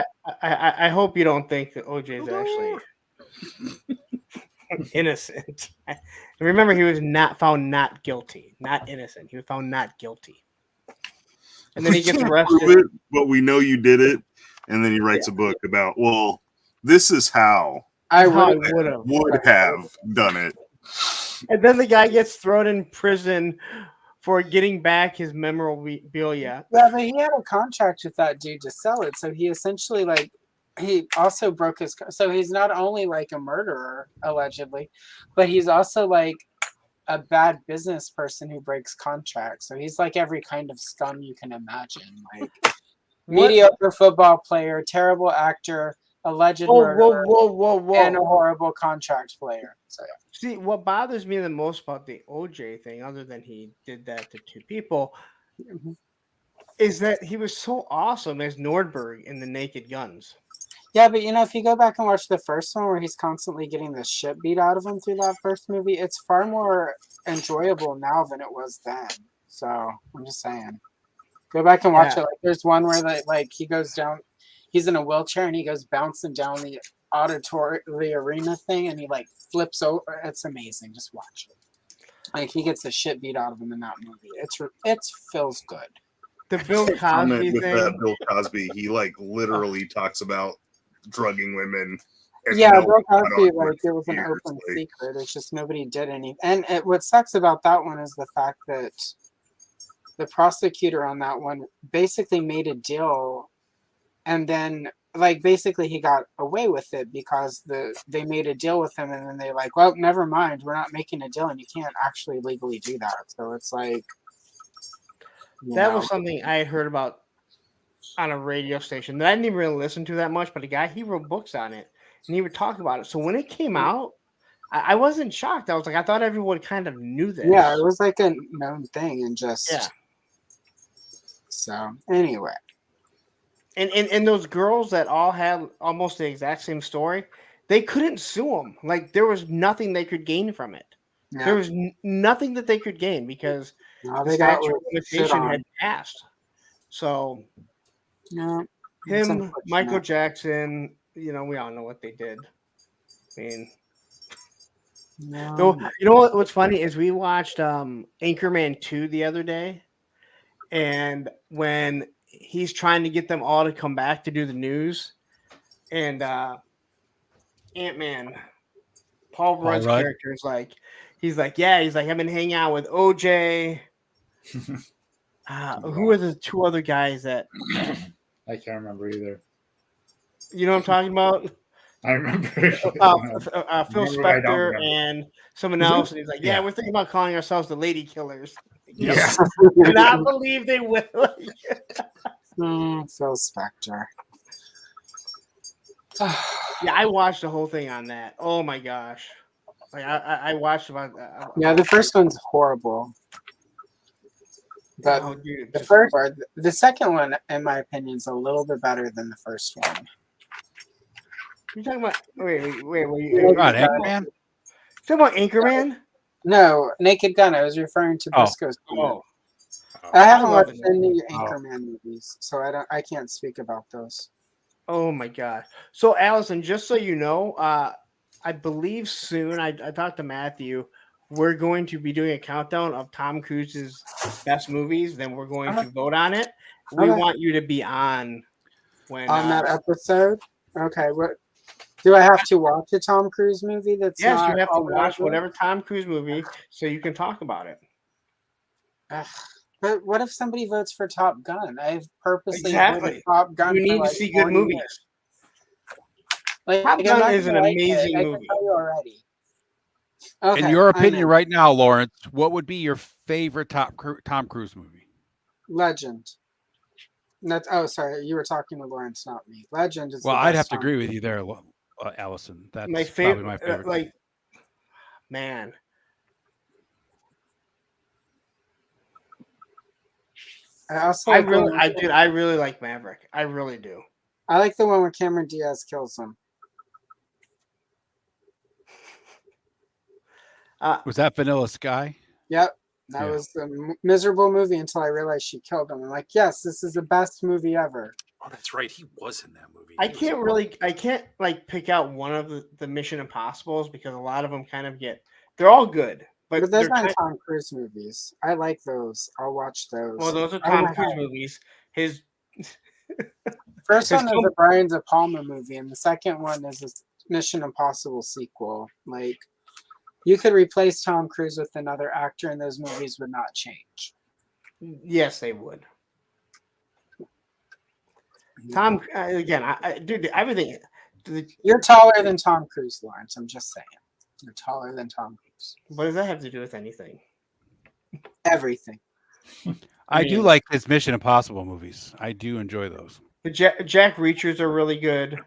I hope you don't think that OJ is actually innocent. Remember, he was found not guilty, not innocent. He was found not guilty. And then he gets arrested. Prove it, but we know you did it. And then he writes a book about, well, this is how I would have done it. And then the guy gets thrown in prison for getting back his memorabilia. Yeah, but he had a contract with that dude to sell it, so he essentially he also broke his. So he's not only like a murderer allegedly, but he's also like a bad business person who breaks contracts. So he's like every kind of scum you can imagine, like mediocre football player, terrible actor, alleged murderer, and a horrible contract player. So see, what bothers me the most about the OJ thing, other than he did that to 2 people, is that he was so awesome as Nordberg in The Naked Guns. Yeah, but if you go back and watch the first one where he's constantly getting the shit beat out of him through that first movie, it's far more enjoyable now than it was then. So I'm just saying. Go back and watch it. Like there's one where he goes down, he's in a wheelchair and he goes bouncing down the arena thing and he flips over. It's amazing. Just watch it. Like he gets the shit beat out of him in that movie. It feels good. The Bill Cosby with thing. That Bill Cosby, he literally talks about drugging women. Yeah, Bill Cosby, it was an open secret. It's just nobody did anything. And what sucks about that one is the fact that the prosecutor on that one basically made a deal, and then basically he got away with it because they made a deal with him, and then they well, never mind, we're not making a deal, and you can't actually legally do that. So it's that was something I had heard about on a radio station that I didn't even really listen to that much, but a guy, he wrote books on it and he would talk about it. So when it came out, I wasn't shocked. I was like, I thought everyone kind of knew this. Yeah, it was like a known thing, and just So anyway, and those girls that all had almost the exact same story, they couldn't sue him. There was nothing they could gain from it. Yeah. There was nothing that they could gain because the statute of limitation had passed. So, him, Michael Jackson, we all know what they did. I mean, No. You know what's funny is we watched Anchorman 2 the other day, and when he's trying to get them all to come back to do the news, and Ant-Man, Paul Rudd's Rudd? character is like, he's like, I've been hanging out with OJ. Who are the two other guys that I can't remember either. you know what I'm talking about? I remember. Phil Remember, I don't Spector remember. and someone Is it? else, and he's like, "Yeah, Yeah. we're thinking about calling ourselves the Lady Killers." Yeah. Do not believe they will. Phil Spector. Yeah, I watched the whole thing on that. Oh my gosh! Like I watched about. Yeah, the first one's horrible. But Oh, dude, the first one, the second one, in my opinion, is a little bit better than the first one. You talking about? Wait. Right, Anchorman? You talking about Anchorman? No, Naked Gun. I was referring to Oh. Briscoe's. Oh, I haven't love watched it. any Oh. Anchorman movies, so I can't speak about those. Oh my gosh! So Allison, just so you know, I believe soon. I talked to Matthew. We're going to be doing a countdown of Tom Cruise's best movies. Then we're going to vote on it. We Okay. want you to be on when On that episode. Okay, what do I have to watch a Tom Cruise movie? That's Yes, not you have to all watch over? whatever Tom Cruise movie so you can talk about it. Ugh. But what if somebody votes for Top Gun? I've purposely Exactly. voted Top Gun. You for need to like see good 20 movies. years. Like, Top I'm Gun not is an gonna like amazing it. I can movie. tell you already. Okay, In your I'm opinion, in. right now, Lawrence, what would be your favorite Tom Cruise movie? Legend. That's sorry, you were talking to Lawrence, not me. Legend is Well, the I'd best have to Tom agree Cruise with you there, Allison. That's My probably favorite, my favorite. Man. I also I like the one I really like Maverick. I really do. I like the one where Cameron Diaz kills him. Was that Vanilla Sky? Yep. That Yeah. was a miserable movie until I realized she killed him. I'm like, yes, this is the best movie ever. Oh, that's right. He was in that movie. I can't like pick out one of the Mission Impossibles because a lot of them kind of they're all good, but But those they're aren't Tom Cruise movies. I like those. I'll watch those. well, those are Oh Tom my Cruise God. movies. His First his one is a Brian De Palma movie, and the second one is a Mission Impossible sequel. Like, you could replace Tom Cruise with another actor, and those movies would not change. Yes, they would. Tom, again, dude, everything. You're taller than Tom Cruise, Lawrence. I'm just saying. You're taller than Tom Cruise. What does that have to do with anything? Everything. I do like his Mission Impossible movies. I do enjoy those. The Jack Reachers are really good.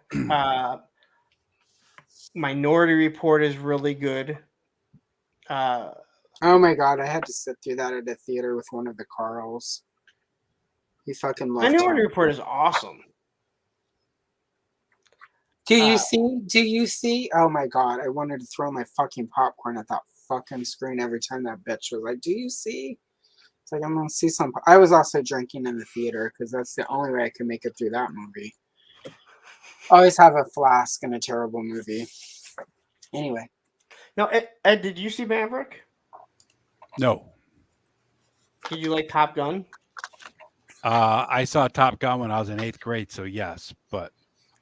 Minority Report is really good. Oh my God, I had to sit through that at a theater with one of the Carls. He fucking loved Minority Tom. Report is awesome. Do you see? Oh my God, I wanted to throw my fucking popcorn at that fucking screen every time that bitch was like, do you see? It's like, I'm gonna see some. I was also drinking in the theater because that's the only way I could make it through that movie. Always have a flask in a terrible movie. Anyway. Now, Ed, did you see Maverick? No. Did you like Top Gun? I saw Top Gun when I was in 8th grade, so yes, but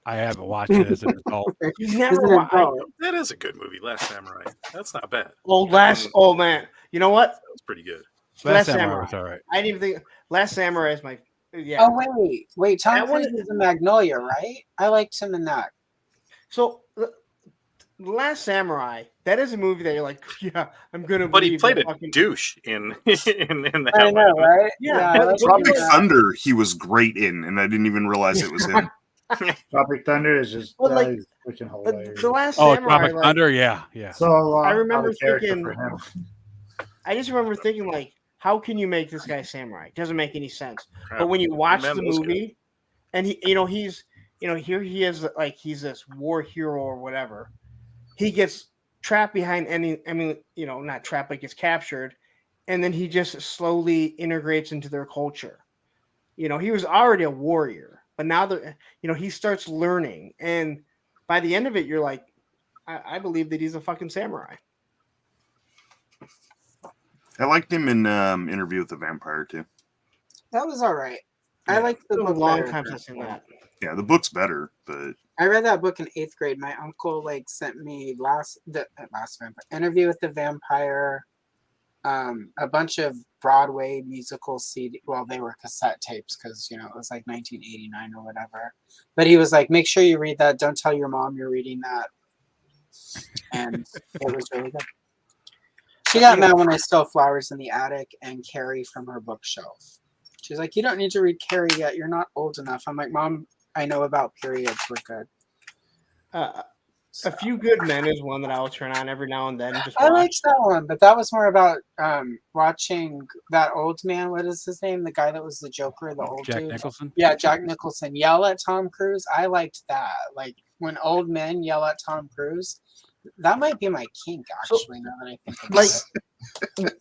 I haven't watched it as an adult. You've never watched. That is a good movie, Last Samurai. That's not bad. Oh man, you know what? That's pretty good. Last Samurai was all right. I didn't even think Last Samurai is my yeah. Oh wait, Tom That one Cruise is in Magnolia, right? I liked him in that. So The Last Samurai, that is a movie that you're like, yeah, I'm gonna. But he believe played that a fucking douche in that I know, one. right? Yeah, I like Tropic that. Thunder, he was great in, and I didn't even realize it was him. Tropic Thunder is just Well, like, is freaking hilarious. The Last Oh, Samurai. Tropic like, Thunder, yeah. So I remember character thinking. for him. I just remember thinking like, how can you make this guy samurai? It doesn't make any sense. Crap. But when you watch Man, the that was good. movie, and he's here he is like he's this war hero or whatever. He gets trapped behind not trapped, but gets captured, and then he just slowly integrates into their culture. He was already a warrior, but now he starts learning, and by the end of it, you're like, I believe that he's a fucking samurai. I liked him in Interview with the Vampire too. That was all right. I liked the It's been a book long better time than since I've seen that one. that. Yeah, the book's better, but I read that book in 8th grade. My uncle like sent me last vampire Interview with the Vampire, a bunch of Broadway musical CD. Well, they were cassette tapes because it was like 1989 or whatever. But he was like, "Make sure you read that. Don't tell your mom you're reading that." And it was really good. She got mad when I stole flowers in the attic and Carrie from her bookshelf. She's like, "You don't need to read Carrie yet. You're not old enough." I'm like, "Mom, I know about periods. We're good." A Few Good Men is one that I will turn on every now and then. Just I watch. liked that one, but that was more about watching that old man. What is his name? The guy that was the Joker, the old Jack dude. Nicholson? Yeah, Jack Nicholson. Yell at Tom Cruise. I liked that. Like when old men yell at Tom Cruise. That might be my kink, actually. Now that I think about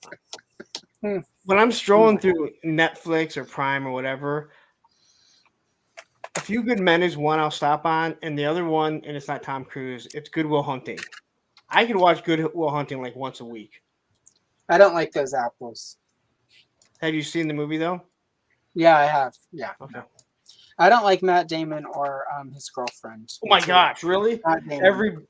it. When I'm strolling through Netflix or Prime or whatever, A Few Good Men is one I'll stop on, and the other one, and it's not Tom Cruise, it's Good Will Hunting. I could watch Good Will Hunting like once a week. I don't like those apples. Have you seen the movie though? Yeah, I have. Yeah. Okay. I don't like Matt Damon or his girlfriend. Oh my gosh, really? Matt Damon.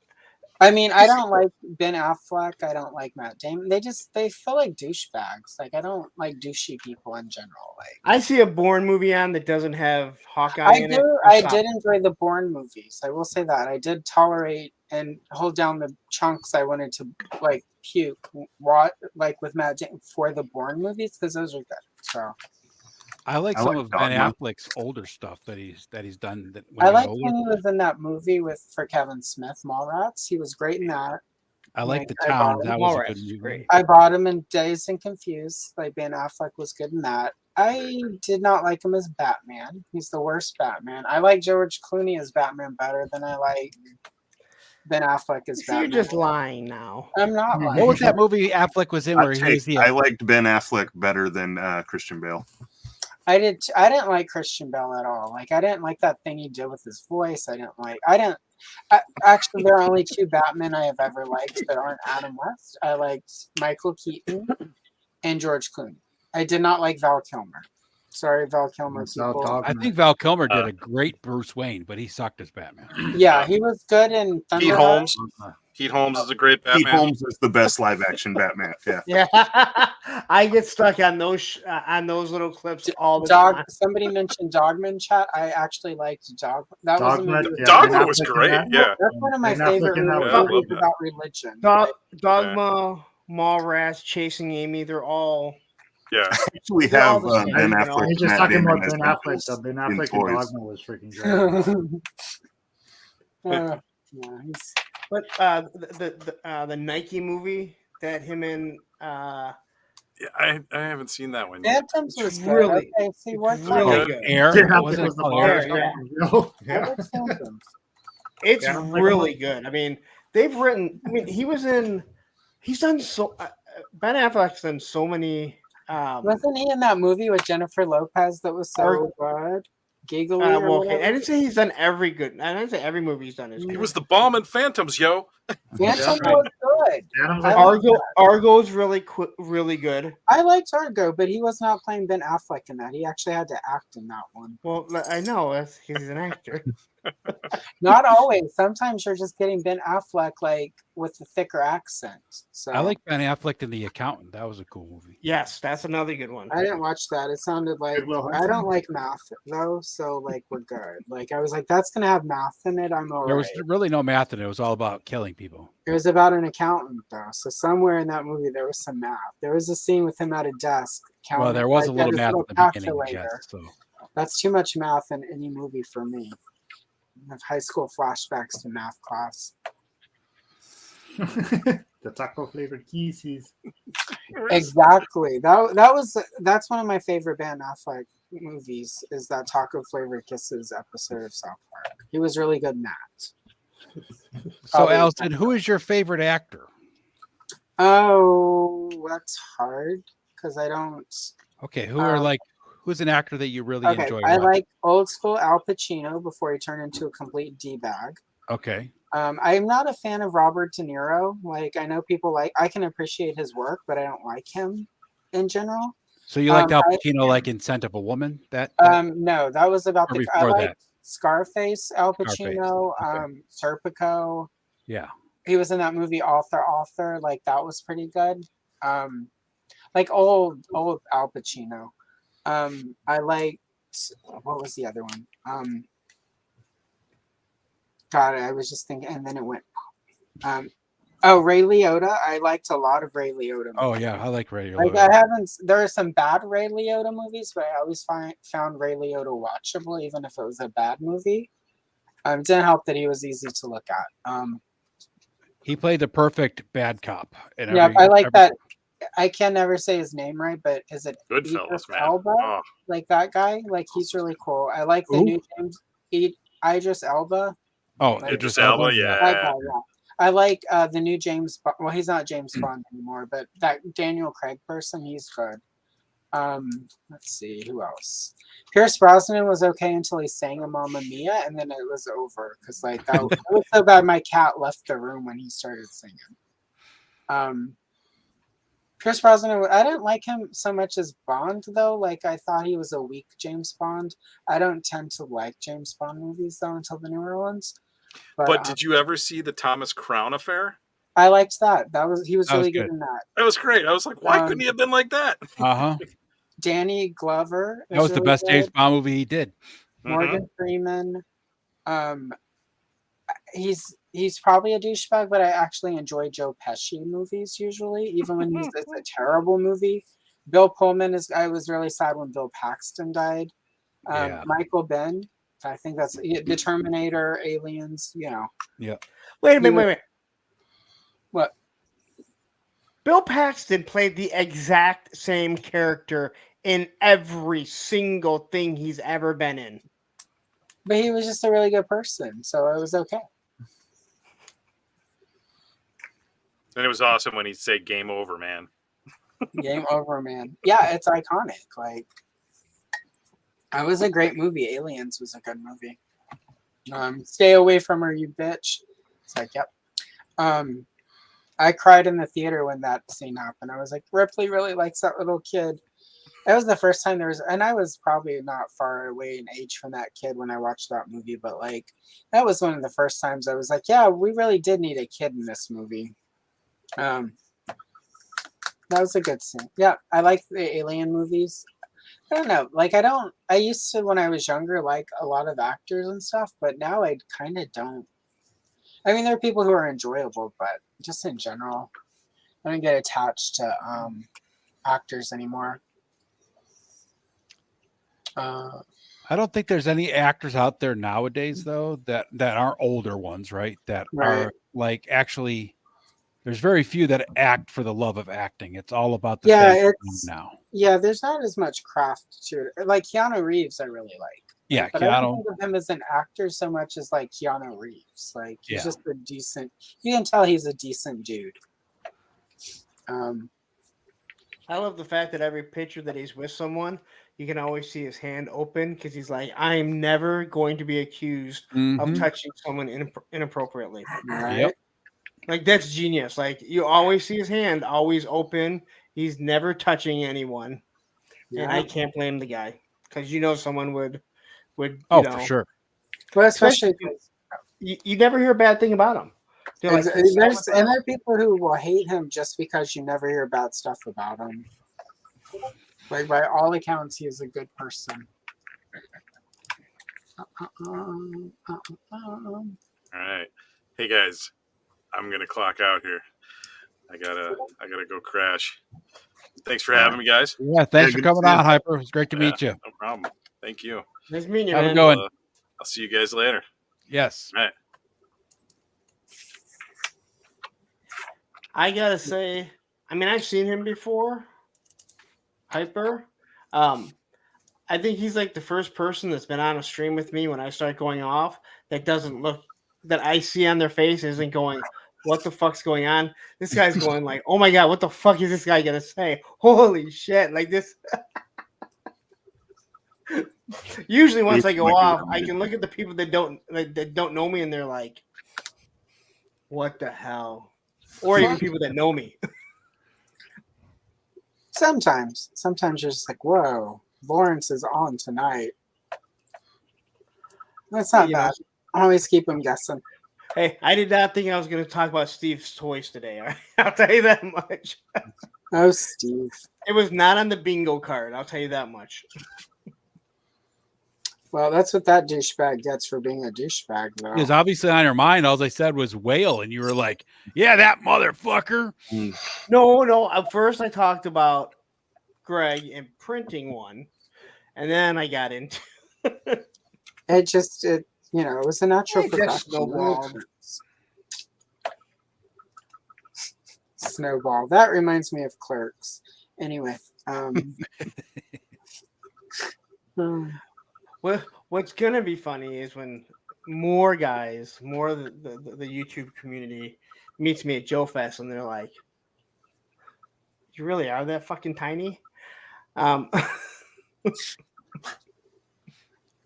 I don't like Ben Affleck. I don't like Matt Damon. They feel like douchebags. Like I don't like douchey people in general. Like I see a Bourne movie on that doesn't have Hawkeye in it. I did enjoy the Bourne movies. I will say that. I did tolerate and hold down the chunks I wanted to like puke with Matt Damon for the Bourne movies because those are good. So I like I some like of Ben Dogma. Affleck's older stuff that he's done. That I liked when he was in that movie for Kevin Smith, Mallrats. He was great in that. I like The I Town. bought him. That was a Mallrats good is movie. great. I bought him in Dazed and Confused. Like Ben Affleck was good in that. I did not like him as Batman. He's the worst Batman. I like George Clooney as Batman better than I like Ben Affleck as So you're Batman. just lying now. I'm not lying. What was that movie Affleck was in where he was the I liked Ben Affleck better than Christian Bale. I didn't like Christian Bale at all. Like I didn't like that thing he did with his voice. Actually, there are only two Batmen I have ever liked that aren't Adam West. I liked Michael Keaton and George Clooney. I did not like Val Kilmer. Sorry, Val Kilmer people. I think Val Kilmer did a great Bruce Wayne, but he sucked as Batman. Yeah, he was good in Pete Thunder. Holmes. Pete Holmes is a great Batman. Pete Holmes is the best live action Batman. Yeah. Yeah, I get stuck on those little clips all the time. Somebody mentioned Dogma in chat. I actually liked Dogma. That was a Dogma, movie. yeah, Dogma Ben was Affleck in great. that. Yeah. That's one of my Ben Affleck favorite in that movies was good. good. about religion. Dogma, Mallrats, Chasing Amy, they're all. Yeah. We They're all have the same, Ben you know? Affleck. He's just Matt talking Damon about as Ben Batman Affleck. So Ben in Affleck and Toys. Dogma was freaking great. Yeah, he's But the Nike movie that him and Yeah, I haven't seen that one yet. Phantoms was It's good. really- Okay, see, what's really good. good. Air? Ben Affleck Wasn't it was the called boss. Air? Yeah. I like Phantoms. It's Yeah, I don't like really good. I mean, they've written. I mean, he's done so. Ben Affleck's done so many. Wasn't he in that movie with Jennifer Lopez that was so good? Giggly or Well, whatever? I didn't say he's done every good. I didn't say every movie he's done is He good. was the bomb in Phantoms, yo. Phantom was good. Adam's I like, like Argo's really good. I liked Argo, but he was not playing Ben Affleck in that. He actually had to act in that one. Well, I know that's because he's an actor. Not always. Sometimes you're just getting Ben Affleck like with a thicker accent. So I like Ben Affleck in The Accountant. That was a cool movie. Yes, that's another good one. I didn't watch that. It sounded like Good Will I Hunting. don't like math though, so like we're good. Like I was like, that's gonna have math in it. I'm alright. There was really no math in it. It was all about killing people. It was about an accountant though, so somewhere in that movie there was some math. There was a scene with him at a desk counting. Well, there was like, a little at his math little at the beginning. calculator. Yes, so. That's too much math in any movie for me. I have high school flashbacks to math class. the taco flavored kisses. Exactly. That's one of my favorite Ben Affleck movies is that taco flavored kisses episode of South Park. He was really good in that. So, Probably- Allison, who is your favorite actor? Oh, that's hard because I don't. Okay, who's an actor that you really Okay, enjoy? I watching? like old school Al Pacino before he turned into a complete d-bag. Okay. I'm not a fan of Robert De Niro. Like I know people I can appreciate his work, but I don't like him. in general. So you liked Al I, Pacino like in Scent of a Woman? That no, that was about or the. I before like that? Scarface, Al Scarface. Pacino, Okay. Serpico. Yeah. He was in that movie Author. Like that was pretty good. Like old Al Pacino. I liked, what was the other one? God, I was just thinking, and then it went. Ray Liotta. I liked a lot of Ray Liotta movies. Oh yeah, I like Ray Like Liotta. I haven't. There are some bad Ray Liotta movies, but I always found Ray Liotta watchable, even if it was a bad movie. It didn't help that he was easy to look at. He played the perfect bad cop. In Yeah, I like every that. I can never say his name right, but is it Idris Goodfellas, man. Elba? Oh, Like that guy? Like he's really cool. I like the Who? new James Idris Elba. Oh, Like, Idris Elba, yeah. that yeah. guy, yeah. I like the new James. Well, he's not James Bond anymore, but that Daniel Craig person, he's good. Let's see who else. Pierce Brosnan was okay until he sang a Mamma Mia, and then it was over because like that it was so bad. My cat left the room when he started singing. Pierce Brosnan, I didn't like him so much as Bond though. Like I thought he was a weak James Bond. I don't tend to like James Bond movies though until the newer ones. But did you ever see the Thomas Crown Affair? I liked that. He was That was really good good. in that. That was great. I was like, why couldn't he have been like that? Uh-huh. Danny Glover. That was the really best good. James Bond movie he did. Morgan Freeman. He's probably a douchebag, but I actually enjoy Joe Pesci movies usually, even when it's a terrible movie. Bill Pullman I was really sad when Bill Paxton died. Yeah. Michael Ben. I think that's the Terminator, Aliens. You know. Yeah. Wait a minute. What? Bill Paxton played the exact same character in every single thing he's ever been in. But he was just a really good person, so it was okay. And it was awesome when he'd say "Game over, man." Game over, man. Yeah, it's iconic. Like, it was a great movie. Aliens was a good movie. Stay away from her, you bitch. It's like, yep. I cried in the theater when that scene happened. I was like, Ripley really likes that little kid. That was the first time and I was probably not far away in age from that kid when I watched that movie, but like, that was one of the first times I was like, yeah, we really did need a kid in this movie. That was a good scene. Yeah, I like the Alien movies. I don't know. Like, I used to, when I was younger, like a lot of actors and stuff, but now I kind of don't. I mean, there are people who are enjoyable, but just in general, I don't get attached to actors anymore. I don't think there's any actors out there nowadays though that aren't older ones, right? That Right. are like actually. There's very few that act for the love of acting. It's all about the Yeah, fame it's now. yeah. There's not as much craft to it. Like Keanu Reeves, I really like. Yeah, But I Keanu. don't think of him as an actor so much as like Keanu Reeves. Like he's Yeah. just a decent. You can tell he's a decent dude. I love the fact that every picture that he's with someone, you can always see his hand open because he's like, I am never going to be accused of Mhm. touching someone inappropriately. Right. Yep. Like that's genius. Like you always see his hand always open. He's never touching anyone, and I Yeah. can't blame the guy because you know someone would you Oh, know. for sure. Well, especially You never hear a bad thing about him. They're like, and there are people who will hate him just because you never hear bad stuff about him. Like by all accounts, he is a good person. All right, hey guys, I'm gonna clock out here. I gotta go crash. Thanks for having me, guys. Yeah, thanks for good to coming see you. on, Hyper. It was great to meet you. No problem. Thank you. nice meeting you, Have a man. good one. I'll see you guys later. Yes. All right. I gotta say, I mean, I've seen him before. Hyper. I think he's like the first person that's been on a stream with me when I start going off that doesn't look that I see on their face isn't going, what the fuck's going on? This guy's going like, oh my god, what the fuck is this guy gonna say? Holy shit! Like this. Usually, once I go off, I can look at the people that don't know me, and they're like, "What the hell?" Or even people that know me. Sometimes you're just like, whoa, Lawrence is on tonight. That's not bad. I always keep him guessing. Hey, I did not think I was going to talk about Steve's toys today. All right? I'll tell you that much. Oh, Steve. It was not on the bingo card. I'll tell you that much. Well, that's what that douchebag gets for being a douchebag, though. Because obviously on your mind, all I said was whale, and you were like, "Yeah, that motherfucker." No. At first, I talked about Greg and printing one, and then I got into it. It was a natural It just progression. snowballed. Snowball. That reminds me of Clerks. Anyway, what's gonna be funny is when more guys, more of the YouTube community meets me at Joe Fest, and they're like, "You really are that fucking tiny?" Wait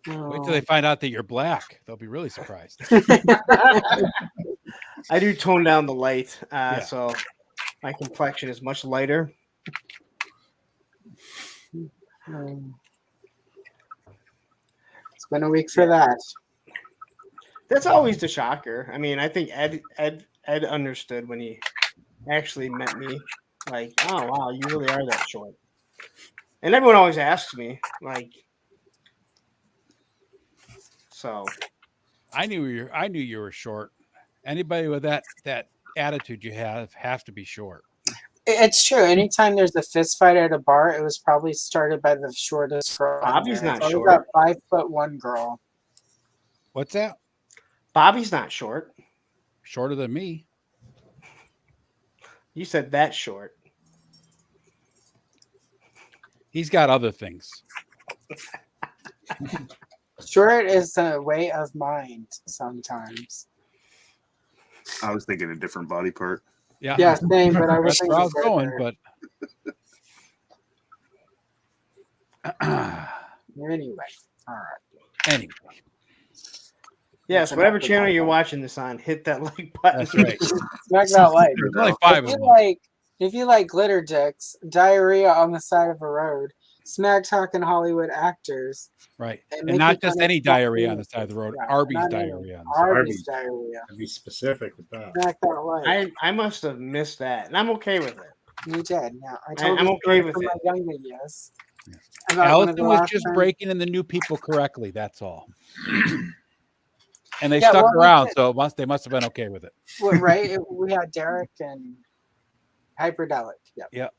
till they find out that you're black; they'll be really surprised. I do tone down the light, so my complexion is much lighter. It's been a week for that. That's always the shocker. I mean, I think Ed understood when he actually met me. Like, oh wow, you really are that short. And everyone always asks me, like, so. I knew you were short. Anybody with that attitude you have to be short. It's true. Anytime there's a fist fight at a bar, it was probably started by the shortest girl. Bobby's not short. short. About 5'1" girl. What's that? Bobby's not short. Shorter than me. You said that short. He's got other things. Short is a way of mind sometimes. I was thinking a different body part. Yeah, yeah, same. But I was that's where I was thinking going. further. But Anyway, all right. Anyway, Yes, whatever channel you're watching this on, hit that like button. That's right. Smack that like. There's only 5 of them. If you like glitter dicks, diarrhea on the side of a road, smack talking Hollywood actors, Right, and and making not fun just of any stuff diarrhea you- on the side of the road. Yeah, Arby's not any- diarrhea on the side. Arby's diarrhea. To be specific with that. Smack that like. I must have missed that, and I'm okay with it. You did. Now I told I'm you okay story with from it. my younger years. About one of the Allison was last just times- breaking in the new people correctly. That's all. And they Yeah, stuck what was around, it? so they must have been okay with it. Well, right? We had Derek and Hyperdelic. Yep. Yep.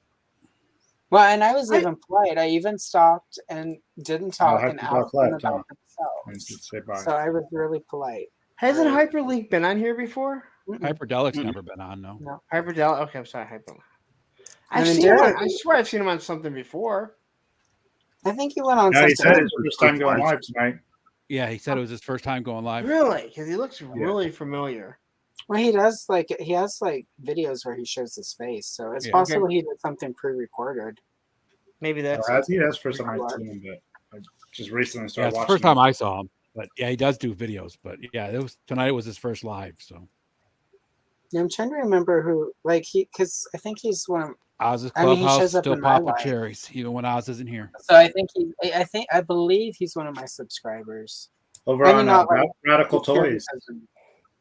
Well, and I was even polite. I even stopped and didn't talk and Hyperdelic asked them left, about I themselves. should say bye. So I was really polite. Hasn't Hyperlink been on here before? Hyperdelic's never been on, no. No. Hyperdelic. Okay, I'm sorry, Hyperlink. And I've then seen him. Derek- I swear I've seen him on something before. I think he went on No, he something. said it's his first time going live tonight. Yeah, he said it was his first time going live. Really? Because he looks really familiar. Well, he has videos where he shows his face, so it's Yeah. possible he did something pre-recorded. Maybe that's That's the first time I've seen him, but I just recently Yeah, started it's the watching. first time I saw him. But yeah, he does do videos. But yeah, tonight was his first live. So Yeah, I'm trying to remember who, because I think he's one of. Oz's I mean, he clubhouse shows up still in my popping life. cherries, even when Oz isn't here. So I believe he's one of my subscribers. Over I mean, on not like- Radical pure Toys. because of-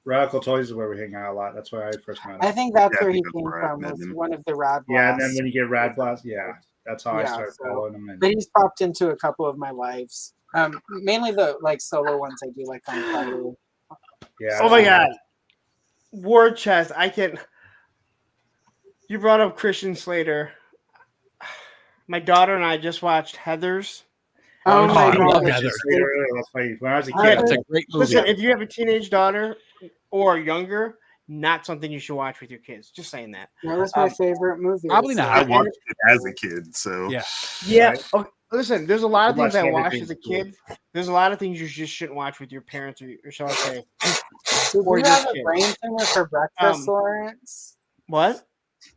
Radical Toys is where we hang out a lot. That's where I first met him. I think that's Yeah, I where he think that's came where I from. met Was him. one of the Rad Yeah, and Blasts. then when you get Rad Blast, yeah, that's how I Yeah, started so- following him. But he's popped into a couple of my lives. Mainly the solo ones I do like on Friday. Yeah. Oh my god. War chest. I can. You brought up Christian Slater. My daughter and I just watched Heathers. Oh my I love god. Heather. That's why when I was a Yeah, kid, That's a great movie. Listen, if you have a teenage daughter or younger, not something you should watch with your kids. Just saying that. That was my favorite movie. probably It's, not. I watched it as a kid, so Yeah. Yeah. Right. Okay. Listen, there's a lot of We things I watched watched everything as a cool. kid. There's a lot of things you just shouldn't watch with your parents, or shall I say, Did or you your have a kids. brain tumor for breakfast, Um, Lawrence? What?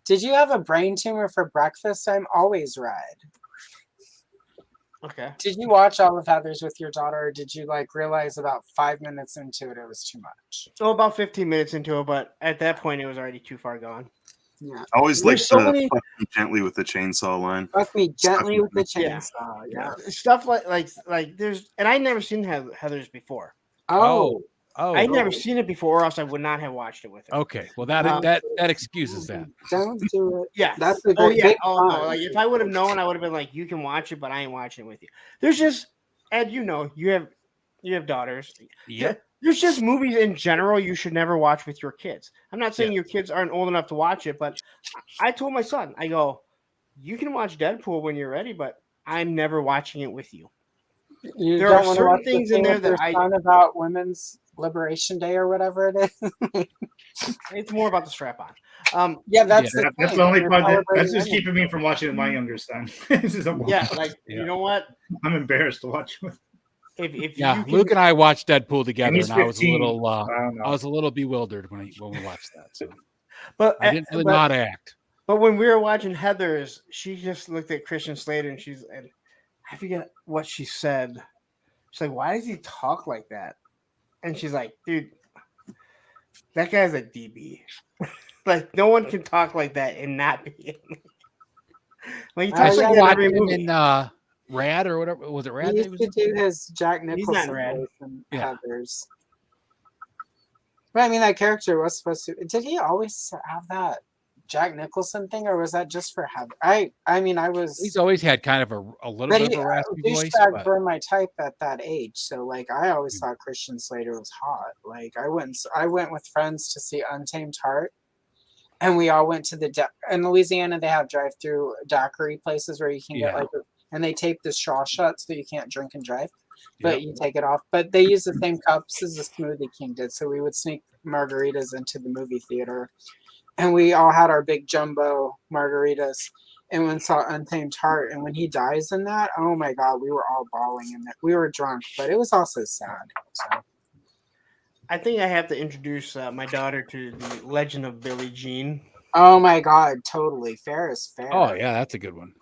Did you have a brain tumor for breakfast? I'm always red. Okay. Did you watch all of Heathers with your daughter, or did you realize about 5 minutes into it was too much? So about 15 minutes into it, but at that point it was already too far gone. Yeah. I always There's like so the many- fuck me gently with the chainsaw line. Fuck me gently with the Yeah. chainsaw. Yeah. Stuff like there's, and I never seen Heather's before. Oh. I'd never seen it before, or else I would not have watched it with her. Okay, well that that excuses that. Don't do it. Yeah, That's a oh great yeah. big Oh no, fun. like if I would have known, I would have been like, you can watch it, but I ain't watching it with you. There's just, Ed, you know, you have daughters. Yep. There's just movies in general you should never watch with your kids. I'm not saying your kids aren't old enough to watch it, but I told my son, I go, you can watch Deadpool when you're ready, but I'm never watching it with you. You There don't are want to certain watch things the in thing there with your that son about Women's Liberation Day or whatever it is. It's more about the strap on. Yeah, that's that's the only part that's just keeping me from watching with my younger son. Yeah, like you know what? I'm embarrassed to watch with. If Yeah, you can, Luke and I watched Deadpool together, he's and I was a 15. little I don't know. I was a little bewildered when we watched that. So but I didn't really know how to act. But when we were watching Heather's, she just looked at Christian Slater and I forget what she said. She's like, "Why does he talk like that?" And she's like, "Dude, that guy's a DB. Like, no one can talk like that and not be." Like, he talks like that in every movie. in Rad or whatever, was it Rad? He used to do his Jack He's not Nicholson Rad. voice in Yeah. Heathers. But I mean, that character was supposed to. Did he always have that Jack Nicholson thing, or was that just for Heather? I mean, I was. He's always had kind of a little But bit he, of a raspy voice. douchebag But were my type at that age, so like I always thought Christian Slater was hot. Like I went with friends to see Untamed Heart, and we all went to in Louisiana. They have drive-through daiquiri places where you can get Yeah. and they tape the straw shut so you can't drink and drive, but Yep. you take it off. But they use the same cups as the Smoothie King did, so we would sneak margaritas into the movie theater, and we all had our big jumbo margaritas. And when saw Untamed Heart, and when he dies in that, oh my god, we were all bawling in it. We were drunk, but it was also sad. So. I think I have to introduce my daughter to the Legend of Billie Jean. Oh my god, totally. Fair is fair. Oh yeah, that's a good one.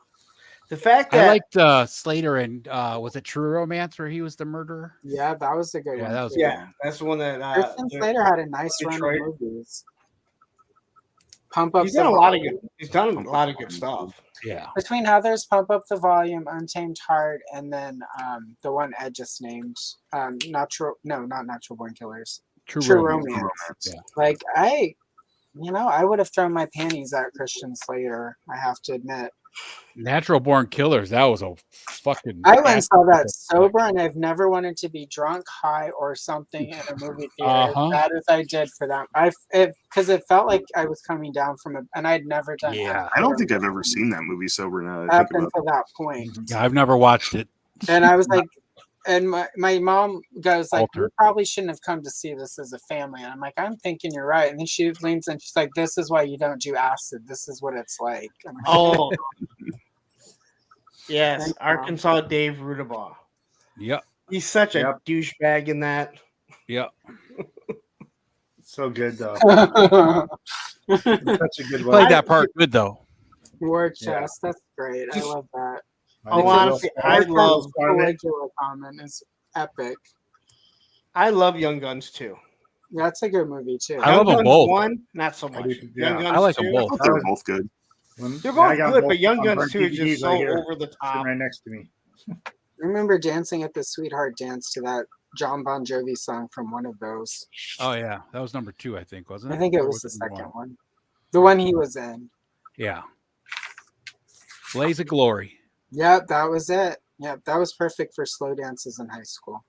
The fact that I liked Slater and was it True Romance where he was the murderer? Yeah, that was a good one. That was yeah, that's the one that Christian Slater had a nice Detroit. run of movies. Pump Up He's the done a lot of Volume. good. He's done a lot of good stuff. Yeah. Between Heather's Pump Up the Volume, Untamed Heart, and then the one Ed just named, not Natural Born Killers. True Romance. Yeah. Like I would have thrown my panties at Christian Slater, I have to admit. Natural Born Killers. That was a fucking. I went and saw that sober, and I've never wanted to be drunk, high, or something in a movie theater as bad as I did for that. Because it felt like I was coming down from it, and I'd never done. Yeah, I don't think I've ever seen that movie sober. Now that I up think about until that point. Yeah, I've never watched it. And I was like, and my mom goes like, Walter. "We probably shouldn't have come to see this as a family." And I'm like, "I'm thinking you're right." And then she leans in, she's like, "This is why you don't do acid. This is what it's like." I'm like, Oh, yes, Thanks, Mom. Arkansas Dave Rudabaugh. Yep. He's such a douchebag in that. Yep. So good though. Such a good Played that part good though. War chest. That's great. I love that. Oh, honestly, I love Caligula comment is epic. I love Young Guns too. That's a good movie too. I love them Guns both. 1, not so much. Young Guns I like them 2, both. they're both good. They're both good, but Young Guns 2 is just so over the top. Right next to me. I remember dancing at the Sweetheart Dance to that John Bon Jovi song from one of those. Oh yeah, that was number 2, I think, wasn't it? I think it Or was the it second one. The one he was in. Yeah. Blaze of Glory. Yep, that was it. Yep, that was perfect for slow dances in high school.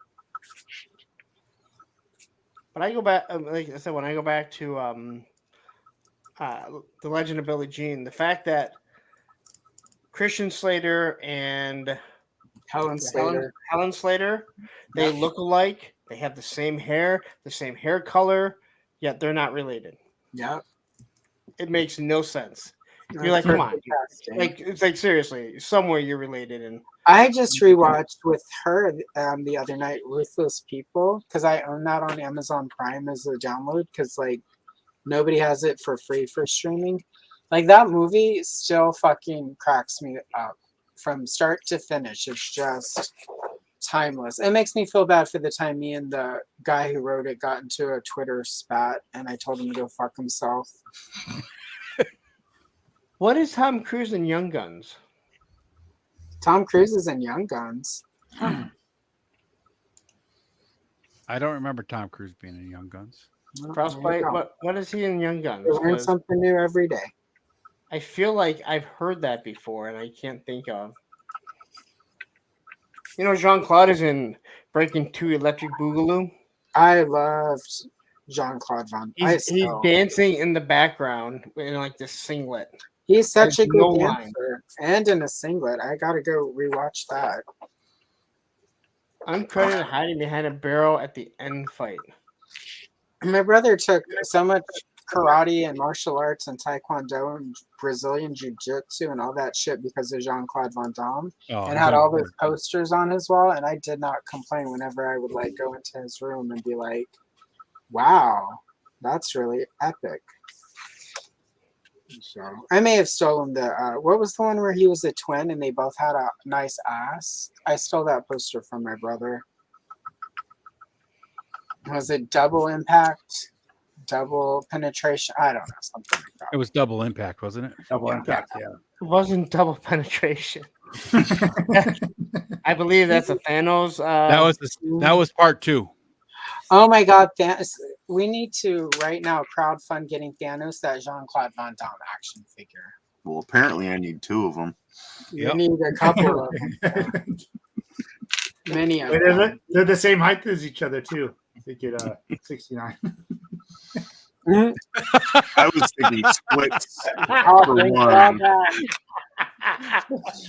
But I go back, like I said, when I go back to The Legend of Billie Jean, the fact that Christian Slater and Helen Slater, they look alike. They have the same hair, the same hair color, yet they're not related. Yep. It makes no sense. That's You're like, come on, perfect casting. like it's like seriously, somewhere you're related. And I just rewatched with her the other night, Ruthless People, because I own that on Amazon Prime as a download, because like nobody has it for free for streaming. Like that movie still fucking cracks me up from start to finish. It's just timeless. It makes me feel bad for the time me and the guy who wrote it got into a Twitter spat, and I told him to go fuck himself. What is Tom Cruise in Young Guns? Tom Cruise is in Young Guns. I don't remember Tom Cruise being in Young Guns. Well, Frostbite. What is he in Young Guns? You learn 'Cause something new every day. I feel like I've heard that before, and I can't think of. You know, Jean Claude is in Breaking 2 Electric Boogaloo. I loved Jean-Claude Van Damme. He's dancing in the background in like this singlet. He's such Has a good no line. dancer and in a singlet. I gotta go rewatch that. Uncredited hiding behind a barrel at the end fight. My brother took so much karate and martial arts and taekwondo and Brazilian jiu-jitsu and all that shit because of Jean-Claude Van Damme Oh, and he's had all on- those posters on his wall, and I did not complain whenever I would like go into his room and be like, wow, that's really epic. So I may have stolen the what was the one where he was a twin and they both had a nice ass? I stole that poster from my brother. Was it double impact, double penetration? I don't know, something like that. It was Double Impact, wasn't it? Double impact, yeah. It wasn't double penetration. I believe that's a Thanos. That was part 2. Oh my God, we need to right now crowdfund getting Thanos that Jean-Claude Van Damme action figure. Well, apparently I need 2 of them. You need a couple of them. Many of Wait, them. they're the same height as each other too. They get 69. I was thinking splits Oh, for thank one. God.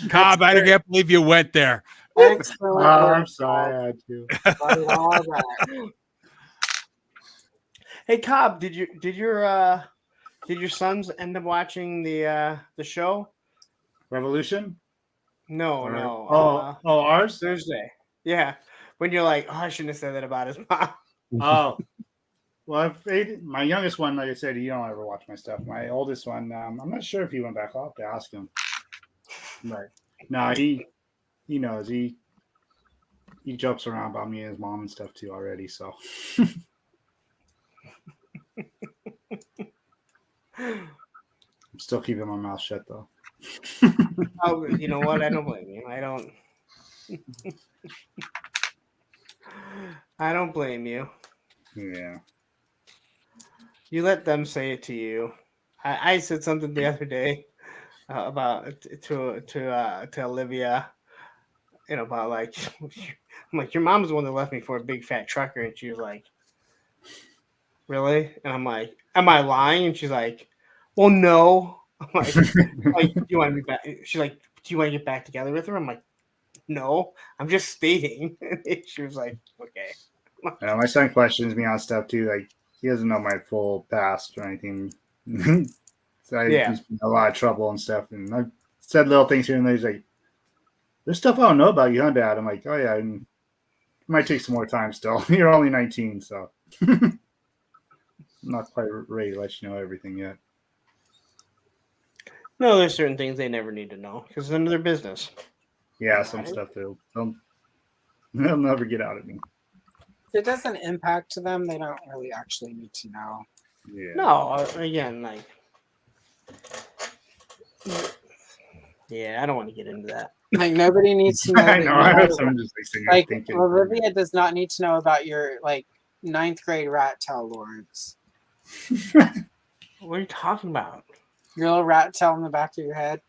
Cobb, I can't believe you went there. Excellent. I'm sorry, I had to. All that. Hey Cobb, did your sons end up watching the show? Revolution? No, Or- no. ours? Thursday. Yeah. When you're like, oh, I shouldn't have said that about his mom. Oh, well, my youngest one, like I said, he don't ever watch my stuff. My oldest one, I'm not sure if he went back. I'll have to ask him. But no, he knows. He jokes around about me and his mom and stuff too already. So I'm still keeping my mouth shut though. Oh, you know what? I don't blame you. I don't. I don't blame you. Yeah. You let them say it to you. I said something the other day about to Olivia, about like, I'm like, your mom's the one that left me for a big fat trucker, and she was like, really? And I'm like, am I lying? And she's like, well, no. I'm like, do you want to be back? She's like, do you want to get back together with her? I'm like, no, I'm just stating. She was like, okay. My son questions me on stuff too. Like he doesn't know my full past or anything. So he's been in a lot of trouble and stuff. And I've said little things here and there. He's like, "There's stuff I don't know about you, huh, Dad?" I'm like, "Oh yeah, and it might take some more time still. You're only 19, so I'm not quite ready to let you know everything yet." No, there's certain things they never need to know because it's none of their business. Yeah, some stuff they'll never get out of me. If it doesn't impact them, they don't really actually need to know. Yeah. No, again, like, yeah, I don't want to get into that. Like nobody needs to know. I that know. you I know have someone just sitting there like thinking. Olivia does not need to know about your like 9th grade rat tail, Lawrence. What are you talking about? Your little rat tail in the back of your head.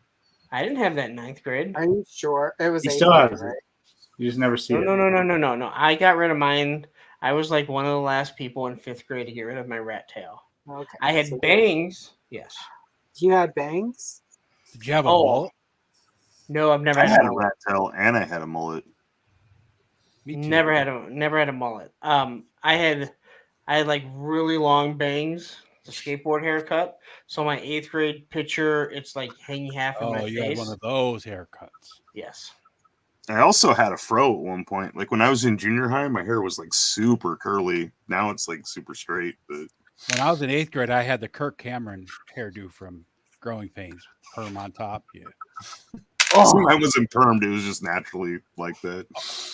I didn't have that in 9th grade. Are you sure? It was He 8th still grade, has it. right? You just never see No, it. no. I got rid of mine. I was like one of the last people in 5th grade to get rid of my rat tail. Okay. I had so bangs. Yes. You had bangs? Did you have a mullet? No, I've never I had had a a rat tail and I had a mullet. Me too. Never had a mullet. I had like really long bangs, the skateboard haircut. So my 8th grade picture, it's like hanging half in my Oh, you face. had one of those haircuts. Yes. I also had a fro at one point. Like when I was in junior high, my hair was like super curly. Now it's like super straight. But When I was in 8th grade, I had the Kirk Cameron hairdo from Growing Pains, perm on top. Yeah. mine wasn't permed. It was just naturally like that.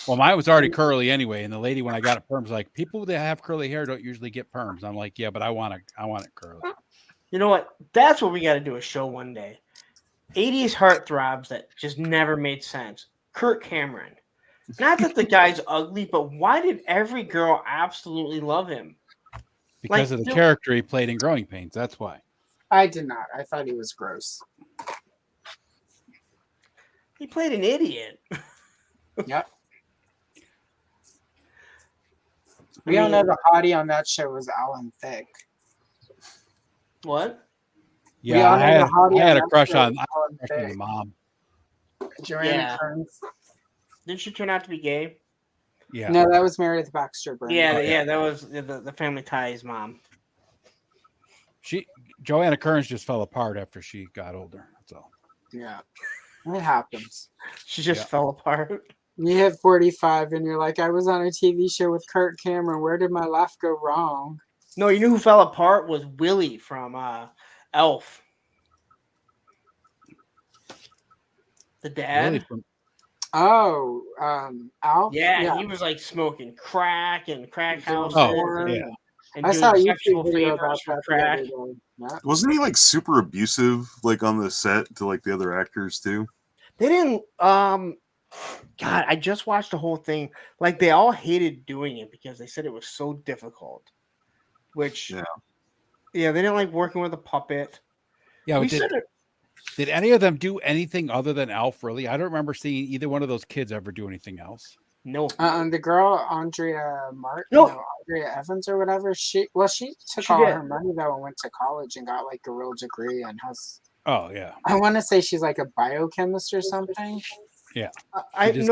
Well, mine was already curly anyway, and the lady when I got it perm was like, "People that have curly hair don't usually get perms." I'm like, "Yeah, but I want it curly." You know what? That's what we got to do a show one day. 80s heartthrobs that just never made sense. Kirk Cameron. Not that the guy's ugly, but why did every girl absolutely love him? Because of the character he played in Growing Pains. That's why. I did not. I thought he was gross. He played an idiot. Yep. We all know the hottie on that show was Alan Thicke. What? Yeah, I had a crush on the mom. Joanna Kearns. Didn't she turn out to be gay? Yeah. No, that was Meredith Baxter Byrne. Yeah, that was the Family Ties mom. Joanna Kearns just fell apart after she got older. That's all. Yeah. It happens. She just fell apart. You hit 45 and you're like, I was on a TV show with Kirk Cameron. Where did my life go wrong? No, you knew who fell apart was Willie from Elf. The dad. Oh, Alf? Yeah, he was like smoking crack and crack houses. Oh, yeah. And I doing saw a sexual YouTube video favors about for that crack. the other day. Yeah. Wasn't he like super abusive, like on the set to like the other actors too? They didn't. God, I just watched the whole thing. Like they all hated doing it because they said it was so difficult. Which, yeah, they didn't like working with a puppet. Yeah, we did any of them do anything other than Alf? Really, I don't remember seeing either one of those kids ever do anything else. No. The girl Andrea Andrea Evans or whatever. She took all her money though and went to college and got like a real degree and has. Oh yeah. I want to say she's like a biochemist or something. Yeah.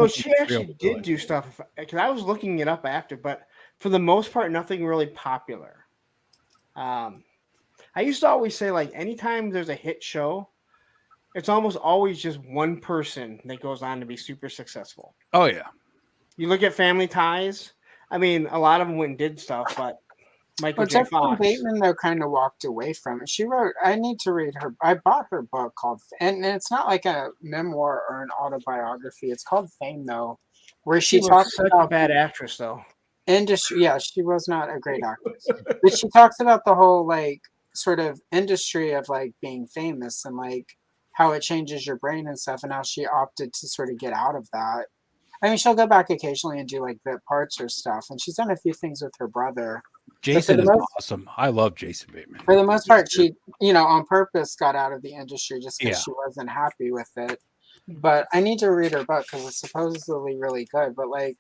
She actually did do stuff because I was looking it up after, but for the most part, nothing really popular. I used to always say like anytime there's a hit show, it's almost always just one person that goes on to be super successful. Oh yeah. You look at Family Ties. I mean, a lot of them went and did stuff, but Michael J. Jeffrey Fox. Bateman though kind of walked away from it. She wrote. I need to read her. I bought her book called, and it's not like a memoir or an autobiography. It's called Fame though, where she talks such about a bad actress though. Industry. Yeah, she was not a great actress, but she talks about the whole like sort of industry of like being famous and like how it changes your brain and stuff, and how she opted to sort of get out of that. I mean, she'll go back occasionally and do like bit parts or stuff, and she's done a few things with her brother. Jason is awesome. I love Jason Bateman. For the most part, she, on purpose got out of the industry just because she wasn't happy with it. But I need to read her book because it's supposedly really good. But like,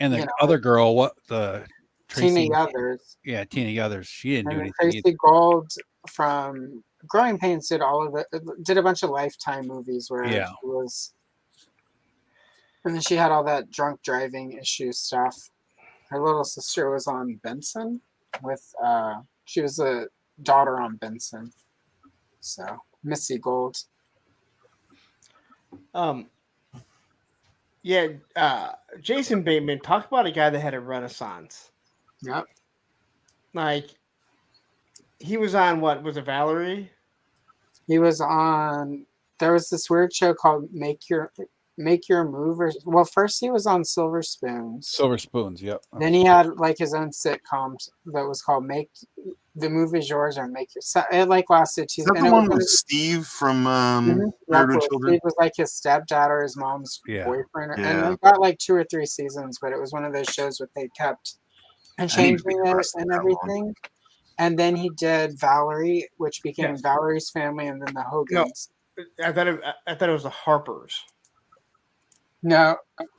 and the other girl, Tina Yothers. Yeah, Tina Yothers. She didn't do anything. Tracy Gold from Growing Pains did all of it. Did a bunch of Lifetime movies where she was. And then she had all that drunk driving issue stuff. Her little sister was on Benson with she was a daughter on Benson. So Missy Gold. Jason Bateman, talk about a guy that had a renaissance. Yep. Like he was on what was it, Valerie? He was on there was this weird show called Make Your Move. Well, first he was on Silver Spoons. Silver Spoons, yep. Then he had like his own sitcom that was called Make the Move Is Yours or Make Your. It like lasted 2. Is that the one with Steve from Married with Children? Steve was like his stepdad or his mom's boyfriend, Yeah. and it got like 2 or 3 seasons. But it was one of those shows where they kept and changing it and everything. And then he did Valerie, which became Valerie's Family, and then the Hogans. No, I thought it was the Harpers. No,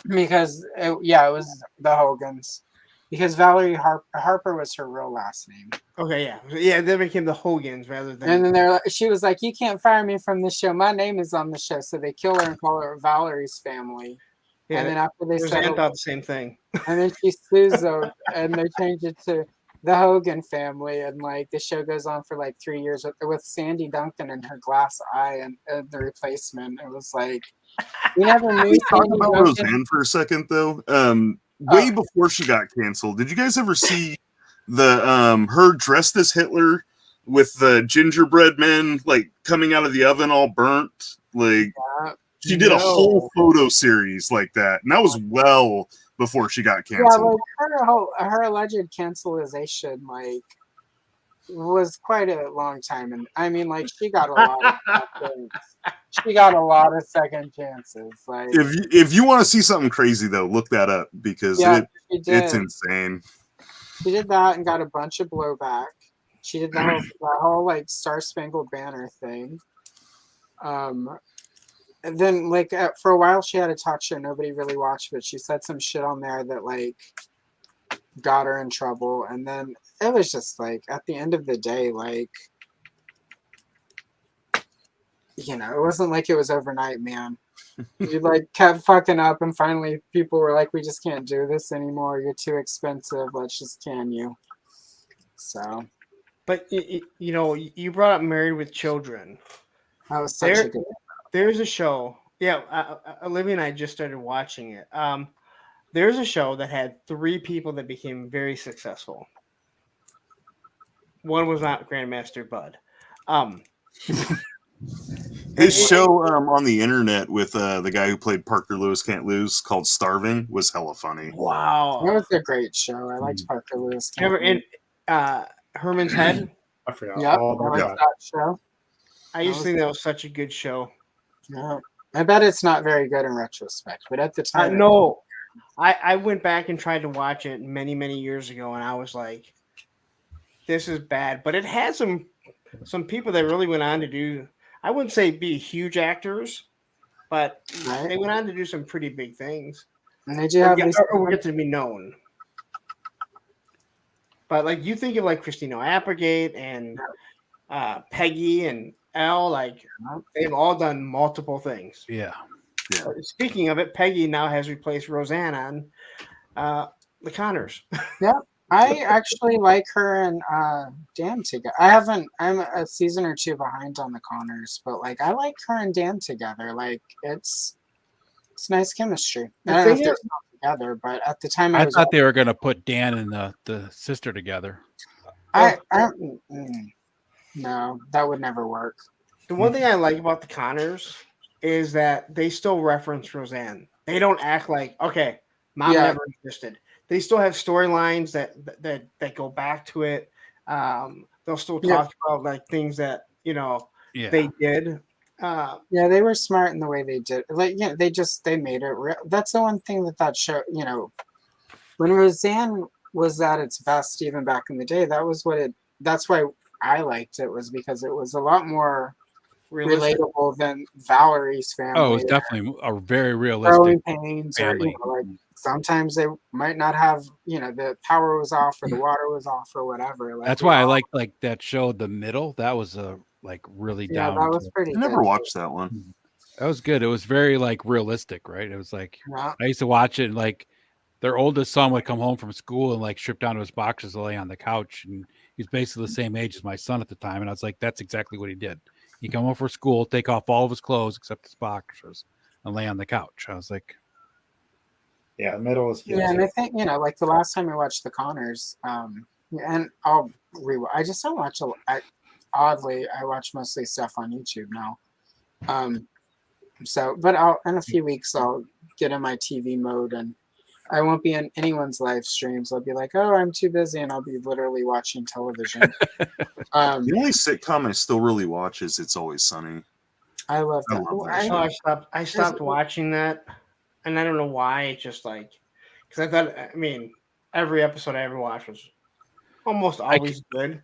because it was the Hogans. Because Valerie Harper was her real last name. Okay, yeah. They became the Hogans rather than. And then she was like, "You can't fire me from this show. My name is on the show." So they kill her and call her Valerie's Family. Yeah, and then after they settled the same thing. And then she sues them, and they changed it to the Hogan Family, and like the show goes on for like 3 years with Sandy Duncan and her glass eye and the replacement. It was like we never knew. Talk about Roseanne for a second though. Way before she got canceled, did you guys ever see the her dressed as Hitler with the gingerbread men like coming out of the oven all burnt? Like she did a whole photo series like that, and that was well before she got canceled. Yeah, like her alleged cancelization, like was quite a long time, and I mean, like she got a lot of second, she got a lot of second chances. Like, If you want to see something crazy though, look that up because yeah, she it's did. insane. She did that and got a bunch of blowback. She did that whole like Star Spangled Banner thing. And then like for a while she had a talk show nobody really watched, but she said some shit on there that like got her in trouble. And then it was just like at the end of the day, like, you know, it wasn't like it was overnight, man. You like kept fucking up, and finally people were like, "We just can't do this anymore. You're too expensive. Let's just can you." So, But you know, you brought up Married with Children. that was such a good. There's a show. Yeah, Olivia and I just started watching it. There's a show that had 3 people that became very successful. One was not Grandmaster Bud. His show on the internet with the guy who played Parker Lewis Can't Lose called Starving was hella funny. Wow, that was a great show. I liked Parker Lewis. Ever in Herman's Head? I forgot Yep, all I about liked that. that show. I used to think that was such a good show. Yeah, I bet it's not very good in retrospect, but at the time, No, I went back and tried to watch it many, many years ago, and I was like, "This is bad." But it had some people that really went on to do. I wouldn't say be huge actors, but they went on to do some pretty big things. And they do have these or get to be known. But like you think of like Christina Applegate and Peggy and Elle, like they've all done multiple things. Yeah. Speaking of it, Peggy now has replaced Roseanne on The Connors. Yeah, I actually like her and Dan together. I'm a season or 2 behind on The Connors, but like I like her and Dan together. Like it's nice chemistry. I don't know if they're still together, but at the time I thought they were going to put Dan and the sister together. No, that would never work. The one thing I like about The Connors is that they still reference Roseanne. They don't act like, okay, mom never existed. They still have storylines that go back to it. They'll still talk about like things that they did. Yeah, they were smart in the way they did. Like, yeah, they made it real. That's the one thing that show. You know, when Roseanne was at its best, even back in the day, that was what it. That's why I liked it, was because it was a lot more relatable than Valerie's family. Oh, it was definitely a very realistic growing pains, or family. like sometimes they might not have, the power was off or the water was off or whatever. Like, That's why I like that show, The Middle. That was really down. that was pretty. I never watched that one. That was good. It was very like realistic, right? It was like Yeah. I used to watch it, and like their oldest son would come home from school and like strip down to his boxers and lay on the couch, and he's basically the same age as my son at the time. And I was like, that's exactly what he did. He come home from school, take off all of his clothes except his boxers, and lay on the couch. I was like, yeah, The Middle is good. Yeah, and I think like the last time I watched The Connors, and I'll rewatch. I just don't watch oddly, I watch mostly stuff on YouTube now. So, but in a few weeks I'll get in my TV mode, and I won't be in anyone's live streams. I'll be like, oh, I'm too busy, and I'll be literally watching television. The only sitcom I still really watch is It's Always Sunny. I love that. I stopped watching that, and I don't know why. It's just like, because I thought, I mean, every episode I ever watched was almost always good.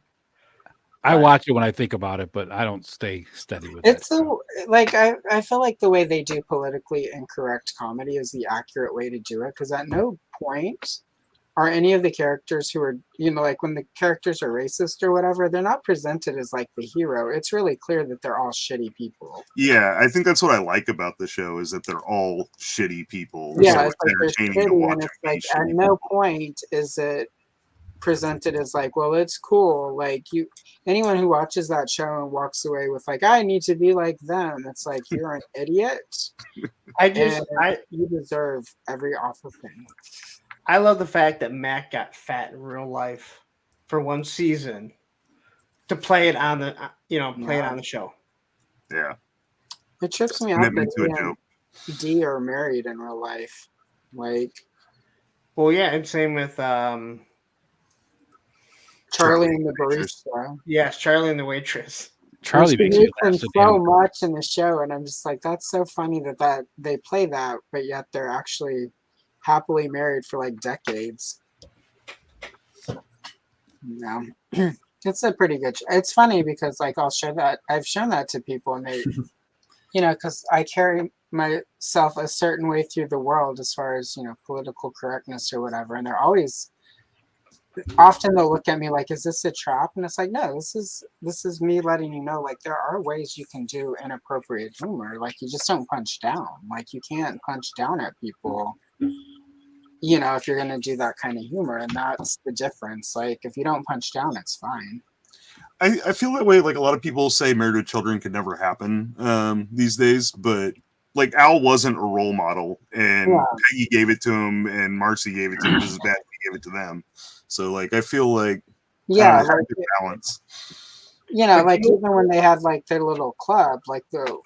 I watch it when I think about it, but I don't stay steady with It's it. I feel like the way they do politically incorrect comedy is the accurate way to do it, because at no point are any of the characters who are, like when the characters are racist or whatever, they're not presented as like the hero. It's really clear that they're all shitty people. Yeah, I think that's what I like about the show, is that they're all shitty people. Yeah, so it's like they're entertaining to shitty, watch and them it's be like shitty at no point is it presented as like, well, it's cool. Like anyone who watches that show and walks away with like, I need to be like them. It's like, you're an idiot. You deserve every awful thing. I love the fact that Mac got fat in real life for one season to play it on the, it on the show. Yeah. It trips me out Commitment to a that joke. D are married in real life. Like, well, yeah, and same with Charlie and the barista. Yes, Charlie and the waitress. Charlie She makes me hates laugh them so so damn. much in the show, and I'm just like, that's so funny that they play that, but yet they're actually happily married for like decades. Yeah, it's a pretty good. It's funny because like I've shown that to people, and they, because I carry myself a certain way through the world as far as political correctness or whatever, and they're always often they'll look at me like, is this a trap? And it's like, no, this is me letting you know, like, there are ways you can do inappropriate humor. Like, you just don't punch down. Like, you can't punch down at people, if you're going to do that kind of humor. And that's the difference. Like, if you don't punch down, it's fine. I feel that way. Like, a lot of people say Married with Children could never happen these days, but like, Al wasn't a role model, and Peggy gave it to him, and Marcy gave it to him just as bad as he gave it to them. So, like, I feel like Yeah, like a balance. Like even when they had like their little club, like the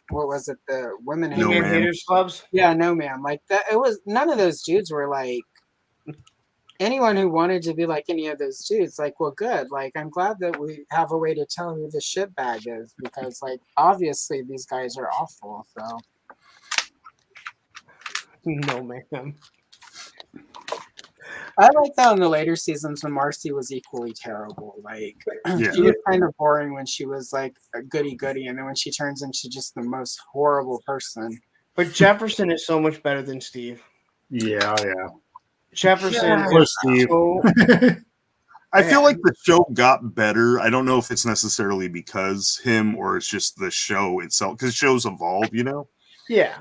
women No Man haters clubs. Yeah, no man, like that. It was none of those dudes were like anyone who wanted to be like any of those dudes. Like, well, good. Like, I'm glad that we have a way to tell who the shitbag is because, like, obviously these guys are awful. So, no man. I like that in the later seasons when Marcy was equally terrible. Like, she was kind of boring when she was like a goody goody, and then when she turns into just the most horrible person. But Jefferson is so much better than Steve. Yeah. Jefferson. Poor Steve. I feel like the show got better. I don't know if it's necessarily because him or it's just the show itself, because shows evolve, Yeah.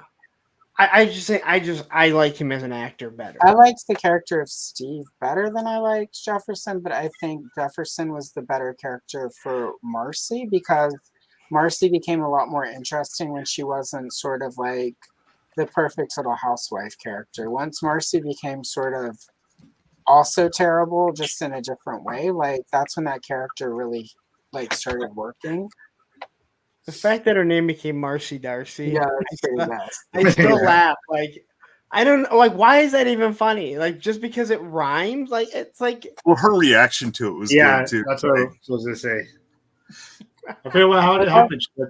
I like him as an actor better. I liked the character of Steve better than I liked Jefferson, but I think Jefferson was the better character for Marcy because Marcy became a lot more interesting when she wasn't sort of like the perfect little housewife character. Once Marcy became sort of also terrible, just in a different way, like that's when that character really like started working. The fact that her name became Marcy Darcy. Yeah, that's pretty bad. I still laugh. Like, I don't know. Like, why is that even funny? Like, just because it rhymes? Like, it's like. Well, her reaction to it was good too. That's what I was supposed to say. I forget how it happened, but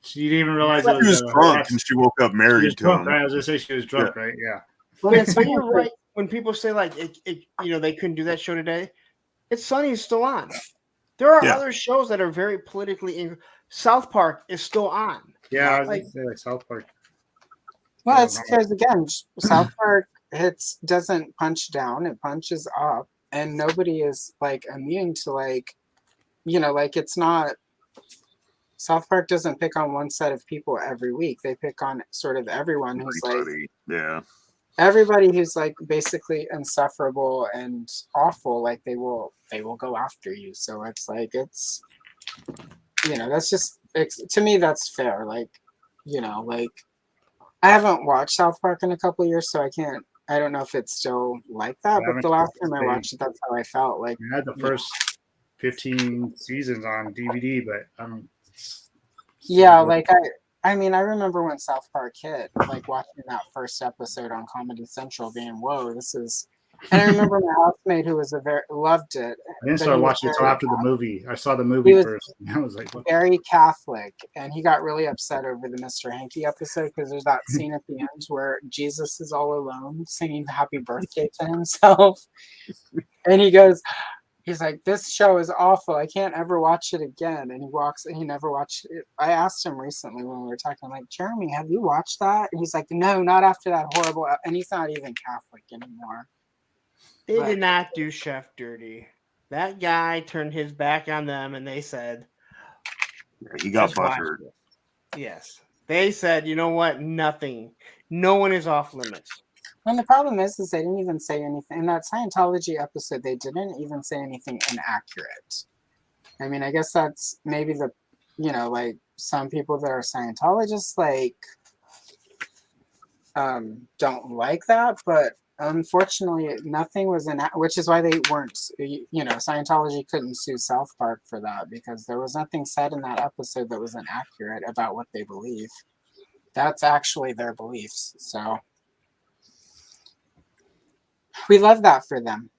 she didn't even realize she was drunk and she woke up married to him. Right? I was gonna say she was drunk, right? Yeah. But you're right. When people say like they couldn't do that show today, It's Sunny is still on. There are other shows that are very politically. South Park is still on. Yeah, I was gonna say like South Park. Well, it's because again, South Park doesn't punch down; it punches up, and nobody is like immune to like it's not. South Park doesn't pick on one set of people every week. They pick on sort of everyone who's everybody who's like basically insufferable and awful. Like they will go after you. So it's like that's just to me that's fair. Like I haven't watched South Park in a couple of years, so I don't know if it's still like that. But the last time I watched it, that's how I felt. Like I had the first 15 seasons on DVD, but I remember when South Park hit, like watching that first episode on Comedy Central, being whoa, this is. And I remember my housemate who loved it. I didn't start watching it until after the movie. I saw the movie first. I was like, what? Very Catholic, and he got really upset over the Mr. Hanky episode because there's that scene at the end where Jesus is all alone singing "Happy Birthday" to himself, and he's like, this show is awful. I can't ever watch it again. And he never watched it. I asked him recently when we were talking, I'm like, Jeremy, have you watched that? And he's like, no, not after that horrible. And he's not even Catholic anymore. They did not do Chef dirty. That guy turned his back on them and they said, he got buttered. Yes. They said, you know what? Nothing. No one is off limits. And the problem is they didn't even say anything in that Scientology episode. They didn't even say anything inaccurate. I mean, I guess that's maybe like some people that are Scientologists don't like that, but unfortunately, nothing was which is why they weren't. Scientology couldn't sue South Park for that because there was nothing said in that episode that was inaccurate about what they believe. That's actually their beliefs. So. We love that for them.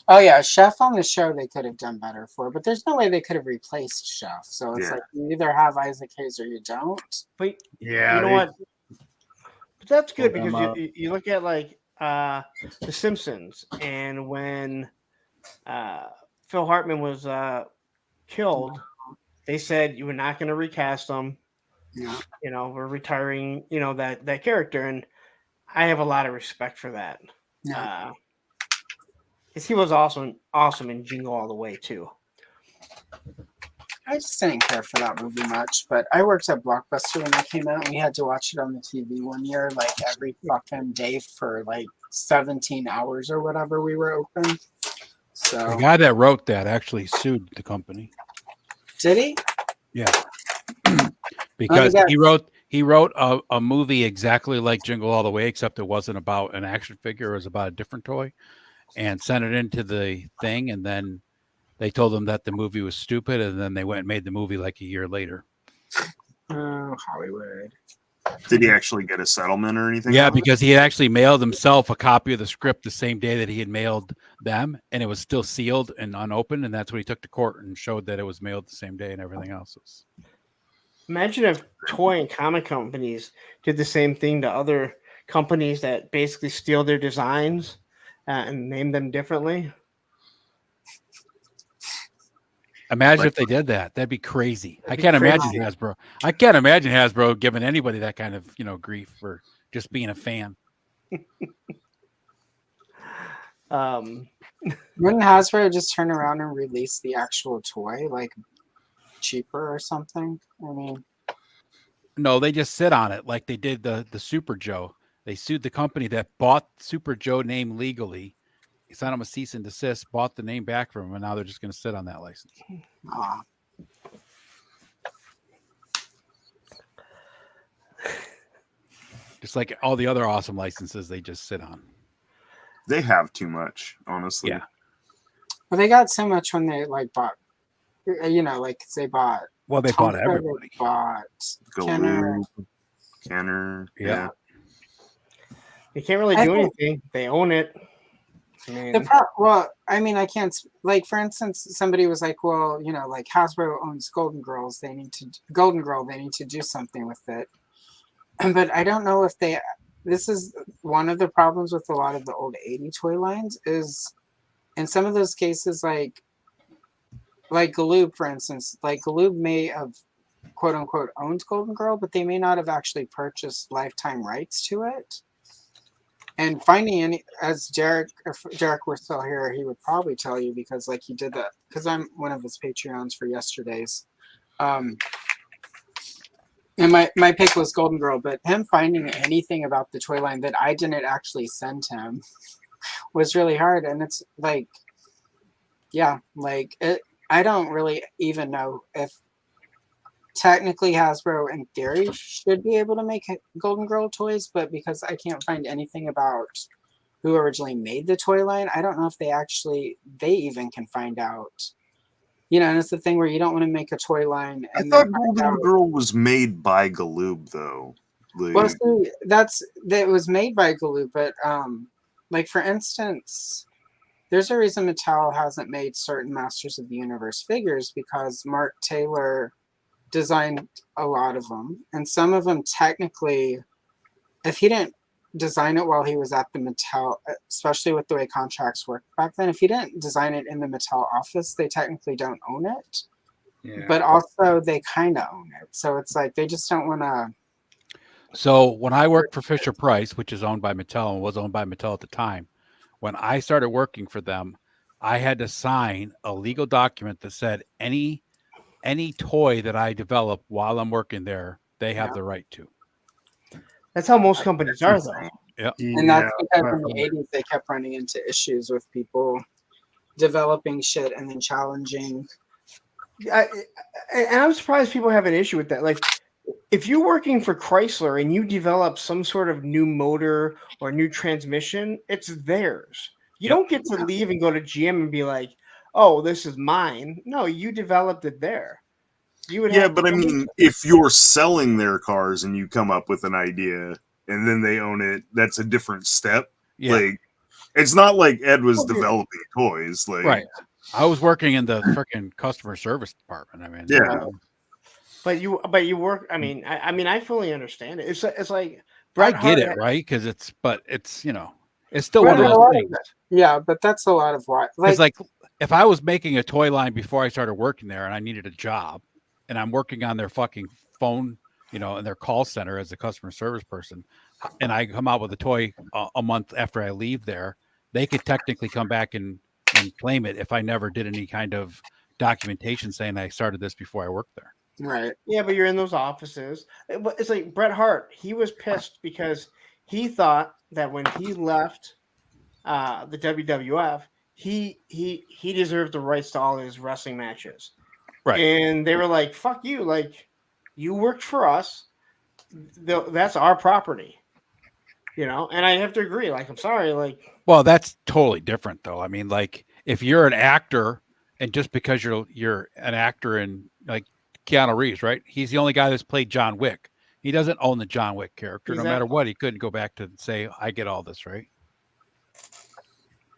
Oh yeah, Chef on the show they could have done better for, but there's no way they could have replaced Chef. So it's Yeah. like you either have Isaac Hayes or you don't. But Yeah, you know they- what? But that's good Pull them because up. you look at like The Simpsons, and when Phil Hartman was killed, they said you were not going to recast him. Yeah. You know, we're retiring. You know that character, and I have a lot of respect for that. Yeah. Because he was awesome in Jingle All the Way too. I just didn't care for that movie much, but I worked at Blockbuster when it came out, and we had to watch it on the TV one year, like every fucking day for like 17 hours or whatever we were open. So The guy that wrote that actually sued the company. did he? Yeah. Because got- he wrote a movie exactly like Jingle All the Way, except it wasn't about an action figure, it was about a different toy, and sent it into the thing, and then they told him that the movie was stupid, and then they went and made the movie like a year later. Oh, Hollywood. Did he actually get a settlement or anything? Yeah, on it? because he had actually mailed himself a copy of the script the same day that he had mailed them, and it was still sealed and unopened, and that's when he took to court and showed that it was mailed the same day and everything else. Imagine if toy and comic companies did the same thing to other companies that basically steal their designs and name them differently. Imagine if they did that. That'd be crazy. I That'd be can't crazy. imagine Hasbro. I can't imagine Hasbro giving anybody that kind of, grief for just being a fan. Wouldn't Hasbro just turn around and release the actual toy, like cheaper or something? I mean, No, they just sit on it like they did the Super Joe. They sued the company that bought Super Joe name legally. He sent them a cease and desist, bought the name back from them, and now they're just going to sit on that license. Just like all the other awesome licenses they just sit on. They have too much, honestly. Yeah. well, they got so much when they like bought, like they bought. Well, they bought Tonka, everybody. They bought Kenner. Kenner. Yeah. Yeah. They can't really I do think- anything. They own it. I mean, I can't. Like, for instance, somebody was like, "Well, like Hasbro owns Golden Girl. They need to do something with it." But I don't know if they. This is one of the problems with a lot of the old '80 toy lines. Is in some of those cases, like Galoob, for instance, like Galoob may have quote unquote owned Golden Girl, but they may not have actually purchased lifetime rights to it. And finding any, as Derek, if Derek were still here, he would probably tell you because like he did that because I'm one of his Patreons for yesterday's. And my pick was Golden Girl, but him finding anything about the toy line that I didn't actually send him was really hard. And it's like, I don't really even know if technically Hasbro in theory should be able to make Golden Girl toys, but because I can't find anything about who originally made the toy line, I don't know if they even can find out. And it's the thing where you don't want to make a toy line. I And thought then find Golden out- Girl was made by Galoob, though. Like, Well, see, that was made by Galoob, but like for instance, there's a reason Mattel hasn't made certain Masters of the Universe figures because Mark Taylor designed a lot of them, and some of them technically, if he didn't design it while he was at the Mattel, especially with the way contracts work back then, if he didn't design it in the Mattel office, they technically don't own it. Yeah. But also they kind of own it, so it's like they just don't want to. So when I worked for Fisher Price, which is owned by Mattel and was owned by Mattel at the time, when I started working for them, I had to sign a legal document that said any toy that I develop while I'm working there, they have the right to. that's how most companies are, though. Yeah. And that's because in the 80s they kept running into issues with people developing shit and then challenging. And I'm surprised people have an issue with that. Like, if you're working for Chrysler and you develop some sort of new motor or new transmission, it's theirs. You don't get to leave and go to GM and be like, "Oh, this is mine." No, you developed it there. You would yeah, have but I mean, if you're selling their cars and you come up with an idea and then they own it, that's a different step. Yeah. Like, It's not like Ed was developing toys. Like, Right. I was working in the freaking customer service department. I mean, yeah. But you work. I mean, I fully understand it. It's like I Bret get Hart. it, right? Because it's it's still Bret one of Hart- those things. Yeah, but that's a lot of why. Because like if I was making a toy line before I started working there and I needed a job and I'm working on their fucking phone, in their call center as a customer service person, and I come out with a toy a month after I leave there, they could technically come back and claim it if I never did any kind of documentation saying I started this before I worked there. Right. Yeah, but you're in those offices. It's like Bret Hart. He was pissed because he thought that when he left the WWF, he deserved the rights to all his wrestling matches. Right. And they were like, "Fuck you! Like, you worked for us. That's our property." And I have to agree. Like, I'm sorry. Like, Well, that's totally different, though. I mean, like, if you're an actor, and just because you're an actor in like Keanu Reeves, right? He's the only guy that's played John Wick. He doesn't own the John Wick character. No matter what, he couldn't go back to say, "I get all this," right?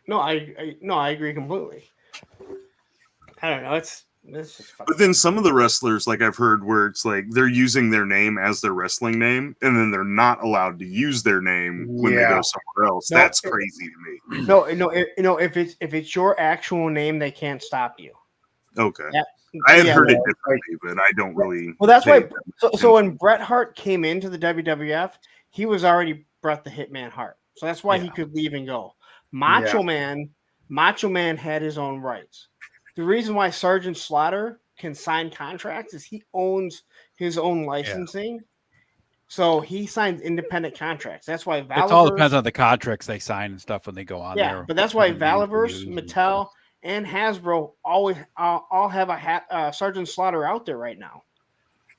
no, I agree completely. I don't know. It's just But then some of the wrestlers, like I've heard, where it's like they're using their name as their wrestling name, and then they're not allowed to use their name when they go somewhere else. No, That's crazy to me. No, if it's your actual name, they can't stop you. Okay. Yeah. I had Yeah, heard it well, differently, but I don't really. Well, that's pay why. So when Bret Hart came into the WWF, he was already Bret the Hitman Hart. So that's why he could leave and go. Macho Man had his own rights. The reason why Sergeant Slaughter can sign contracts is he owns his own licensing. So he signs independent contracts. That's why It all depends Valaverse, on the contracts they sign and stuff when they go on there. but that's why Valaverse, Mattel, and Hasbro always all have a Sergeant Slaughter out there right now.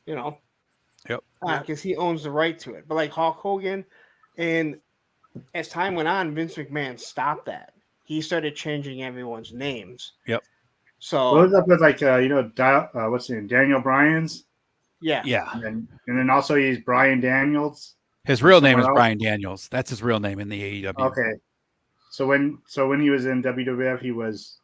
Yep. Because he owns the right to it. But like Hulk Hogan, and as time went on, Vince McMahon stopped that. He started changing everyone's names. Yep. So What was up with what's his name? Daniel Bryan's? Yeah. And then also he's Brian Daniels. His real name is Someone else? Brian Daniels. That's his real name in the AEW. Okay. So when he was in WWF, he was.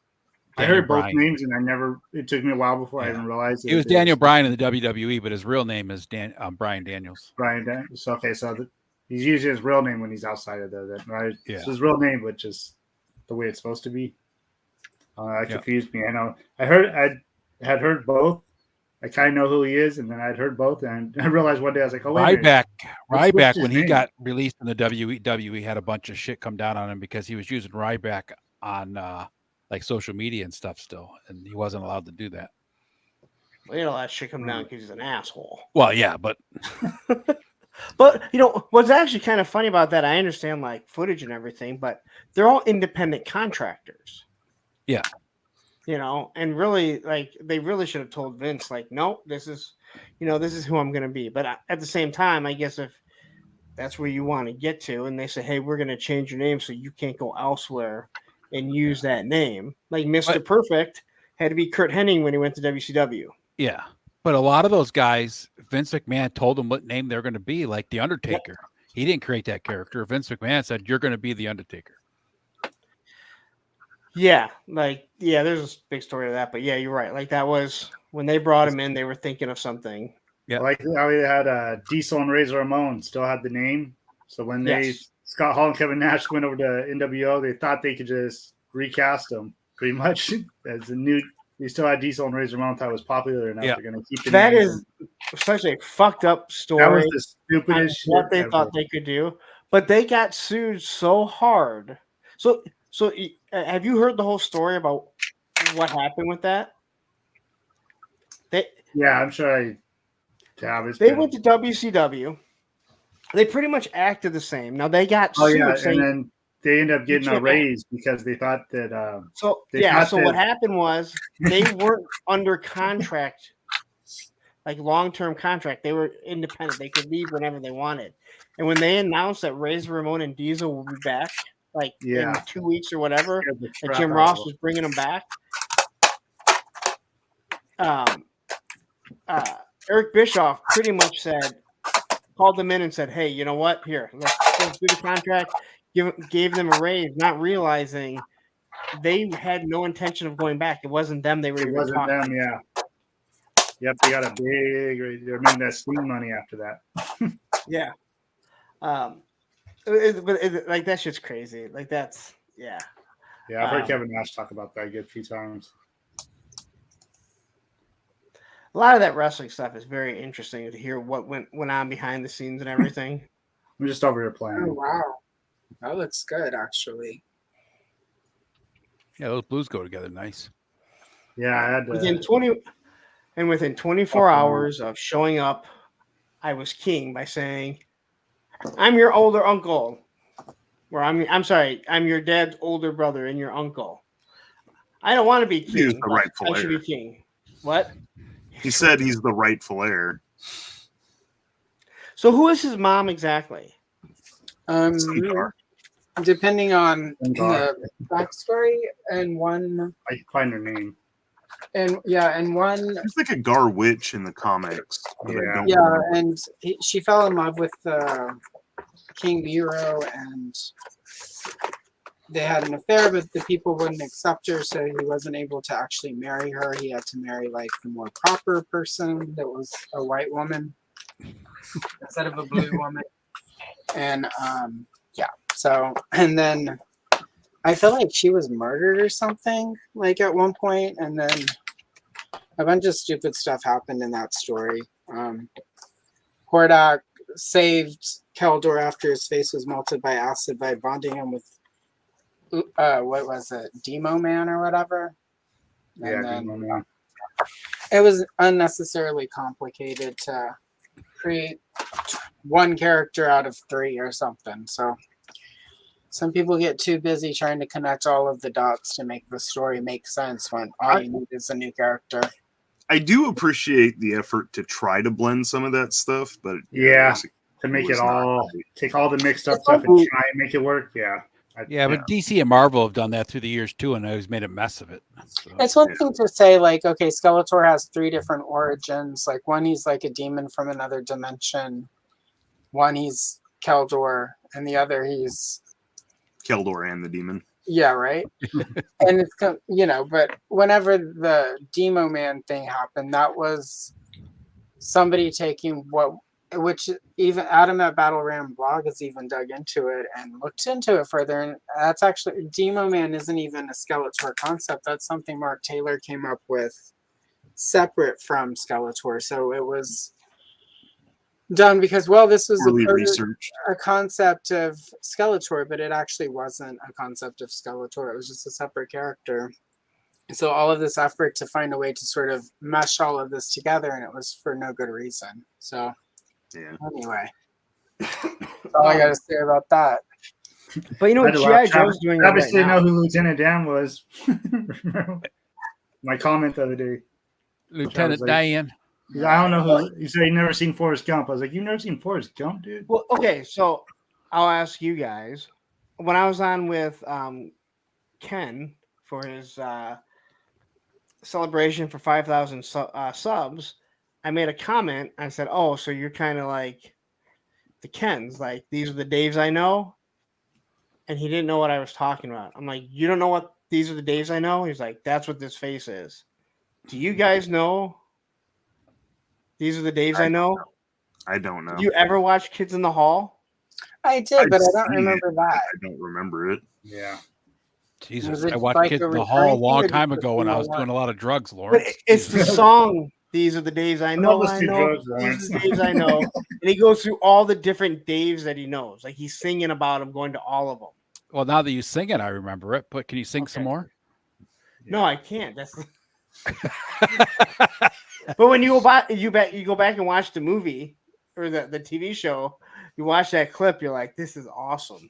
I Daniel heard both Bryan. names, and it took me a while before I even realized He was Daniel Bryan in the WWE, but his real name is Brian Daniels. Brian Daniels. Okay, so he's using his real name when he's outside of that, right? Yeah. It's his real name, which is the way it's supposed to be. That confused me. I know. I had heard both. I kind of know who he is, and then I'd heard both, and I realized one day I was like, "Oh, wait a minute. Ryback, his when he name? got released in the WWE, had a bunch of shit come down on him because he was using Ryback on like social media and stuff still, and he wasn't allowed to do that. that shit come down because he's an asshole. Well, yeah, but But what's actually kind of funny about that, I understand like footage and everything, but they're all independent contractors. Yeah. And really, like, they really should have told Vince, like, no, this is who I'm going to be. But at the same time, I guess if that's where you want to get to, and they say, hey, we're going to change your name so you can't go elsewhere and use that name. Like Mr. Perfect had to be Kurt Hennig when he went to WCW. yeah. But a lot of those guys, Vince McMahon told them what name they're going to be, like The Undertaker. He didn't create that character. Vince McMahon said, you're going to be The Undertaker. Yeah, there's a big story to that, but yeah, you're right. Like that was when they brought him in, they were thinking of something. Yeah, like how we had Diesel and Razor Ramon still had the name. So when Scott Hall and Kevin Nash went over to NWO, they thought they could just recast them pretty much as a new. They still had Diesel and Razor Ramon. Thought it was popular enough. They're going to keep the that name. Is such a fucked up story. That was the stupidest shit what they ever. thought they could do, but they got sued so hard. So have you heard the whole story about what happened with that? Yeah, I'm sure I have. They went to WCW. They pretty much acted the same. Now they got sued. and saying, then they ended up getting a Shit, raise because they thought that. So what happened was they weren't under contract, like long-term contract. They were independent. They could leave whenever they wanted. And when they announced that Razor Ramon and Diesel will be back, like in 2 weeks or whatever, and Jim Ross was bringing them back, Eric Bischoff pretty much called them in and said, hey, you know what? Here, let's do the contract. gave them a raise, not realizing they had no intention of going back. It wasn't them they were It even wasn't talking. them, yeah. Yep, they got a big. They're making that steam money after that. Yeah. Like that shit's crazy. Like that's yeah. Yeah, I've heard Kevin Nash talk about that a good few times. A lot of that wrestling stuff is very interesting to hear what went on behind the scenes and everything. I'm just over here Oh playing. wow, that looks good actually. Yeah, those blues go together nice. Yeah, I had to. Within 24 hours of showing up, I was king by saying, "I'm your older uncle," or I'm sorry, I'm your dad's older brother and your uncle. I don't want to be He was king. the But rightful I should heir. be king. What? He said he's the rightful heir. So who is his mom exactly? Depending on Gar. the backstory, and one, I can find her name. and yeah, and one, He's like a Gar witch in the comics. But I don't yeah, remember. and she fell in love with King Bureau, and they had an affair, but the people wouldn't accept her, so he wasn't able to actually marry her. He had to marry like the more proper person that was a white woman instead of a blue woman. And yeah, so, and then I feel like she was murdered or something like at one point, and then a bunch of stupid stuff happened in that story. Hordak saved Keldor after his face was melted by acid by bonding him with what was it, Demo Man or whatever. Yeah, And then Demo Man. it was unnecessarily complicated to create one character out of 3 or something. So some people get too busy trying to connect all of the dots to make the story make sense when all you need is a new character. I do appreciate the effort to try to blend some of that stuff, but Yeah, was- to make was it not all right. take all the mixed up stuff and try and make it work. Yeah. Yeah, but DC and Marvel have done that through the years too, and always made a mess of it. So, It's one thing to say, like, okay, Skeletor has 3 different origins. Like, one, he's like a demon from another dimension. One, he's Keldor. And the other, he's... Keldor and the demon. Yeah, right? And it's, you know, but whenever the Demo Man thing happened, that was somebody taking which even Adam at Battle Ram blog has even dug into it and looked into it further. And that's actually, Demo Man isn't even a Skeletor concept. That's something Mark Taylor came up with separate from Skeletor. So it was done because, well, this was a concept of Skeletor, but it actually wasn't a concept of Skeletor. It was just a separate character. So all of this effort to find a way to sort of mesh all of this together, and it was for no good reason. So yeah. Anyway, that's all I got to say about that. But you know what G.I. Joe's doing that Obviously, right now. know who Lieutenant Dan was. My comment the other day. Lieutenant Dan. I don't know who. You said you never seen Forrest Gump. I was like, you've never seen Forrest Gump, dude? Well, okay, so I'll ask you guys. When I was on with Ken for his celebration for 5,000 subs, I made a comment. I said, "Oh, so you're kind of like the Kens, like these are the Daves I know," and he didn't know what I was talking about. I'm like, "You don't know what these are the Daves I know?" He's like, "That's what this face is." Do you guys know? These are the Daves I know. I don't know. Did you ever watch Kids in the Hall? I did, but I don't remember that. I don't remember it. Yeah. Jesus, I watched Kids in the Hall a long time ago when I was doing a lot of drugs, But Lawrence. it's the song. These are the days I know. love I us to know. drugs, These Lawrence. are the days I know. And he goes through all the different Daves that he knows. Like he's singing about them, going to all of them. Well, now that you sing it, I remember it. But can you sing some more? No, I can't. That's. But when you go back, you go back and watch the movie or the TV show. You watch that clip. You're like, this is awesome.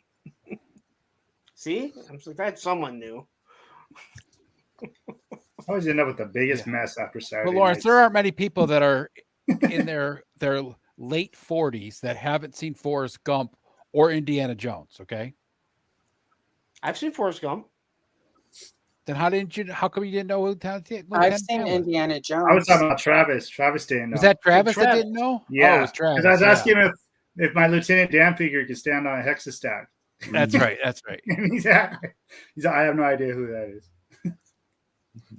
See, I'm so glad someone knew. I always end up with the biggest mess after Saturday. But Lawrence, nights. there aren't many people that are in their late 40s that haven't seen Forrest Gump or Indiana Jones. Okay, I've seen Forrest Gump. Then how come you didn't know who I've seen Indiana Jones. I was talking about Travis. Travis didn't know. Was that Travis that didn't know? Yeah. Oh, it was Travis. Because I was yeah. asking him if my Lieutenant Dan figure could stand on a hexastack. That's right. That's right. And he's like, I have no idea who that is.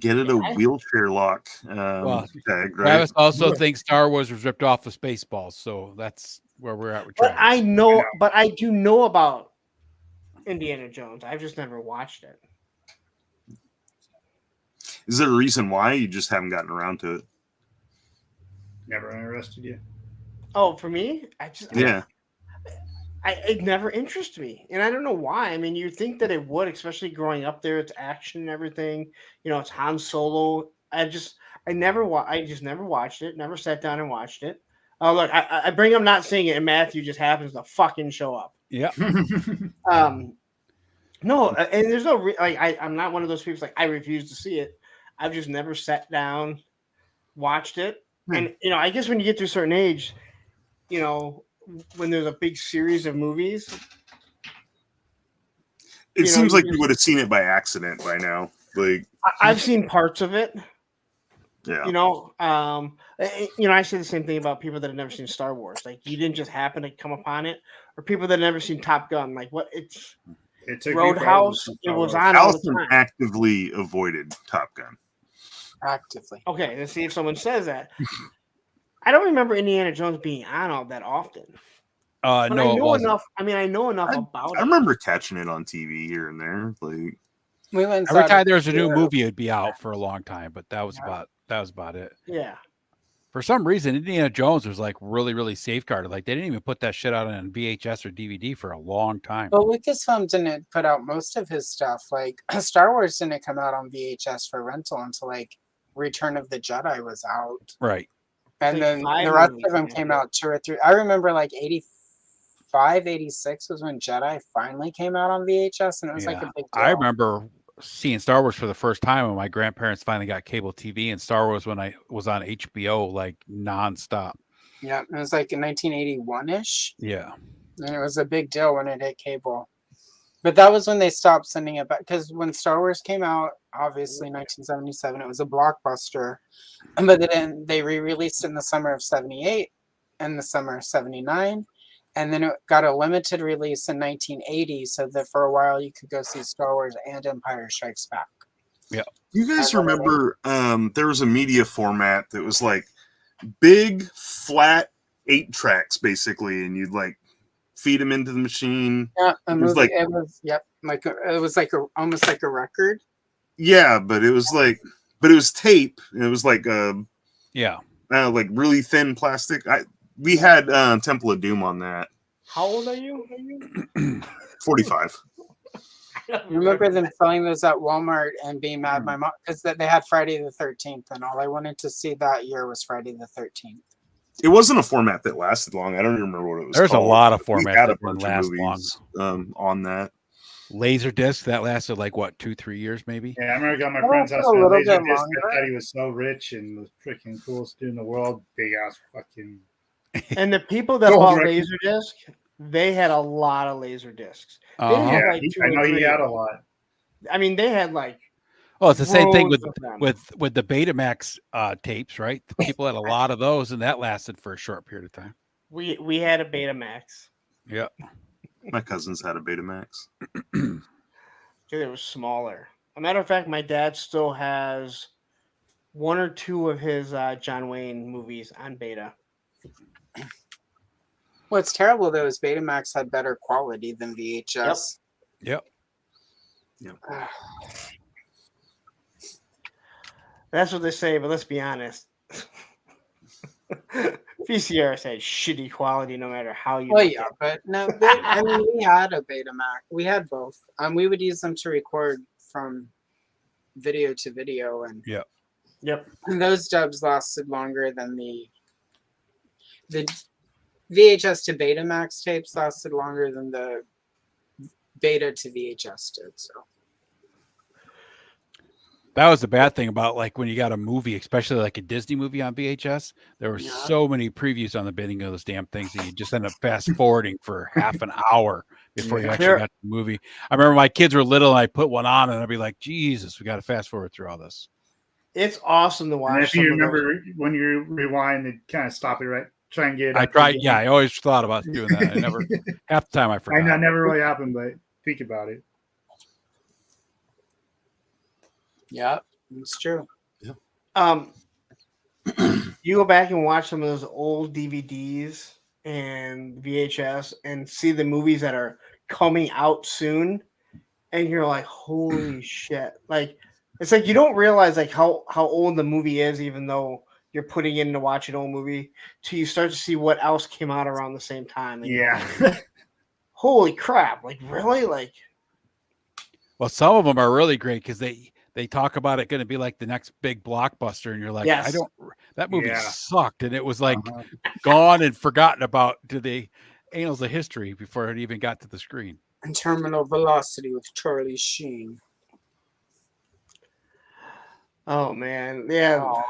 Get it a wheelchair lock Well, tag, right? Travis also thinks Star Wars was ripped off of Spaceballs, so that's where we're at with But Travis. I do know about Indiana Jones. I've just never watched it. Is there a reason why you just haven't gotten around to it? Never interested you. Oh, for me, Yeah. It never interested me, and I don't know why. I mean, you'd think that it would, especially growing up there. It's action and everything. You know, it's Han Solo. I just never watched it. Never sat down and watched it. Oh, look, I bring up not seeing it, and Matthew just happens to fucking show up. Yeah. No, and there's no I'm not one of those people like I refuse to see it. I've just never sat down, watched it, and you know, I guess when you get to a certain age, you know, when there's a big series of movies, It seems like you would have seen it by accident by now. Like I've seen parts of it. Yeah. You know, I say the same thing about people that have never seen Star Wars. Like, you didn't just happen to come upon it, or people that have never seen Top Gun. Like, what it's Roadhouse. It was on all the Allison time. actively avoided Top Gun. Actively. Okay, let's see if someone says that. I don't remember Indiana Jones being on all that often. But No, I it know wasn't. enough. I mean, I know enough about I it. remember catching it on TV here and there. Like We went Every time there was a new movie, it'd be out for a long time, but that was about it. Yeah. For some reason, Indiana Jones was like really, really safeguarded. Like they didn't even put that shit out on VHS or DVD for a long time. But Lucasfilm didn't put out most of his stuff. Like Star Wars didn't come out on VHS for rental until like Return of the Jedi was out. Right. And Like then 5 the rest movies, of them man. came out 2 or 3. I remember like 85, 86 was when Jedi finally came out on VHS, and it was like a big deal. I remember seeing Star Wars for the first time when my grandparents finally got cable TV, and Star Wars when I was on HBO like nonstop. Yeah, it was like in 1981-ish. Yeah. And it was a big deal when it hit cable. But that was when they stopped sending it back. Because when Star Wars came out, obviously 1977, it was a blockbuster. But then they re-released it in the summer of 78 and the summer of 79. And then it got a limited release in 1980, so that for a while you could go see Star Wars and Empire Strikes Back. Yeah. You guys remember there was a media format that was like big, flat 8 tracks basically, and you'd like feed them into the machine. Yeah, it was like it was like almost like a record. yeah, but it was tape. It was like like really thin plastic. We had Temple of Doom on that. How old are you? 45. I remember them selling those at Walmart and being mad at my mom because they had Friday the 13th, and all I wanted to see that year was Friday the 13th. It wasn't a format that lasted long. I don't even remember what it was. There's called. a lot of We formats had a that didn't bunch of last movies on that. Laserdisc that lasted like what 2-3 years maybe. Yeah, I remember I got my Oh, friend's for house a with a little laser bit disc. longer. I thought he was so rich and the freaking coolest dude in the world. Big ass fucking. And the people that Gold bought record. Laserdisc, they had a lot of laser discs. They Uh-huh. didn't have, Yeah, like, two I or know he three. had a lot. I mean, they had like Oh, it's the same thing rows of them. with the Betamax tapes, right? The people had a lot of those, and that lasted for a short period of time. We had a Betamax. Yeah. My cousins had a Betamax. Dude, it was smaller. A matter of fact, my dad still has 1 or 2 of his John Wayne movies on beta. What's terrible though is Betamax had better quality than VHS. Yep. That's what they say, but let's be honest. VCRs had shitty quality no matter how you Well, look yeah, at it. but no, I mean, we had a Betamax. We had both. We would use them to record from video to video, and Yep. and those dubs lasted longer than the VHS to Betamax tapes lasted longer than the beta to VHS did. So That was the bad thing about like when you got a movie, especially like a Disney movie on VHS. There were so many previews on the beginning of those damn things that you just end up fast forwarding for half an hour before you actually got the movie. I remember my kids were little and I put one on and I'd be like, Jesus, we got to fast forward through all this. It's awesome to watch. And if you remember when you rewind, they kind of stop it right try and get it. I up tried. again. Yeah, I always thought about doing that. I never. Half the time I I forgot. know, never really happened, but think about it. Yeah, it's true. You go back and watch some of those old DVDs and VHS and see the movies that are coming out soon, and you're like, holy shit! Like it's like you don't realize like how old the movie is, even though you're putting in to watch an old movie, till you start to see what else came out around the same time. And you're Yeah. like, holy crap! Like really? Like Well, some of them are really great because they talk about it going to be like the next big blockbuster, and you're like, I yes, don't. That movie Yeah. sucked, and it was like Uh-huh. gone and forgotten about to the annals of history before it even got to the screen. And Terminal Velocity with Charlie Sheen. oh man, yeah. Aw.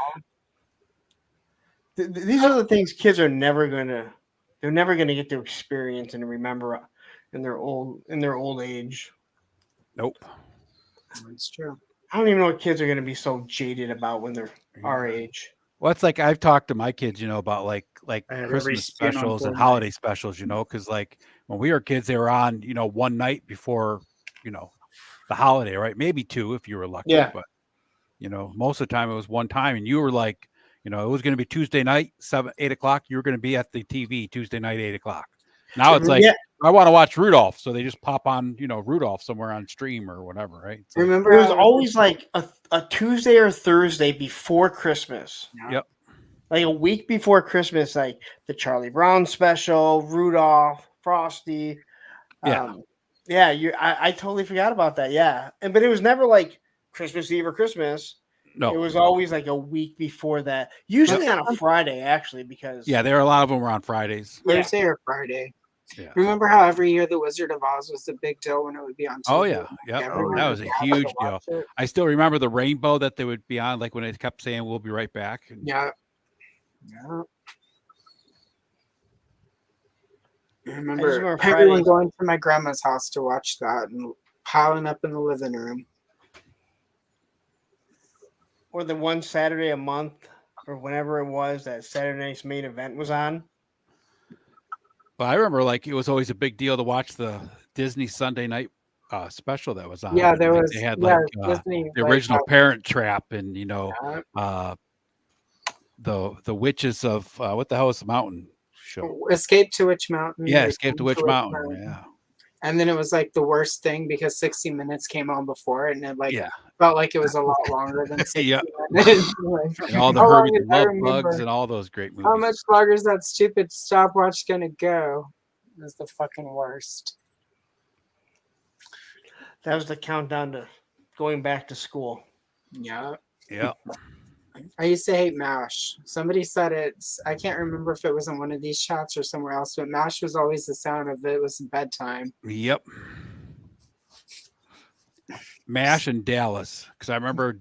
These are the things kids are never gonna. They're never gonna get to experience and remember in their old age. Nope. That's true. I don't even know what kids are going to be so jaded about when they're our age. Well, it's like I've talked to my kids, about like I had every Christmas skin on specials and Fortnite. holiday specials, because like when we were kids, they were on, one night before, the holiday, right? Maybe two if you were lucky. Yeah. But most of the time it was one time, and you were like, it was going to be Tuesday night, 8 o'clock. You were going to be at the TV Tuesday night, 8 o'clock. Now it's like, Yeah. I want to watch Rudolph, so they just pop on, Rudolph somewhere on stream or whatever, right? It's like, Remember, It was always like a Tuesday or Thursday before Christmas. yep. Like a week before Christmas, like the Charlie Brown special, Rudolph, Frosty. Yeah. I totally forgot about that. Yeah. But it was never like Christmas Eve or Christmas. No. It was always like a week before that. Usually on a Friday, actually, because Yeah, a lot of them were on Fridays. Thursday or Friday. Yeah. Remember how every year the Wizard of Oz was the big deal when it would be on TV? Oh yeah, yeah. Everyone That would was a gather to huge deal. watch it. I still remember the rainbow that they would be on, like when it kept saying "We'll be right back." And Yeah. Yeah. I remember remember everyone Fridays. going to my grandma's house to watch that and piling up in the living room. or the one Saturday a month or whenever it was that Saturday night's main event was on. Well, I remember like it was always a big deal to watch the Disney Sunday night special that was on. Yeah, And, there like, was they had yeah, like Disney, the like, original had- Parent Trap, and Yeah. the witches of what the hell is the mountain show? Escape to Witch Mountain. Yeah, Return Escape to Witch Mountain. Yeah, And then it was like the worst thing because 60 Minutes came on before it, and it like yeah, felt like it was a lot longer than 60 yeah. minutes. Like, And all the how long Herbie is- the I Love remember- Bugs and all those great movies. How much longer is that stupid stopwatch gonna go? That's the fucking worst. That was the countdown to going back to school. Yeah. Yeah. I used to hate MASH. Somebody said it. I can't remember if it was in one of these chats or somewhere else, but MASH was always the sound of it was bedtime. Yep. MASH and Dallas, because I remember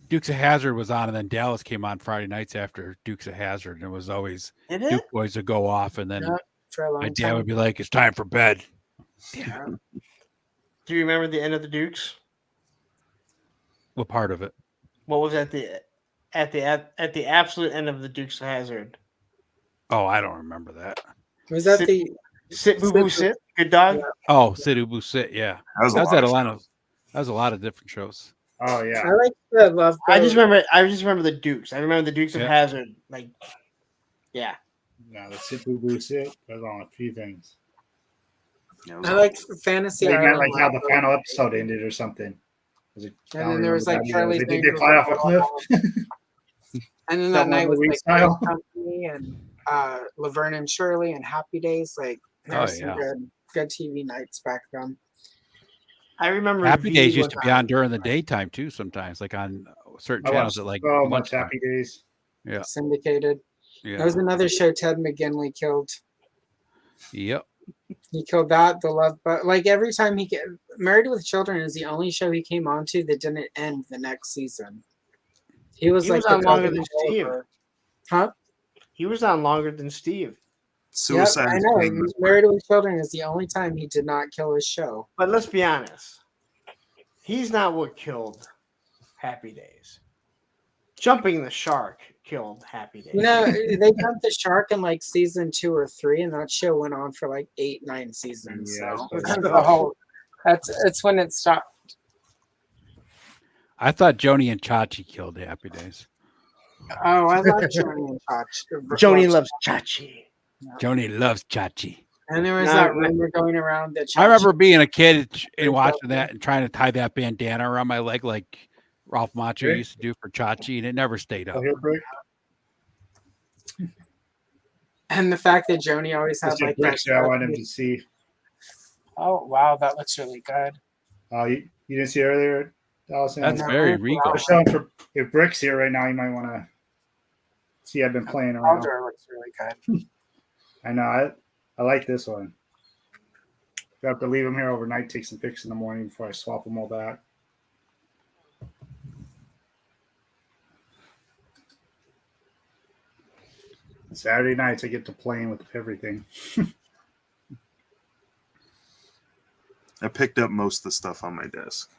Dukes of Hazzard was on, and then Dallas came on Friday nights after Dukes of Hazzard, and it was always Did Duke Boys would go off, and then Yeah, for a long my dad time. would be like, "It's time for bed." Yeah. Do you remember the end of the Dukes? What part of it? What was at the absolute end of the Dukes of Hazzard? Oh, I don't remember that. Was that Sit- the Sit boo boo sit? Good dog. Oh, Sit Ubu Sit, yeah. That was a lot at of a lot of that was a lot of different shows. Oh yeah. I like the Love I Boat. just remember the Dukes. I remember the Dukes of Yeah. Hazzard. Like, yeah. No, the sit boo boo sit. That was on a few things. I like Fantasy They meant Island. like how the Love Boat. final episode ended or something. Was it, I And don't then there was remember like that Charlie's either. Did Angels they fly off a and cliff? And then That that night was Wing like style? Great Company and Laverne and Shirley and Happy Days. Like there Oh, were some yeah. good TV nights back then. I remember Happy V Days used was to be on during the daytime too, sometimes, like on certain I channels watched at like so much lunchtime. Happy Days. Yeah, Syndicated. yeah, There was another show Ted McGinley killed. yep. He killed that, The Love Boat. Like every time he Married with Children is the only show he came onto that didn't end the next season. He was He like was the on longer President than Steve. Oliver. Huh? He was on longer than Steve. Suicide. Yep, I know. He was Married with Children is the only time he did not kill his show. But let's be honest. He's not what killed Happy Days. Jumping the Shark killed Happy Days. You know, they jumped the shark in like season 2 or 3, and that show went on for like 8-9 seasons. Yeah, So so the whole it's when it stopped. I thought Joni and Chachi killed Happy Days. Oh, I love Joni and Chachi. Joni loves Chachi. Joni loves Chachi. And there was No, that rumor going around that I remember Chachi- being a kid and watching that and trying to tie that bandana around my leg like Ralph Macchio Okay. used to do for Chachi, and it never stayed up. Oh, here, Brick. and the fact that Joni always had That's your like that. Brick that I wanted him to see. Oh wow, that looks really good. You didn't see it earlier, Allison? That's very regal. If Brick's here right now, you might want to see. I've been playing around. Powder looks really good. I know. I like this one. I have to leave them here overnight, take some pics in the morning before I swap them all back. Saturday nights, I get to playing with everything. I picked up most of the stuff on my desk.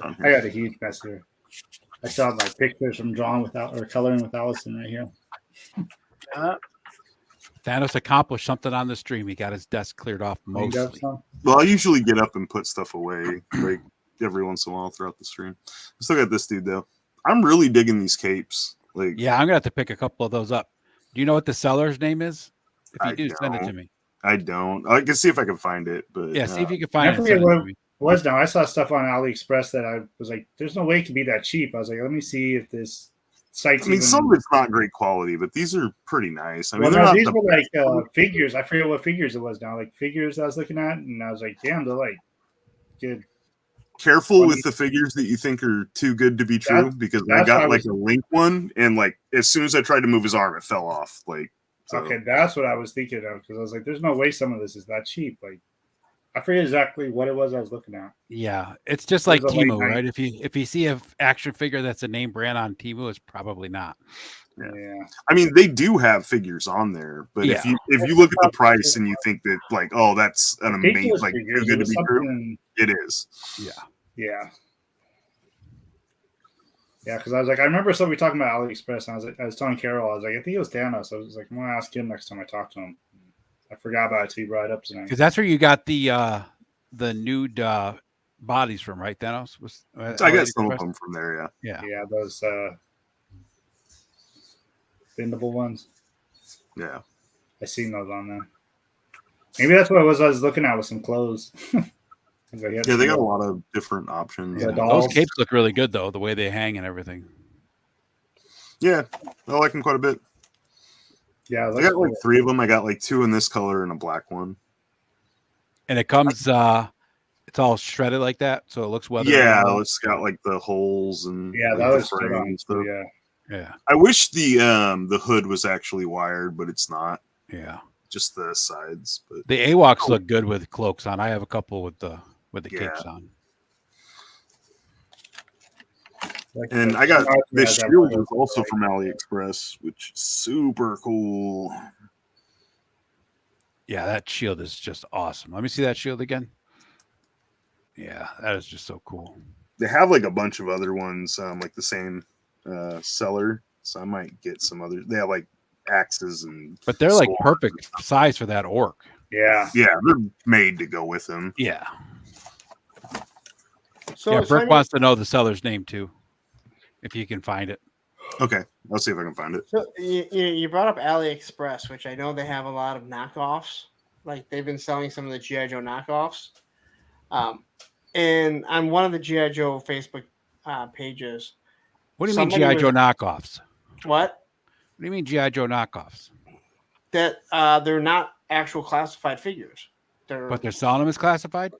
I got a huge mess here. I still have my pictures from drawing without or coloring with Allison right here. Thanos accomplished something on the stream. He got his desk cleared off Cleaned up mostly. some. Well, I usually get up and put stuff away like every once in a while throughout the stream. I still got this dude though. I'm really digging these capes. Like, Yeah, I'm gonna have to pick a couple of those up. Do you know what the seller's name is? If you I do, send it to don't. me. I don't. I can see if I can find it, but Yeah, see if you can I find it. and forget send it what to it me. was now. I saw stuff on AliExpress that I was like, "There's no way it could be that cheap." I was like, "Let me see if this site's." I mean, even... some of it's not great quality, but these are pretty nice. I mean, Well, they're no, not these the were like best. figures. I forget what figures it was now. Like figures I was looking at, and I was like, "Damn, they're like good." Careful 20. with the figures that you think are too good to be true, because I that's got what I like was- a Link one, and like as soon as I tried to move his arm, it fell off. Like, so. Okay, that's what I was thinking of because I was like, "There's no way some of this is that cheap." Like, I forget exactly what it was I was looking at. Yeah, it's just It like was a late Temu, night. right? If you see a action figure that's a name brand on Temu, it's probably not. Yeah. I mean, they do have figures on there, but if Yeah. you look at the price and you think that like, oh, that's an amazing, Ridiculous like figures. too good It to was be true, something- it is. Yeah. Yeah. Yeah, because I was like, I remember somebody talking about AliExpress, and I was telling Carol, I was like, I think it was Thanos. I was like, I'm gonna ask him next time I talk to him. I forgot about it till you brought it up tonight. Because that's where you got the nude bodies from, right? Thanos was. I got some of them from there. Yeah. Yeah, those bendable ones. Yeah. I seen those on there. Maybe that's what it was. I was looking at with some clothes. Yeah, they got a lot of different options. Yeah, Those dolls. capes look really good though, the way they hang and everything. Yeah, I like them quite a bit. Yeah, I got like 3 of them. I got like 2 in this color and a black one. And it comes it's all shredded like that, so it looks weathered. Yeah, it's got like the holes and Yeah, like, that the was good frame on and it stuff. too, yeah. Yeah. I wish the hood was actually wired, but it's not. Yeah. Just the sides. But The AWOCs look good with cloaks on. I have a couple with the Yeah. capes on. And I got this shield is also from AliExpress, which is super cool. Yeah, that shield is just awesome. Let me see that shield again. Yeah, that is just so cool. They have like a bunch of other ones, like the same seller. So I might get some others. They have like axes and But they're like swords. perfect size for that orc. Yeah. Yeah, they're made to go with them. Yeah. So yeah, it's Brooke funny- wants to know the seller's name too, if you can find it. Okay, I'll see if I can find it. So you brought up AliExpress, which I know they have a lot of knockoffs. Like they've been selling some of the GI Joe knockoffs. And on one of the GI Joe Facebook pages. What do you mean somebody GI Joe was- knockoffs? What? What do you mean GI Joe knockoffs? That they're not actual classified figures. But they're selling them as classified?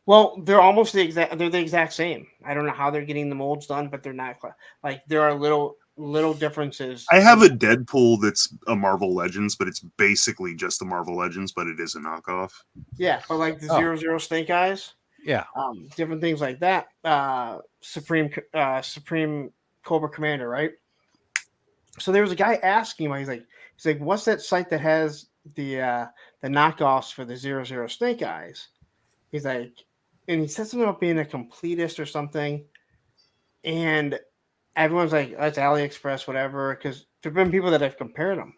Well, they're almost the exact. They're the exact same. I don't know how they're getting the molds done, but they're not like there are little differences. I have a Deadpool that's a Marvel Legends, but it's basically just the Marvel Legends, but it is a knockoff. Yeah, but like the Oh. 00 Snake Eyes, Yeah. different things like that. Supreme Cobra Commander, right? So there was a guy asking him. He's like, what's that site that has the knockoffs for the 00 Snake Eyes? He's like, and he said something about being a completist or something. And everyone's like, that's AliExpress, whatever, because there've been people that have compared them.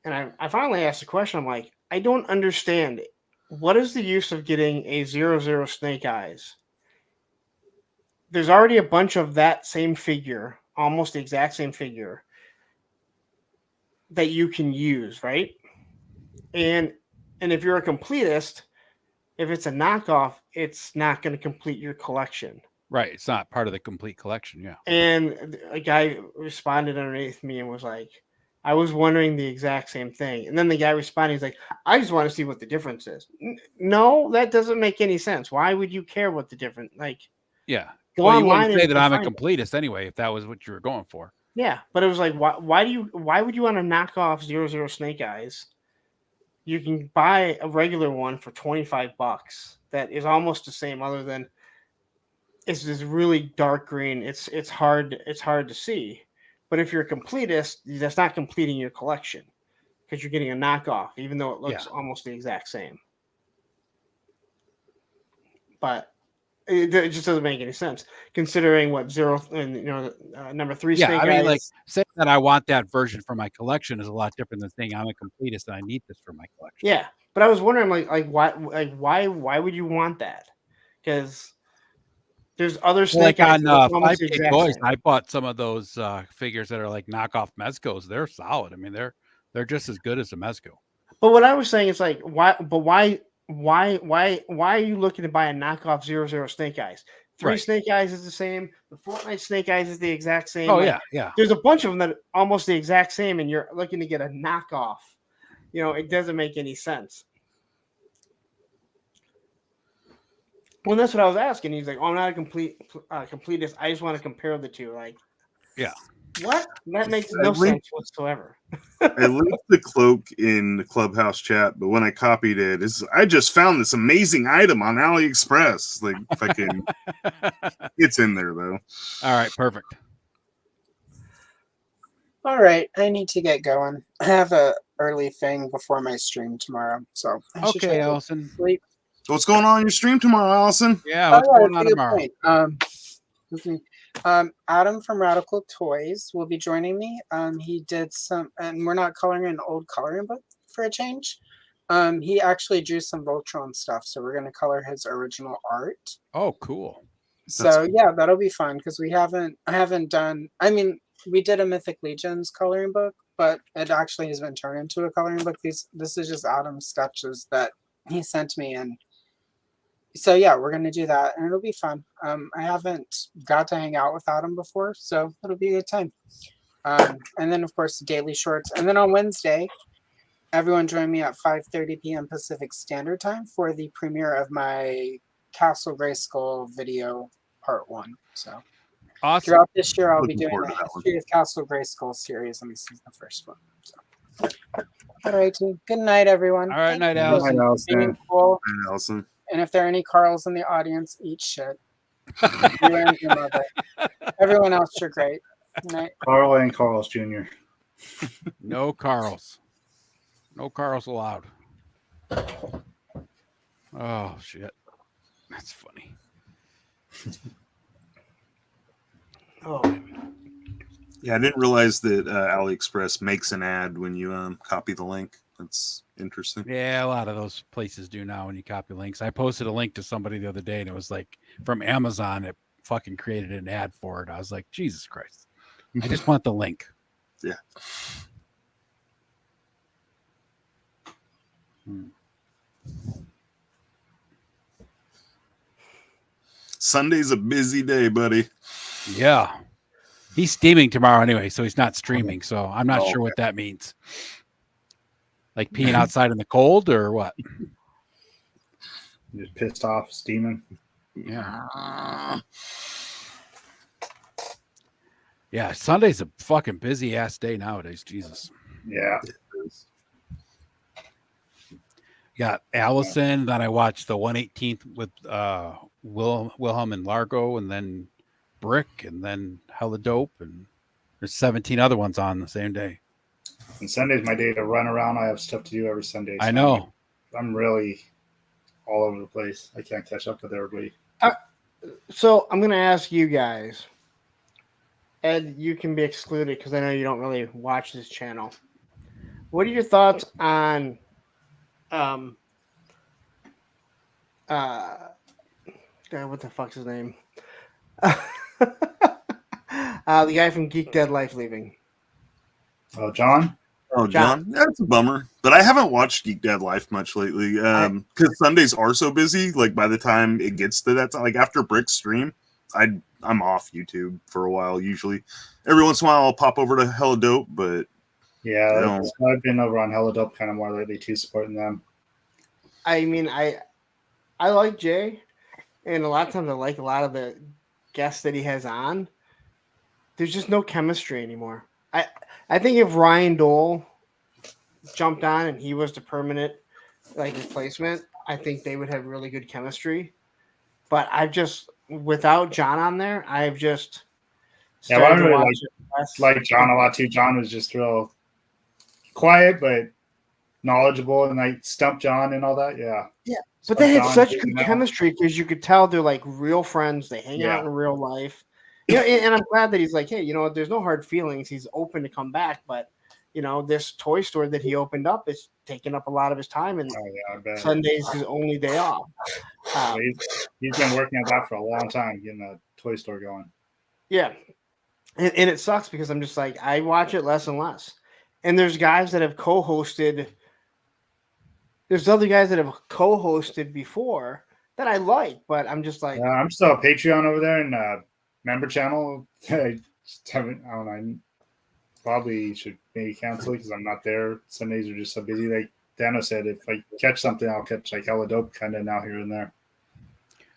And I finally asked the question, I'm like, I don't understand. What is the use of getting a 00 Snake Eyes? There's already a bunch of that same figure, almost the exact same figure, that you can use, right? And if you're a completist, if it's a knockoff, it's not going to complete your collection. Right. It's not part of the complete collection. Yeah. And a guy responded underneath me and was like, I was wondering the exact same thing. And then the guy responded, he's like, I just want to see what the difference is. No, that doesn't make any sense. Why would you care what the difference? Like, Yeah. go Well, you online wouldn't say and that I'm a find it. completist anyway, if that was what you were going for. Yeah, but it was like, why would you want to knock off 00 Snake Eyes? You can buy a regular one for $25 that is almost the same, other than it's this really dark green. It's hard to see. But if you're a completist, that's not completing your collection because you're getting a knockoff, even though it looks almost the exact same. But it just doesn't make any sense considering what zero and number 3 Yeah, Snake I mean, Eyes. like saying that I want that version for my collection is a lot different than saying I'm a completist and I need this for my collection. Yeah, but I was wondering, why would you want that? Because there's other Well, like Snake Eyes on that look almost the 5K exact Toys, same. I bought some of those figures that are like knockoff Mezcos. They're solid. I mean, they're just as good as a Mezco. But what I was saying is like, why are you looking to buy a knockoff 00 Snake Eyes? 3 Right. Snake Eyes is the same. The Fortnite Snake Eyes is the exact same. Oh, Like, yeah. There's a bunch of them that are almost the exact same, and you're looking to get a knockoff. It doesn't make any sense. Well, that's what I was asking. He's like, "Oh, I'm not a completist. I just want to compare the two." Like, yeah, what? That makes no sense whatsoever. I linked the cloak in the Clubhouse chat, but when I copied it, I just found this amazing item on AliExpress. Like, fucking, it's in there though. All right, perfect. All right, I need to get going. I have a early thing before my stream tomorrow, so I should try Okay, to Allison. sleep. What's going on in your stream tomorrow, Allison? Yeah, what's going on that's a good tomorrow? point. Adam from Radical Toys will be joining me. He did some, and we're not coloring an old coloring book for a change. He actually drew some Voltron stuff, so we're going to color his original art. Oh, cool. So yeah, that'll be fun because I haven't done. I mean, we did a Mythic Legions coloring book, but it actually has been turned into a coloring book. This is just Adam's sketches that he sent me, and so yeah, we're gonna do that, and it'll be fun. I haven't got to hang out with Adam before, so it'll be a good time. And then of course the daily shorts, and then on Wednesday, everyone join me at 5:30 p.m. Pacific Standard Time for the premiere of my Castle Grayskull video part 1. So awesome. Throughout this year, I'll Looking be doing forward the to that one. history of Castle Grayskull series, and this is the first one. So. All right, good night, everyone. All right, Thank night, you Allison. for Night, Allison. being cool. And Allison. And if there are any Carls in the audience, eat shit. You and your mother. Everyone else, you're great. Good night. Carl and Carl's Jr. No Carls. No Carls allowed. Oh, shit. That's funny. Oh, Yeah, I didn't realize that AliExpress makes an ad when you copy the link. That's interesting. Yeah, a lot of those places do now when you copy links. I posted a link to somebody the other day, and it was like from Amazon. It fucking created an ad for it. I was like, Jesus Christ. I just want the link. Yeah. Sunday's a busy day, buddy. Yeah. He's steaming tomorrow anyway, so he's not streaming. So I'm not sure what that means. Like peeing outside in the cold or what? Just pissed off, steaming. Yeah. Yeah, Sunday's a fucking busy ass day nowadays. Jesus. Yeah. Got Allison. Then I watched the 118th with Wilhelm and Largo, and then Brick, and then Hella Dope, and there's 17 other ones on the same day. And Sunday's my day to run around. I have stuff to do every Sunday. I know. I'm really all over the place. I can't catch up with everybody. So I'm going to ask you guys, Ed, you can be excluded because I know you don't really watch this channel. What are your thoughts on God, what the fuck's his name? The guy from Geek Dead Life leaving. Oh, John. Oh, John, that's a bummer. But I haven't watched Geek Dad Life much lately because Sundays are so busy. Like by the time it gets to that, like after Brick's stream, I'm off YouTube for a while. Usually, every once in a while I'll pop over to Hella Dope, but yeah, I've been over on Hella Dope kind of more lately too, supporting them. I mean, I like Jay, and a lot of times I like a lot of the guests that he has on. There's just no chemistry anymore. I think if Ryan Dole jumped on and he was the permanent replacement, I think they would have really good chemistry. But without John on there, I've just I really like John a lot too. John was just real quiet but knowledgeable and like stump John and all that. Yeah. But they had such good chemistry because you could tell they're like real friends. They hang out in real life. And I'm glad that he's like, hey, there's no hard feelings. He's open to come back, but this toy store that he opened up is taking up a lot of his time, and Sunday's his only day off. He's been working on that for a long time, getting a toy store going. Yeah, and it sucks because I'm just like, I watch it less and less. And there's guys that have co-hosted. There's other guys that have co-hosted before that I like, but I'm just like, I'm still a Patreon over there and member channel. I just haven't. I don't know. I probably should maybe cancel because I'm not there. Sundays are just so busy. Like Dano said, if I catch something, I'll catch like Hella Dope kind of now here and there.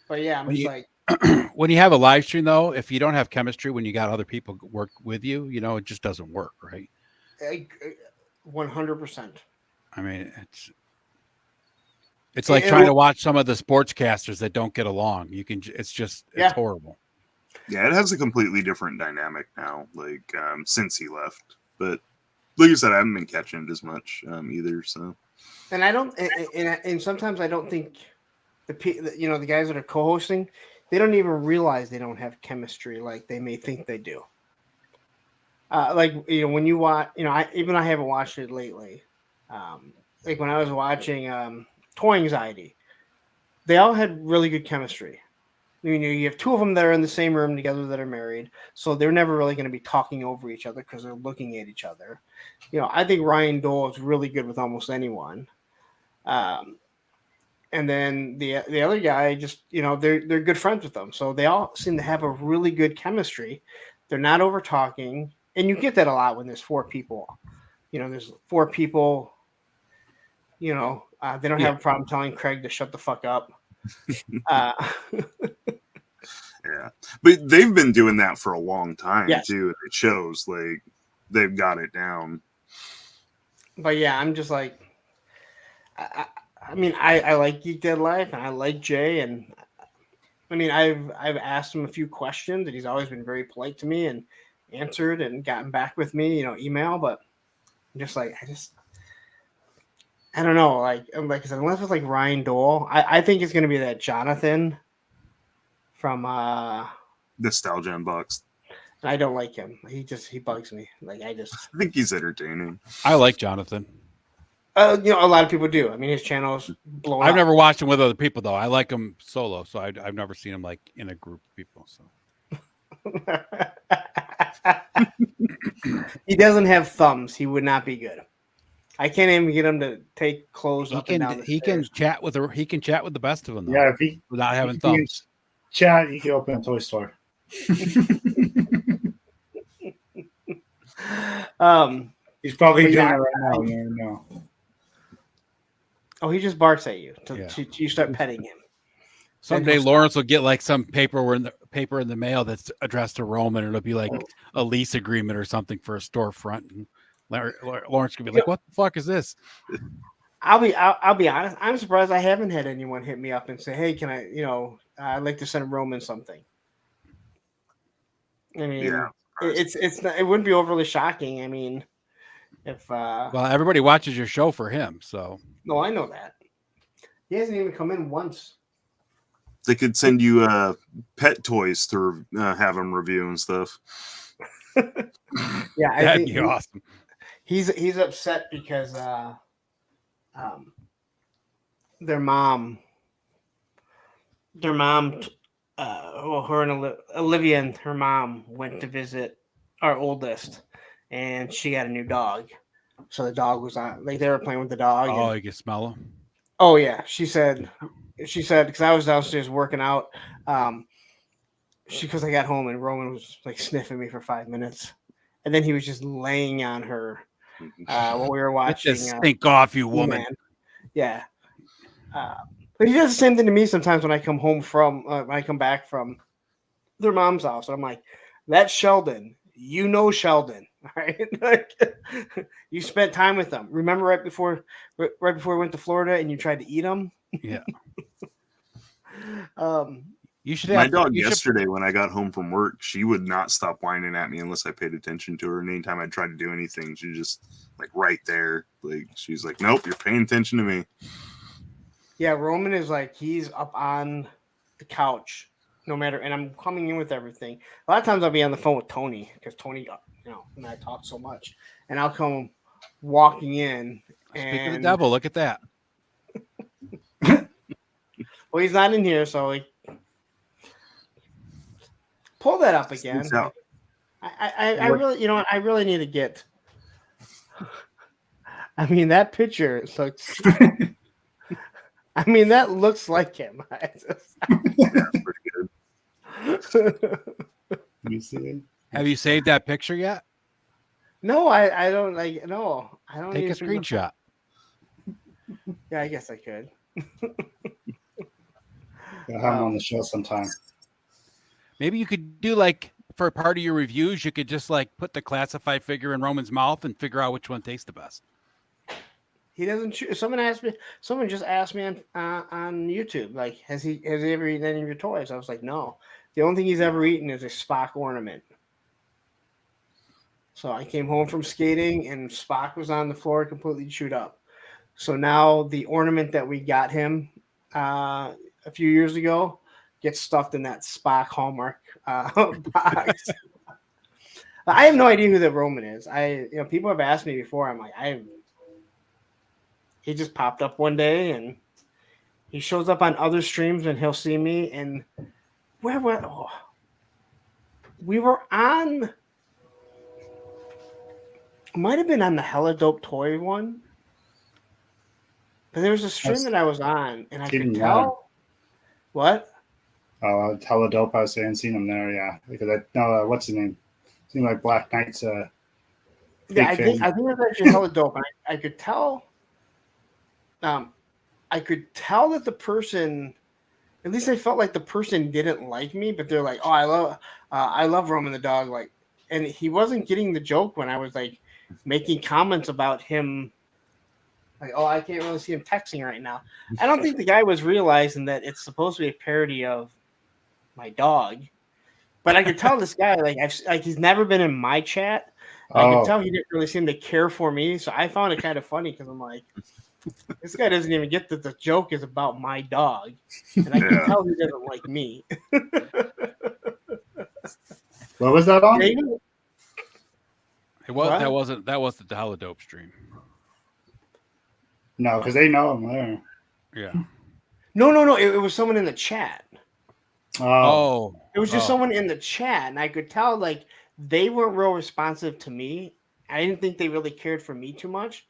But yeah, I'm just like, when you have a live stream though, if you don't have chemistry when you got other people work with you, it just doesn't work, right? 100%. I mean, it's like trying to watch some of the sportscasters that don't get along. It's horrible. Yeah, it has a completely different dynamic now, since he left. But like you said, I haven't been catching it as much either. So, and I don't, and sometimes I don't think the guys that are co-hosting, they don't even realize they don't have chemistry like they may think they do. When you watch, I haven't watched it lately. Like when I was watching Toy Anxiety, they all had really good chemistry. You have two of them that are in the same room together that are married, so they're never really going to be talking over each other because they're looking at each other. I think Ryan Dole is really good with almost anyone. And then the other guy, just they're good friends with them, so they all seem to have a really good chemistry. They're not over talking, and you get that a lot when there's four people. There's four people. They don't have a problem telling Craig to shut the fuck up. Yeah, but they've been doing that for a long time too. And it shows like they've got it down. But yeah, I'm just like, I like Geek Dead Life and I like Jay, and I've asked him a few questions and he's always been very polite to me and answered and gotten back with me, email. But I'm just like, I don't know, unless it's like Ryan Dole, I think it's going to be that Jonathan from Nostalgia Unboxed. And I don't like him. He bugs me. I think he's entertaining. I like Jonathan. A lot of people do. His channel's blowing I've up. never watched him with other people though. I like him solo, so I've never seen him in a group of people. So he doesn't have thumbs. He would not be good. I can't even get him to take clothes up and down. He can chat with the best of them. Though, yeah, if without having thumbs. Chat, you can open a toy store. He's probably doing it right now. You never know. Oh, he just barks at you till you start petting him. Someday Lawrence will get some paper in the mail that's addressed to Roman, and it'll be like a lease agreement or something for a storefront. And Lawrence could be like, "What the fuck is this?" I'll be honest. I'm surprised I haven't had anyone hit me up and say, "Hey, can I? I'd like to send Roman something." It wouldn't be overly shocking. If everybody watches your show for him, so no, I know that he hasn't even come in once. They could send you pet toys to have him review and stuff. Yeah, I That'd think be awesome. he's upset because their mom, well, her and Olivia and her mom went to visit our oldest, and she got a new dog. So the dog was on, like they were playing with the dog. Oh, And, you can smell them. oh yeah, she said because I was downstairs working out. Because I got home and Roman was like sniffing me for 5 minutes, and then he was just laying on her while we were Get watching. this stink off, you woman. He-Man. Yeah. But he does the same thing to me sometimes when I come home from when I come back from their mom's house. I'm like, that's Sheldon. You know Sheldon, all right? Like, you spent time with them. Remember right before we went to Florida and you tried to eat them? Yeah. You should. My dog yesterday when I got home from work, she would not stop whining at me unless I paid attention to her. And anytime I tried to do anything, she just like right there, like she's like, "Nope, you're paying attention to me." Yeah, Roman is like he's up on the couch, no matter. And I'm coming in with everything. A lot of times I'll be on the phone with Tony because Tony, and I talk so much, and I'll come walking in. Speak of the devil, look at that. Well, he's not in here, so like, pull that up again. I really, I really need to get. I mean, that picture looks. I mean, that looks like him. That's pretty good. You see it? Have you saved that picture yet? No, I don't like. No, I don't. Take a even- screenshot. Yeah, I guess I could. I'll have him on the show sometime. Maybe you could do like for a part of your reviews, you could just like put the classified figure in Roman's mouth and figure out which one tastes the best. He doesn't choose. Someone just asked me on YouTube, like, has he ever eaten any of your toys? I was like, no. The only thing he's ever eaten is a Spock ornament. So I came home from skating and Spock was on the floor completely chewed up. So now the ornament that we got him a few years ago gets stuffed in that Spock Hallmark box. I have no idea who the Roman is. People have asked me before. I'm like, he just popped up one day and he shows up on other streams and he'll see me. And we were on, might have been on the Hella Dope Toy one. But there was a stream that I was on and I could tell. What? Oh, Hella Dope. I was saying, seen him there, yeah. Because I know what's his name? Seemed like Black Knight's. Yeah, I think it was actually Hella Dope. I could tell. I could tell that the person, at least I felt like the person didn't like me, but they're like, "Oh, I love Roman the dog," like, and he wasn't getting the joke when I was like making comments about him. Like, oh, I can't really see him texting right now. I don't think the guy was realizing that it's supposed to be a parody of my dog. But I could tell this guy, like he's never been in my chat. I could tell he didn't really seem to care for me. So I found it kind of funny because I'm like, this guy doesn't even get that the joke is about my dog. And I can tell he doesn't like me. What was that on? That wasn't the Hella Dope stream. No, because they know him there. Yeah. No. It was someone in the chat. Oh. It was just someone in the chat, and I could tell like they weren't real responsive to me. I didn't think they really cared for me too much,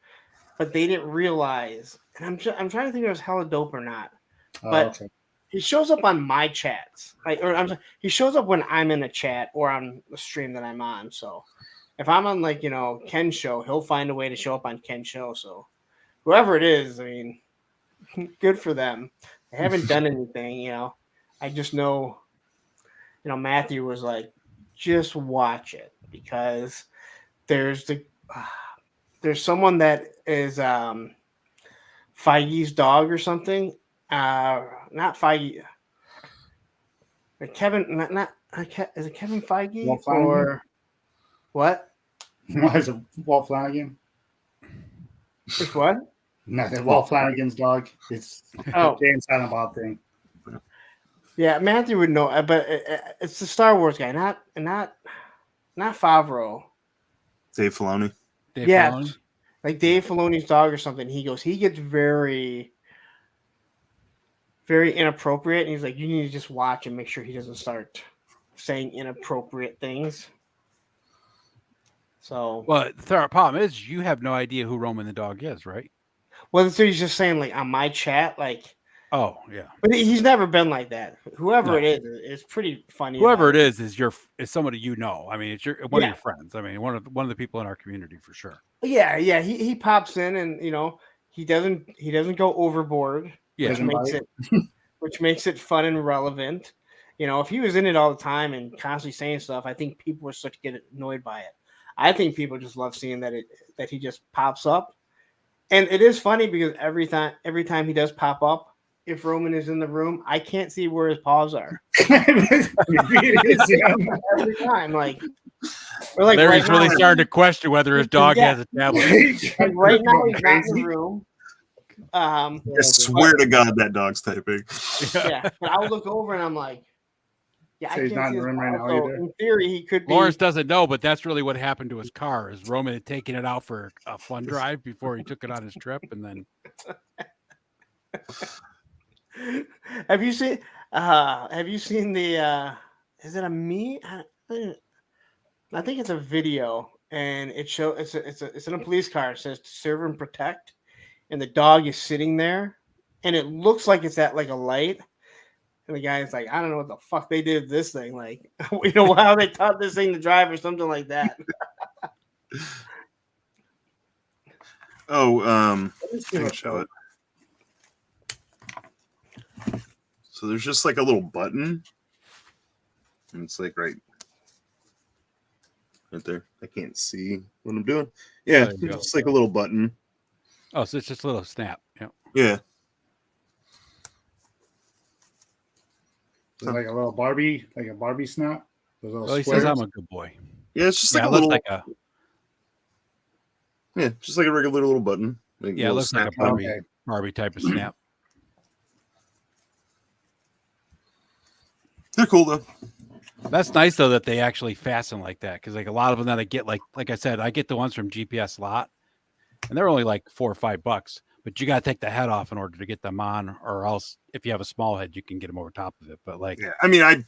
but they didn't realize. And I'm trying to think if it was Hella Dope or not. But he shows up on my chats, he shows up when I'm in a chat or on the stream that I'm on. So if I'm on Ken's show, he'll find a way to show up on Ken's show. So whoever it is, I mean, good for them. They haven't done anything, I just know, Matthew was like, just watch it because there's someone that is Feige's dog or something. Not Feige. Kevin, is it Kevin Feige or what? Is it Walt Flanagan? It's what? Nothing. Walt Flanagan's dog. It's James Silent Bob thing. Yeah, Matthew would know, but it's the Star Wars guy, not not Favreau. Dave Filoni. Dave Yeah, Filoni? like Dave Filoni's dog or something. He gets very, very inappropriate, and he's like, you need to just watch and make sure he doesn't start saying inappropriate things. So, Well, the problem is you have no idea who Roman the dog is, right? well, so he's just saying like on my chat, like, Oh, yeah. but he's never been like that. Whoever No. it is, it's pretty funny. Whoever about it is somebody you know. I mean, it's one of Yeah. your friends. I mean, one of the people in our community for sure. Yeah, he pops in, and he doesn't go overboard, Yeah. which makes it fun and relevant. If he was in it all the time and constantly saying stuff, I think people would start to get annoyed by it. I think people just love seeing that he just pops up, and it is funny because every time he does pop up, if Roman is in the room, I can't see where his paws are. Every time, like. Or like Larry's right really now, starting to question whether his dog Yeah. has a tablet. Like right now, he's not in the room. I swear to God, that dog's typing. Yeah, but I'll look over and I'm like, yeah, So I he's can't not see in the his room right paws, now so either? in theory, he could be. Lawrence doesn't know, but that's really what happened to his car. Is Roman had taken it out for a fun drive before he took it on his trip, and then Have you seen the? Is it a me? I think it's a video, and it's in a police car. It says to serve and protect, and the dog is sitting there, and it looks like it's at like a light. And the guy's like, I don't know what the fuck they did with this thing. Like, how they taught this thing to drive or something like that. Oh, Let me see I can what's show up. it. So there's just like a little button, and it's like right there. I can't see what I'm doing. Yeah, There you go. just like a little button. oh, so it's just a little snap. Yeah. Yeah. Is it like a little Barbie, like a Barbie snap? Those little Well, he says squares? I'm a good boy. Yeah, it's just Yeah, like it a looks little. like a Yeah, just like a regular little button. Like yeah, it little looks like a snap. Barbie, Okay. Barbie type of snap. They're cool though. That's nice though that they actually fasten like that because like a lot of them that I get like I said, I get the ones from GPS Lot, and they're only like $4 or $5, but you got to take the head off in order to get them on, or else if you have a small head, you can get them over top of it. But like, Yeah, I mean, I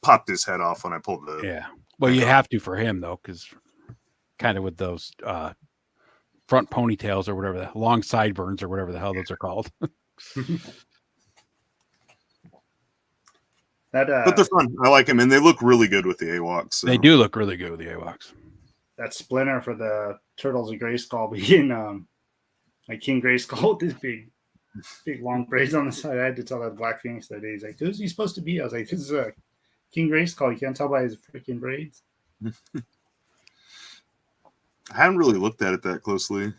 popped his head off when I pulled the. yeah, well, you have to for him though, because kind of with those front ponytails or whatever, the long sideburns or whatever the hell those are called. That But they're fun. I like them, and they look really good with the AWOCs. So. They do look really good with the AWOCs. that splinter for the Turtles of Grayskull being like King Grayskull with this big long braids on the side. I had to tell that Black Phoenix that day. He's like, who's he supposed to be? I was like, this is a King Grayskull. You can't tell by his freaking braids. I haven't really looked at it that closely.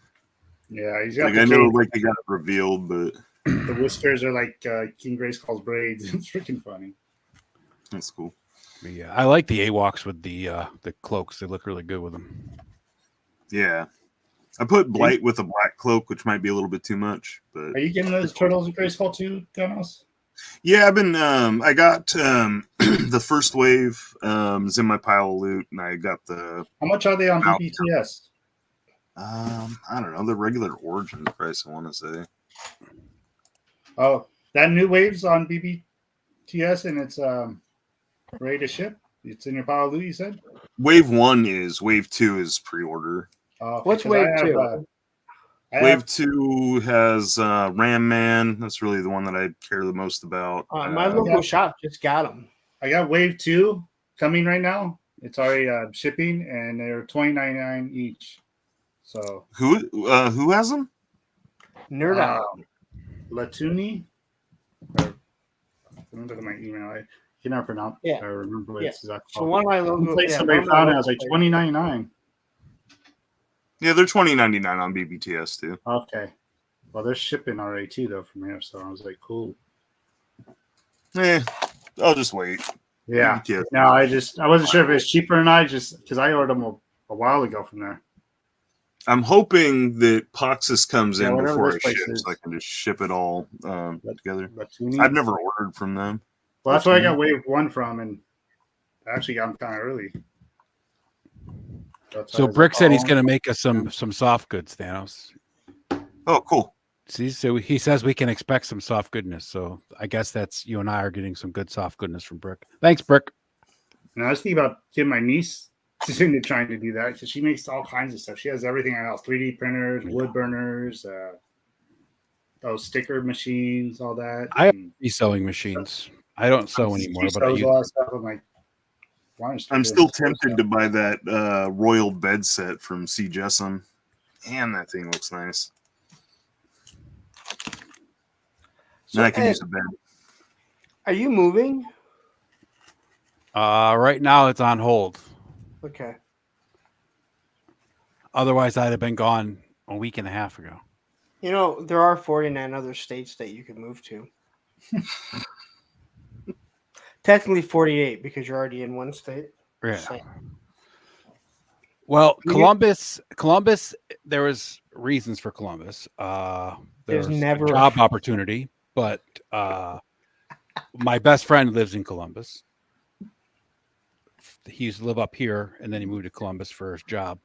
Yeah, he's got Like the I know, cape. like they got it revealed, but The whiskers are like King Grayskull's braids. It's freaking funny. that's cool. But yeah, I like the AWOCs with the cloaks. They look really good with them. Yeah, I put Blight with a black cloak, which might be a little bit too much. But Are you getting those Turtles of Grayskull too, Thanos? yeah, I've been. I got the first wave is in my pile of loot, and I got the. How much are they on Wow. BBTS? I don't know, the regular origin price. I want to say. Oh, that new wave's on BBTS and it's ready to ship. It's in your pile of loot, you said? Wave 1 is. Wave 2 is pre-order. What's 'cause wave I have, 2? I Wave have- 2 has Ram Man. That's really the one that I care the most about. My local shop just got them. I got Wave 2 coming right now. It's already shipping and they're $29.99 each. So who has them? Nerd out. Latuni. Let me look at my email. I can never pronounce. Yeah. I remember what Yeah. it's exactly So called. one of my local Place yeah, somebody one of my found it. I was local like $20.99. Yeah, they're $20.99 on BBTS too. Okay. Well, they're shipping already too, though, from here. So I was like, cool. I'll just wait. Yeah. BBTS. No, I wasn't sure if it was cheaper or not. Just because I ordered them a while ago from there. I'm hoping that Poxus comes Yeah, in whatever before this it place ships, is. so I can just ship it all together. Latuni. I've never ordered from them. Well, that's where I got Wave 1 from, and I actually got them kind of early. So Brick said he's going to make us some soft goods, Thanos. Oh, cool. See, so he says we can expect some soft goodness. So I guess that's you and I are getting some good soft goodness from Brick. Thanks, Brick. And I was thinking about getting my niece into trying to do that because she makes all kinds of stuff. She has everything in her house: 3D printers, wood burners, those sticker machines, all that. I have sewing machines. I don't sew She anymore, but I sews use a lot of stuff. I'm like, why don't you I'm do still this? tempted to buy that royal bed set from C. Jessam. Man, that thing looks nice. So, Now I can Ed, use a bed. Are you moving? right now it's on hold. Okay. Otherwise, I'd have been gone a week and a half ago. You know, there are 49 other states that you can move to. Technically 48 because you're already in one state. Yeah. So- Well, You- Columbus, there was reasons for Columbus. There's There's never a job opportunity, but my best friend lives in Columbus. He used to live up here, and then he moved to Columbus for his job.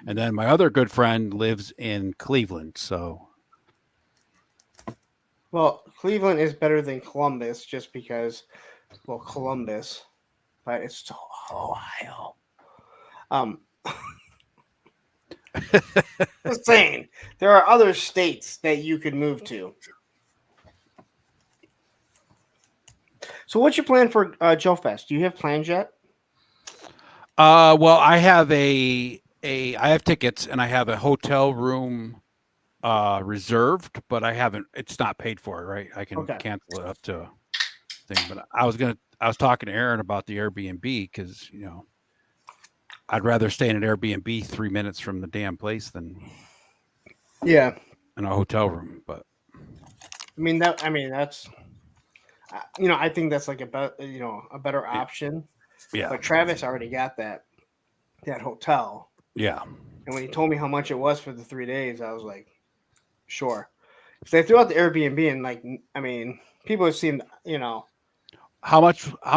And then my other good friend lives in Cleveland. So, Well, Cleveland is better than Columbus just because, well, Columbus, but it's still Ohio. Just saying, there are other states that you could move to. So, what's your plan for Joe Fest? Do you have plans yet? well, I have I have tickets and I have a hotel room reserved, but I haven't. It's not paid for, right? I can cancel it up to thing. But I was talking to Aaron about the Airbnb because I'd rather stay in an Airbnb 3 minutes from the damn place than in a hotel room. But that's I think that's like a better option. Yeah. But Travis already got that hotel. Yeah. And when he told me how much it was for the 3 days, I was like, sure. Because they threw out the Airbnb and people have seen, how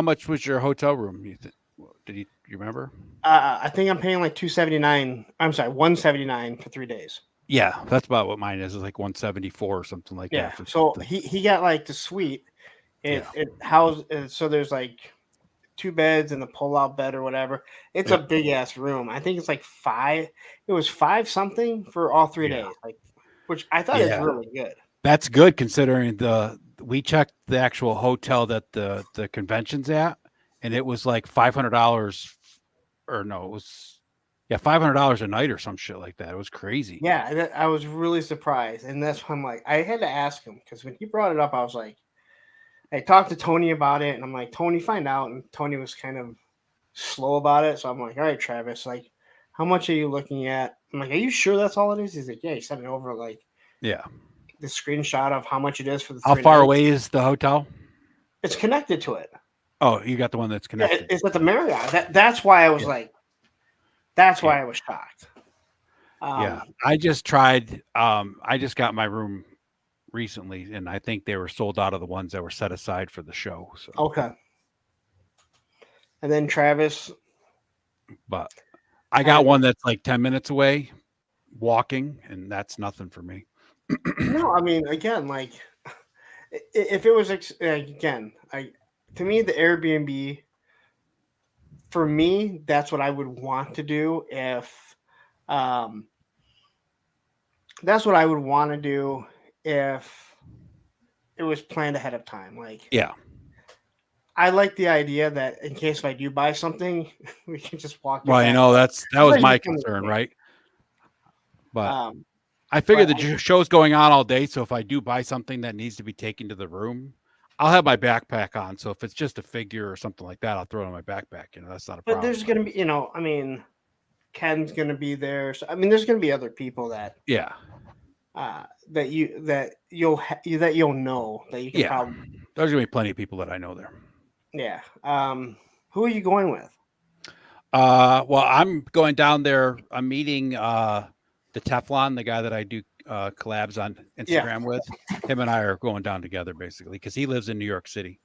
much was your hotel room? You remember? I think I'm paying like $279. I'm sorry, $179 for 3 days. Yeah, that's about what mine is. It's like 174 or something like Yeah. that. So he got like the suite. It housed so there's like 2 beds and the pull-out bed or whatever. It's a big ass room. I think it's like 5. It was 5 something for all 3 days, which I thought is really good. That's good considering we checked the actual hotel that the convention's at, and it was like $500, or no, it was $500 a night or some shit like that. It was crazy. Yeah, I was really surprised, and that's why I'm like, I had to ask him because when he brought it up, I was like, I talked to Tony about it, and I'm like, Tony, find out. And Tony was kind of slow about it, so I'm like, all right, Travis, like, how much are you looking at? I'm like, are you sure that's all it is? He's like, yeah. He sent it over like the screenshot of how much it is for the. How far away is the hotel? It's connected to it. Oh, you got the one that's connected. Yeah, it's at the Marriott. That's why I was like, that's why I was shocked. I just tried. I just got my room recently, and I think they were sold out of the ones that were set aside for the show. So okay. And then Travis, but I got one that's like 10 minutes away, walking, and that's nothing for me. No, I mean, again, like if it was again, to me the Airbnb. For me, that's what I would want to do if that's what I would want to do if it was planned ahead of time. Like, I like the idea that in case if I do buy something, we can just walk. Well, that was my concern, right? But I figured the show's going on all day, so if I do buy something that needs to be taken to the room, I'll have my backpack on. So if it's just a figure or something like that, I'll throw it in my backpack. That's not a problem. But there's going to be, Ken's going to be there. So, there's going to be other people that, that you'll know that you can probably. There's going to be plenty of people that I know there. Yeah. Who are you going with? Well, I'm going down there. I'm meeting the Teflon, the guy that I do collabs on Instagram with. Him and I are going down together basically because he lives in New York City.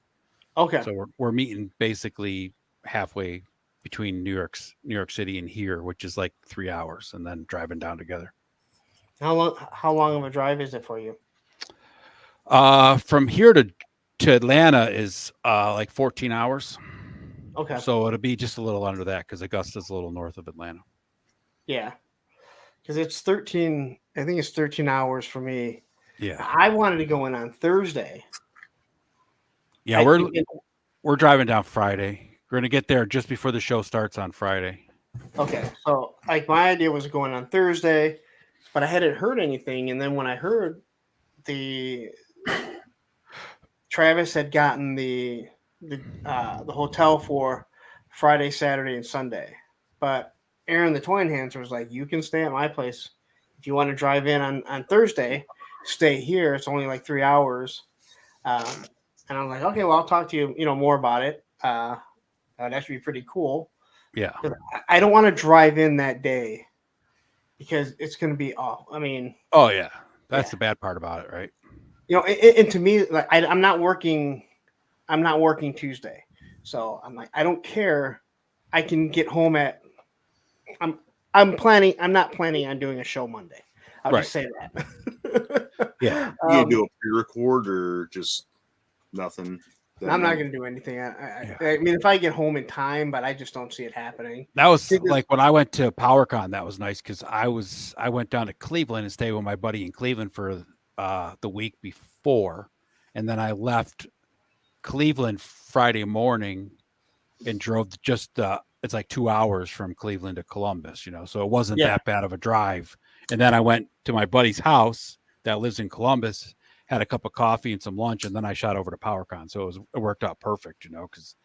Okay. So we're meeting basically halfway between New York City and here, which is like 3 hours, and then driving down together. How long of a drive is it for you? From here to Atlanta is like 14 hours. Okay. So it'll be just a little under that because Augusta's a little north of Atlanta. Yeah. Because it's 13. I think it's 13 hours for me. Yeah. I wanted to go in on Thursday. Yeah, we're driving down Friday. We're gonna get there just before the show starts on Friday. Okay, so like my idea was going on Thursday, but I hadn't heard anything, and then when I heard Travis had gotten the hotel for Friday, Saturday, and Sunday, but Aaron the Toy Enhancer was like, "You can stay at my place if you want to drive in on Thursday. Stay here. It's only like 3 hours." And I'm like, "Okay, well, I'll talk to you, more about it. That would actually be pretty cool." Yeah. I don't want to drive in that day because it's going to be off. I mean, oh yeah, that's the bad part about it, right? And to me, like I'm not working Tuesday, so I'm like, I don't care. I can get home at. I'm not planning on doing a show Monday. I'll just say that. Yeah. You do a pre-record or just nothing? I'm not going to do anything. I mean, if I get home in time, but I just don't see it happening. That was like when I went to PowerCon. That was nice because I went down to Cleveland and stayed with my buddy in Cleveland for the week before, and then I left Cleveland Friday morning and drove just it's like 2 hours from Cleveland to Columbus, so it wasn't that bad of a drive. And then I went to my buddy's house that lives in Columbus, had a cup of coffee and some lunch, and then I shot over to PowerCon. So it worked out perfect, because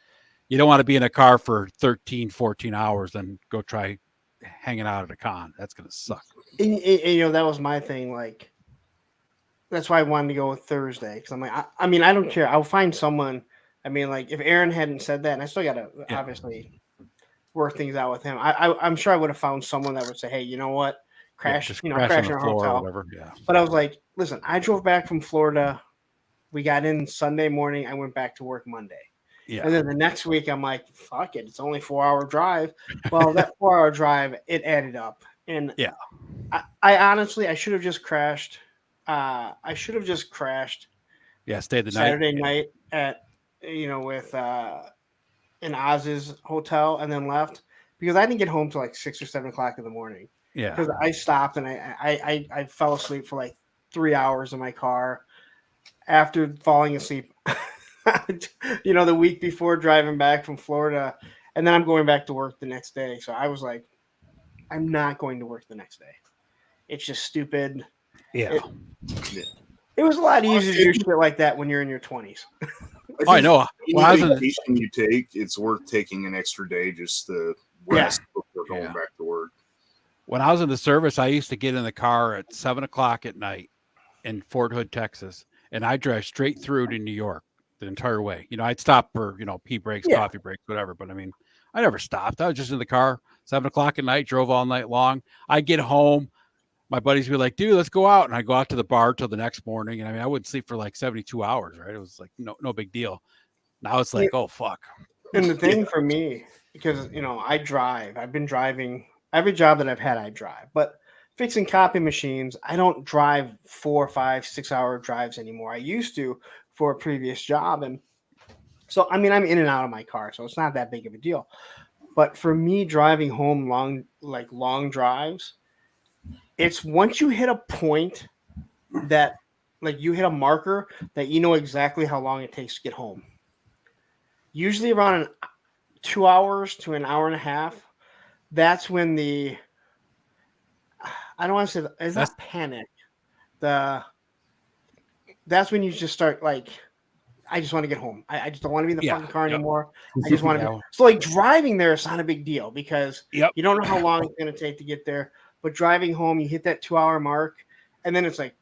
you don't want to be in a car for 13, 14 hours and go try hanging out at a con. That's going to suck. And, that was my thing. Like, that's why I wanted to go with Thursday. Because I'm like, I mean, I don't care. I'll find someone. I mean, like, if Aaron hadn't said that, and I still got to obviously work things out with him, I'm sure I would have found someone that would say, "Hey, you know what? Crash in our hotel." Whatever. Yeah. But I was like, listen, I drove back from Florida. We got in Sunday morning. I went back to work Monday. Yeah. And then the next week, I'm like, fuck it. It's only 4-hour drive. Well, that 4-hour drive, it added up. And yeah, I honestly, I should have just crashed. Yeah, stayed the Saturday night at, with in Oz's hotel and then left because I didn't get home till like 6 or 7 o'clock in the morning. Yeah. Because I stopped and I fell asleep for like 3 hours in my car after falling asleep, the week before driving back from Florida. And then I'm going back to work the next day. So I was like, I'm not going to work the next day. It's just stupid. Yeah. It was a lot easier to do shit like that when you're in your 20s. I know. When I was vacation you take, it's worth taking an extra day just to rest before going back to work. When I was in the service, I used to get in the car at 7 o'clock at night in Fort Hood, Texas, and I drive straight through to New York the entire way. I'd stop for, pee breaks, coffee breaks, whatever. But I mean, I never stopped. I was just in the car, 7 o'clock at night, drove all night long. I get home. My buddies would be like, dude, let's go out. And I go out to the bar till the next morning. And I mean, I wouldn't sleep for like 72 hours, right? It was like, no big deal. Now it's like, oh, fuck. And the thing for me, because, I drive, I've been driving. Every job that I've had, I drive. But fixing copy machines, I don't drive 4, 5, 6 hour drives anymore. I used to for a previous job. And so, I mean, I'm in and out of my car, so it's not that big of a deal. But for me, driving home long drives, it's once you hit a point that, like, you hit a marker that you know exactly how long it takes to get home. Usually around 2 hours to an hour and a half. That's when I don't want to say it's not panic. That's when you just start like, I just want to get home. I just don't want to be in the fucking car anymore. I just want to be. So like driving there is not a big deal because you don't know how long it's going to take to get there. But driving home, you hit that 2 hour mark, and then it's like,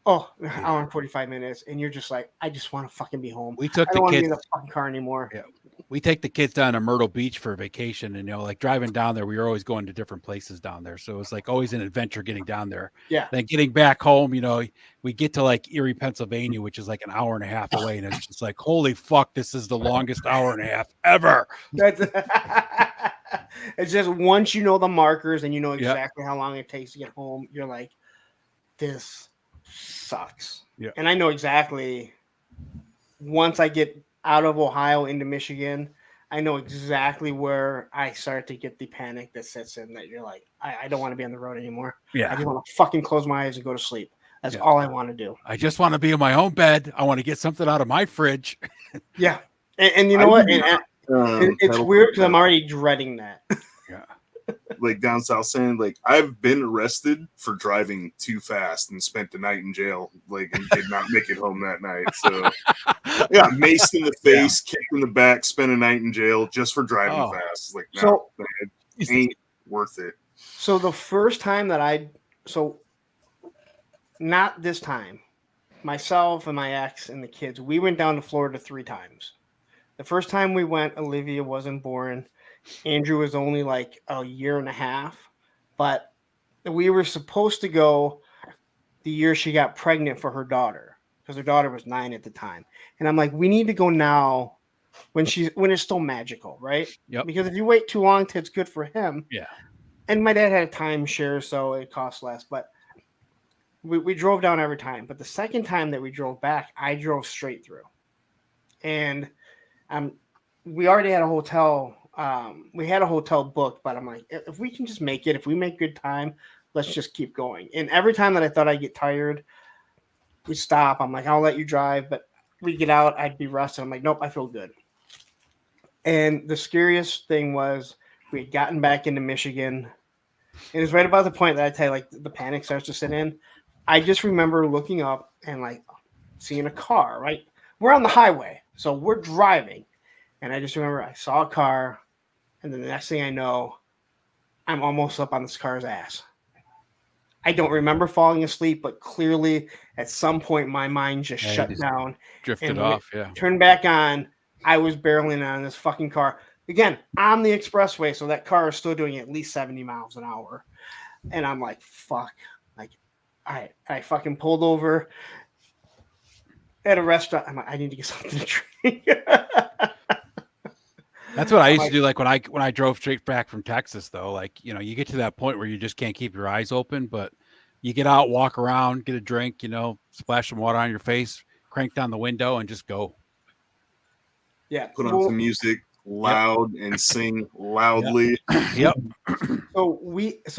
an hour and 45 minutes, and you're just like, I just want to fucking be home. We took I don't want to be in the fucking car anymore. Yeah. We take the kids down to Myrtle Beach for a vacation, and like driving down there, we were always going to different places down there. So it was like always an adventure getting down there. Yeah. Then getting back home, we get to like Erie, Pennsylvania, which is like an hour and a half away, and it's just like, holy fuck, this is the longest hour and a half ever. It's just once you know the markers and you know Yep. exactly how long it takes to get home, you're like, this sucks. Yeah. And I know exactly once I get out of Ohio into Michigan, I know exactly where I start to get the panic that sets in that you're like, I don't want to be on the road anymore. Yeah. I just want to fucking close my eyes and go to sleep. That's Yeah. all I want to do. I just want to be in my own bed. I want to get something out of my fridge. Yeah. And you know what? It's pedal weird to because I'm the already dreading that. Yeah. like down south saying like I've been arrested for driving too fast and spent the night in jail, like, and did not make it home that night. So yeah, maced in the face, kicked in the back, spent a night in jail just for driving Oh. fast. It's like, no, So- it ain't worth it. So the first time that not this time, myself and my ex and the kids, we went down to Florida 3 times. The first time we went, Olivia wasn't born. Andrew was only like a year and a half, but we were supposed to go the year she got pregnant for her daughter because her daughter was 9 at the time. And I'm like, we need to go now when it's still magical, right? Yep. Because if you wait too long, it's good for him. Yeah. And my dad had a timeshare, so it cost less. But we drove down every time. But the second time that we drove back, I drove straight through. And we already had a hotel. We had a hotel booked, but I'm like, if we can just make it, if we make good time, let's just keep going. And every time that I thought I'd get tired, we stop. I'm like, I'll let you drive. But we get out, I'd be rested. I'm like, nope, I feel good. And the scariest thing was we had gotten back into Michigan. And it's right about the point that I tell you, like, the panic starts to sit in. I just remember looking up and like seeing a car, right? We're on the highway, so we're driving. And I just remember I saw a car, and then the next thing I know, I'm almost up on this car's ass. I don't remember falling asleep, but clearly at some point my mind just Yeah, you shut just down. Drifted And when off. Yeah. turned back on, I was barreling on this fucking car. Again, on the expressway, so that car is still doing at least 70 miles an hour. And I'm like, fuck. Like, all right, I fucking pulled over at a restaurant. I'm like, I need to get something to drink. That's what I I'm used like- to do. Like when I drove straight back from Texas, though, like, you know, you get to that point where you just can't keep your eyes open, but you get out, walk around, get a drink, you know, splash some water on your face, crank down the window, and just go. Yeah. Put on some music loud and sing loudly. Yep. So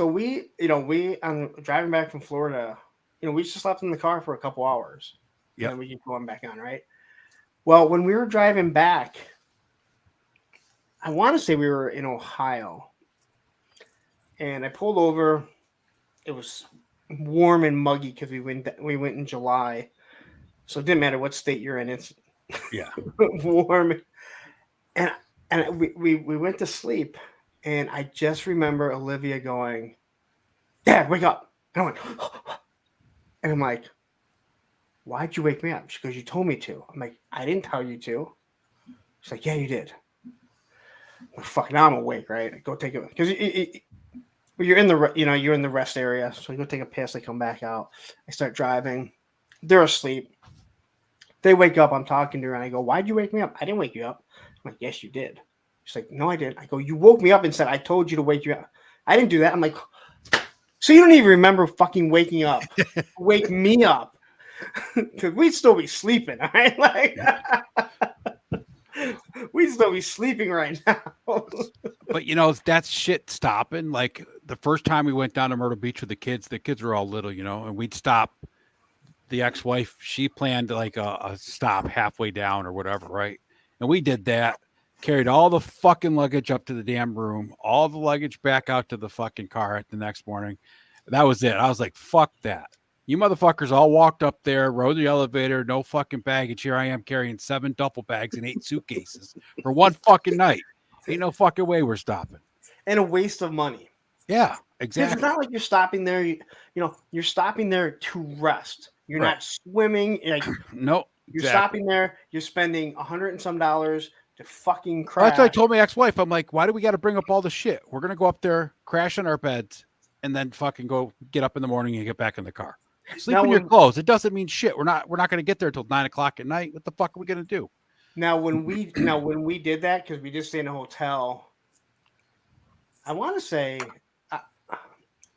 we, you know, I'm driving back from Florida, you know, we just slept in the car for a couple hours. Yep. And then we keep going back on, right? Well, when we were driving back, I want to say we were in Ohio. And I pulled over. It was warm and muggy because we went in July. So it didn't matter what state you're in, it's Yeah. warm. And we went to sleep, and I just remember Olivia going, "Dad, wake up!" And I went, and I'm like, "Why'd you wake me up?" She goes, "You told me to." I'm like, "I didn't tell you to." She's like, "Yeah, you did." Well, fuck, now I'm awake, right? I go take it because you're in the rest area, so I go take a piss. I come back out. I start driving. They're asleep. They wake up. I'm talking to her, and I go, "Why'd you wake me up?" "I didn't wake you up." I'm like, "Yes, you did." She's like, "No, I didn't." I go, "You woke me up and said I told you to wake you up." "I didn't do that." I'm like, "So you don't even remember fucking waking up? Wake me up, because we'd still be sleeping, all right? Like, we'd still be sleeping right now." But you know, that's shit stopping. Like the first time we went down to Myrtle Beach with the kids were all little, you know, and we'd stop. The ex-wife, she planned like a stop halfway down or whatever, right? And we did that, carried all the fucking luggage up to the damn room, all the luggage back out to the fucking car at the next morning. That was it. I was like, fuck that. You motherfuckers all walked up there, rode the elevator, no fucking baggage. Here I am carrying 7 duffel bags and 8 suitcases for one fucking night. Ain't no fucking way we're stopping. And a waste of money. Yeah, Because exactly. it's not like you're stopping there. You're stopping there to rest. You're Right. not swimming. Like, No, you're exactly. stopping there. You're spending $100 and some to fucking Well, crash. that's what I told my ex-wife. I'm like, why do we got to bring up all the shit? We're gonna go up there, crash on our beds, and then fucking go get up in the morning and get back in the car. Sleep Now in your when- clothes. It doesn't mean shit. We're not gonna get there till 9 o'clock at night. What the fuck are we gonna do? Now when we did that, because we just stayed in a hotel, I want to say, uh,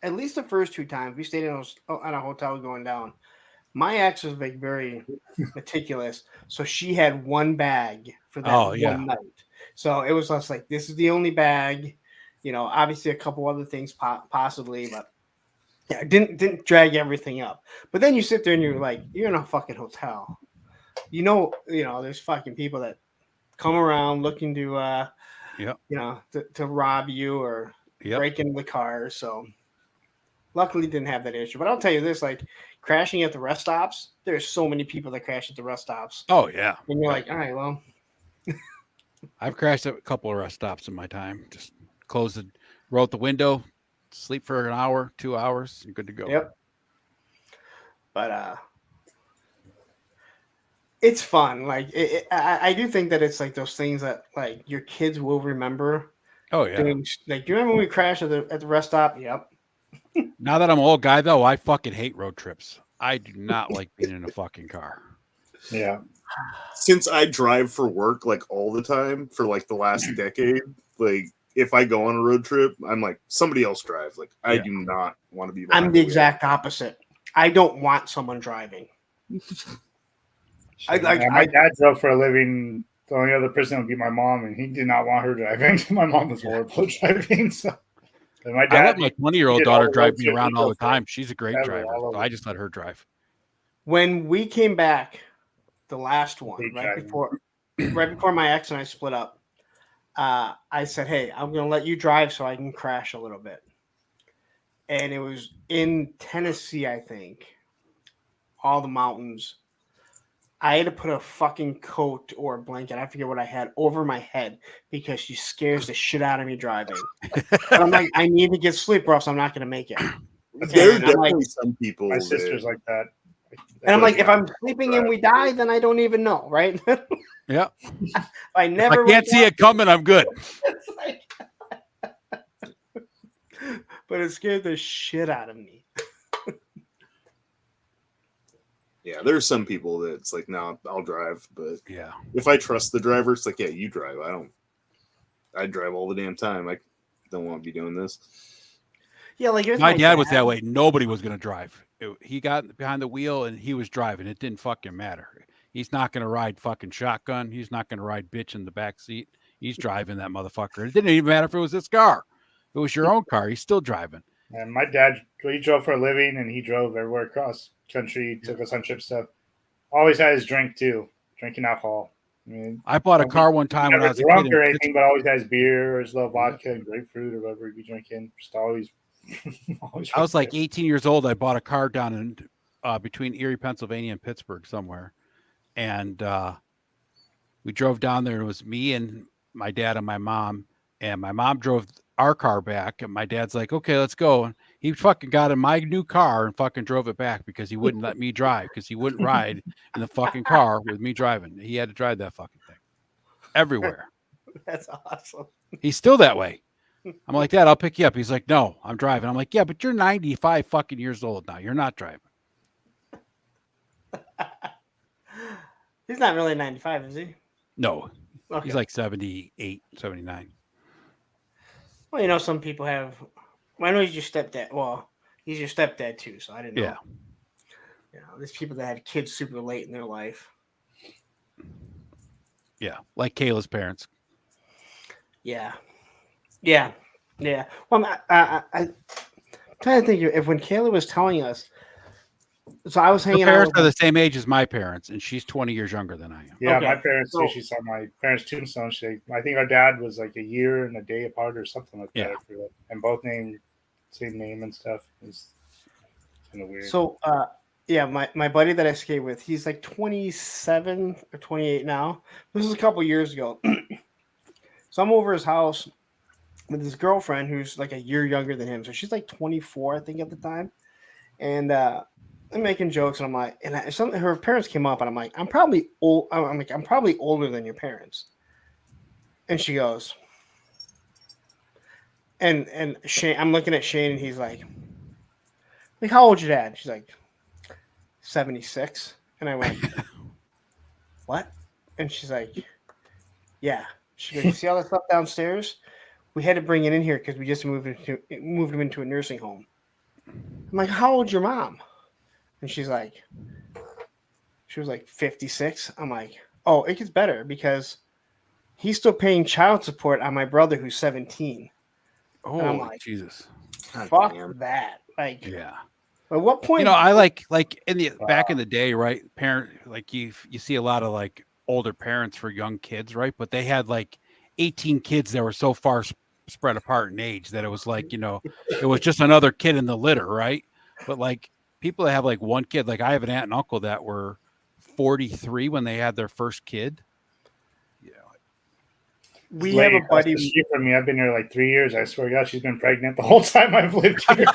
at least the first 2 times we stayed in a hotel going down. My ex was like very meticulous, so she had one bag for that Oh, yeah. one night. So it was just like, this is the only bag. Obviously a couple other things possibly, but yeah, didn't drag everything up. But then you sit there and you're like, you're in a fucking hotel. There's fucking people that come around looking to Yep. to rob you or Yep. break into the car. So luckily didn't have that issue. But I'll tell you this, like crashing at the rest stops, there's so many people that crash at the rest stops. Oh yeah. And you're Yep. like, all right, well. I've crashed at a couple of rest stops in my time. Just roll out the window, sleep for an hour, 2 hours, and good to go. Yep. But it's fun. Like I do think that it's like those things that like your kids will remember. Oh yeah. Do you remember when we crashed at the rest stop? Yep. Now that I'm an old guy though, I fucking hate road trips. I do not like being in a fucking car. Yeah. Since I drive for work like all the time for like the last decade, like if I go on a road trip, I'm like somebody else drive. Like I do not want to be. I'm the exact opposite. I don't want someone driving. My dad drove for a living. The only other person would be my mom, and he did not want her driving. My mom was horrible driving. So, and my dad, I let my 20-year-old daughter drive me around all the time. for She's a great forever, driver, all so over. I just let her drive. When we came back, the last one, Big right driving. before my ex and I split up, I said, "Hey, I'm going to let you drive so I can crash a little bit." And it was in Tennessee, I think, all the mountains. I had to put a fucking coat or a blanket, I forget what I had, over my head because she scares the shit out of me driving. But I'm like, I need to get sleep or else I'm not going to make it. There are And I'm like, definitely some people. My sister's like that. and I'm like, if I'm sleeping and we die, then I don't even know, right? Yeah. I never. If I can't see it coming, I'm good. But it scared the shit out of me. Yeah, there's some people that it's like, no, I'll drive, but yeah, if I trust the driver, it's like, yeah, you drive. I drive all the damn time. I don't want to be doing this. Yeah, like my dad was that way. Nobody was going to drive. He got behind the wheel and he was driving. It didn't fucking matter. He's not going to ride fucking shotgun. He's not going to ride bitch in the back seat. He's driving that motherfucker. It didn't even matter if it was his car. If it was your own car, he's still driving. And my dad, he drove for a living, and he drove everywhere across country. Took us on trips. Stuff. Always had his drink too, drinking alcohol. I mean, I bought a car one time when I was a drunk kid or anything, but always has beer or his little vodka and grapefruit or whatever he'd be drinking. Just always. I was like 18 years old. I bought a car down in between Erie, Pennsylvania, and Pittsburgh somewhere, and we drove down there. It was me and my dad and my mom drove our car back, and my dad's like, "Okay, let's go." And he fucking got in my new car and fucking drove it back because he wouldn't let me drive because he wouldn't ride in the fucking car with me driving. He had to drive that fucking thing everywhere. That's awesome. He's still that way. I'm like, Dad, I'll pick you up. He's like, no, I'm driving. I'm like, yeah, but you're 95 fucking years old now. You're not driving. He's not really 95, is he? No. Okay. He's like 78, 79. Well, some people have. Well, I know he's your stepdad. Well, he's your stepdad too, so I didn't know. Yeah. There's people that had kids super late in their life. Yeah, like Kayla's parents. Yeah. Yeah. Well, I'm trying to think if when Kayla was telling us. So I was hanging Her parents out. are the same age as my parents, and she's 20 years younger than I am. Yeah, Okay. my parents. She saw my parents' tombstone. I think our dad was like a year and a day apart or something like that. And both named same name and stuff. It's kind of weird. So, my buddy that I skate with, he's like 27 or 28 now. This was a couple years ago. So I'm over his house with his girlfriend who's like a year younger than him. So she's like 24, I think, at the time. And I'm making jokes, and I'm like, her parents came up, and I'm like, I'm probably old. I'm like, I'm probably older than your parents. And she goes, and Shane, I'm looking at Shane, and he's like, how old's your dad? She's like, 76. And I went, what? And she's like, yeah. She goes, you see all that stuff downstairs? we had to bring it in here because we just moved him into a nursing home. I'm like, how old's your mom? And she was like 56. I'm like, oh, it gets better because he's still paying child support on my brother who's 17. And I'm Oh, like, Jesus. fuck that. Like, Yeah. at what point? You know, I like in the back in the day, right? Like you see a lot of like older parents for young kids, right? But they had like 18 kids that were so far spread apart in age that it was like, you know, it was just another kid in the litter, right? But like people that have like one kid, like I have an aunt and uncle that were 43 when they had their first kid. We have a buddy from me. I've been here like 3 years. I swear to God, she's been pregnant the whole time I've lived here.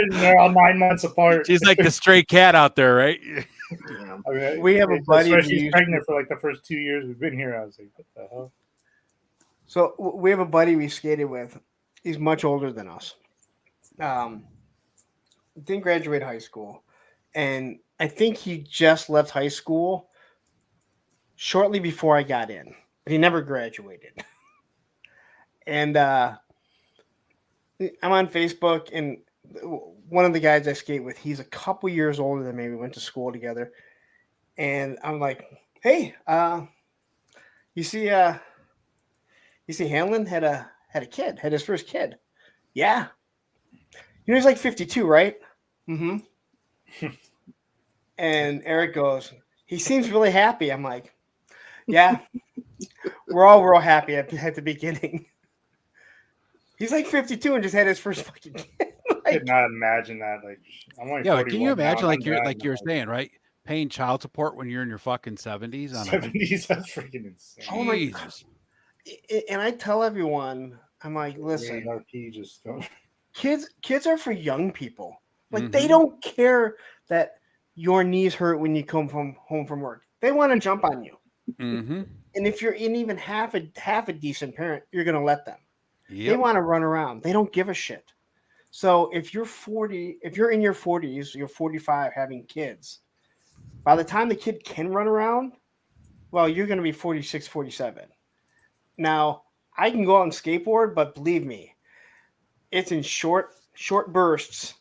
They're all 9 months apart. She's like the stray cat out there, right? I mean, we have a buddy. She's pregnant for like the first 2 years we've been here. I was like, what the hell? So we have a buddy we skated with. He's much older than us. Didn't graduate high school, and I think he just left high school shortly before I got in. But he never graduated. And I'm on Facebook, and one of the guys I skate with, he's a couple years older than me. We went to school together. And I'm like, hey, you see Hanlon had a kid, had his first kid. Yeah. You know, he's like 52, right? Mm-hmm. And Eric goes, he seems really happy. I'm like, yeah, we're all real happy at the beginning. He's like 52 and just had his first fucking kid. I could not imagine that. Like, I'm only Yeah, can you imagine now, like you're saying, right? Paying child support when you're in your fucking 70s. 70s, that's freaking insane. Oh my God. And I tell everyone, I'm like, listen, kids are for young people. Like they don't care that your knees hurt when you come home from work. They want to jump on you. Mm-hmm. And if you're in even half a decent parent, you're gonna let them. Yep. They want to run around. They don't give a shit. So if you're 40, if you're in your 40s, you're 45 having kids, by the time the kid can run around, well, you're going to be 46, 47. Now, I can go out and skateboard, but believe me, it's in short bursts.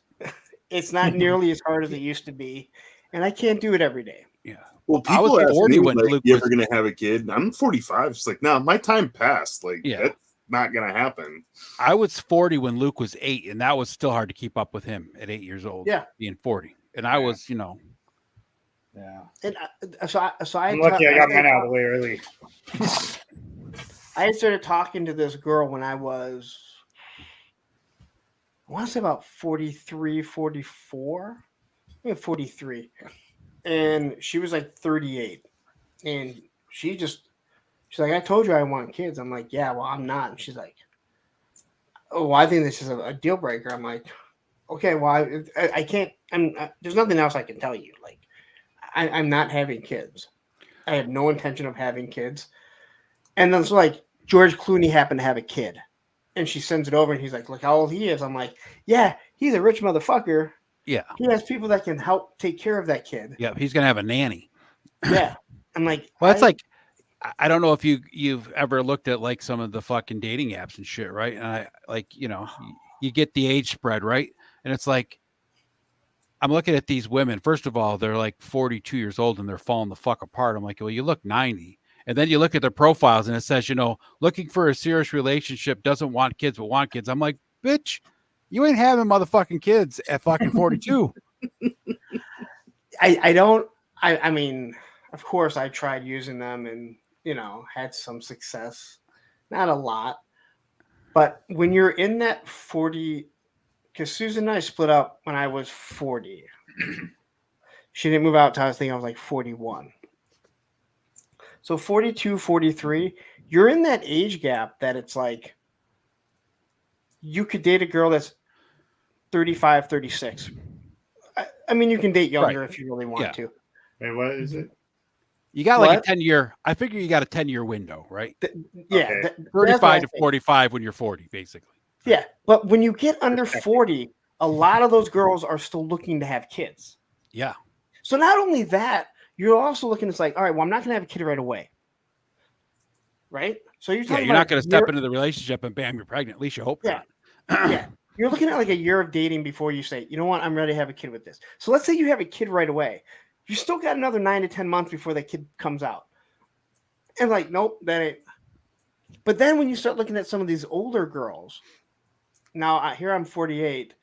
It's not nearly as hard as it used to be, and I can't do it every day. Yeah. Well, I was people ask 40 me, when like, Luke you was- ever going to have a kid? I'm 45. It's like, no, my time passed. Like, Yeah. that's not going to happen. I was 40 when Luke was 8, and that was still hard to keep up with him at 8 years old. Yeah. Being 40. And I was, you know. Yeah. And so I I'm lucky I got mine out of the way early. I had started talking to this girl when I was, I want to say about 43, 44. I think 43. And she was like 38. And she's like, I told you I want kids. I'm like, yeah, well, I'm not. And she's like, oh, well, I think this is a deal breaker. I'm like, okay, well, I can't, there's nothing else I can tell you. Like, I'm not having kids. I have no intention of having kids. And then it's like, George Clooney happened to have a kid. And she sends it over, and he's like, look how old he is. I'm like, yeah, he's a rich motherfucker. Yeah. He has people that can help take care of that kid. Yeah, he's going to have a nanny. Yeah. I'm like, well, it's like, I don't know if you've ever looked at like some of the fucking dating apps and shit, right? And I like, you know, you get the age spread, right? And it's like, I'm looking at these women. First of all, they're like 42 years old and they're falling the fuck apart. I'm like, well, you look 90. And then you look at their profiles and it says, you know, looking for a serious relationship, doesn't want kids, but want kids. I'm like, bitch, you ain't having motherfucking kids at fucking 42. I mean, of course I tried using them and, you know, had some success, not a lot, but when you're in that 40, because Susan and I split up when I was 40. She didn't move out until I was like 41. So 42, 43, you're in that age gap that it's like you could date a girl that's 35, 36. I mean, you can date younger if you really want to. Wait, what is it? You got like a 10-year, I figure you got a 10-year window, right? Yeah. Okay. 35 to 45 when you're 40, basically. Yeah. But when you get under 40, a lot of those girls are still looking to have kids. Yeah. So not only that, you're also looking, it's like, all right, well, I'm not going to have a kid right away. right? So you're Yeah, talking you're not about going to step into the relationship and bam, you're pregnant. At least you hope yeah, not. yeah. You're looking at like a year of dating before you say, you know what, I'm ready to have a kid with this. So let's say you have a kid right away. You still got another 9 to 10 months before that kid comes out. And like, nope, that ain't. But then when you start looking at some of these older girls, now here I'm 48,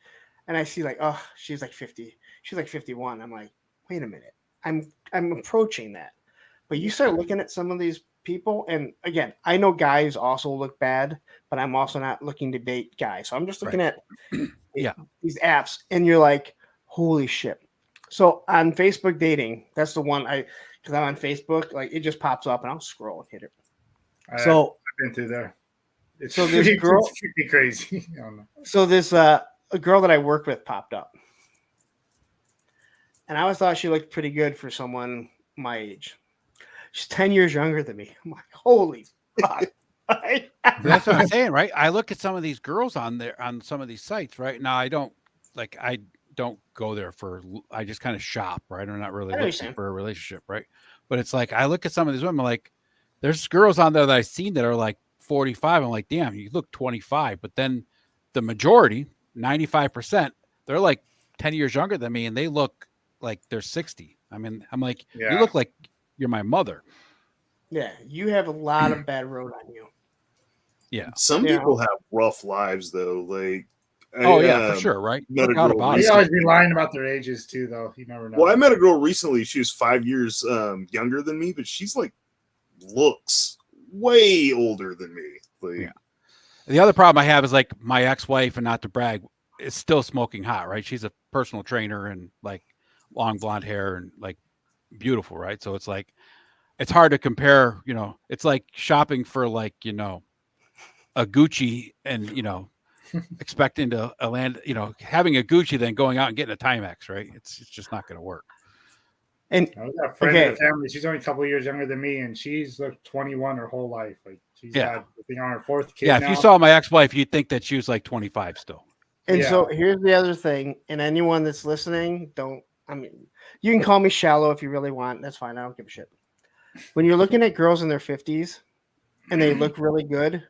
and I see like, oh, she's like 50, she's like 51. I'm like, wait a minute, I'm approaching that. But you start looking at some of these people, and again, I know guys also look bad, but I'm also not looking to date guys. So I'm just looking at these apps, and you're like, holy shit. So on Facebook dating, that's the one because I'm on Facebook, like it just pops up, and I'll scroll and hit it. So I've been through there. It's so this girl, it's pretty crazy. I don't know. so this a girl that I work with popped up, and I always thought she looked pretty good for someone my age. She's 10 years younger than me. I'm like, holy fuck. But that's what I'm saying, right? I look at some of these girls on there on some of these sites, right? Now I don't go there I just kind of shop, right? I'm not really looking for a relationship, right? But it's like I look at some of these women, like there's girls on there that I've seen that are like 45. I'm like, damn, you look 25. But then the majority, 95%, they're like 10 years younger than me and they look like they're 60. I mean, I'm like, you look like you're my mother. Yeah, you have a lot of bad road on you. Yeah. Some people have rough lives though. Like, for sure, right? They always be lying about their ages too, though. You never know. Well, I met a girl recently. She was 5 years younger than me, but she's like looks way older than me. Like, The other problem I have is like my ex-wife, and not to brag, is still smoking hot, right? She's a personal trainer and like long blonde hair and like beautiful, right? So it's like it's hard to compare, it's like shopping for like, a Gucci and, expecting to land, having a Gucci, then going out and getting a Timex, right? It's just not going to work. And I got a friend in the family. She's only a couple of years younger than me, and she's like 21 her whole life. Like she's got, I think, on her fourth kid. Yeah, now. if you saw my ex-wife, you'd think that she was like 25 still. And so here's the other thing, and anyone that's listening, you can call me shallow if you really want. That's fine. I don't give a shit. When you're looking at girls in their 50s and they look really good,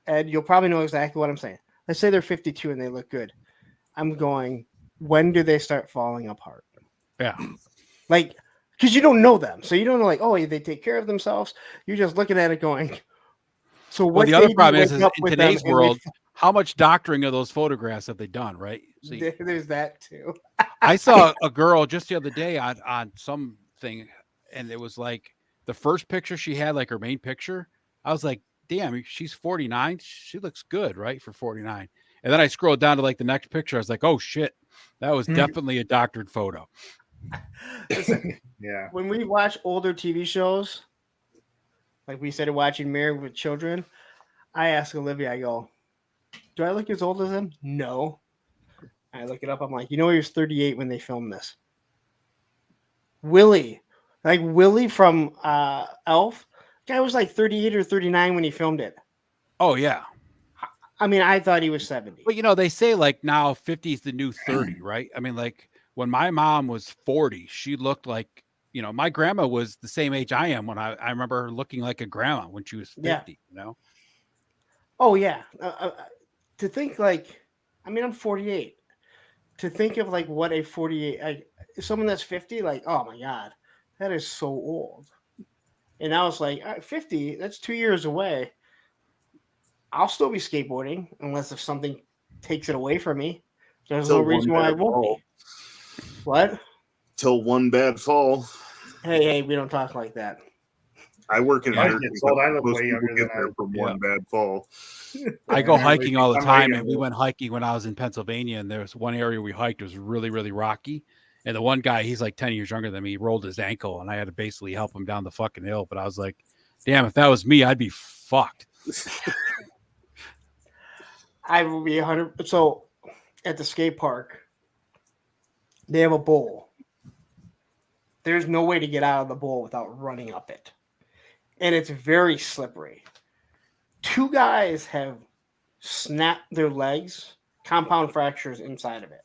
Ed, you'll probably know exactly what I'm saying. Let's say they're 52 and they look good. I'm going, when do they start falling apart? Yeah. Like, because you don't know them. So you don't know, like, oh, they take care of themselves. You're just looking at it going, so what? Well, the other problem is in today's world, how much doctoring of those photographs have they done, right? So there's that too. I saw a girl just the other day on something, and it was like the first picture she had, like her main picture. I was like, damn, she's 49. She looks good, right, for 49. And then I scrolled down to like the next picture. I was like, oh shit, that was definitely a doctored photo. Listen, when we watch older TV shows, like we started watching Married with Children, I ask Olivia, I go, do I look as old as him? No. I look it up. I'm like, he was 38 when they filmed this. Willie from Elf, guy was like 38 or 39 when he filmed it. Oh yeah. I mean, I thought he was 70. But they say like now 50 is the new 30, right? I mean, like when my mom was 40, she looked like, my grandma was the same age I am when I remember her looking like a grandma when she was 50, Oh yeah. To think like, I'm 48. To think of like what a 48, someone that's 50, like, oh my God, that is so old. And I was like, 50, that's 2 years away. I'll still be skateboarding unless if something takes it away from me. There's no reason why I won't be. What? Till one bad fall. Hey, we don't talk like that. I work in I America. look way younger than I from one bad fall. I go hiking all the time, and we went hiking when I was in Pennsylvania, and there was one area we hiked. It was really, really rocky. And the one guy, he's like 10 years younger than me, he rolled his ankle, and I had to basically help him down the fucking hill. But I was like, damn, if that was me, I'd be fucked. I will be 100. So at the skate park, they have a bowl. There's no way to get out of the bowl without running up it. And it's very slippery. 2 guys have snapped their legs, compound fractures inside of it.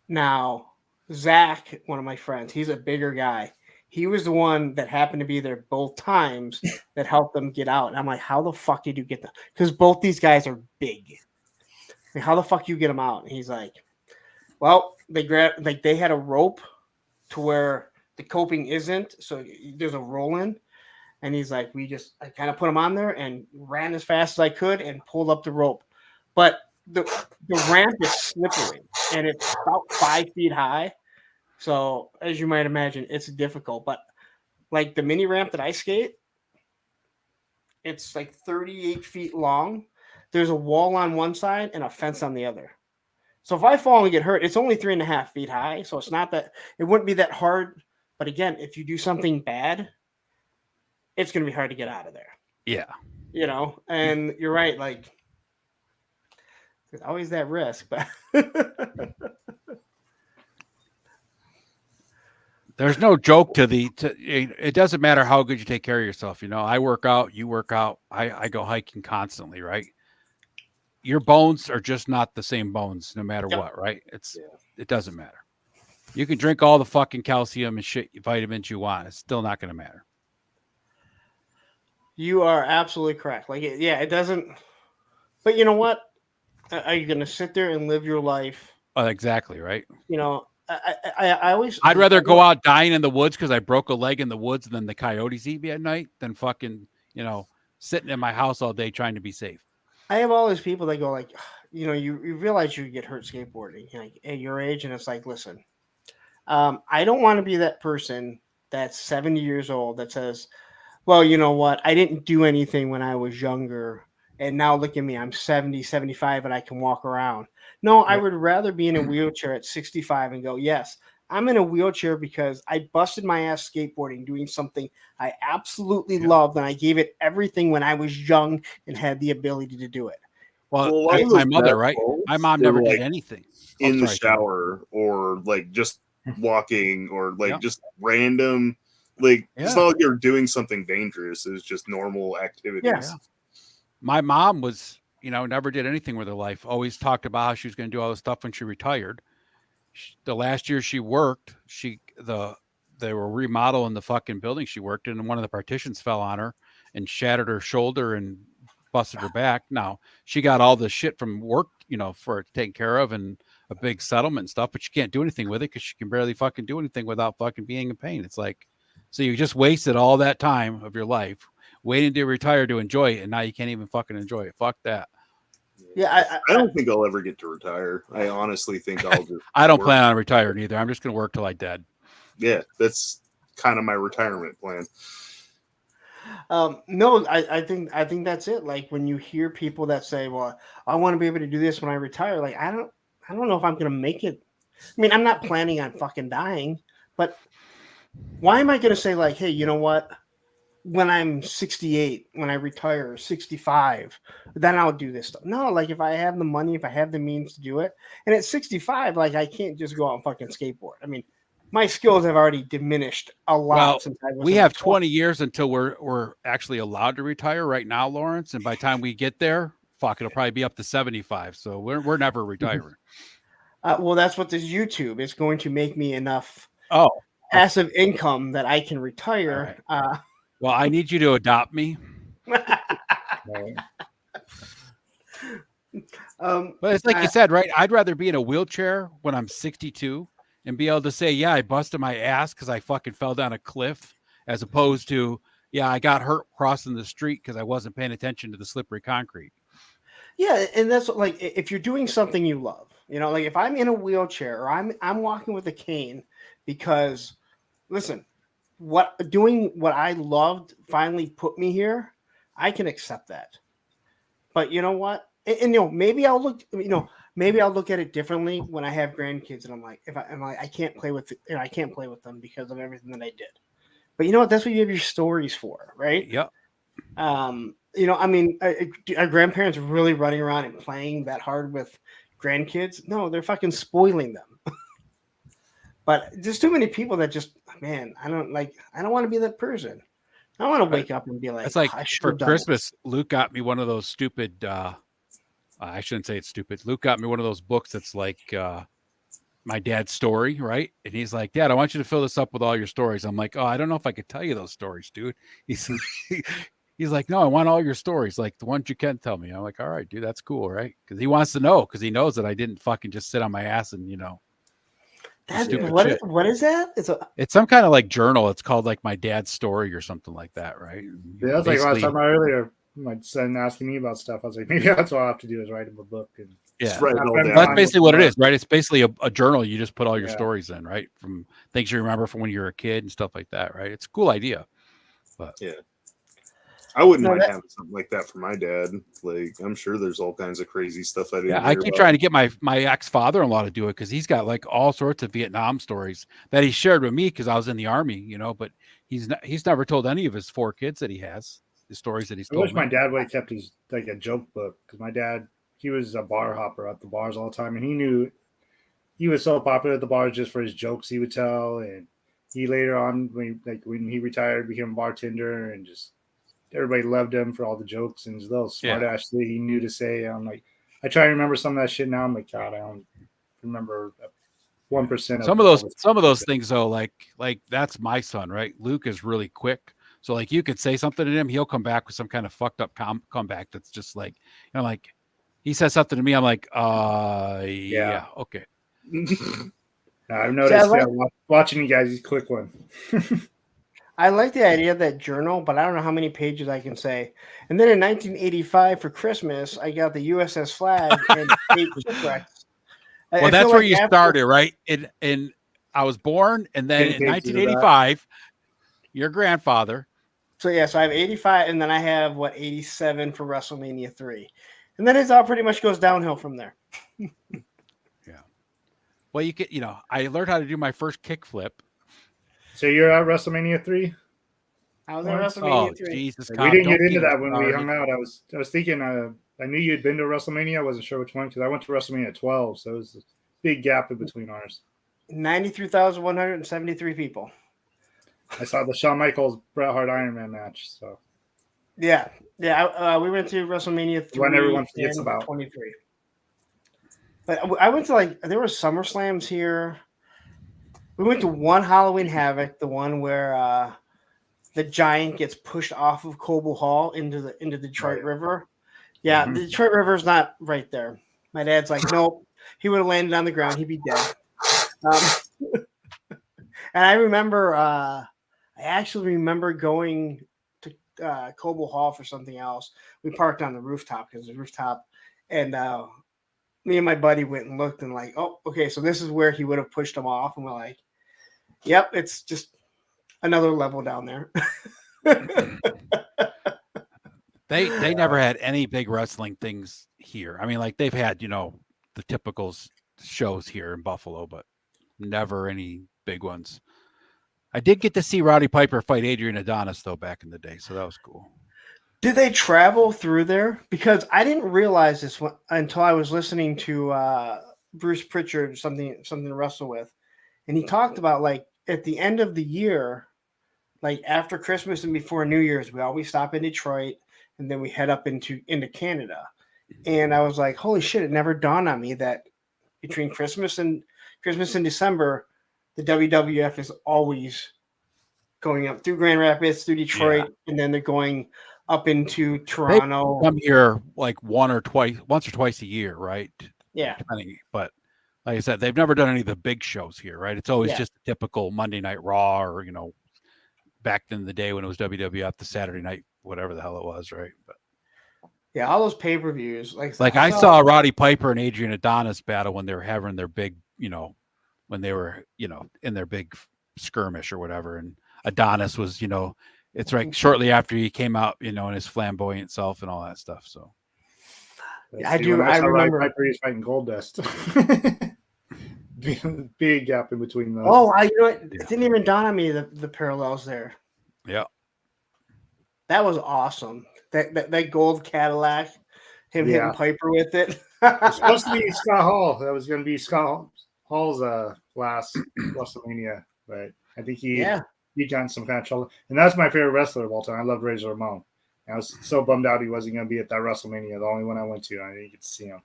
Now, Zach, one of my friends, he's a bigger guy. He was the one that happened to be there both times that helped them get out. And I'm like, how the fuck did you get them? Because both these guys are big. I mean, how the fuck you get them out? And he's like, well, they had a rope to where the coping isn't, so there's a roll in. And he's like, I kind of put him on there and ran as fast as I could and pulled up the rope. But the ramp is slippery and it's about 5 feet high. So as you might imagine, it's difficult. But like the mini ramp that I skate, it's like 38 feet long. There's a wall on one side and a fence on the other. So if I fall and get hurt, it's only 3.5 feet high. So it's not that, it wouldn't be that hard. But again, if you do something bad, it's going to be hard to get out of there. Yeah. You know, and you're right. Like, there's always that risk, but there's no joke it doesn't matter how good you take care of yourself. You know, I work out, you work out, I go hiking constantly, right? Your bones are just not the same bones no matter what, right? It doesn't matter. You can drink all the fucking calcium and shit vitamins you want. It's still not going to matter. You are absolutely correct. Like, yeah, it doesn't. But you know what? Are you going to sit there and live your life? Exactly, right? You know, I always. I'd rather go out dying in the woods because I broke a leg in the woods than the coyotes eat me at night than fucking, you know, sitting in my house all day trying to be safe. I have all these people that go like, you know, you realize you get hurt skateboarding like at your age, and it's like, listen, I don't want to be that person that's 70 years old that says, well, you know what? I didn't do anything when I was younger. And now look at me. I'm 70, 75, and I can walk around. No, I would rather be in a wheelchair at 65 and go, yes, I'm in a wheelchair because I busted my ass skateboarding, doing something I absolutely loved. And I gave it everything when I was young and had the ability to do it. Well, that's my mother, right? My mom never did anything. In the shower or like just walking or like just random. Like it's not like you're doing something dangerous. It's just normal activities. Yeah. My mom was, you know, never did anything with her life. Always talked about how she was going to do all this stuff when she retired. The last year she worked, they were remodeling the fucking building she worked in, and one of the partitions fell on her and shattered her shoulder and busted her back. Now she got all the shit from work, you know, for it taken care of and a big settlement and stuff, but she can't do anything with it because she can barely fucking do anything without fucking being in pain. It's like, so you just wasted all that time of your life waiting to retire to enjoy it, and now you can't even fucking enjoy it. Fuck that. Yeah, I don't think I'll ever get to retire. I honestly think I'll just. I don't plan on retiring either. I'm just going to work till I dead. Yeah, that's kind of my retirement plan. No, I think that's it. Like when you hear people that say, "Well, I want to be able to do this when I retire," like I don't know if I'm going to make it. I mean, I'm not planning on fucking dying, but why am I going to say like, "Hey, you know what? When I'm 68, when I retire, 65, then I'll do this stuff." No, like if I have the money, if I have the means to do it, and at 65, like I can't just go out and fucking skateboard. I mean, my skills have already diminished a lot since I was. We have 20 years until we're actually allowed to retire right now, Lawrence. And by the time we get there, fuck, it'll probably be up to 75. So we're never retiring. Well, that's what this YouTube is going to make me enough Oh, passive income that I can retire. Right. Well, I need you to adopt me. But it's like you said, right? I'd rather be in a wheelchair when I'm 62 and be able to say, yeah, I busted my ass because I fucking fell down a cliff, as opposed to, yeah, I got hurt crossing the street because I wasn't paying attention to the slippery concrete. Yeah, and that's like if you're doing something you love, you know, like if I'm in a wheelchair or I'm walking with a cane because, listen, doing what I loved finally put me here, I can accept that. But you know what? And you know, maybe I'll look at it differently when I have grandkids, and I'm like, I can't play with, I can't play with them because of everything that I did. But you know what? That's what you have your stories for, right? Yep. You know, I mean, are grandparents really running around and playing that hard with grandkids? No, they're fucking spoiling them. But there's too many people that just, man, I don't want to be that person. I want to wake up and be like, it's like for Christmas, Luke got me one of those stupid, I shouldn't say it's stupid. Luke got me one of those books that's like my dad's story, right? And he's like, Dad, I want you to fill this up with all your stories. I'm like, oh, I don't know if I could tell you those stories, dude. He's he's like, no, I want all your stories, like the ones you can tell me. I'm like, all right, dude, that's cool, right? Because he wants to know, because he knows that I didn't fucking just sit on my ass and do stupid shit. What is that? It's some kind of like journal. It's called like My Dad's Story or something like that, right? Yeah, that's like what I was talking about earlier. My son asking me about stuff. I was like, maybe that's what I have to do is write him a book. And yeah, write it all down. that's basically what it is, right? It's basically a journal. You just put all your stories in, right? From things you remember from when you were a kid and stuff like that, right? It's a cool idea. But yeah, I wouldn't mind having something like that for my dad. Like, I'm sure there's all kinds of crazy stuff I didn't. I keep trying to get my ex-father-in-law to do it because he's got like all sorts of Vietnam stories that he shared with me because I was in the army, but he's never told any of his 4 kids that he has the stories that he's told. I wish my dad would have kept his like a joke book, because my dad, he was a bar hopper at the bars all the time, and he knew he was so popular at the bars just for his jokes he would tell. And he later on, when he retired, became a bartender, and just everybody loved him for all the jokes and his little smart ass shit he knew to say. I'm like, I try to remember some of that shit now. I'm like, God, I don't remember 1% of some of those things though. Like that's my son, right? Luke is really quick. So like you could say something to him, he'll come back with some kind of fucked up comeback that's just like, like he says something to me, I'm like, yeah, okay. I've noticed watching you guys, he's a quick one. I like the idea of that journal, but I don't know how many pages I can say. And then in 1985 for Christmas, I got the USS Flag and 8 shipwrecks. Well, that's where you started, right? In I was born, and then in 1985, your grandfather. So I have 85, and then I have 87 for WrestleMania 3, and then it all pretty much goes downhill from there. Yeah. Well, you could, I learned how to do my first kickflip. So you're at WrestleMania 3? I was at WrestleMania 3. Jesus, we didn't get into that when we hung out. I was thinking, I knew you'd been to WrestleMania. I wasn't sure which one, because I went to WrestleMania 12, so it was a big gap in between ours. 93,173 people. I saw the Shawn Michaels Bret Hart Iron Man match. So we went to WrestleMania 3 when everyone forgets about 23. But I went to there were SummerSlams here. We went to one Halloween Havoc, the one where the Giant gets pushed off of Coble Hall into the Detroit River. Yeah, the Detroit River is not right there. My dad's like, nope, he would have landed on the ground. He'd be dead. And I remember, I actually remember going to Coble Hall for something else. We parked on the rooftop because the rooftop, and me and my buddy went and looked and like, oh, okay, so this is where he would have pushed him off, and we're like, yep, it's just another level down there. They never had any big wrestling things here. I mean, like they've had, the typical shows here in Buffalo, but never any big ones. I did get to see Roddy Piper fight Adrian Adonis though back in the day, so that was cool. Did they travel through there? Because I didn't realize this until I was listening to Bruce Pritchard, something to wrestle with, and he talked about like at the end of the year, like after Christmas and before New Year's, we always stop in Detroit and then we head up into Canada. And I was like, holy shit! It never dawned on me that between Christmas and December, the WWF is always going up through Grand Rapids, through Detroit, and then they're going up into Toronto. They come here like once or twice a year, right? Yeah. But like I said, they've never done any of the big shows here, right? It's always just a typical Monday Night Raw, or back in the day when it was WWF, the Saturday night, whatever the hell it was, right? But yeah, all those pay-per-views, like I saw Roddy Piper and Adrian Adonis battle when they were having their big, when they were, in their big skirmish or whatever, and Adonis was, it's like shortly after he came out, in his flamboyant self and all that stuff. So I remember Piper is fighting Goldust. Big gap in between those. Oh, it didn't even dawn on me the parallels there. Yeah, that was awesome. That gold Cadillac, him hitting Piper with it. It's supposed to be Scott Hall. That was going to be Scott Hall's last WrestleMania, but I think he got in some kind of trouble. And that's my favorite wrestler of all time. I love Razor Ramon. I was so bummed out he wasn't going to be at that WrestleMania, the only one I went to. I didn't get to see him.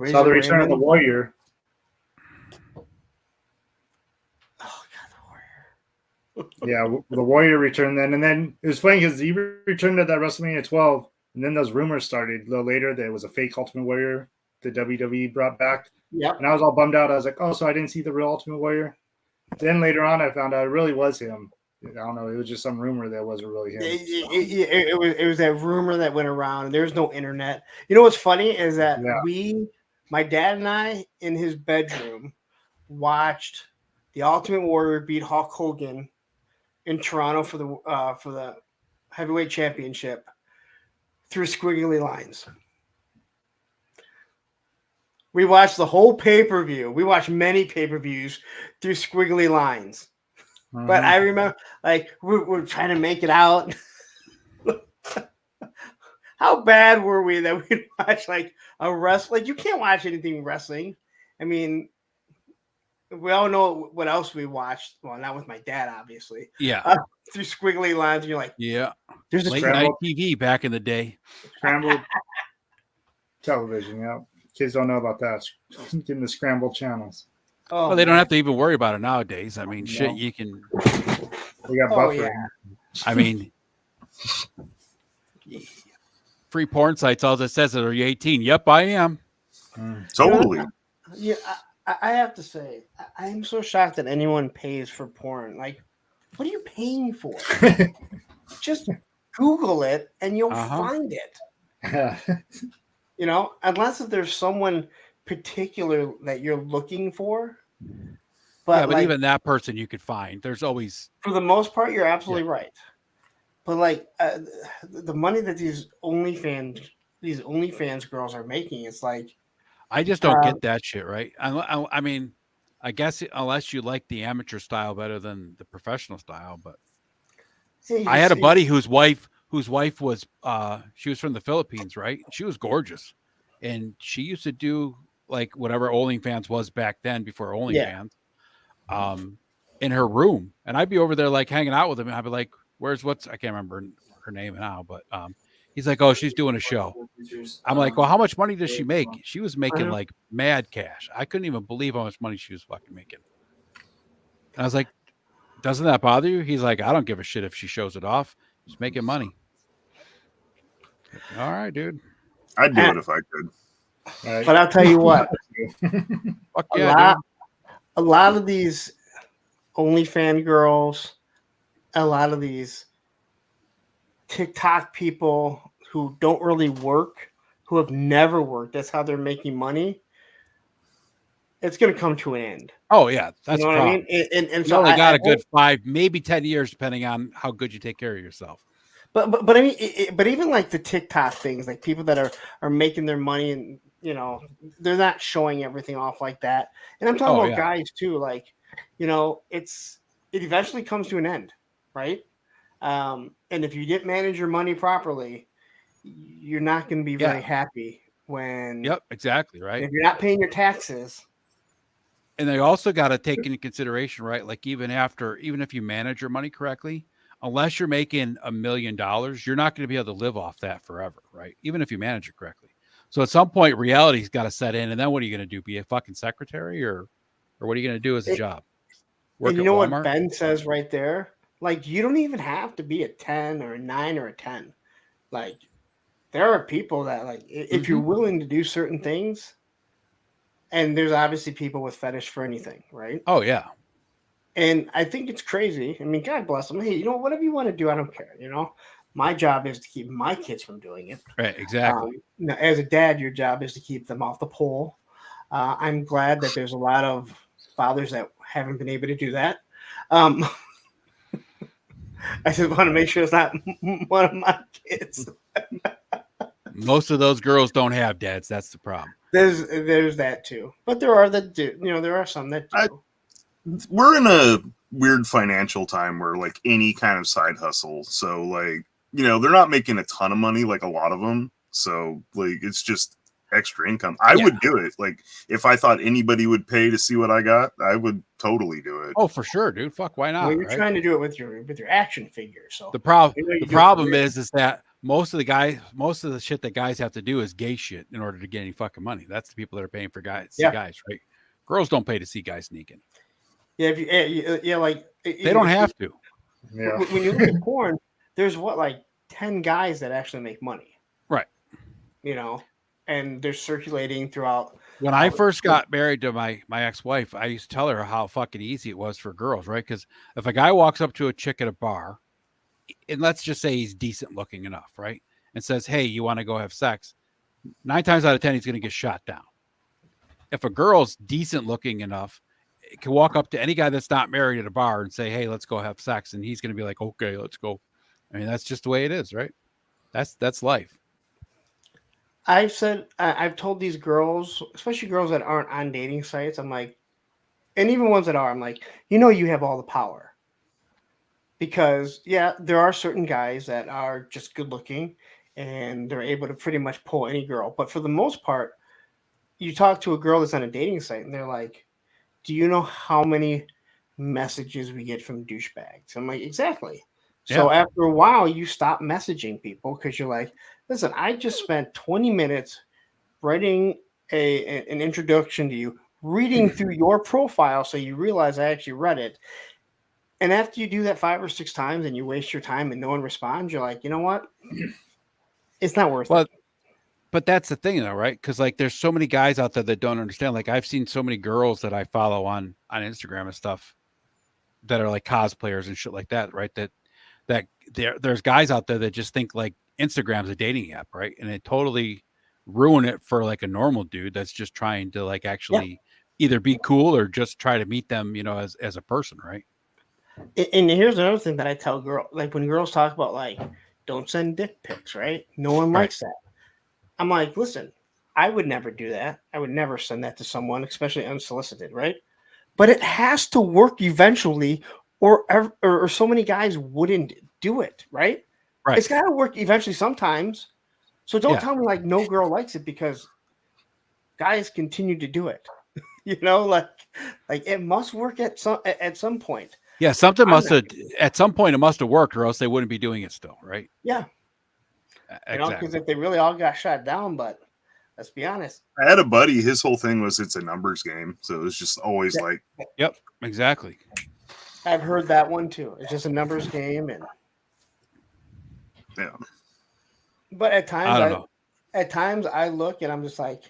Saw the Return of the Warrior. Yeah, the Warrior returned then, and then it was funny because he returned at that WrestleMania 12, and then those rumors started a little later that it was a fake Ultimate Warrior the WWE brought back. Yep. And I was all bummed out. I was like, oh, so I didn't see the real Ultimate Warrior. Then later on, I found out it really was him. I don't know. It was just some rumor that wasn't really him. It was that rumor that went around. There's no internet. You know what's funny is that my dad and I, in his bedroom, watched the Ultimate Warrior beat Hulk Hogan in Toronto for the heavyweight championship through squiggly lines. We watched the whole pay-per-view. We watched many pay-per-views through squiggly lines. Mm-hmm. But I remember, like, we're trying to make it out. How bad were we that we watch like a wrestling? Like, you can't watch anything wrestling. I mean, we all know what else we watched. Well, not with my dad, obviously. Yeah. Through squiggly lines, and you're like, yeah. There's a late night TV back in the day. Scrambled television. Yeah, kids don't know about that. Getting the scrambled channels. Oh, well, they don't have to even worry about it nowadays. I mean, shit, you can. We got buffering. I mean, free porn sites. All that says is, "Are you 18?" Yep, I am. Totally. Yeah, I have to say, I am so shocked that anyone pays for porn. Like, what are you paying for? Just Google it and you'll find it. You know, unless if there's someone particular that you're looking for. But like, even that person you could find. There's always, for the most part, you're absolutely right. But like the money that these OnlyFans girls are making, it's like, I just don't get that shit, right? I mean, I guess unless you like the amateur style better than the professional style, but I had a buddy whose wife was she was from the Philippines, right? She was gorgeous, and she used to do like whatever OnlyFans was back then before OnlyFans, in her room, and I'd be over there like hanging out with him, and I'd be like, "Where's what's?" I can't remember her name now, but he's like, "Oh, she's doing a show." I'm like, "Well, how much money does she make?" She was making like mad cash. I couldn't even believe how much money she was fucking making. And I was like, "Doesn't that bother you?" He's like, "I don't give a shit if she shows it off. She's making money." All right, dude. I'd do it if I could. But I'll tell you what, fuck yeah, dude. A lot of these OnlyFans girls, a lot of these TikTok people who don't really work, who have never worked, that's how they're making money. It's going to come to an end. Oh yeah, that's you know what I mean. And you so only got I a good 5, maybe 10 years, depending on how good you take care of yourself. But I mean, but even like the TikTok things, like people that are making their money, and you know, they're not showing everything off like that. And I'm talking about guys too. Like, you know, it eventually comes to an end, right? And if you didn't manage your money properly, you're not going to be very happy when. Yep, exactly right. If you're not paying your taxes. And they also got to take into consideration, right? Like even if you manage your money correctly, unless you're making $1 million, you're not going to be able to live off that forever, right? Even if you manage it correctly. So at some point, reality's got to set in, and then what are you going to do? Be a fucking secretary, or what are you going to do as a job? Work and you know Walmart? What Ben says right there? Like, you don't even have to be a 10 or a 9 or a 10. Like, there are people that, like, if you're willing to do certain things, and there's obviously people with fetish for anything, right? Oh, yeah. And I think it's crazy. I mean, God bless them. Hey, you know, whatever you want to do, I don't care. You know, my job is to keep my kids from doing it. Right, exactly. Now, as a dad, your job is to keep them off the pole. I'm glad that there's a lot of fathers that haven't been able to do that. I just want to make sure it's not one of my kids. Most of those girls don't have dads. That's the problem. There's that too. But there are that do. You know, there are some that do. We're in a weird financial time where like any kind of side hustle. So like, you know, they're not making a ton of money like a lot of them. So like, it's just extra income. I would do it. Like if I thought anybody would pay to see what I got, I would totally do it. Oh, for sure, dude. Fuck, why not? Well, you're trying to do it with your action figure. So the problem is that most of the shit that guys have to do is gay shit in order to get any fucking money. That's the people that are paying for guys, guys, right? Girls don't pay to see guys naked. Yeah, like they don't have to. Yeah. When you look at porn, there's like 10 guys that actually make money, Right. And they're circulating throughout. When I first got married to my ex-wife, I used to tell her how fucking easy it was for girls, right? Because if a guy walks up to a chick at a bar, and let's just say he's decent looking enough, right? And says, "Hey, you want to go have sex?" 9 times out of 10, he's going to get shot down. If a girl's decent looking enough, it can walk up to any guy that's not married at a bar and say, "Hey, let's go have sex," and he's going to be like, "Okay, let's go." I mean, that's just the way it is, right? That's life. I've told these girls, especially girls that aren't on dating sites, I'm like, and even ones that are, I'm like, you have all the power. Because yeah, there are certain guys that are just good looking and they're able to pretty much pull any girl. But for the most part, you talk to a girl that's on a dating site and they're like, "Do you know how many messages we get from douchebags?" I'm like, exactly. So Yeah. after a while, you stop messaging people because you're like, listen, I just spent 20 minutes writing an introduction to you, reading through your profile so you realize I actually read it. And after you do that 5 or 6 times and you waste your time and no one responds, you're like, you know what? It's not worth it. But that's the thing, though, right? Because like, there's so many guys out there that don't understand. Like, I've seen so many girls that I follow on Instagram and stuff that are like cosplayers and shit like that, right? That there's guys out there that just think like Instagram's a dating app, right? And it totally ruin it for like a normal dude that's just trying to like actually either be cool or just try to meet them, as a person, right? And here's another thing that I tell girls, like when girls talk about like, don't send dick pics, right? No one likes that. I'm like, listen, I would never do that. I would never send that to someone, especially unsolicited, right? But it has to work eventually, or so many guys wouldn't do it, right? Right. It's got to work eventually sometimes. So don't Yeah. tell me like no girl likes it because guys continue to do it. Like it must work at some point. Yeah, something must have at some point it must have worked, or else they wouldn't be doing it still, right? Yeah. Exactly. Because if they really all got shot down, but let's be honest. I had a buddy, his whole thing was it's a numbers game. So it was just always like, Yep, exactly. I've heard that one too. It's just a numbers game. And yeah. But at times, I don't know. At times I look and I'm just like,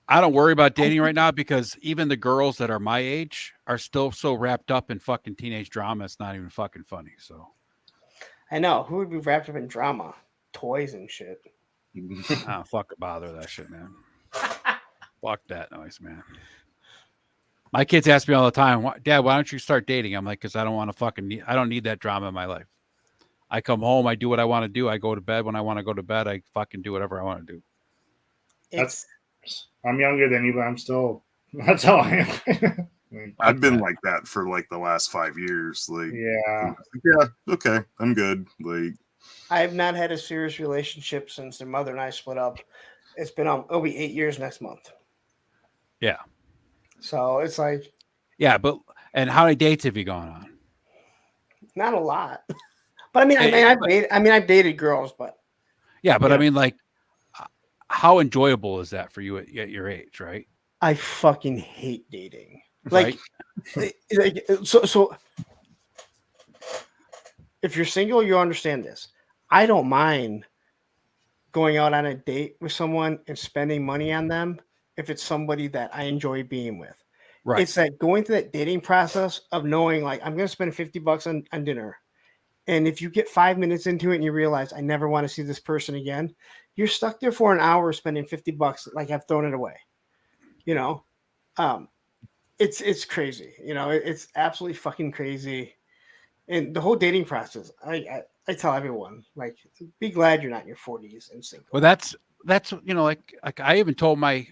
I don't worry about dating right now because even the girls that are my age are still so wrapped up in fucking teenage drama. It's not even fucking funny. So I know who would be wrapped up in drama, toys and shit. Oh, fuck bother that shit, man. Fuck that noise, man. My kids ask me all the time, "Dad, why don't you start dating?" I'm like, because I don't want to I don't need that drama in my life. I come home, I do what I want to do. I go to bed when I want to go to bed. I fucking do whatever I want to do. I'm younger than you, but I'm still. That's how I am. I've been like that for like the last 5 years. Like, yeah, okay, I'm good. Like, I have not had a serious relationship since their mother and I split up. It's been it'll be 8 years next month. Yeah. So it's like, yeah, and how many dates have you gone on? Not a lot, but I've dated girls, but yeah, but I mean, like, how enjoyable is that for you at your age, right? I fucking hate dating. Right? So if you're single, you understand this. I don't mind going out on a date with someone and spending money on them if it's somebody that I enjoy being with. Right. It's like going through that dating process of knowing like I'm going to spend $50 on dinner. And if you get 5 minutes into it and you realize I never want to see this person again, you're stuck there for an hour spending $50 like I've thrown it away. It's crazy. It's absolutely fucking crazy. And the whole dating process, I tell everyone, like, be glad you're not in your 40s and single. Well, that's like I even told my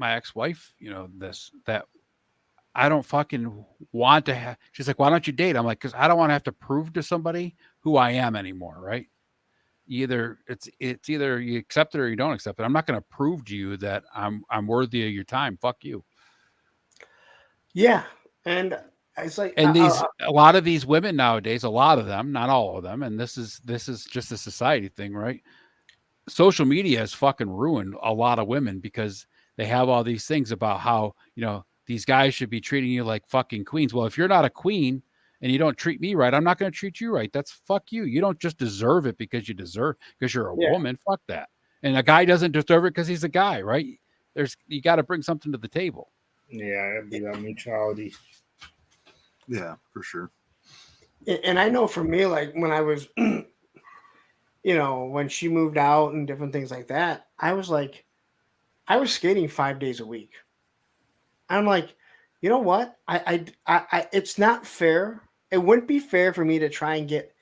ex-wife, this, that I don't fucking want to have. She's like, why don't you date? I'm like, because I don't want to have to prove to somebody who I am anymore, right? It's either you accept it or you don't accept it. I'm not going to prove to you that I'm worthy of your time. Fuck you. Yeah, and it's like, and a lot of these women nowadays, a lot of them, not all of them, and this is just a society thing, right? Social media has fucking ruined a lot of women because they have all these things about how these guys should be treating you like fucking queens. Well, if you're not a queen and you don't treat me right, I'm not going to treat you right. That's fuck you. You don't just deserve it because you're a Yeah. woman. Fuck that. And a guy doesn't deserve it because he's a guy, right? You got to bring something to the table. Yeah, it'd be that neutrality. Yeah, for sure. And I know for me, like when I was, when she moved out and different things like that, I was skating 5 days a week. I'm like, you know what? It's not fair. It wouldn't be fair for me to try and get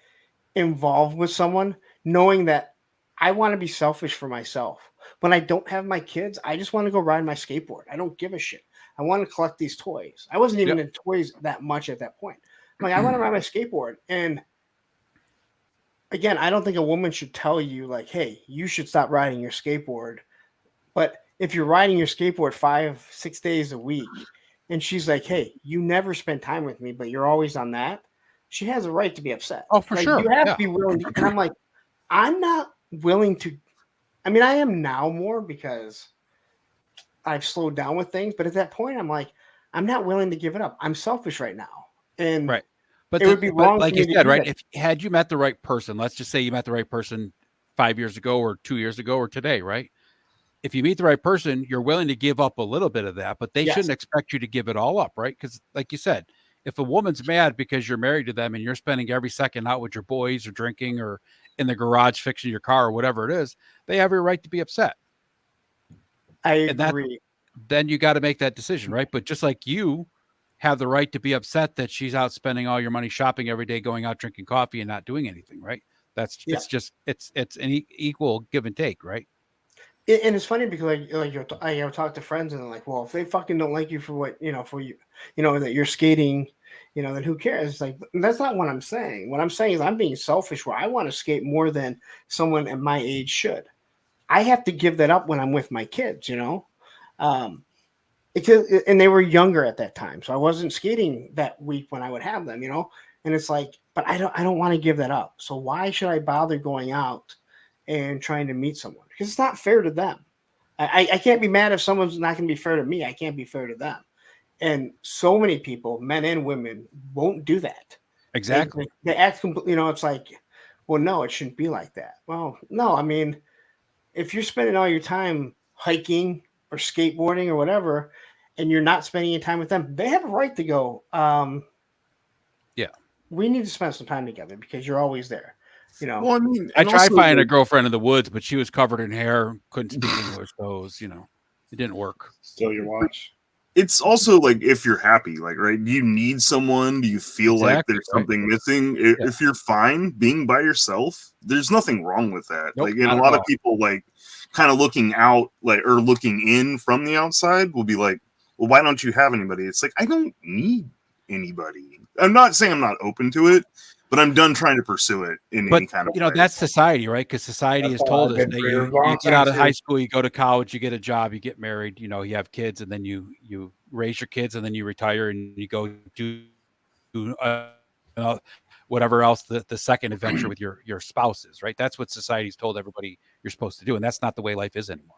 involved with someone knowing that I want to be selfish for myself. When I don't have my kids, I just want to go ride my skateboard. I don't give a shit. I want to collect these toys. I wasn't even in toys that much at that point. I'm like, I want to ride my skateboard. And again, I don't think a woman should tell you like, hey, you should stop riding your skateboard. But if you're riding your skateboard 5-6 days a week and she's like, hey, you never spend time with me, but you're always on that, she has a right to be upset. Oh, for sure. You have Yeah. to be willing to, and I'm like, I'm not willing to. I mean, I am now more because I've slowed down with things, but at that point, I'm like, I'm not willing to give it up. I'm selfish right now. And right. But it would be wrong like for you me to said, do right? that. If had you met the right person, let's just say you met the right person 5 years ago or 2 years ago or today, right? If you meet the right person, you're willing to give up a little bit of that, but they Yes. shouldn't expect you to give it all up, right? Because like you said, if a woman's mad because you're married to them and you're spending every second out with your boys or drinking or in the garage fixing your car or whatever it is, they have every right to be upset. I And agree. then you got to make that decision, right? But just like you have the right to be upset that she's out spending all your money shopping every day, going out drinking coffee and not doing anything, right? It's an equal give and take, right? And it's funny because I talk to friends and they're like, well, if they fucking don't like you for what that you're skating, then who cares? It's like that's not what I'm saying. What I'm saying is I'm being selfish where I want to skate more than someone at my age should. I have to give that up when I'm with my kids, and they were younger at that time, so I wasn't skating that week when I would have them, And it's like, but I don't want to give that up. So why should I bother going out and trying to meet someone? Because it's not fair to them. I can't be mad if someone's not going to be fair to me. I can't be fair to them. And so many people, men and women, won't do that. Exactly. They act completely, it's like, well, no, it shouldn't be like that. Well, no, I mean, if you're spending all your time hiking or skateboarding or whatever, and you're not spending your time with them, they have a right to go, yeah, we need to spend some time together because you're always there. Well, I mean, I and tried also, finding a like, girlfriend in the woods, but she was covered in hair, couldn't speak English, so it didn't work. Still your watch. it's also like if you're happy, like, right? Do you need someone? Do you feel like Exactly, there's right. something missing? If you're fine being by yourself, there's nothing wrong with that. Nope, Like, and not a at lot of all. people, like, kind of looking out, like, or looking in from the outside will be like, well, why don't you have anybody? It's like, I don't need anybody. I'm not saying I'm not open to it, but I'm done trying to pursue it in any kind of way. That's society, right? Because society That's has how told I've us been that for a you long get time, out of too. high school, you go to college, you get a job, you get married, you have kids, and then you raise your kids, and then you retire, and you go do whatever else the second adventure with your spouses, right? That's what society's told everybody you're supposed to do, and that's not the way life is anymore.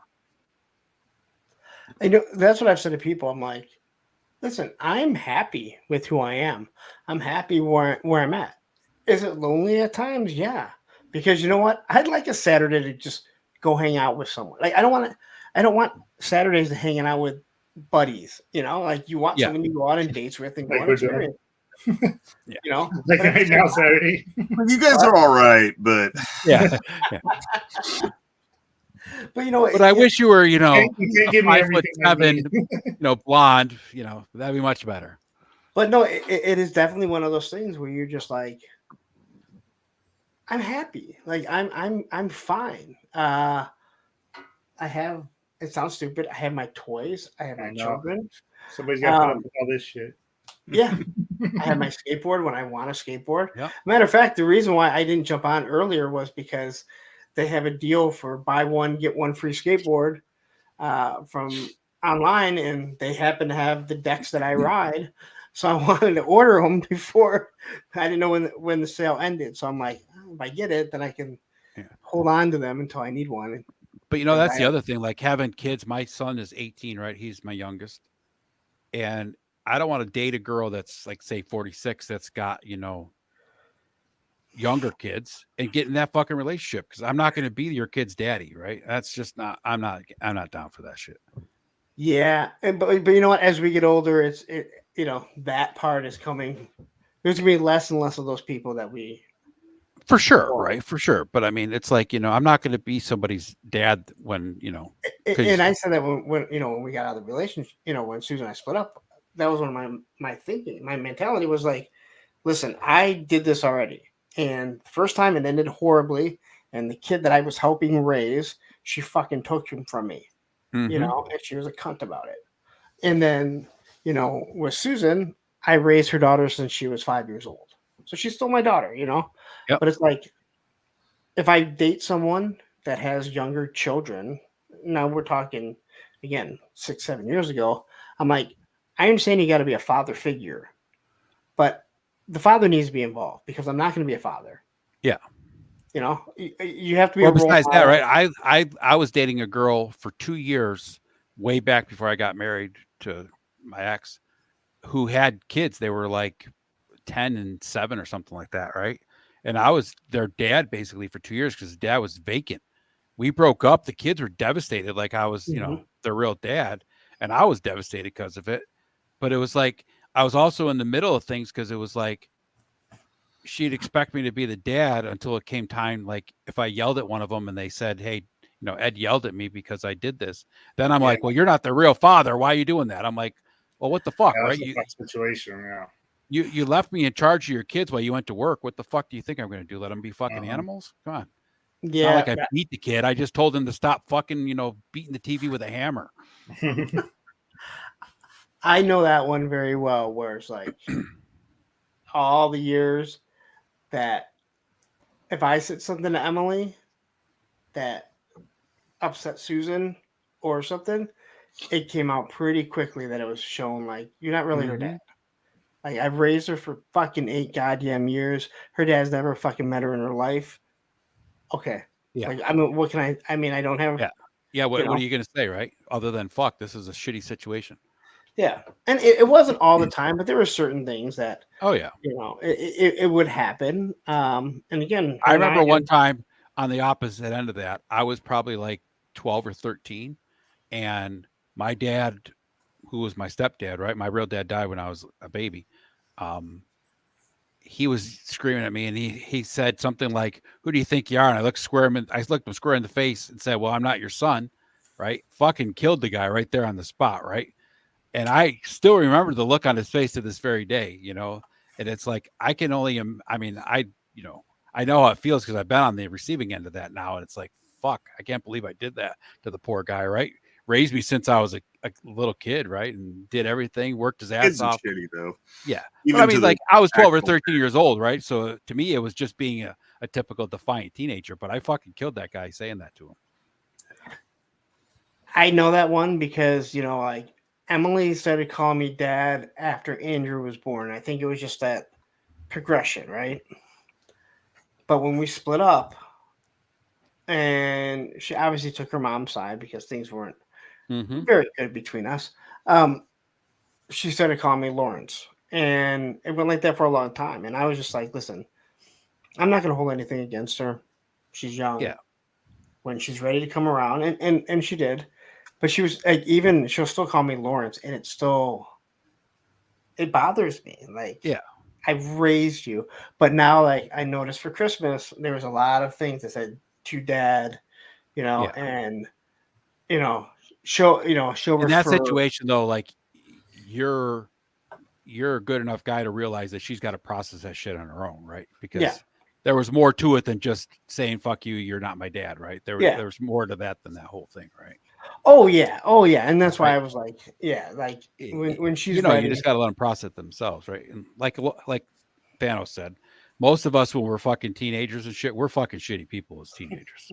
I know that's what I've said to people. I'm like, listen, I'm happy with who I am. I'm happy where I'm at. Is it lonely at times? Yeah. Because you know what? I'd like a Saturday to just go hang out with someone. Like I don't want Saturdays to hanging out with buddies. Like you want someone you go out on dates with and go Like on we're doing. experience. Like But at the right same now, time- Saturday. You guys are all right, but Yeah. But But I wish you were, you can't a give me 5'7", everything I blonde. That'd be much better. But no, it is definitely one of those things where you're just like, I'm happy. Like I'm fine. I have. It sounds stupid. I have my toys. I have my know. children. Somebody's got to put up with all this shit. Yeah, I have my skateboard when I want to skateboard. Yeah. Matter of fact, the reason why I didn't jump on earlier was because they have a deal for buy one get one free skateboard from online, and they happen to have the decks that I ride. So I wanted to order them before. I didn't know when the sale ended. So I'm like, if I get it, then I can hold on to them until I need one. But that's the other thing. Like having kids. My son is 18, right? He's my youngest, and I don't want to date a girl that's like say 46 that's got, younger kids and get in that fucking relationship because I'm not going to be your kid's daddy, right? That's just not. I'm not down for that shit. Yeah, but you know what? As we get older, that part is coming. There's gonna be less and less of those people that we. For sure, right? For sure. But I mean, it's like I'm not going to be somebody's dad when And I said that when we got out of the relationship, when Susan and I split up, that was one of my thinking. My mentality was like, listen, I did this already, and the first time it ended horribly. And the kid that I was helping raise, she fucking took him from me. Mhm. And she was a cunt about it. And then, with Susan, I raised her daughter since she was 5 years old. So she's still my daughter, Yep. But it's like, if I date someone that has younger children, now we're talking, again, 6-7 years ago, I'm like, I understand you got to be a father figure, but the father needs to be involved because I'm not going to be a father. Yeah. You have to be Well, a role besides that, model. right? I was dating a girl for 2 years, way back before I got married to my ex, who had kids. They were like 10 and 7 or something like that, right? And I was their dad basically for 2 years because his dad was vacant. We broke up. The kids were devastated, like I was, their real dad, and I was devastated because of it. But it was like I was also in the middle of things because it was like she'd expect me to be the dad until it came time. Like if I yelled at one of them and they said, "Hey, Ed yelled at me because I did this," then I'm like, "Well, you're not the real father. Why are you doing that?" I'm like, "Well, what the fuck, Yeah, right? that's a tough situation. Yeah. You left me in charge of your kids while you went to work. What the fuck do you think I'm going to do? Let them be fucking animals? Come on." It's not like I beat the kid. I just told him to stop fucking, beating the TV with a hammer. I know that one very well, where it's like all the years that if I said something to Emily that upset Susan or something, it came out pretty quickly that it was shown like you're not really her dad. Like I've raised her for fucking 8 goddamn years. Her dad's never fucking met her in her life. Okay. Yeah. Like what can I? I mean, I don't have. Yeah. Yeah. What are you going to say, right? Other than fuck, this is a shitty situation. Yeah, and it wasn't all the time, but there were certain things that. Oh yeah. It would happen. And again, I remember one time on the opposite end of that, I was probably like 12 or 13, and my dad, who was my stepdad, right? My real dad died when I was a baby. He was screaming at me, and he said something like, "Who do you think you are?" And I looked him square in the face and said, "Well, I'm not your son," right? Fucking killed the guy right there on the spot, right? And I still remember the look on his face to this very day, and it's like, I can only, I mean, I know how it feels because I've been on the receiving end of that now. And it's like, fuck, I can't believe I did that to the poor guy, right? Raised me since I was a little kid, right? And did everything, worked his ass Kids are off. shitty though. Yeah. Even But I mean, to like the I was 12 or actual 13 years old, right? So to me, it was just being a typical defiant teenager, but I fucking killed that guy saying that to him. I know that one because, like Emily started calling me dad after Andrew was born. I think it was just that progression, right? But when we split up, and she obviously took her mom's side because things weren't very good between us, she started calling me Lawrence. And it went like that for a long time. And I was just like, listen, I'm not going to hold anything against her. She's young. Yeah. When she's ready to come around, and she did. But she was like, even she'll still call me Lawrence, and it bothers me. Like, yeah, I've raised you, but now, like, I noticed for Christmas there was a lot of things that said to dad, and she'll in that situation though, like you're a good enough guy to realize that she's got to process that shit on her own, right? Because there was more to it than just saying "fuck you," you're not my dad, right? There was more to that than that whole thing, right? Oh yeah, and that's why I was like, like when she's ready, you just got to let them process it themselves, right? And like Thanos said, most of us when we're fucking teenagers and shit, we're fucking shitty people as teenagers.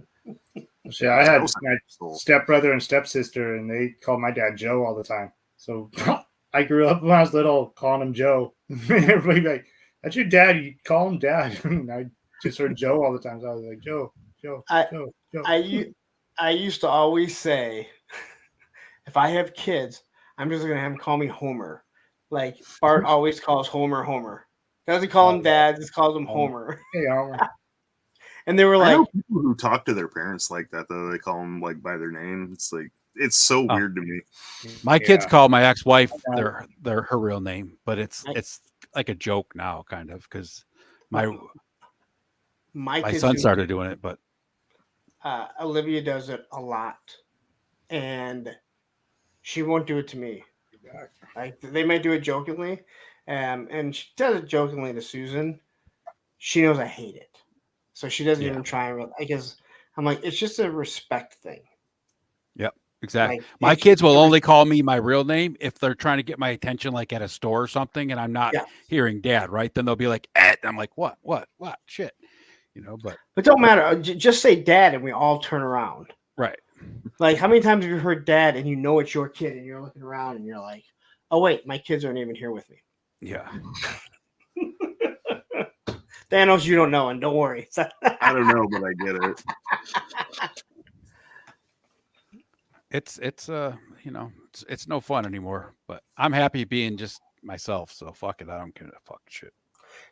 Yeah, I had my stepbrother and stepsister, and they called my dad Joe all the time. So I grew up when I was little calling him Joe. Everybody like, "That's your dad. You call him dad." And I just heard Joe all the time. So I was like, Joe. I used to always say, if I have kids, I'm just gonna have them call me Homer. Like Bart always calls Homer Homer. Doesn't call him Dad, just calls him Homer. Hey, Homer. And they were I like, know people who talk to their parents like that, though. They call them like by their name. It's like it's so Oh. weird to me. My kids call my ex-wife Okay. her real name, but it's like a joke now, kind of, because my kids son do started doing it, but Olivia does it a lot, and she won't do it to me. Like they might do it jokingly, and she does it jokingly to Susan. She knows I hate it, so she doesn't even try and because I'm like, it's just a respect thing. Yep, exactly. Like, My it's kids will just a only call me my real name if they're trying to get my attention, like at a store or something, and I'm not hearing Dad. Right? Then they'll be like, "Ed." I'm like, "What? Shit." But don't matter. Just say Dad, and we all turn around. Right. Like, how many times have you heard Dad, and you know it's your kid, and you're looking around, and you're like, "Oh wait, my kids aren't even here with me." Yeah. Thanos, you don't know, and don't worry. I don't know, but I get it. It's it's no fun anymore. But I'm happy being just myself. So fuck it. I don't give a fuck shit.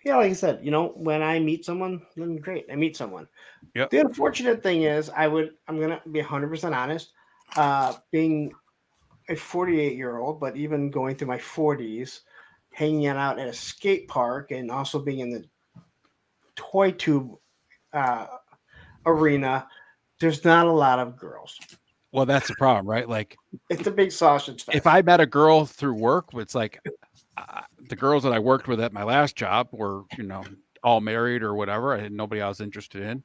Yeah, like I said, when I meet someone, then great, I meet someone. Yep. The unfortunate thing is, I'm gonna be 100% honest. Being a 48-year-old, but even going through my 40s, hanging out at a skate park, and also being in the toy tube arena, there's not a lot of girls. Well, that's the problem, right? Like, it's a big sausage fest. If I met a girl through work, it's like the girls that I worked with at my last job were, all married or whatever. I had nobody I was interested in.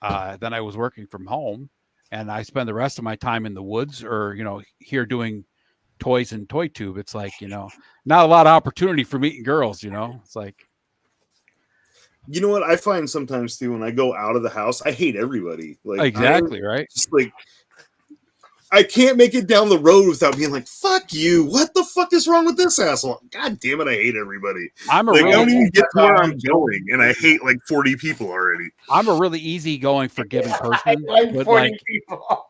Then I was working from home, and I spend the rest of my time in the woods or, here doing toys and toy tube. It's like, not a lot of opportunity for meeting girls, it's like. You know what I find sometimes too when I go out of the house, I hate everybody. Like exactly, right? Just like I can't make it down the road without being like, "Fuck you! What the fuck is wrong with this asshole? God damn it! I hate everybody." I don't even get to where I'm going, and I hate like 40 people already. I'm a really easygoing, forgiving person. I like but 40 people.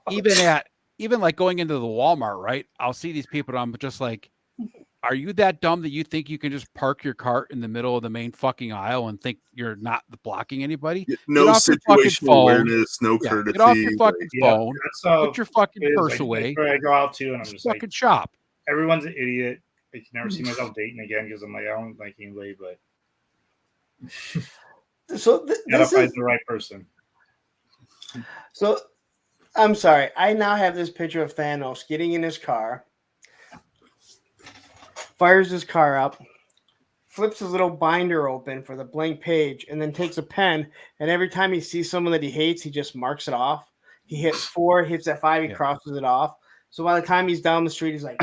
even like going into the Walmart, right? I'll see these people, and I'm just like, are you that dumb that you think you can just park your cart in the middle of the main fucking aisle and think you're not blocking anybody? No situational awareness, no courtity. Get off your fucking phone. So put your fucking purse like, away. I go out too, and I'm just fucking like, shop. Everyone's an idiot. I can never see myself dating again because I'm like, I don't like anybody, but so gotta find the right person. So I'm sorry. I now have this picture of Thanos getting in his car, fires his car up, flips his little binder open for the blank page, and then takes a pen. And every time he sees someone that he hates, he just marks it off. He hits 4, hits that 5, he crosses it off. So by the time he's down the street, he's like,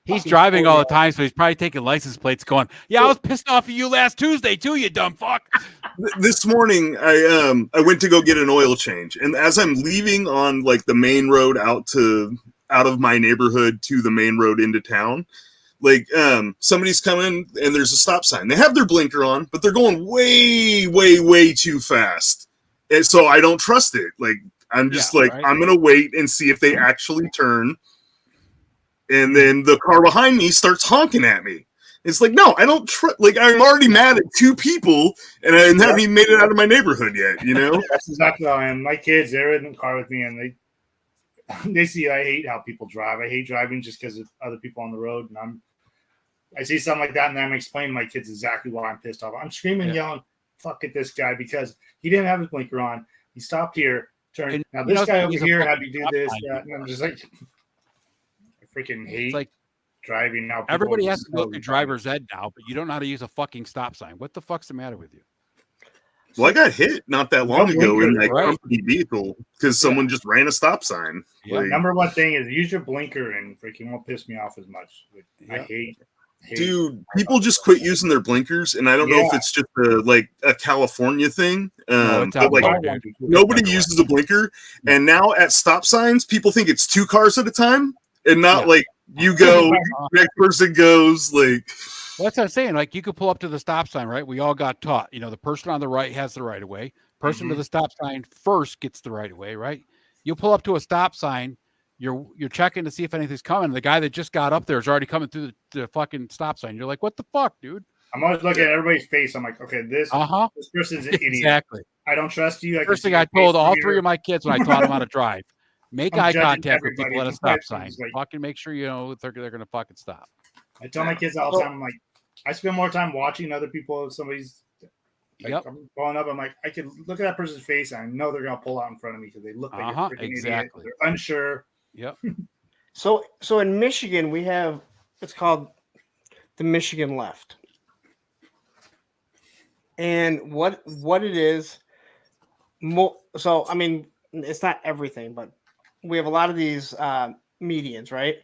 he's driving all the time, so he's probably taking license plates going, "Yeah, I was pissed off at you last Tuesday too, you dumb fuck." This morning, I went to go get an oil change, and as I'm leaving on like the main road out of my neighborhood to the main road into town, like somebody's coming and there's a stop sign. They have their blinker on, but they're going way, way, way too fast, and so I don't trust it. Like I'm just I'm gonna wait and see if they actually turn. And then the car behind me starts honking at me. It's like, no, I don't like I'm already mad at 2 people, and I haven't even made it out of my neighborhood yet. That's exactly how I am. My kids, they're in the car with me, and they see I hate how people drive. I hate driving just because of other people on the road, and I see something like that, and then I'm explaining to my kids exactly why I'm pissed off. I'm screaming, yelling, "Fuck at this guy!" because he didn't have his blinker on. He stopped here, turned. Now this guy over here had to do this, that, and I'm just like, I freaking hate driving now. Everybody has to go through driver's ed now, but you don't know how to use a fucking stop sign. What the fuck's the matter with you? Well, I got hit not that long ago in that company vehicle because someone just ran a stop sign. Yeah. Number one thing is use your blinker, and freaking won't piss me off as much. I hate. Dude, people just quit using their blinkers, and I don't know if it's just a California thing. But nobody uses a blinker, and now at stop signs, people think it's 2 cars at a time, and not like you go, next person goes. Like well, that's what I'm saying. Like you could pull up to the stop sign, right? We all got taught. The person on the right has the right of way. Person to the stop sign first gets the right of way, right? You pull up to a stop sign, you're checking to see if anything's coming. The guy that just got up there is already coming through the fucking stop sign. You're like, what the fuck, dude? I'm always looking at everybody's face. I'm like, okay, this person's an idiot. Exactly. I don't trust you. First thing I told all three of my kids when I taught them how to drive: make I'm eye judging contact with everybody people at a from stop my sign. face, like- Fucking make sure you know they're gonna fucking stop. I tell my kids all the time. I'm like, I spend more time watching other people. If somebody's like, I'm going up, I'm like, I can look at that person's face and I know they're gonna pull out in front of me because they look like a freaking idiot. They're unsure. Yep. So in Michigan we have it's called the Michigan Left, and what it is. So I mean, it's not everything, but we have a lot of these medians, right?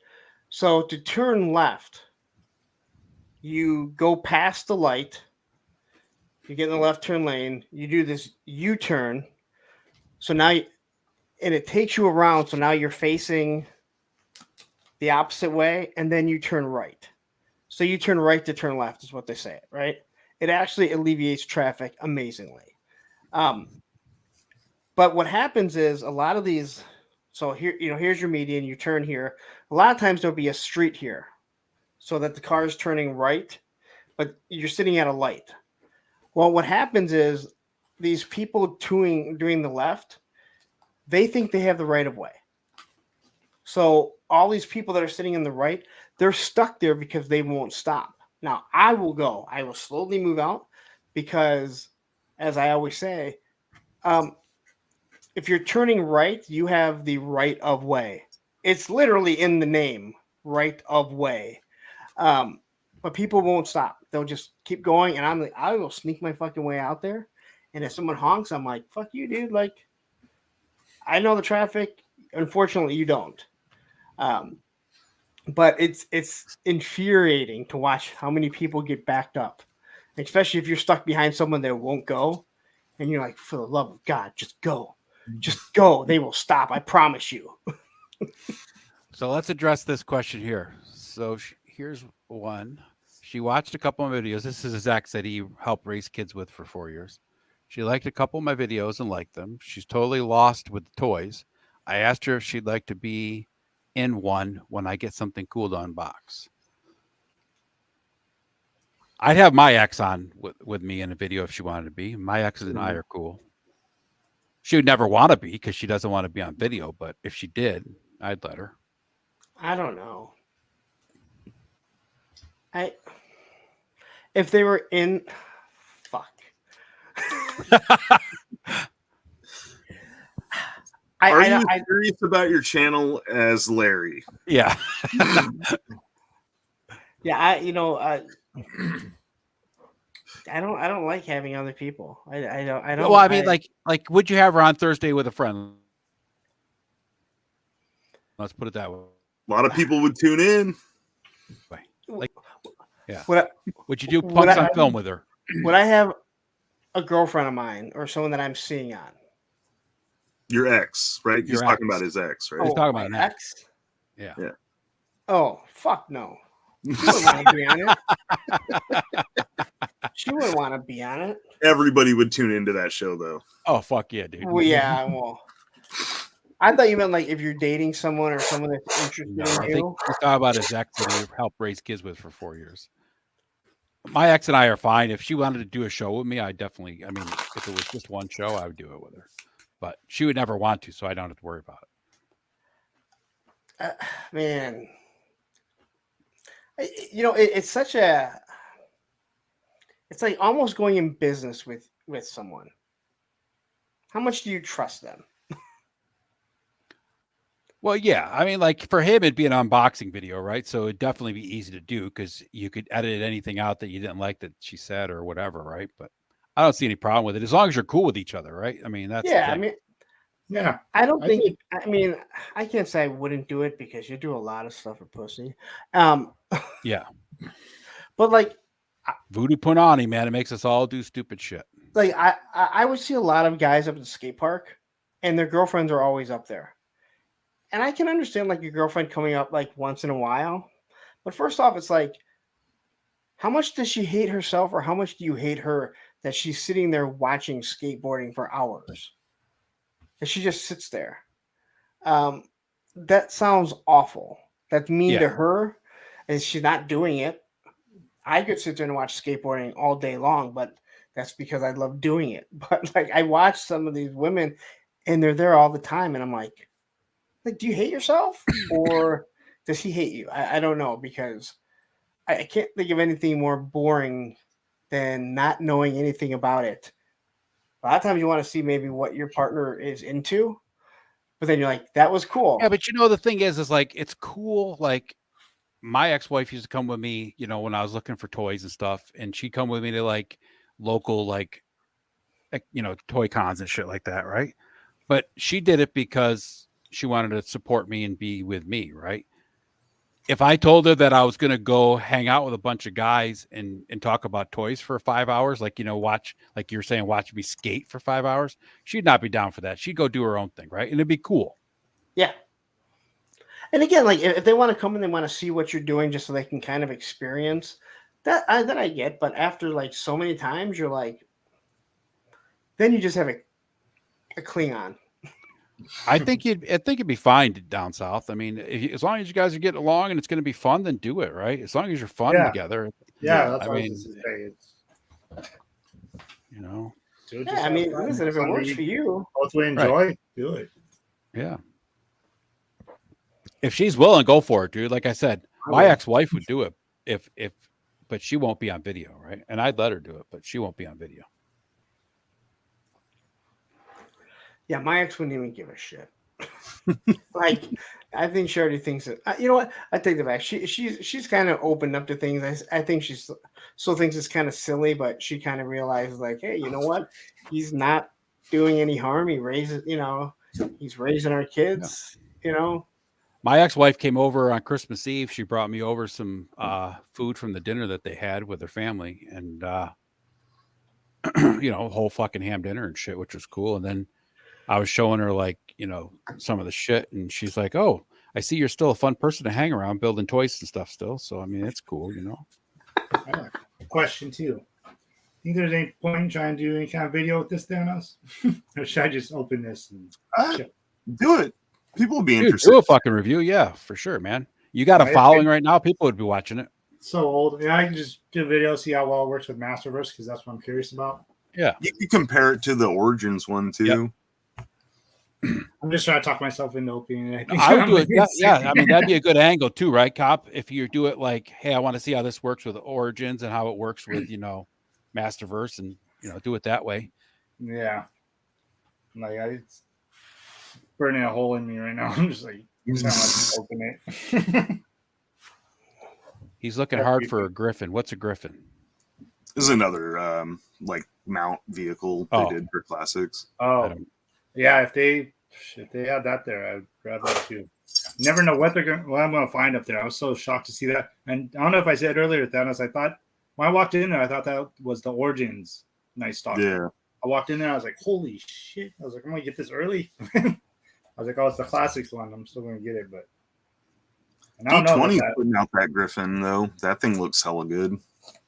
So to turn left, you go past the light, you get in the left turn lane, you do this U-turn. So now, and it takes you around. So now you're facing the opposite way, and then you turn right. So you turn right to turn left is what they say, right? It actually alleviates traffic amazingly. But what happens is a lot of these, so here, here's your median, you turn here. A lot of times there'll be a street here so that the car is turning right, but you're sitting at a light. Well, what happens is these people doing the left, they think they have the right of way. So all these people that are sitting in the right, they're stuck there because they won't stop. Now I will slowly move out because, as I always say, if you're turning right, you have the right of way. It's literally in the name, right of way. But people won't stop. They'll just keep going. And I'm like, I will sneak my fucking way out there. And if someone honks, I'm like, fuck you, dude. Like, I know the traffic. Unfortunately, you don't. But it's infuriating to watch how many people get backed up, especially if you're stuck behind someone that won't go. And you're like, for the love of God, just go. Just go. They will stop. I promise you. So let's address this question here. So here's one. She watched a couple of videos. This is Zach that he helped raise kids with for 4 years. She liked a couple of my videos and liked them. She's totally lost with the toys. I asked her if she'd like to be in one when I get something cool to unbox. I'd have my ex on with me in a video if she wanted to be. My exes and I are cool. She would never want to be because she doesn't want to be on video. But if she did, I'd let her. I don't know. If they were in, fuck. Are you serious about your channel as Larry? Yeah. Yeah, I don't like having other people. I don't. Well, I mean, like, would you have her on Thursday with a friend? Let's put it that way. A lot of people would tune in. Like, yeah. Would you do punks on film with her? Would I have a girlfriend of mine or someone that I'm seeing on? Your ex, right? He's talking about his ex, right? He's talking about an ex. Yeah. Yeah. Oh, fuck no. She wouldn't want to be on it. She wouldn't want to be on it. Everybody would tune into that show, though. Oh, fuck yeah, dude. Well, yeah, well. I thought you meant like if you're dating someone or someone that's interested in I you. think he's talking about his ex that he helped raise kids with for 4 years. My ex and I are fine. If she wanted to do a show with me, if it was just one show, I would do it with her. But she would never want to, so I don't have to worry about it. Man. It's such a... It's like almost going in business with someone. How much do you trust them? Well, yeah. I mean, like for him, it'd be an unboxing video, right? So it'd definitely be easy to do because you could edit anything out that you didn't like that she said or whatever, right? But I don't see any problem with it as long as you're cool with each other, right? I mean, that's yeah. I mean, yeah. I don't think. I mean, I can't say I wouldn't do it because you do a lot of stuff for pussy. Yeah. But like voodoo punani, man, it makes us all do stupid shit. Like I would see a lot of guys up at the skate park, and their girlfriends are always up there. And I can understand like your girlfriend coming up like once in a while. But first off, it's like, how much does she hate herself or how much do you hate her that she's sitting there watching skateboarding for hours? And she just sits there. that sounds awful. That's mean Yeah. to her, and she's not doing it. I could sit there and watch skateboarding all day long, but that's because I love doing it. But like I watch some of these women and they're there all the time, and I'm like, do you hate yourself? Or does he hate you? I don't know, because I can't think of anything more boring than not knowing anything about it. A lot of times you want to see maybe what your partner is into, but then you're like, that was cool. Yeah, but the thing is like it's cool. Like my ex-wife used to come with me, when I was looking for toys and stuff, and she'd come with me to like local toy cons and shit like that, right? But she did it because she wanted to support me and be with me, right? If I told her that I was going to go hang out with a bunch of guys and talk about toys for 5 hours, like, watch, like you're saying, watch me skate for 5 hours, she'd not be down for that. She'd go do her own thing, right? And it'd be cool. Yeah. And again, like if they want to come and they want to see what you're doing just so they can kind of experience that, that I get. But after like so many times, you're like, then you just have a Klingon. I think it'd be fine down south. I mean, as long as you guys are getting along and it's going to be fun, then do it, right? As long as you're fun together. Yeah, that's I what mean, I was going to say. Yeah, I mean, listen, if it works for you, both we enjoy, do it. Yeah. If she's willing, go for it, dude. Like I said, my ex-wife would do it but she won't be on video, right? And I'd let her do it, but she won't be on video. Yeah, my ex wouldn't even give a shit. Like, I think she already thinks that. You know what? I take it back. She's kind of opened up to things. I think she still thinks it's kind of silly, but she kind of realizes, like, hey, you know what? He's not doing any harm. He raises, he's raising our kids. My ex-wife came over on Christmas Eve. She brought me over some food from the dinner that they had with their family, and a whole fucking ham dinner and shit, which was cool. And then I was showing her like, some of the shit, and she's like, "Oh, I see you're still a fun person to hang around, building toys and stuff still." So I mean, it's cool, Question 2. Think there's any point in trying to do any kind of video with this, Thanos? Or should I just open this and do it? People will be Dude, interested. do a fucking review, yeah, for sure, man. You got a following right now. People would be watching it. So old. Yeah, I can just do a video, see how well it works with Masterverse, because that's what I'm curious about. Yeah, you can compare it to the Origins one too. Yep. I'm just trying to talk myself into opening it. I would do it. Yeah. I mean, that'd be a good angle too, right, Cop? If you do it like, hey, I want to see how this works with Origins and how it works with, Masterverse, and do it that way. Yeah. Like it's burning a hole in me right now. I'm just like, open it. He's looking hard for a Griffin. What's a Griffin? This is another mount vehicle they did for classics. Oh, yeah. If they had that there, I'd grab that too. Never know what I'm going to find up there. I was so shocked to see that. And I don't know if I said earlier, Thanos, I thought when I walked in there, I thought that was the Origins nice stock. Yeah. I walked in there, I was like, holy shit. I was like, I'm going to get this early. I was like, oh, it's the classics one. I'm still going to get it, but I don't know. D20 putting out that Griffin though. That thing looks hella good.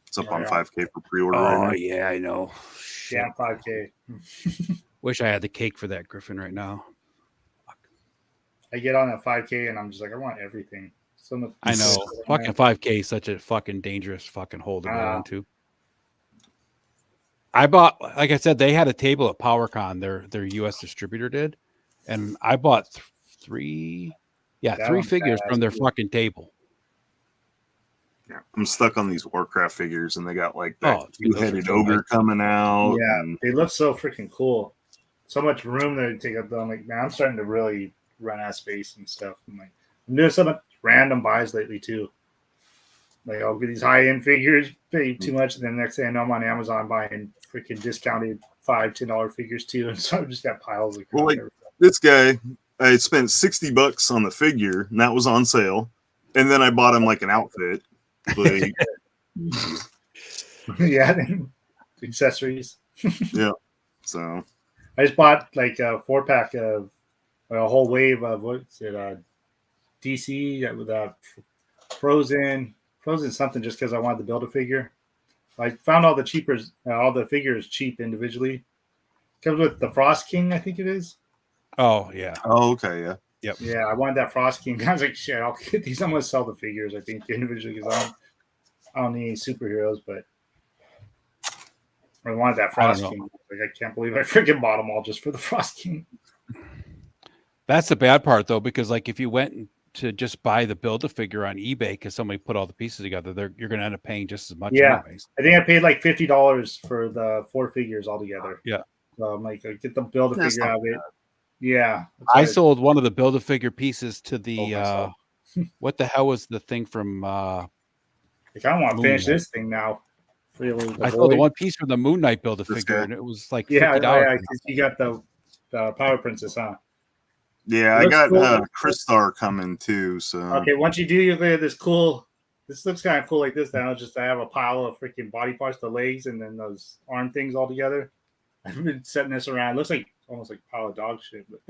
It's up on 5K for pre-order. Oh yeah, I know. Yeah, 5K. Wish I had the cake for that Griffin right now. I get on at 5K and I'm just like, I want everything. So much. I know. Fucking 5K is such a fucking dangerous fucking hole to get onto. I bought, like I said, they had a table at PowerCon. Their US distributor did, and I bought three figures from their fucking table. Yeah, I'm stuck on these Warcraft figures, and they got like that dude, two-headed ogre coming out. Yeah, they look so freaking cool. So much room there to take up. I'm like, man, I'm starting to really run out of space and stuff. I'm doing some random buys lately too. Like I'll get these high-end figures, pay too much, and then the next thing I know, I'm on Amazon buying freaking discounted $5-10 figures too, and so I've just got piles of. Well, like this guy, I spent $60 on the figure, and that was on sale, and then I bought him like an outfit. Like, yeah, accessories. Yeah, so I just bought like a 4-pack of a whole wave of what's it, DC with Frozen something, just because I wanted to build a figure. I found all the figures cheap individually. Comes with the Frost King, I think it is. Oh yeah. Oh okay, yeah. Yep. Yeah, I wanted that Frost King. I was like, shit, I'll get these. I'm gonna sell the figures. I think individually because I don't need any superheroes, but I wanted that I don't Frost know. King. Like, I can't believe I freaking bought them all just for the Frost King. That's the bad part though, because like if you went to just buy the Build-A-Figure on eBay because somebody put all the pieces together, you're going to end up paying just as much Yeah, anyways. I think I paid like $50 for the 4 figures altogether. Yeah. So I'm like, I get the Build-A-Figure not out of it. Yeah, I sold one of the Build-A-Figure pieces to the myself. what the hell was the thing from I kind of want to Moon finish Knight. this thing now. I sold the one piece from the Moon Knight Build-A-Figure, guy. and it was like Yeah, $50. yeah, because you got the Power Princess, huh? Yeah, It I looks got cool. Crystar coming too. So Okay, once you do, you get this cool. This looks kind of cool like this. Now, just I have a pile of freaking body parts, the legs, and then those arm things all together. I've been setting this around. It looks like almost like a pile of dog shit, but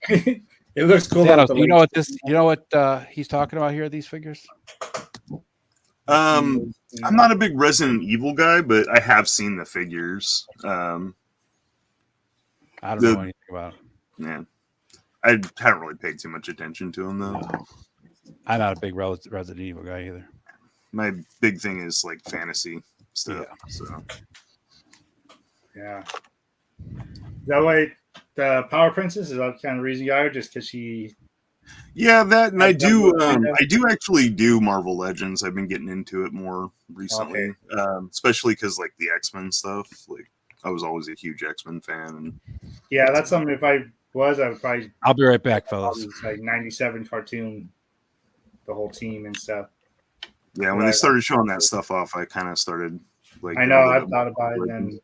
it looks cool. Thanos, with the you know legs. what you know what he's talking about here? These figures. I'm not a big Resident Evil guy, but I have seen the figures. I don't know anything about it. Yeah, I haven't really paid too much attention to them though. No. I'm not a big Resident Evil guy either. My big thing is like fantasy stuff. Yeah. So Yeah. That way, the Power Princess is that kind of reason you got her, just because she. yeah, that and I've I done do. those kind of- I do actually do Marvel Legends. I've been getting into it more recently, especially because like the X-Men stuff. Like I was always a huge X-Men fan. And Yeah, that's something. If I was, I would probably. I'll be right back, fellas. Like '97 cartoon, the whole team and stuff. yeah, when they started showing that stuff off, I kind of started like. I know. I've thought about it. And then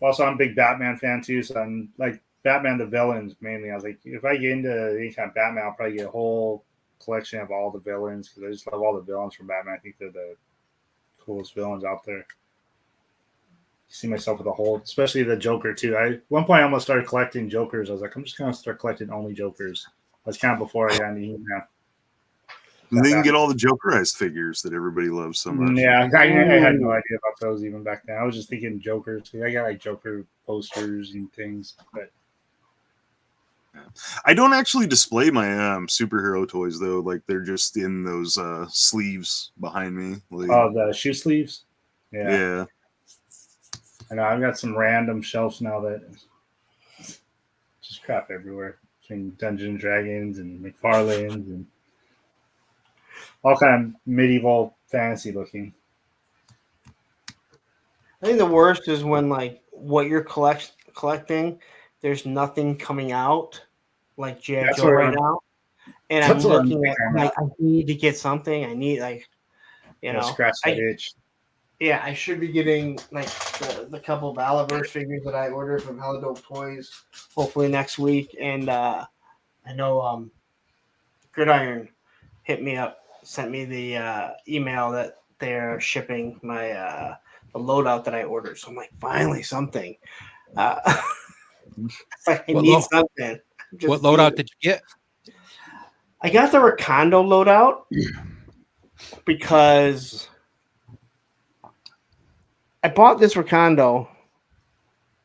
also, I'm a big Batman fan too. So I'm like Batman the villains mainly. I was like, if I get into any kind of Batman, I'll probably get a whole collection of all the villains because I just love all the villains from Batman. I think they're the coolest villains out there. See myself with a whole, especially the Joker too. At one point, I almost started collecting Jokers. I was like, I'm just gonna start collecting only Jokers. That's kind of before I got into He-Man. And then you can get all the Jokerized figures that everybody loves so much. Yeah, I had no idea about those even back then. I was just thinking Jokers. I got like Joker posters and things, but I don't actually display my superhero toys though. Like they're just in those sleeves behind me. Like, oh, the shoe sleeves. yeah. I know. I've got some random shelves now that just crap everywhere between Dungeons and Dragons and McFarlane's and all kind of medieval fantasy looking. I think the worst is when like what you're collecting, there's nothing coming out like G.I. That's Joe where right I'm- now, and I'm that's where I'm looking at thinking like I need to get something. I need like you know Scratch that itch. Yeah, I should be getting like the couple of Alaverse figures that I ordered from Hella Dope Toys, hopefully next week. And I know Gridiron hit me up, sent me the email that they're shipping my the loadout that I ordered. So I'm like, finally something. It's like I need something. What loadout did you get? I got the Recondo loadout because I bought this Recondo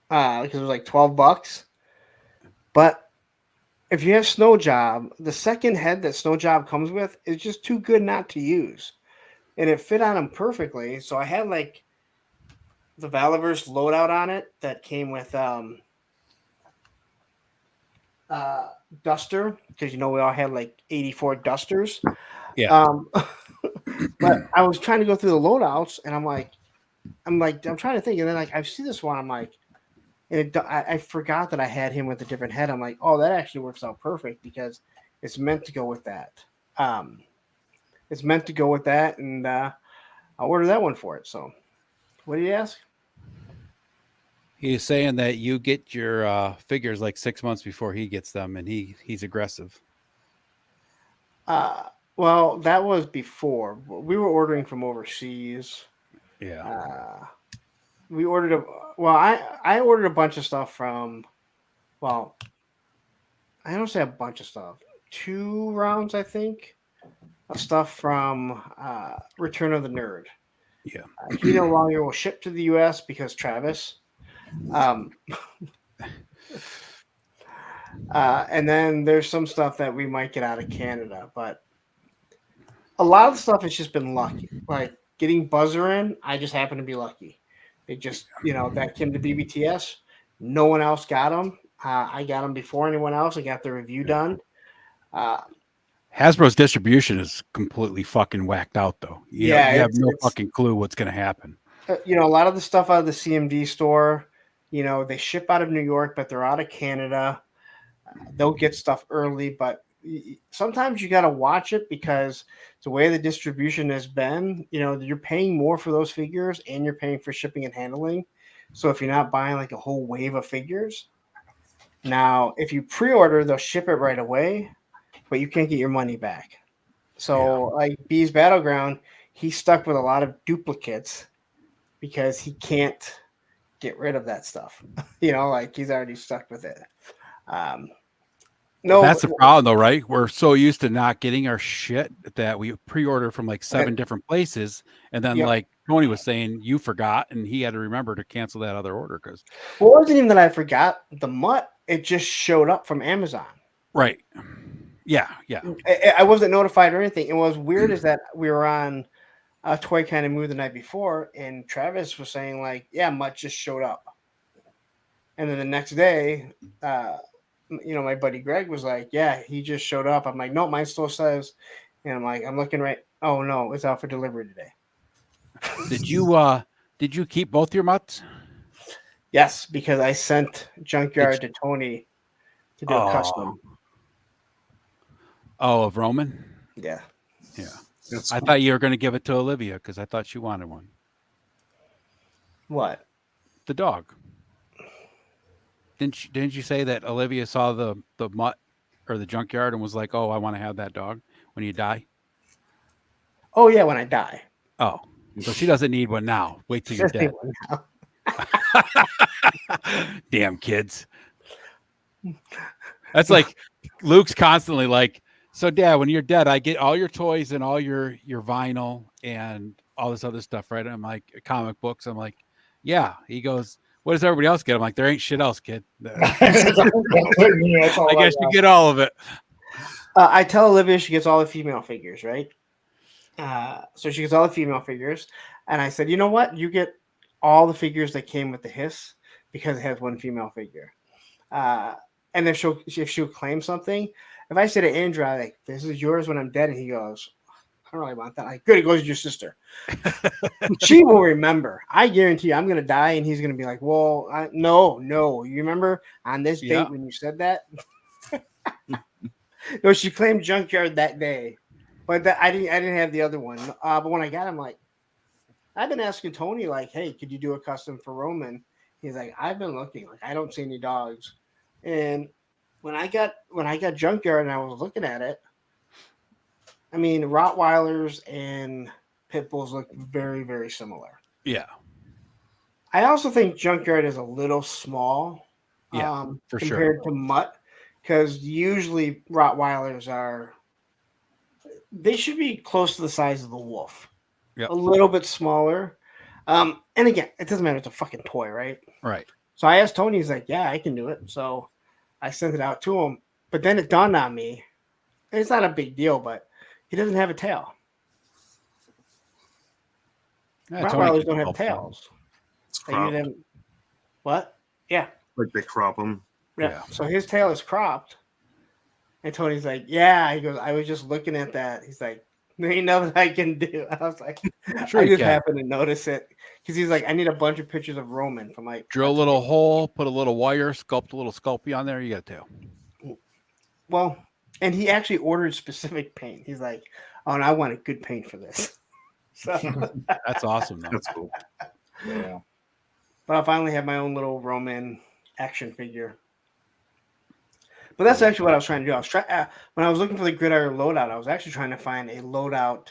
because it was like $12. But if you have Snow Job, the second head that Snow Job comes with is just too good not to use. And it fit on him perfectly. So I had like the Valaverse loadout on it that came with Duster, because we all had like 84 Dusters. Yeah. But I was trying to go through the loadouts, and I'm trying to think, and then like I see this one, I'm like, and I forgot that I had him with a different head. I'm like, oh, that actually works out perfect because it's meant to go with that. It's meant to go with that, and I'll order that one for it. So, what do you ask? He's saying that you get your figures like 6 months before he gets them, and he's aggressive. Well, that was before. We were ordering from overseas. Yeah. We ordered I ordered a bunch of stuff from, well, I don't say a bunch of stuff. 2 rounds, I think, of stuff from Return of the Nerd. Yeah. He no longer will ship to the U.S. because Travis. And then there's some stuff that we might get out of Canada, but a lot of the stuff has just been lucky. Like getting Buzzer in, I just happened to be lucky. They just, that came to BBTS. No one else got them. I got them before anyone else. I got the review done. Hasbro's distribution is completely fucking whacked out, though. You have no fucking clue what's going to happen. A lot of the stuff out of the CMD store, they ship out of New York, but they're out of Canada. They'll get stuff early, but sometimes you got to watch it because the way the distribution has been, you're paying more for those figures and you're paying for shipping and handling. So if you're not buying like a whole wave of figures, now if you pre-order, they'll ship it right away, but you can't get your money back. So like B's Battleground, he's stuck with a lot of duplicates because he can't get rid of that stuff. Like he's already stuck with it. No, that's the problem, though, right? We're so used to not getting our shit that we pre-order from like 7 different places, and then like Tony was saying, you forgot, and he had to remember to cancel that other order because. Well, it wasn't even that I forgot the mutt; it just showed up from Amazon. Right. Yeah. I wasn't notified or anything. It was weird is that we were on a Toy Kind of Move the night before, and Travis was saying like, "Yeah, mutt just showed up," and then the next day. My buddy Greg was like, "Yeah, he just showed up." I'm like, "No, mine still says," and I'm like, "I'm looking right. Oh no, it's out for delivery today." Did you keep both your mutts? Yes, because I sent Junkyard to Tony to do a custom. Oh, of Roman? Yeah. I thought you were going to give it to Olivia because I thought she wanted one. What? The dog. Didn't you say that Olivia saw the mutt or the junkyard and was like, "Oh, I want to have that dog when you die"? Oh yeah, when I die. Oh, so she doesn't need one now. Wait till you're dead. Damn kids. That's like Luke's constantly like, "So Dad, when you're dead, I get all your toys and all your vinyl and all this other stuff, right?" I'm like, comic books. I'm like, "Yeah." He goes, "What does everybody else get?" I'm like, "There ain't shit else, kid." I guess you get all of it. I tell Olivia she gets all the female figures, right? So she gets all the female figures, and I said, "You know what? You get all the figures that came with the hiss because it has one female figure." And if she'll claim something, if I say to Andrew, like, "This is yours when I'm dead," and he goes, "I don't really want that." Like, good, it goes to your sister. She will remember. I guarantee you, I'm going to die, and he's going to be like, "Well, no. You remember on this date when you said that?" No, she claimed Junkyard that day, but I didn't have the other one. But when I got him, like, I've been asking Tony, like, "Hey, could you do a custom for Roman?" He's like, "I've been looking. Like, I don't see any dogs." And when I got Junkyard and I was looking at it, I mean, Rottweilers and Pit Bulls look very, very similar. Yeah. I also think Junkyard is a little small. Yeah, for compared to Mutt, because usually Rottweilers they should be close to the size of the wolf. Yep. A little bit smaller. And again, it doesn't matter. It's a fucking toy, right? Right. So I asked Tony, he's like, "Yeah, I can do it." So I sent it out to him. But then it dawned on me, it's not a big deal, but he doesn't have a tail. Yeah, Rottweilers don't have tails. It's cropped. What? Yeah. Like they crop them. Yeah. So his tail is cropped. And Tony's like, "Yeah." He goes, "I was just looking at that." He's like, "There ain't nothing I can do." I was like, Sure I you just can. happened to notice it. Because he's like, "I need a bunch of pictures of Roman from like Drill a little hole, put a little wire, sculpt a little Sculpey on there. You got a tail. Well, and he actually ordered specific paint. He's like, "Oh, and I want a good paint for this." So That's awesome. Though. That's cool. Yeah. But I'll finally have my own little Roman action figure. But that's actually what I was trying to do. I was when I was looking for the Gridiron loadout, I was actually trying to find a loadout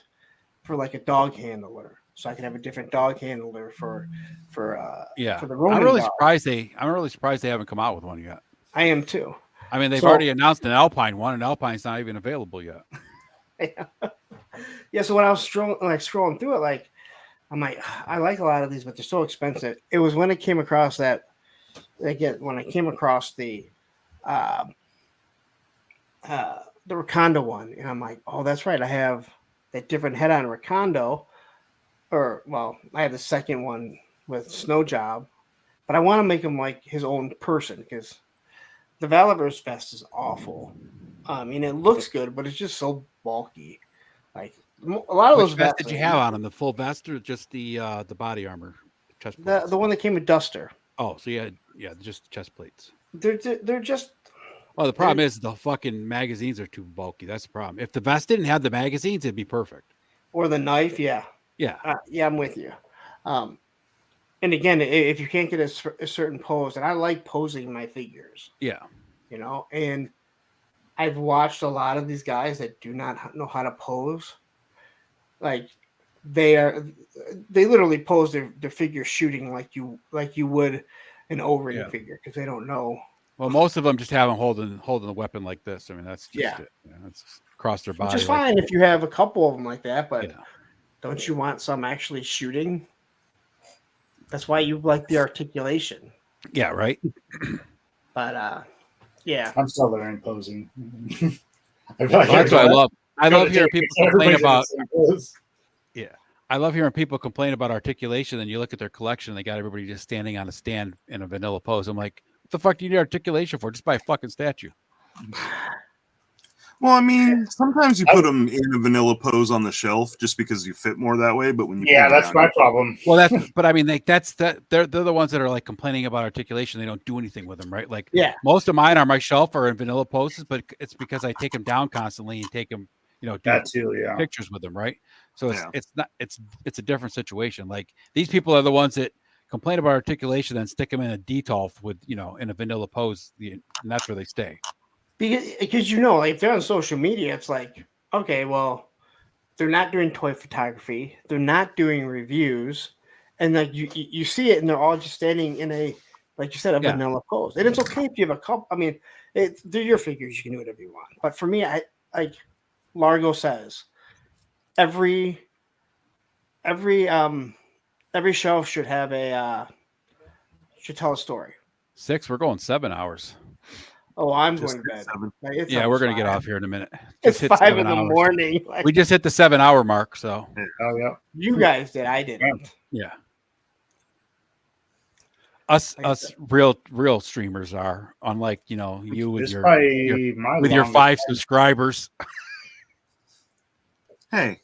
for like a dog handler, so I could have a different dog handler for the Roman. I'm really dog. surprised they haven't come out with one yet. I am too. I mean, they've already announced an Alpine one, and Alpine's not even available yet. Yeah. So when I was scrolling through it, like I'm like, I like a lot of these, but they're so expensive. It was when I came across that again when I came across the the Recondo one, and I'm like, oh, that's right. I have that different head on Recondo, or well, I have the second one with Snow Job, but I want to make him like his own person because the Valorverse vest is awful. I mean, it looks good, but it's just so bulky. Like a lot of Which those vest vests did you are- have on him? The full vest or just the body armor? Chest the plates? the one that came with Duster. Oh, so yeah, just the chest plates. They're just Well, the problem is the fucking magazines are too bulky. That's the problem. If the vest didn't have the magazines, it'd be perfect. or the knife. Yeah, Yeah. yeah, I'm with you. And again, if you can't get a certain pose, and I like posing my figures, Yeah. and I've watched a lot of these guys that do not know how to pose. Like they literally pose their figure shooting like you would an O-ring Yeah. figure because they don't know. Well, most of them just have them holding the weapon like this. I mean, that's just Yeah. it. That's just across their body. Which is like fine if you have a couple of them like that, but Yeah. don't you want some actually shooting? That's why you like the articulation. Yeah, right. But yeah, I'm still learning posing. I feel Well, that's what I love. I Go love to hearing take people it. complain Everybody's in the about. same pose. Yeah, I love hearing people complain about articulation. And you look at their collection, they got everybody just standing on a stand in a vanilla pose. I'm like, what the fuck do you need articulation for? Just buy a fucking statue. Well, I mean, sometimes you put them in a vanilla pose on the shelf just because you fit more that way. But when you Yeah, pull 'em that's down, my problem. Well, but I mean, they're the ones that are like complaining about articulation. They don't do anything with them, right? Like, yeah, most of mine on my shelf are in vanilla poses, but it's because I take them down constantly and take them, do That too, yeah. pictures with them, right? So Yeah. it's a different situation. Like, these people are the ones that complain about articulation, then stick them in a detolf with in a vanilla pose, and that's where they stay. because like if they're on social media, it's like, okay, well, they're not doing toy photography, they're not doing reviews, and like you see it, and they're all just standing in a, like you said, a Yeah. vanilla pose. And it's okay if you have a couple. I mean, they're your figures; you can do whatever you want. But for me, I like Largo says, every shelf should have should tell a story. 6, we're going 7 hours. Oh, I'm Just going to bed. 7. Like, it's Yeah, we're almost gonna get 5. off here in a minute. It's hit 5 7 in the hours. morning. Like, We just hit the 7-hour mark, so Oh yeah. you guys did. I didn't. yeah. Us real streamers are, unlike you with It's your probably my with your longest 5 one. subscribers. Hey,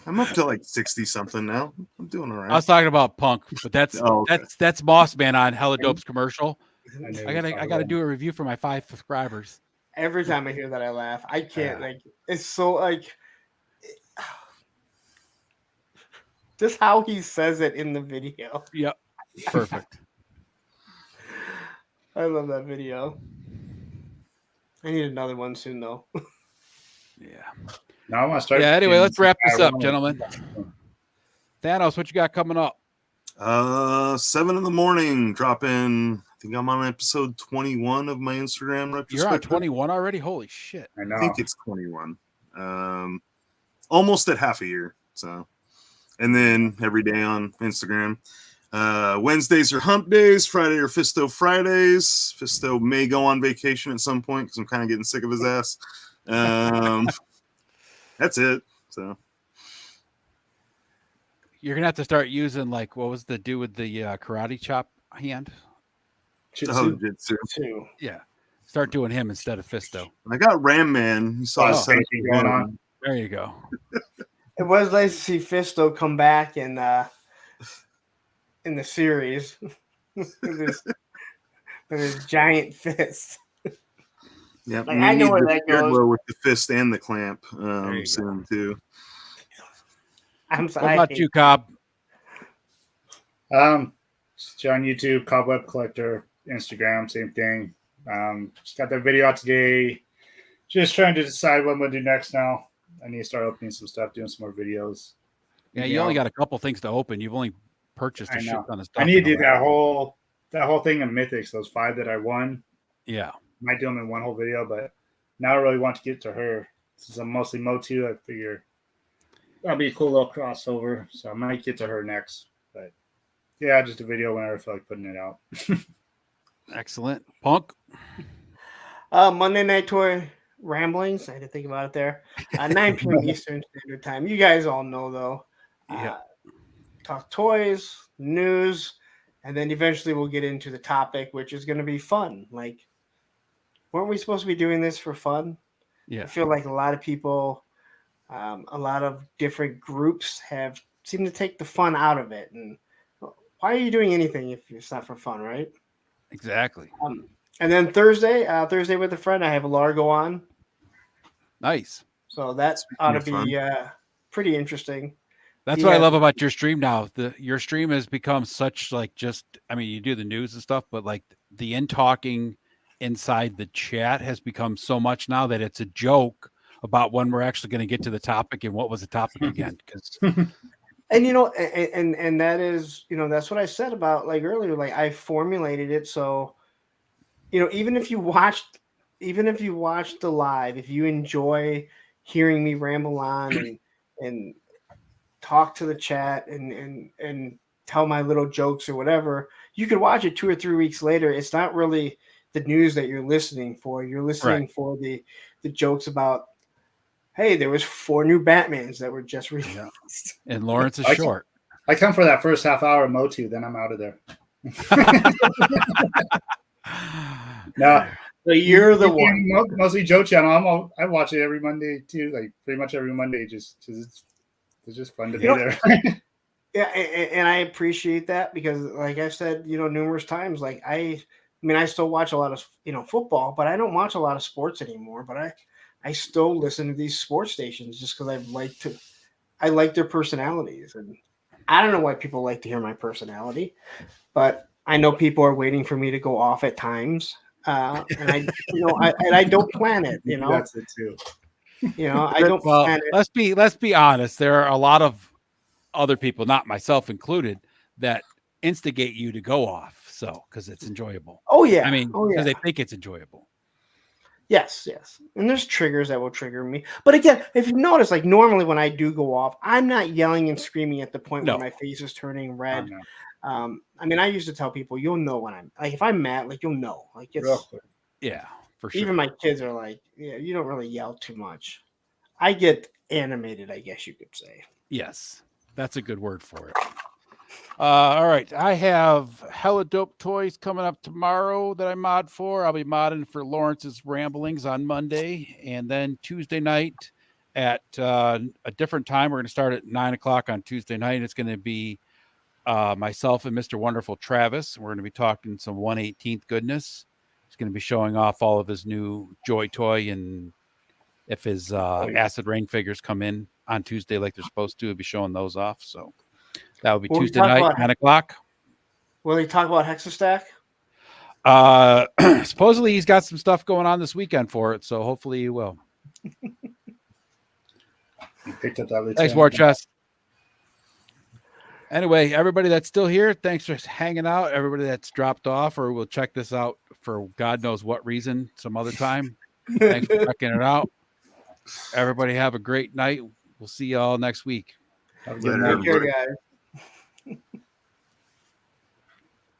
I'm up to like 60 something now. I'm doing all right. I was talking about Punk, but that's Oh, okay. that's Moss Man on Hella Dope's commercial. I knew I it was gotta probably do a review for my 5 subscribers. Every time I hear that, I laugh. I can't. Yeah. Like, it's so like just how he says it in the video. Yep, perfect. I love that video. I need another one soon, though. Yeah. Now I want to start. Yeah. Anyway, let's wrap this up, I gentlemen. Thanos, what you got coming up? 7 in the morning, dropping. I think I'm on episode 21 of my Instagram retrospective. You're on 21 already? Holy shit! know. I think it's 21. Almost at half a year. So, and then every day on Instagram. Wednesdays are hump days. Friday are Fisto Fridays. Fisto may go on vacation at some point because I'm kind of getting sick of his ass. That's it. So You're gonna have to start using, like, what was the dude with the karate chop hand? Jitsu. Yeah, start doing him instead of Fisto. I got Ram Man. You saw his son going on. There you go. It was nice to see Fisto come back in the series with his giant fist. Yeah, Like, I know where that goes. with the fist and the clamp soon too. I'm What sorry. about you, Cobb? Just on YouTube, Cobweb Collector, Instagram, same thing. Just got that video out today. Just trying to decide what I'm gonna do next now. I need to start opening some stuff, doing some more videos. Yeah, you only got a couple things to open. You've only purchased a I shit know. ton of stuff. I need to in do a while. that whole thing in Mythics, those 5 that I won. Yeah. Might do them in one whole video, but now I really want to get to her. Since I'm mostly Motu, I figure that'll be a cool little crossover. So I might get to her next. But yeah, just a video whenever I feel like putting it out. Excellent. Punk. Monday Night Toy Ramblings. I had to think about it there. 9 p.m. Eastern Standard Time. You guys all know, though. Yeah. Talk toys, news, and then eventually we'll get into the topic, which is going to be fun. Like, weren't we supposed to be doing this for fun? Yeah. I feel like a lot of people, a lot of different groups seem to take the fun out of it. And why are you doing anything if it's not for fun, right? Exactly. And then Thursday with a friend, I have Largo on. Nice. So that Speaking ought to of fun. be pretty interesting. That's He what I has- love about your stream now. Your stream has become such like just I mean, you do the news and stuff, but like the in talking inside the chat has become so much now that it's a joke about when we're actually going to get to the topic and what was the topic again. Because And and that is, that's what I said about like earlier. Like I formulated it so, even if you watched the live, if you enjoy hearing me ramble on and talk to the chat and tell my little jokes or whatever, you could watch it 2 or 3 weeks later. It's not really the news that you're listening for. You're listening for the jokes about, hey, there was 4 new Batmans that were just released. and Lawrence is I short. I come for that first half hour of Motu, then I'm out of there. No, So you're the one. Mostly Joe channel. I watch it every Monday too, like pretty much every Monday, just because it's just fun to be there. Yeah, and I appreciate that because, like I said, numerous times, like I still watch a lot of football, but I don't watch a lot of sports anymore. But I still listen to these sports stations just because I like their personalities, and I don't know why people like to hear my personality, but I know people are waiting for me to go off at times, and I don't plan it. That's it too. I don't Well, plan it. let's be honest. There are a lot of other people, not myself included, that instigate you to go off. So because it's enjoyable. Oh yeah, I mean, oh because yeah. they think it's enjoyable. Yes. And there's triggers that will trigger me. But again, if you notice, like normally when I do go off, I'm not yelling and screaming at the point No. where my face is turning red. Oh, no. I used to tell people, you'll know when I'm like, if I'm mad, like you'll know. Like it's Real quick. Yeah, for sure. even my kids are like, yeah, you don't really yell too much. I get animated, I guess you could say. Yes, that's a good word for it. All right, I have hella dope toys coming up tomorrow that I mod for. I'll be modding for Lawrence's Ramblings on Monday, and then Tuesday night at a different time. We're going to start at 9:00 on Tuesday night. It's going to be myself and Mr. Wonderful Travis. We're going to be talking some 1/18th goodness. He's going to be showing off all of his new Joy Toy, and if his Acid Rain figures come in on Tuesday like they're supposed to, he'll be showing those off. So that will be Will we Tuesday talk night, about- 9:00. Will he talk about Hexastack? Supposedly he's got some stuff going on this weekend for it, so hopefully he will. You picked up that Thanks, War Chest. Anyway, everybody that's still here, thanks for hanging out. Everybody that's dropped off or will check this out for God knows what reason some other time. Thanks for checking it out. Everybody have a great night. We'll see you all next week. Have a good Later, night. Take care, guys.